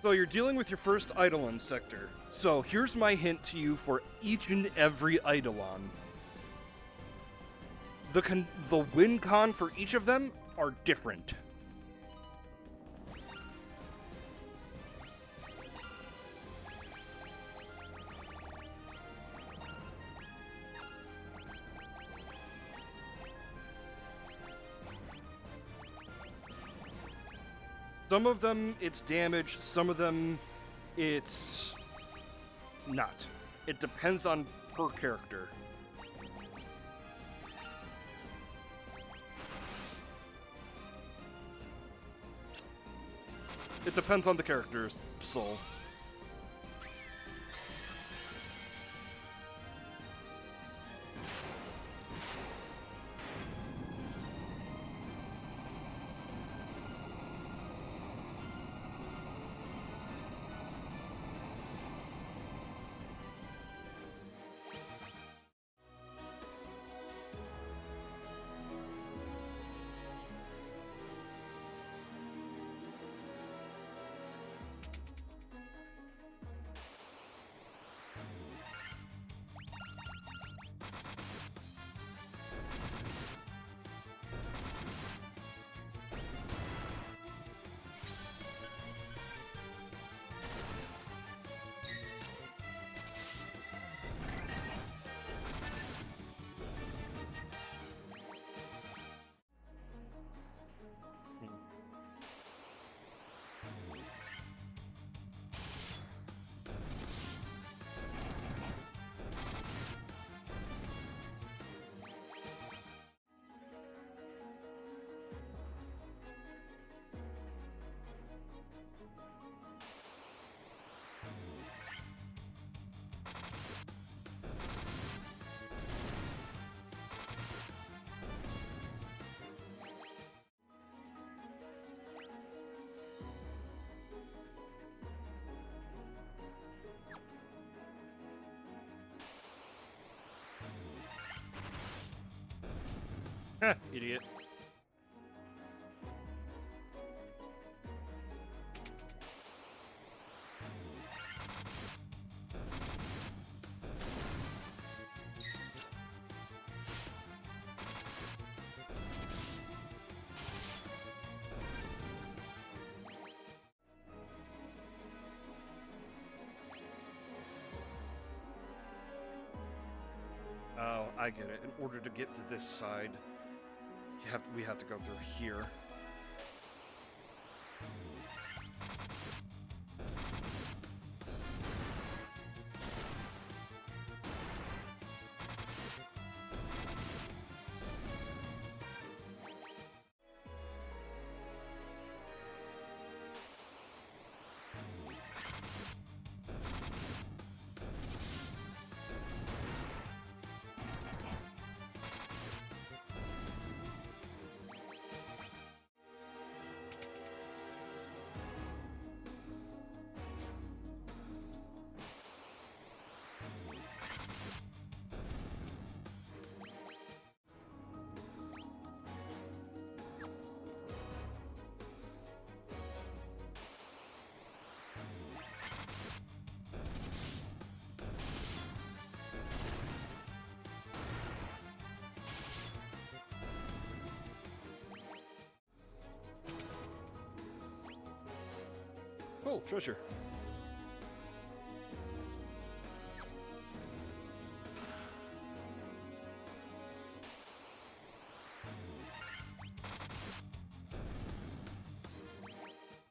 So you're dealing with your first Eidolon sector. So here's my hint to you for each and every Eidolon. The win con for each of them are different. Some of them, it's damage. Some of them, it's not. It depends on per character. It depends on the character's soul. Idiot. Oh, I get it. In order to get to this side, we have to go through here. Oh, treasure.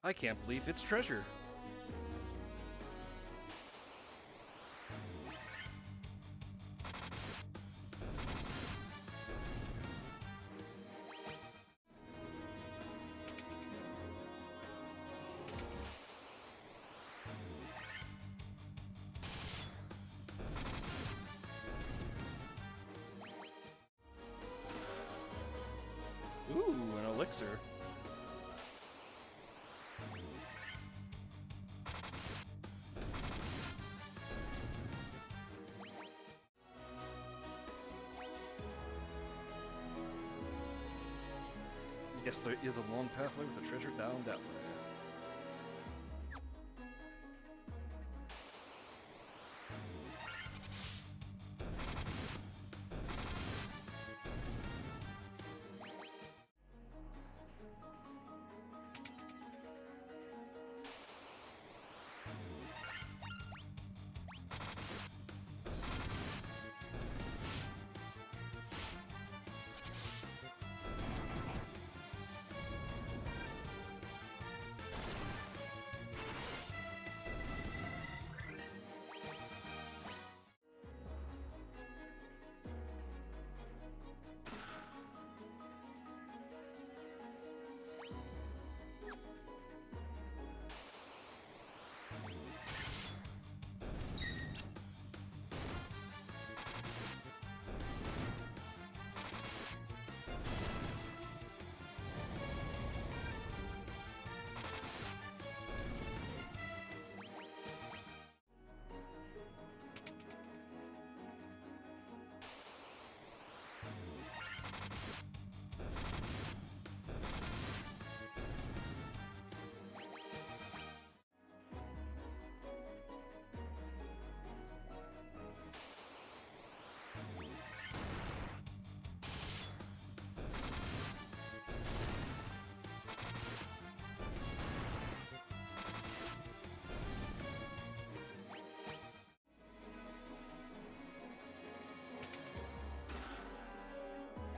I can't believe it's treasure. Ooh, an elixir. Yes, there is a long pathway with a treasure down that way.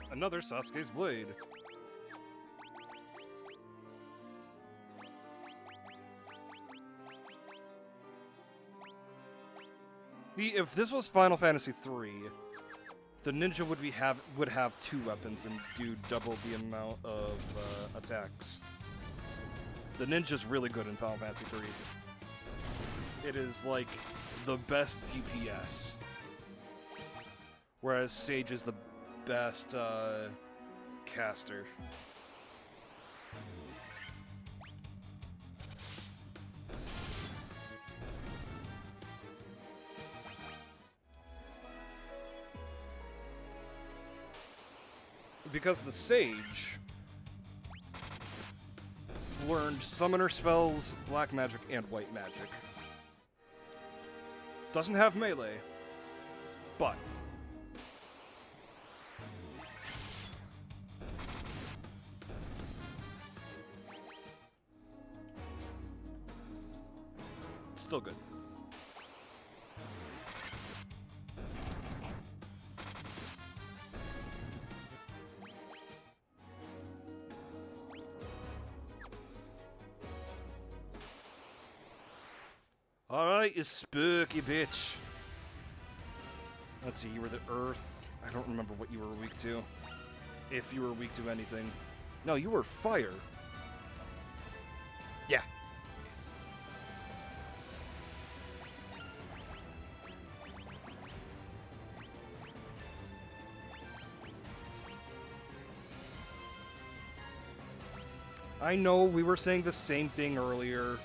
Another Sasuke's blade. If this was Final Fantasy III, the ninja would have 2 weapons and do double the amount of attacks. The ninja's really good in Final Fantasy III. It is like the best DPS, whereas Sage is the best caster. because the Sage learned Summoner spells, Black Magic, and White Magic. Doesn't have melee, but it's still good. Alright, you spooky bitch. Let's see, you were the Earth. I don't remember what you were weak to. If you were weak to anything. No, you were Fire. Yeah. I know, we were saying the same thing earlier.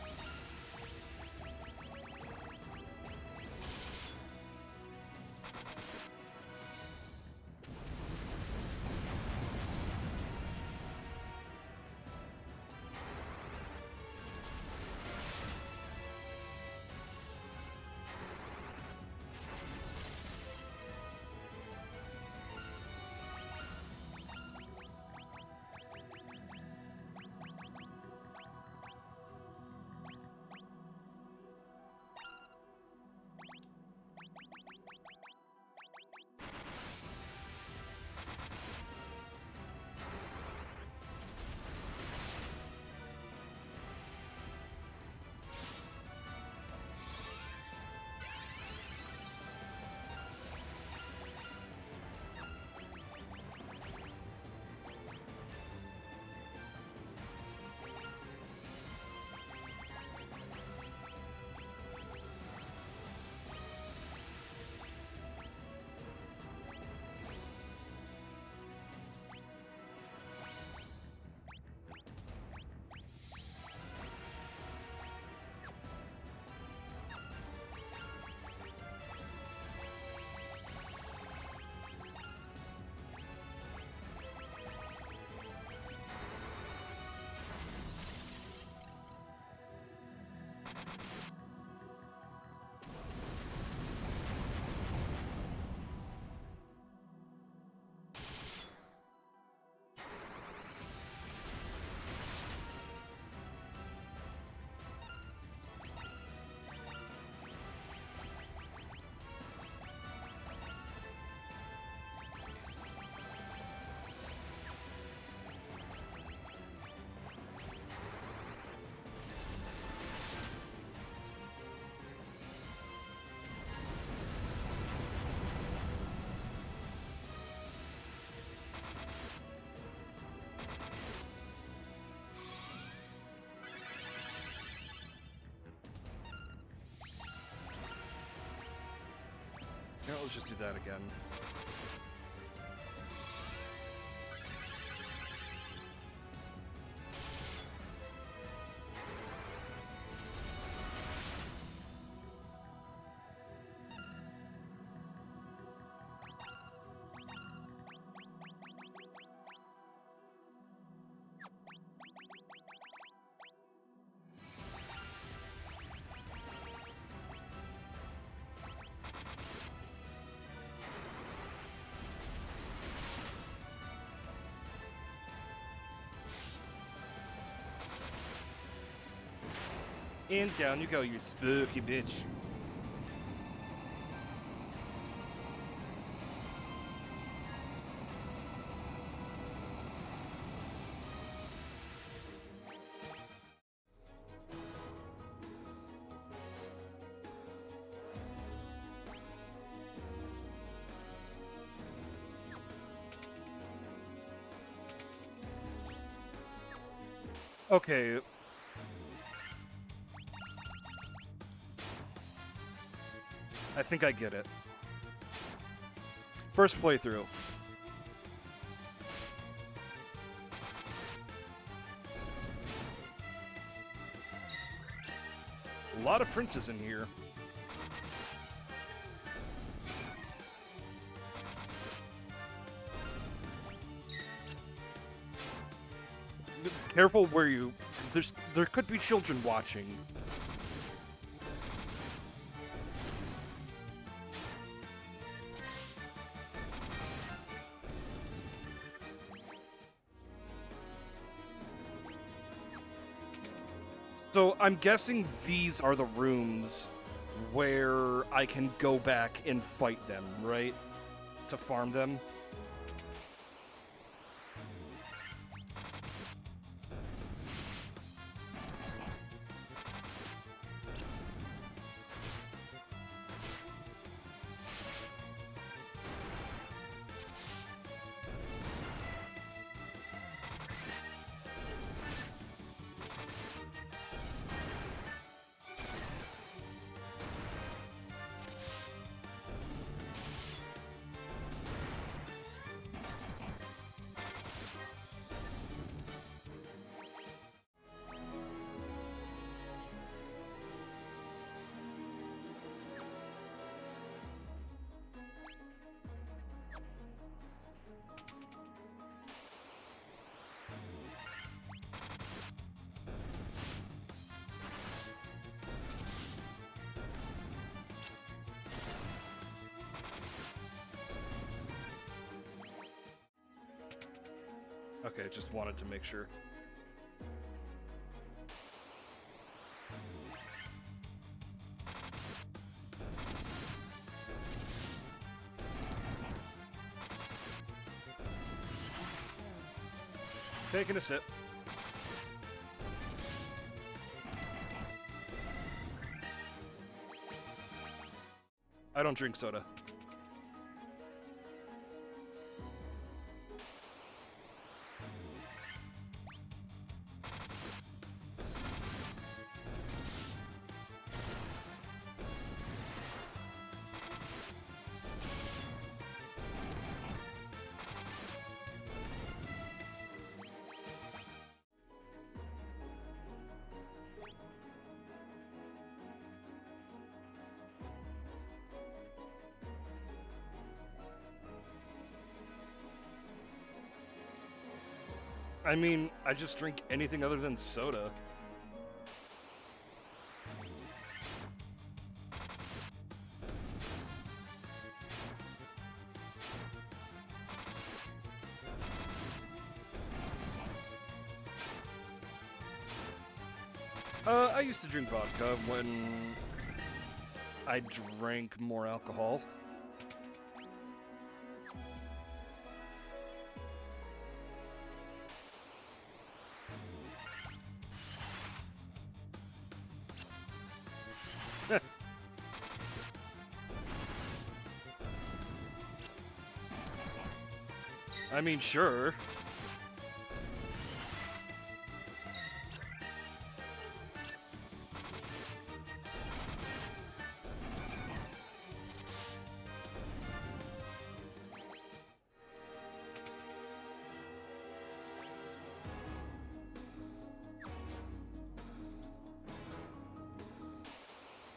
Yeah, let's just do that again. And down you go, you spooky bitch. Okay. I think I get it. First playthrough. A lot of princes in here. Careful where you... There could be children watching. So I'm guessing these are the rooms where I can go back and fight them, right? To farm them. Okay, just wanted to make sure. Taking a sip. I don't drink soda. I mean, I just drink anything other than soda. I used to drink vodka when I drank more alcohol. I mean, sure.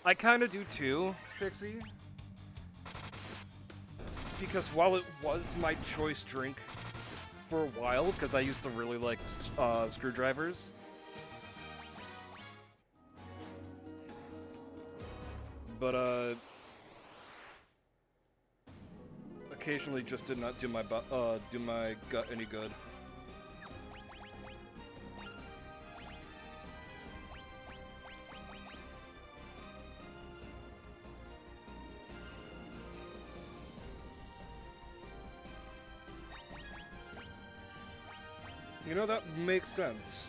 I kind of do too, Pixie. Because while it was my choice drink for a while, because I used to really like screwdrivers, but occasionally just did not do my gut any good. You know, that makes sense.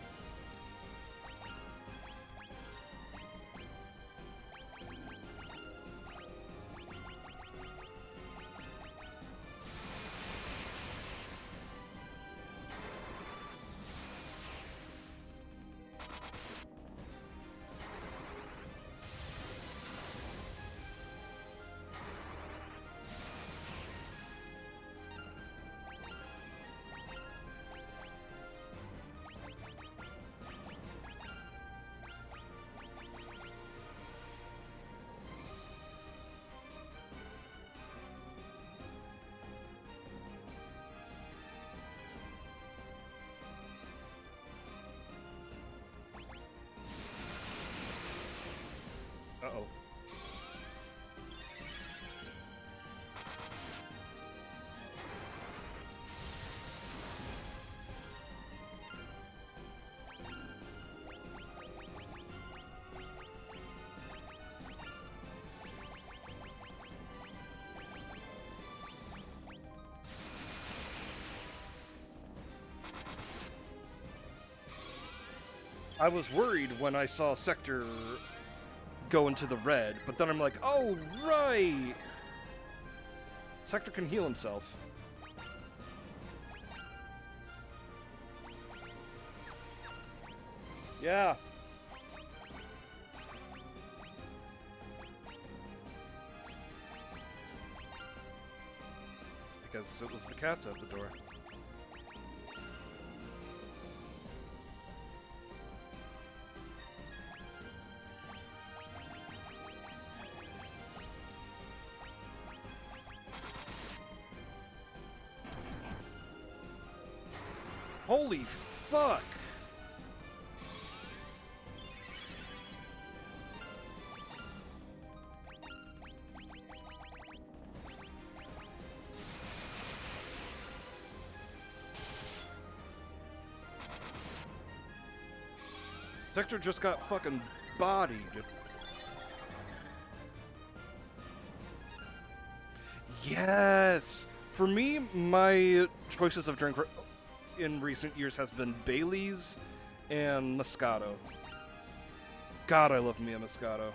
I was worried when I saw Sector go into the red, but then I'm like, oh, right! Sector can heal himself. Yeah. Because it was the cats at the door. Holy fuck! Sector just got fucking bodied. Yes! For me, my choices of drink in recent years has been Bailey's and Moscato. God, I love me a Moscato.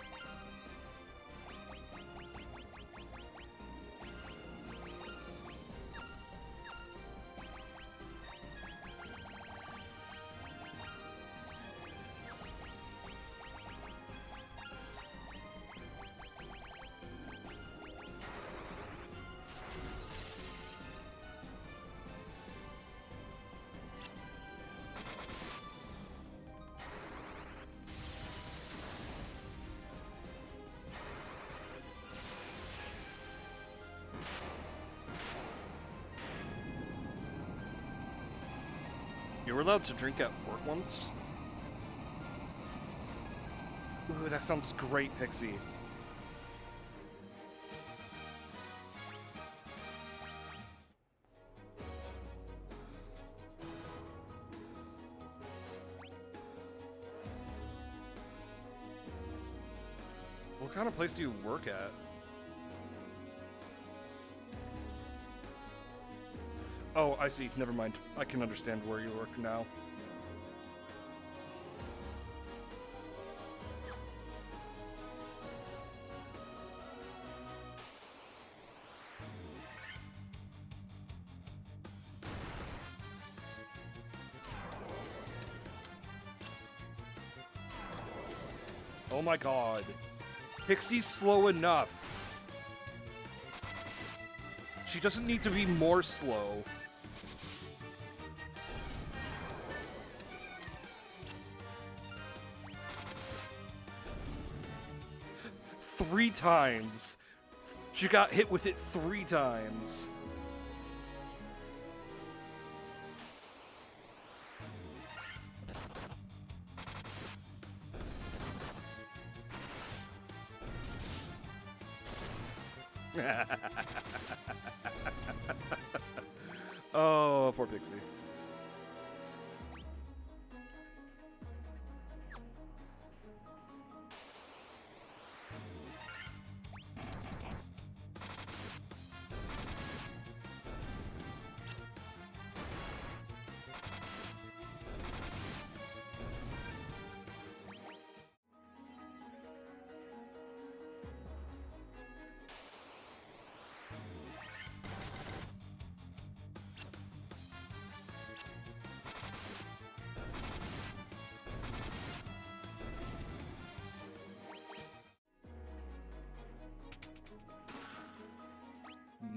You were allowed to drink at work once? Ooh, that sounds great, Pixie. What kind of place do you work at? Oh, I see. Never mind. I can understand where you work now. Oh my god. Pixie's slow enough. She doesn't need to be more slow. Three times. She got hit with it 3 times. Oh, poor Pixie.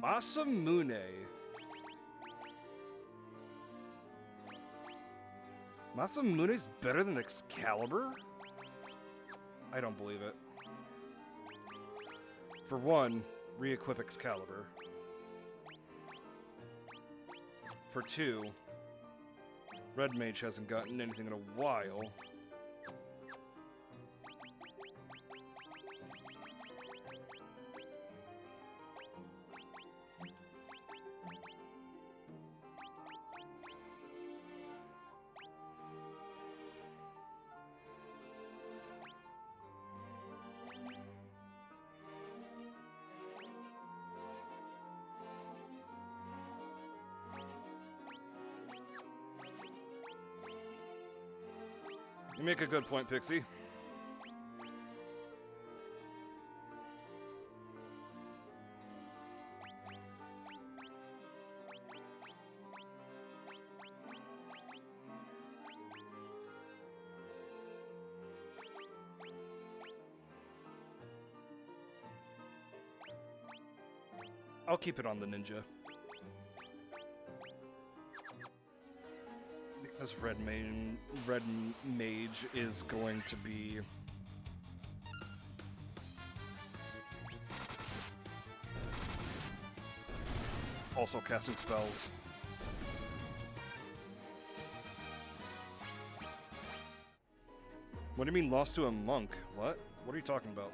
Masamune. Masamune's better than Excalibur? I don't believe it. For one, re-equip Excalibur. For two, Red Mage hasn't gotten anything in a while. You make a good point, Pixie. I'll keep it on the ninja. Because red mage is going to be also casting spells. What do you mean lost to a monk? What? What are you talking about?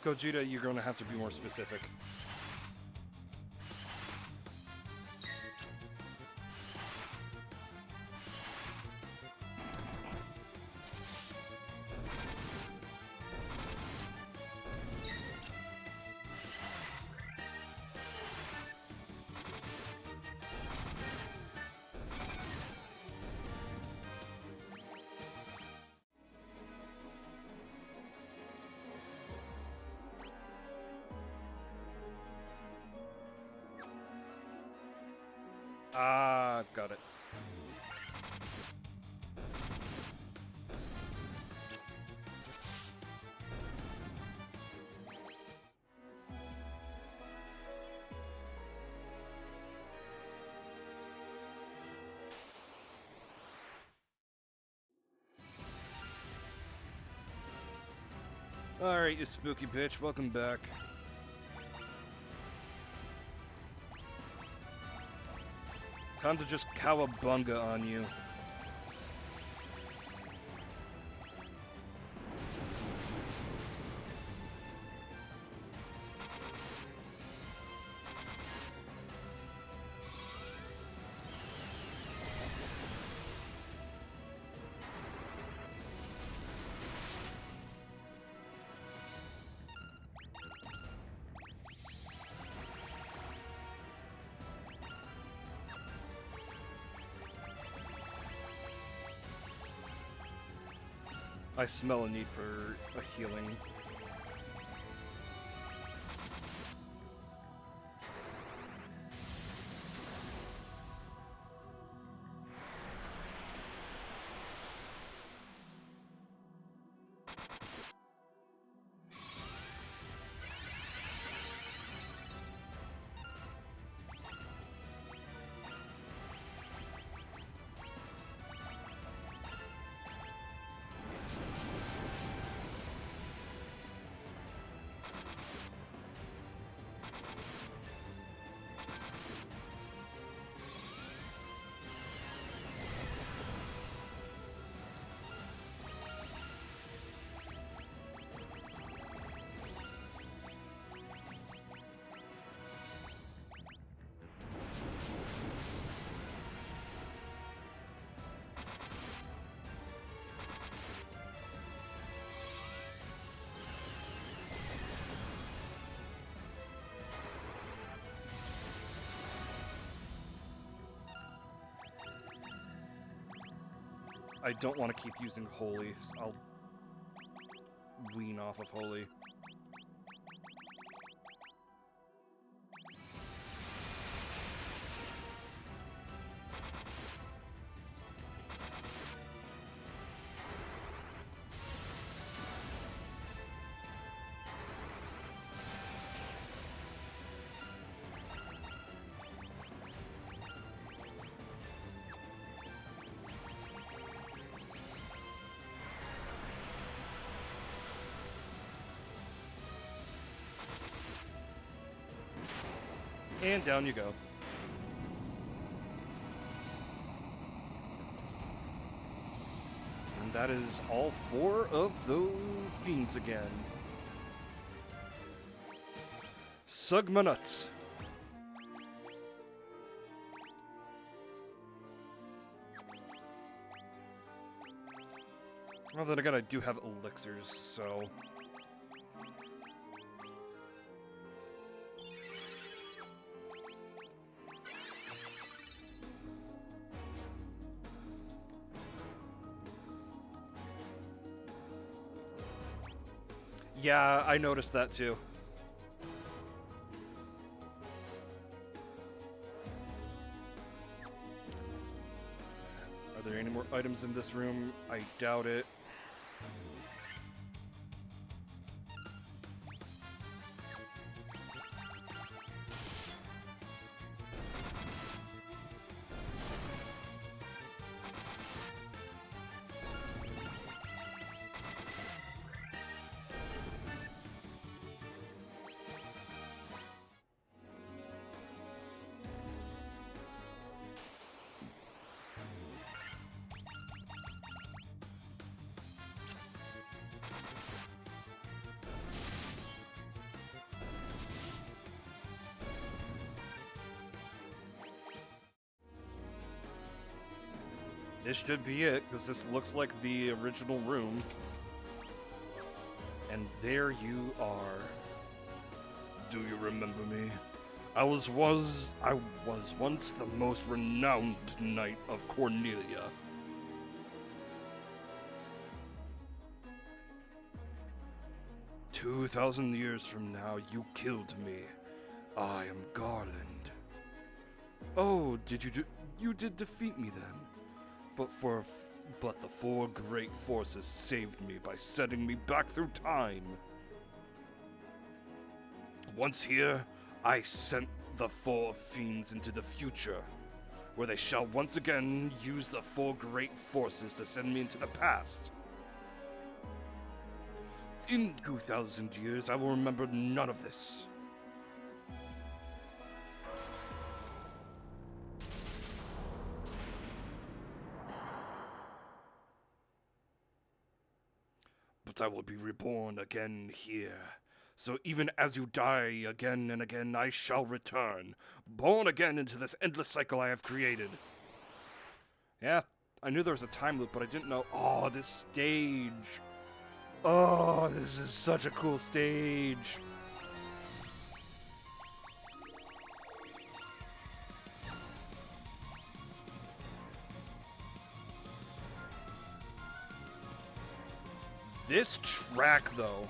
Gogeta, you're going to have to be more specific. Ah, got it. Alright, you spooky bitch, welcome back. Time to just cowabunga on you. I smell a need for a healing. I don't want to keep using Holy. So I'll wean off of Holy. And down you go. And that is all 4 of those fiends again. Sugma nuts. Well, then again, I do have elixirs, so... Yeah, I noticed that too. Are there any more items in this room? I doubt it. This should be it, because this looks like the original room. And there you are. Do you remember me? I was once the most renowned knight of Cornelia. "2,000 years from now, you killed me. I am Garland." "Oh, you did defeat me then? But the four great forces saved me by sending me back through time. Once here, I sent the four fiends into the future, where they shall once again use the four great forces to send me into the past. In 2,000 years, I will remember none of this. But I will be reborn again here. So even as you die again and again, I shall return, born again into this endless cycle I have created." Yeah, I knew there was a time loop, but I didn't know. Oh, this stage. Oh, this is such a cool stage. This track, though.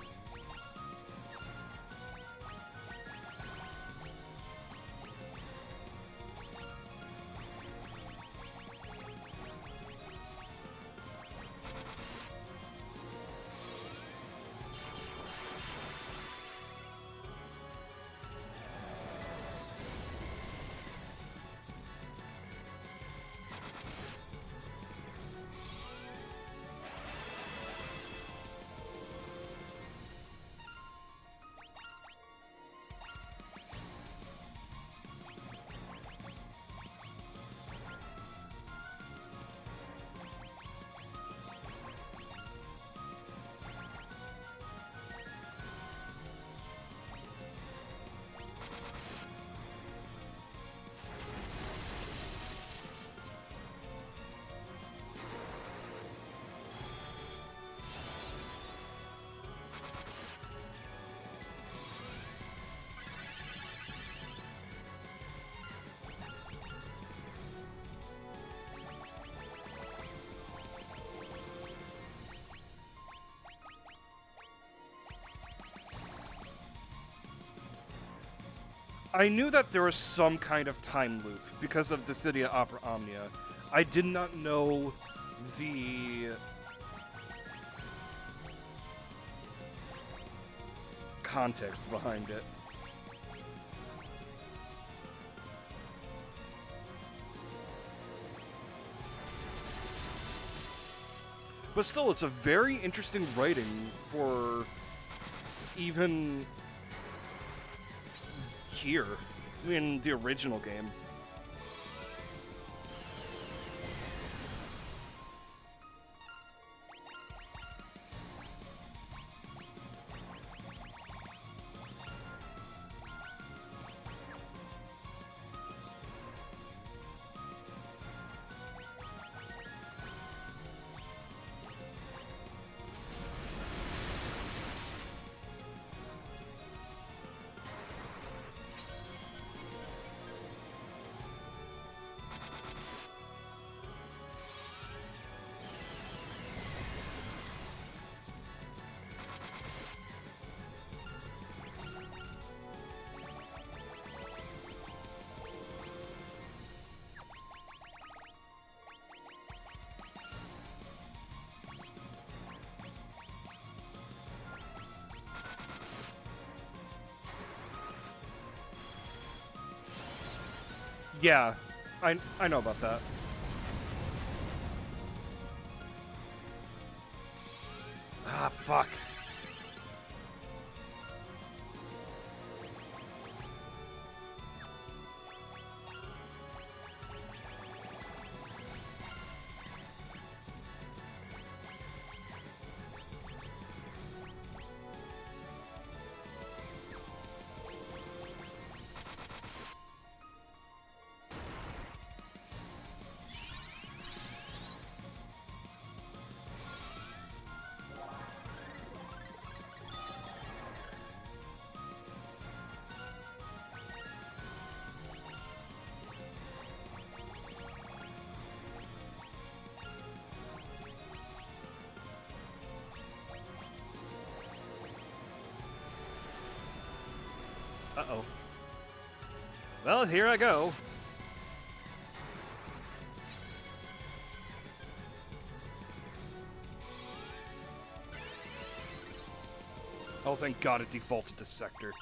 I knew that there was some kind of time loop because of Dissidia Opera Omnia. I did not know the context behind it. But still, it's a very interesting writing for even here in the original game. Yeah, I know about that. Ah, fuck. Uh-oh. Well, here I go. Oh, thank God it defaulted to sector.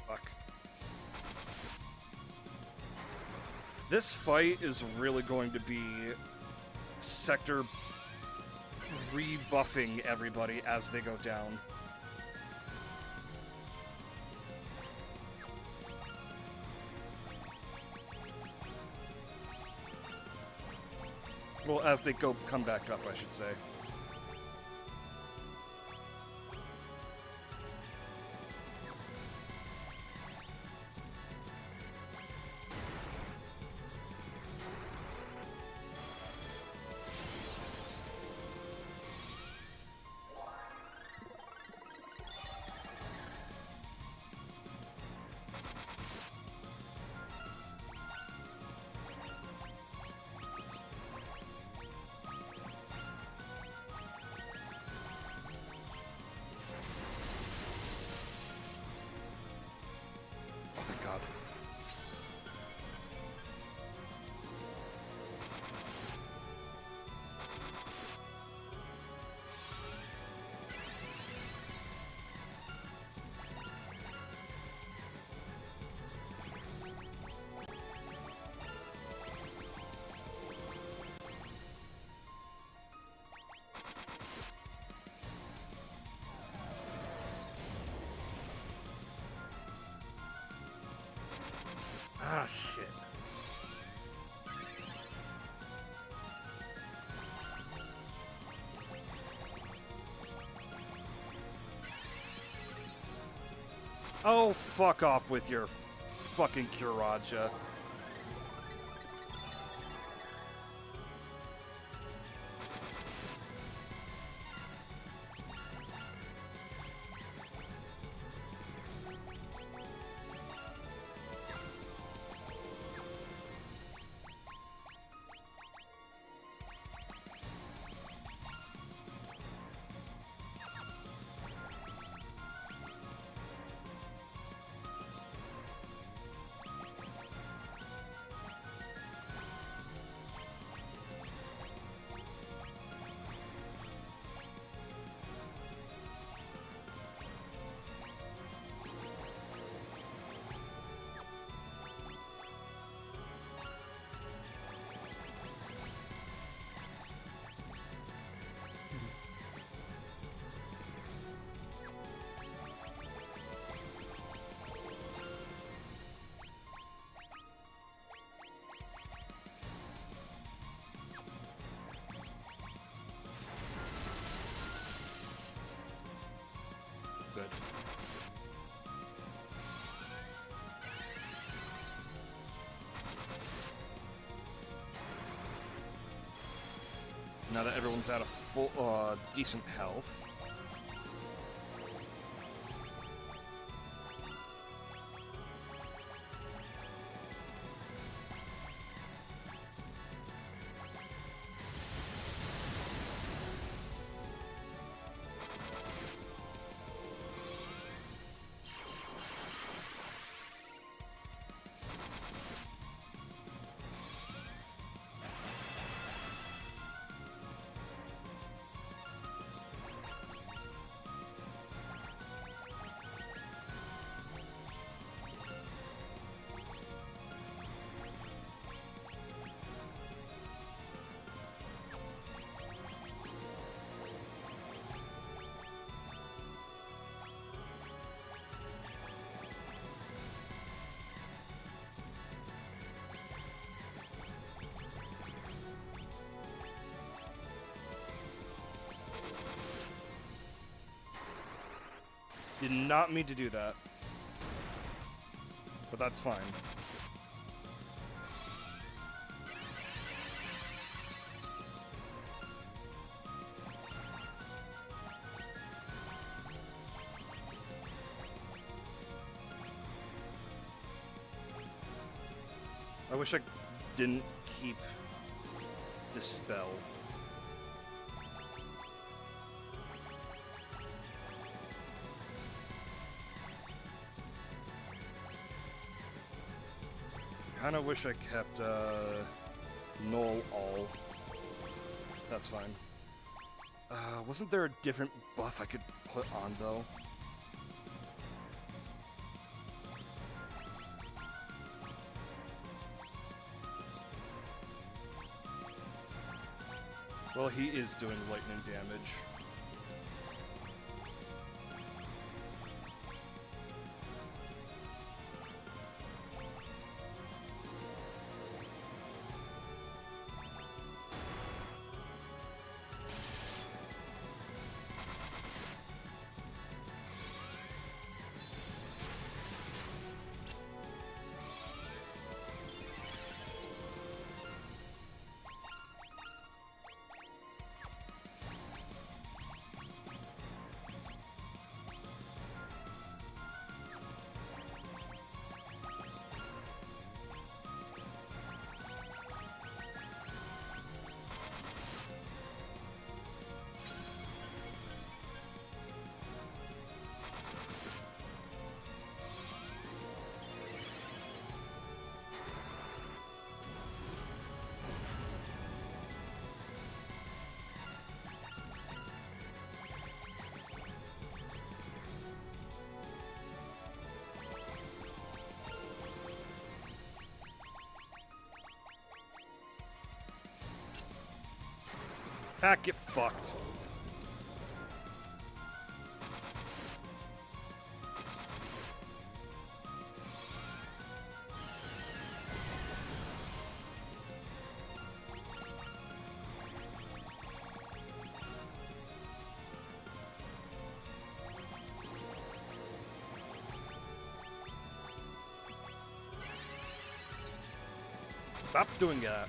Fuck. This fight is really going to be sector rebuffing everybody as they go down. Well, as they come back up, I should say. Oh my God. Ah, shit. Oh, fuck off with your fucking Kuraja. Now that everyone's out of full, decent health. Did not mean to do that. But that's fine. I wish I didn't keep Dispel. Kinda wish I kept, Null All. That's fine. Wasn't there a different buff I could put on, though? Well, he is doing lightning damage. Pack, get fucked. Stop doing that.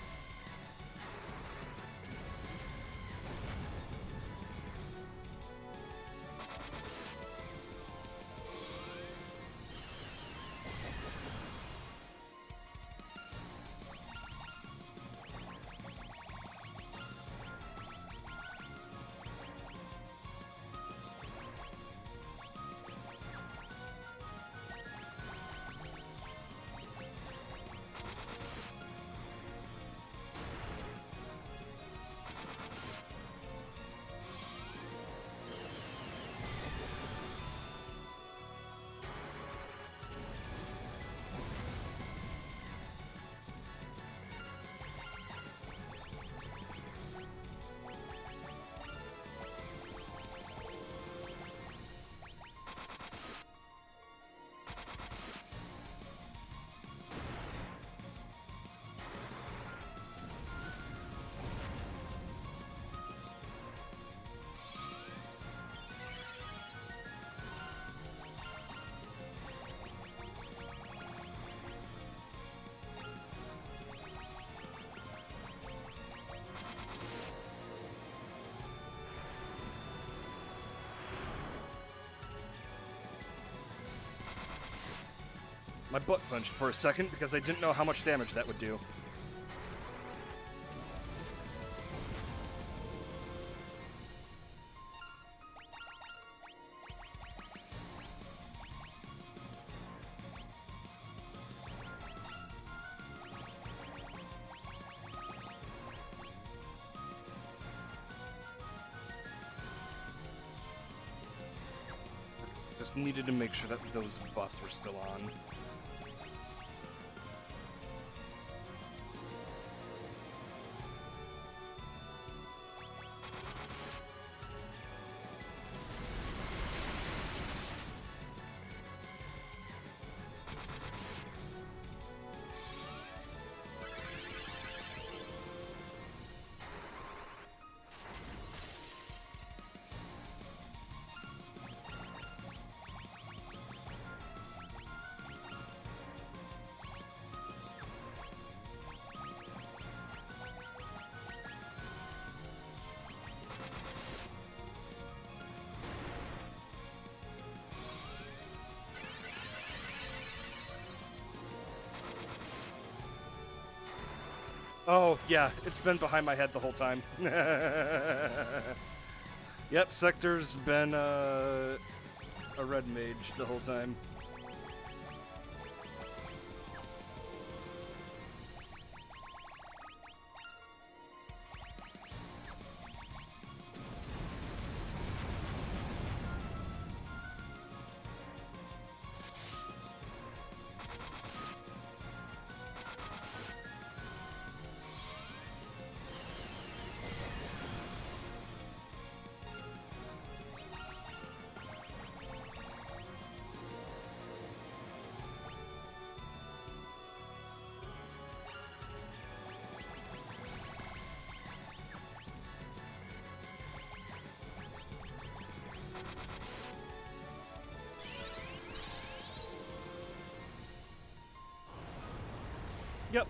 My butt clenched for a second because I didn't know how much damage that would do. Just needed to make sure that those buffs were still on. Oh, yeah, it's been behind my head the whole time. Yep, Sector's been a red mage the whole time. Yep.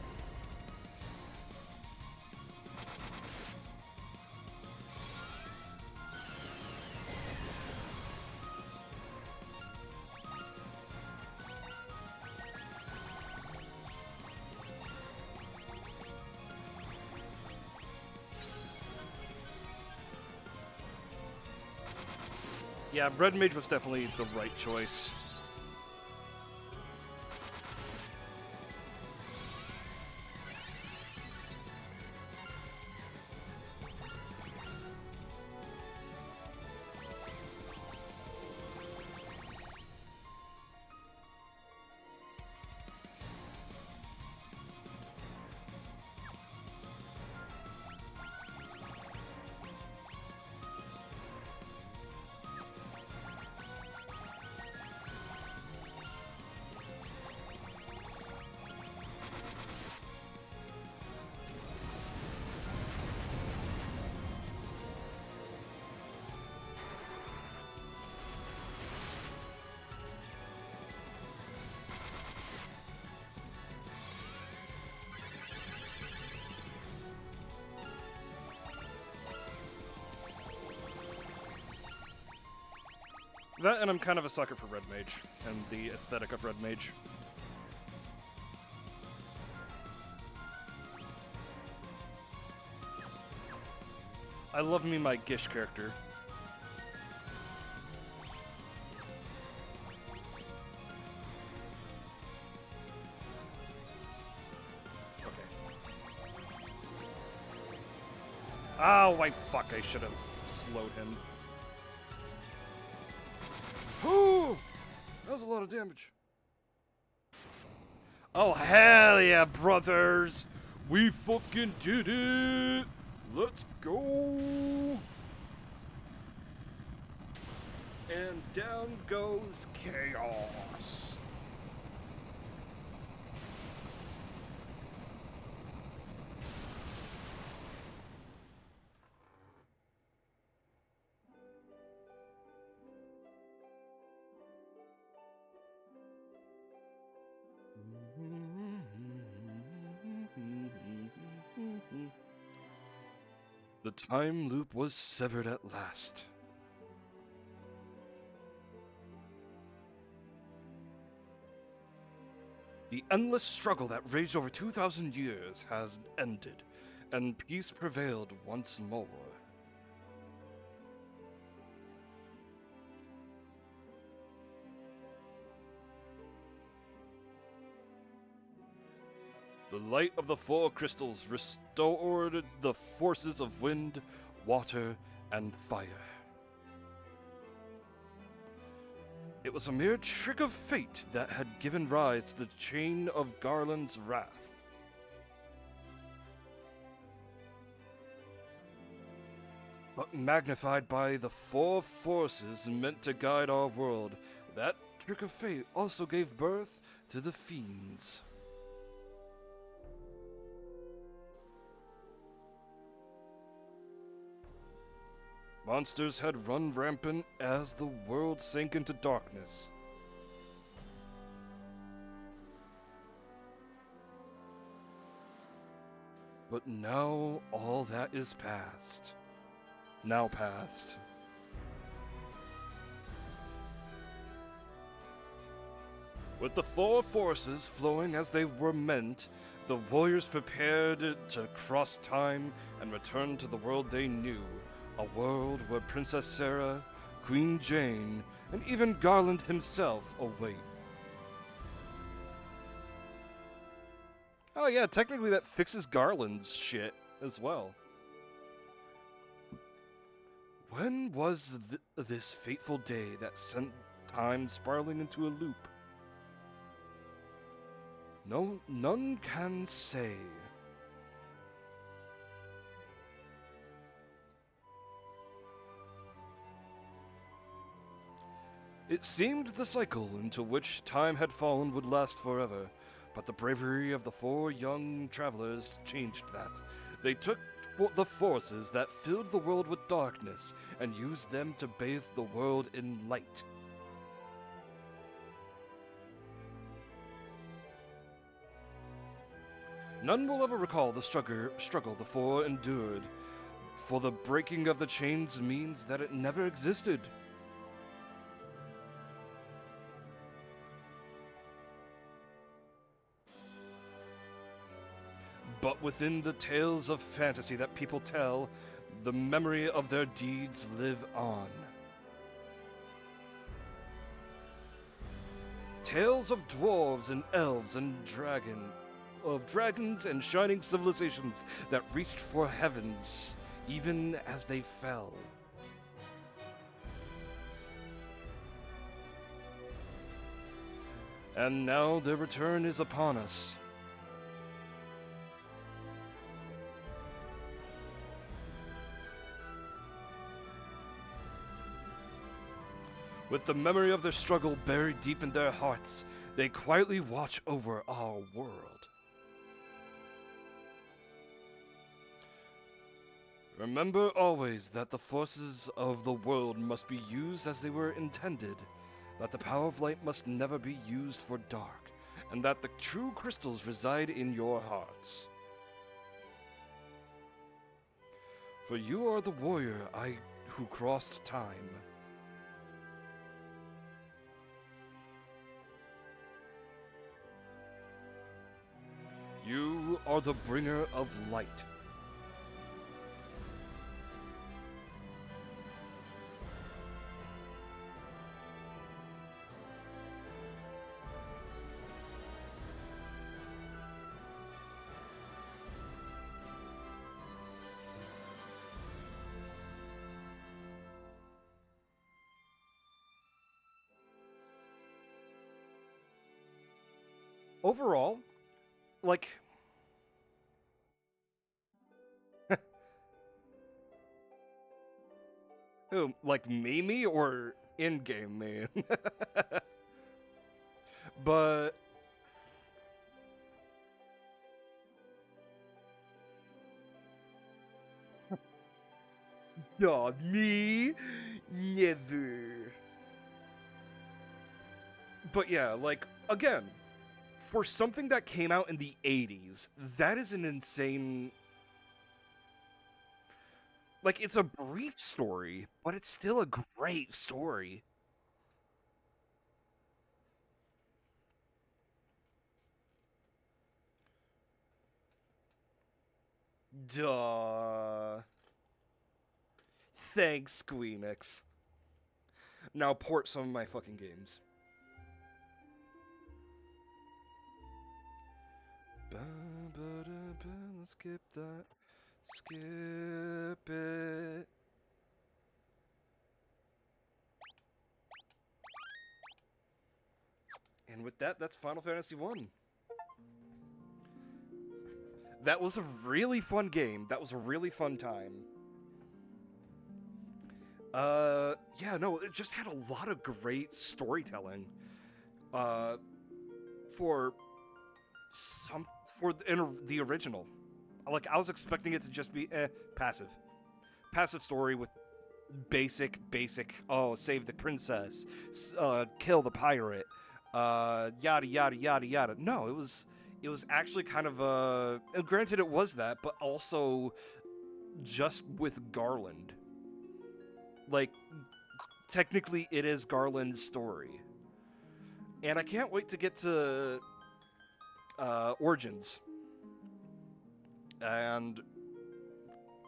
Yeah, red mage was definitely the right choice. That, and I'm kind of a sucker for red mage, and the aesthetic of red mage. I love me my Gish character. Oh, why fuck, I should have slowed him. Whew! That was a lot of damage. Oh, hell yeah, brothers! We fucking did it! Let's go! And down goes Chaos. The time loop was severed at last. The endless struggle that raged over 2,000 years has ended, and peace prevailed once more. The light of the four crystals restored the forces of wind, water, and fire. It was a mere trick of fate that had given rise to the chain of Garland's wrath. But magnified by the four forces meant to guide our world, that trick of fate also gave birth to the fiends. Monsters had run rampant as the world sank into darkness. But now all that is past. Now past. With the four forces flowing as they were meant, the warriors prepared to cross time and return to the world they knew. A world where Princess Sarah, Queen Jane, and even Garland himself await. Oh yeah, technically that fixes Garland's shit as well. When was this fateful day that sent time spiraling into a loop? None can say. It seemed the cycle into which time had fallen would last forever, but the bravery of the four young travelers changed that. They took the forces that filled the world with darkness and used them to bathe the world in light. None will ever recall the struggle the four endured, for the breaking of the chains means that it never existed. But within the tales of fantasy that people tell, the memory of their deeds live on. Tales of dwarves and elves and dragons and shining civilizations that reached for heavens, even as they fell. And now their return is upon us. With the memory of their struggle buried deep in their hearts, they quietly watch over our world. Remember always that the forces of the world must be used as they were intended, that the power of light must never be used for dark, and that the true crystals reside in your hearts. For you are the warrior who crossed time. You are the bringer of light. Overall, like, who, like Mimi or in-game me? But not me, never. But yeah, like, again, for something that came out in the 80s, that is an insane... Like, it's a brief story, but it's still a great story. Duh. Thanks, Squeenix. Now port some of my fucking games. Let's skip that. Skip it. And with that, that's Final Fantasy 1. That was a really fun game. That was a really fun time. Yeah, no, it just had a lot of great storytelling. For the original. Like, I was expecting it to just be, passive. Passive story with basic, oh, save the princess, kill the pirate, yada, yada, yada, yada. No, it was actually kind of, and granted it was that, but also just with Garland. Like, technically it is Garland's story. And I can't wait to get to, Origins. And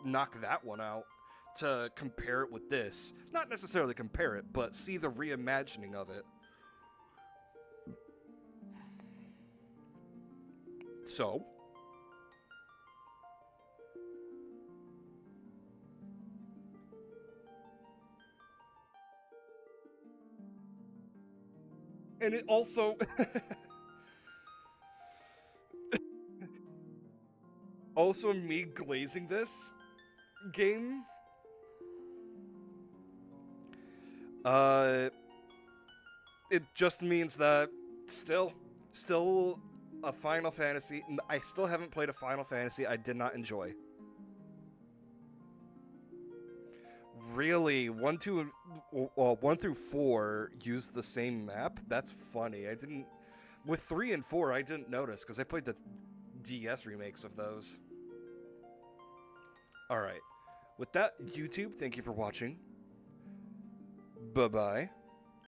knock that one out to compare it with this. Not necessarily compare it, but see the reimagining of it. So, and it also also me glazing this game, it just means that still a Final Fantasy. I still haven't played a Final Fantasy I did not enjoy. Really, 1 through 4 use the same map? That's funny. I didn't. With 3 and 4, I didn't notice because I played the DS remakes of those. Alright. With that, YouTube, thank you for watching. Bye-bye.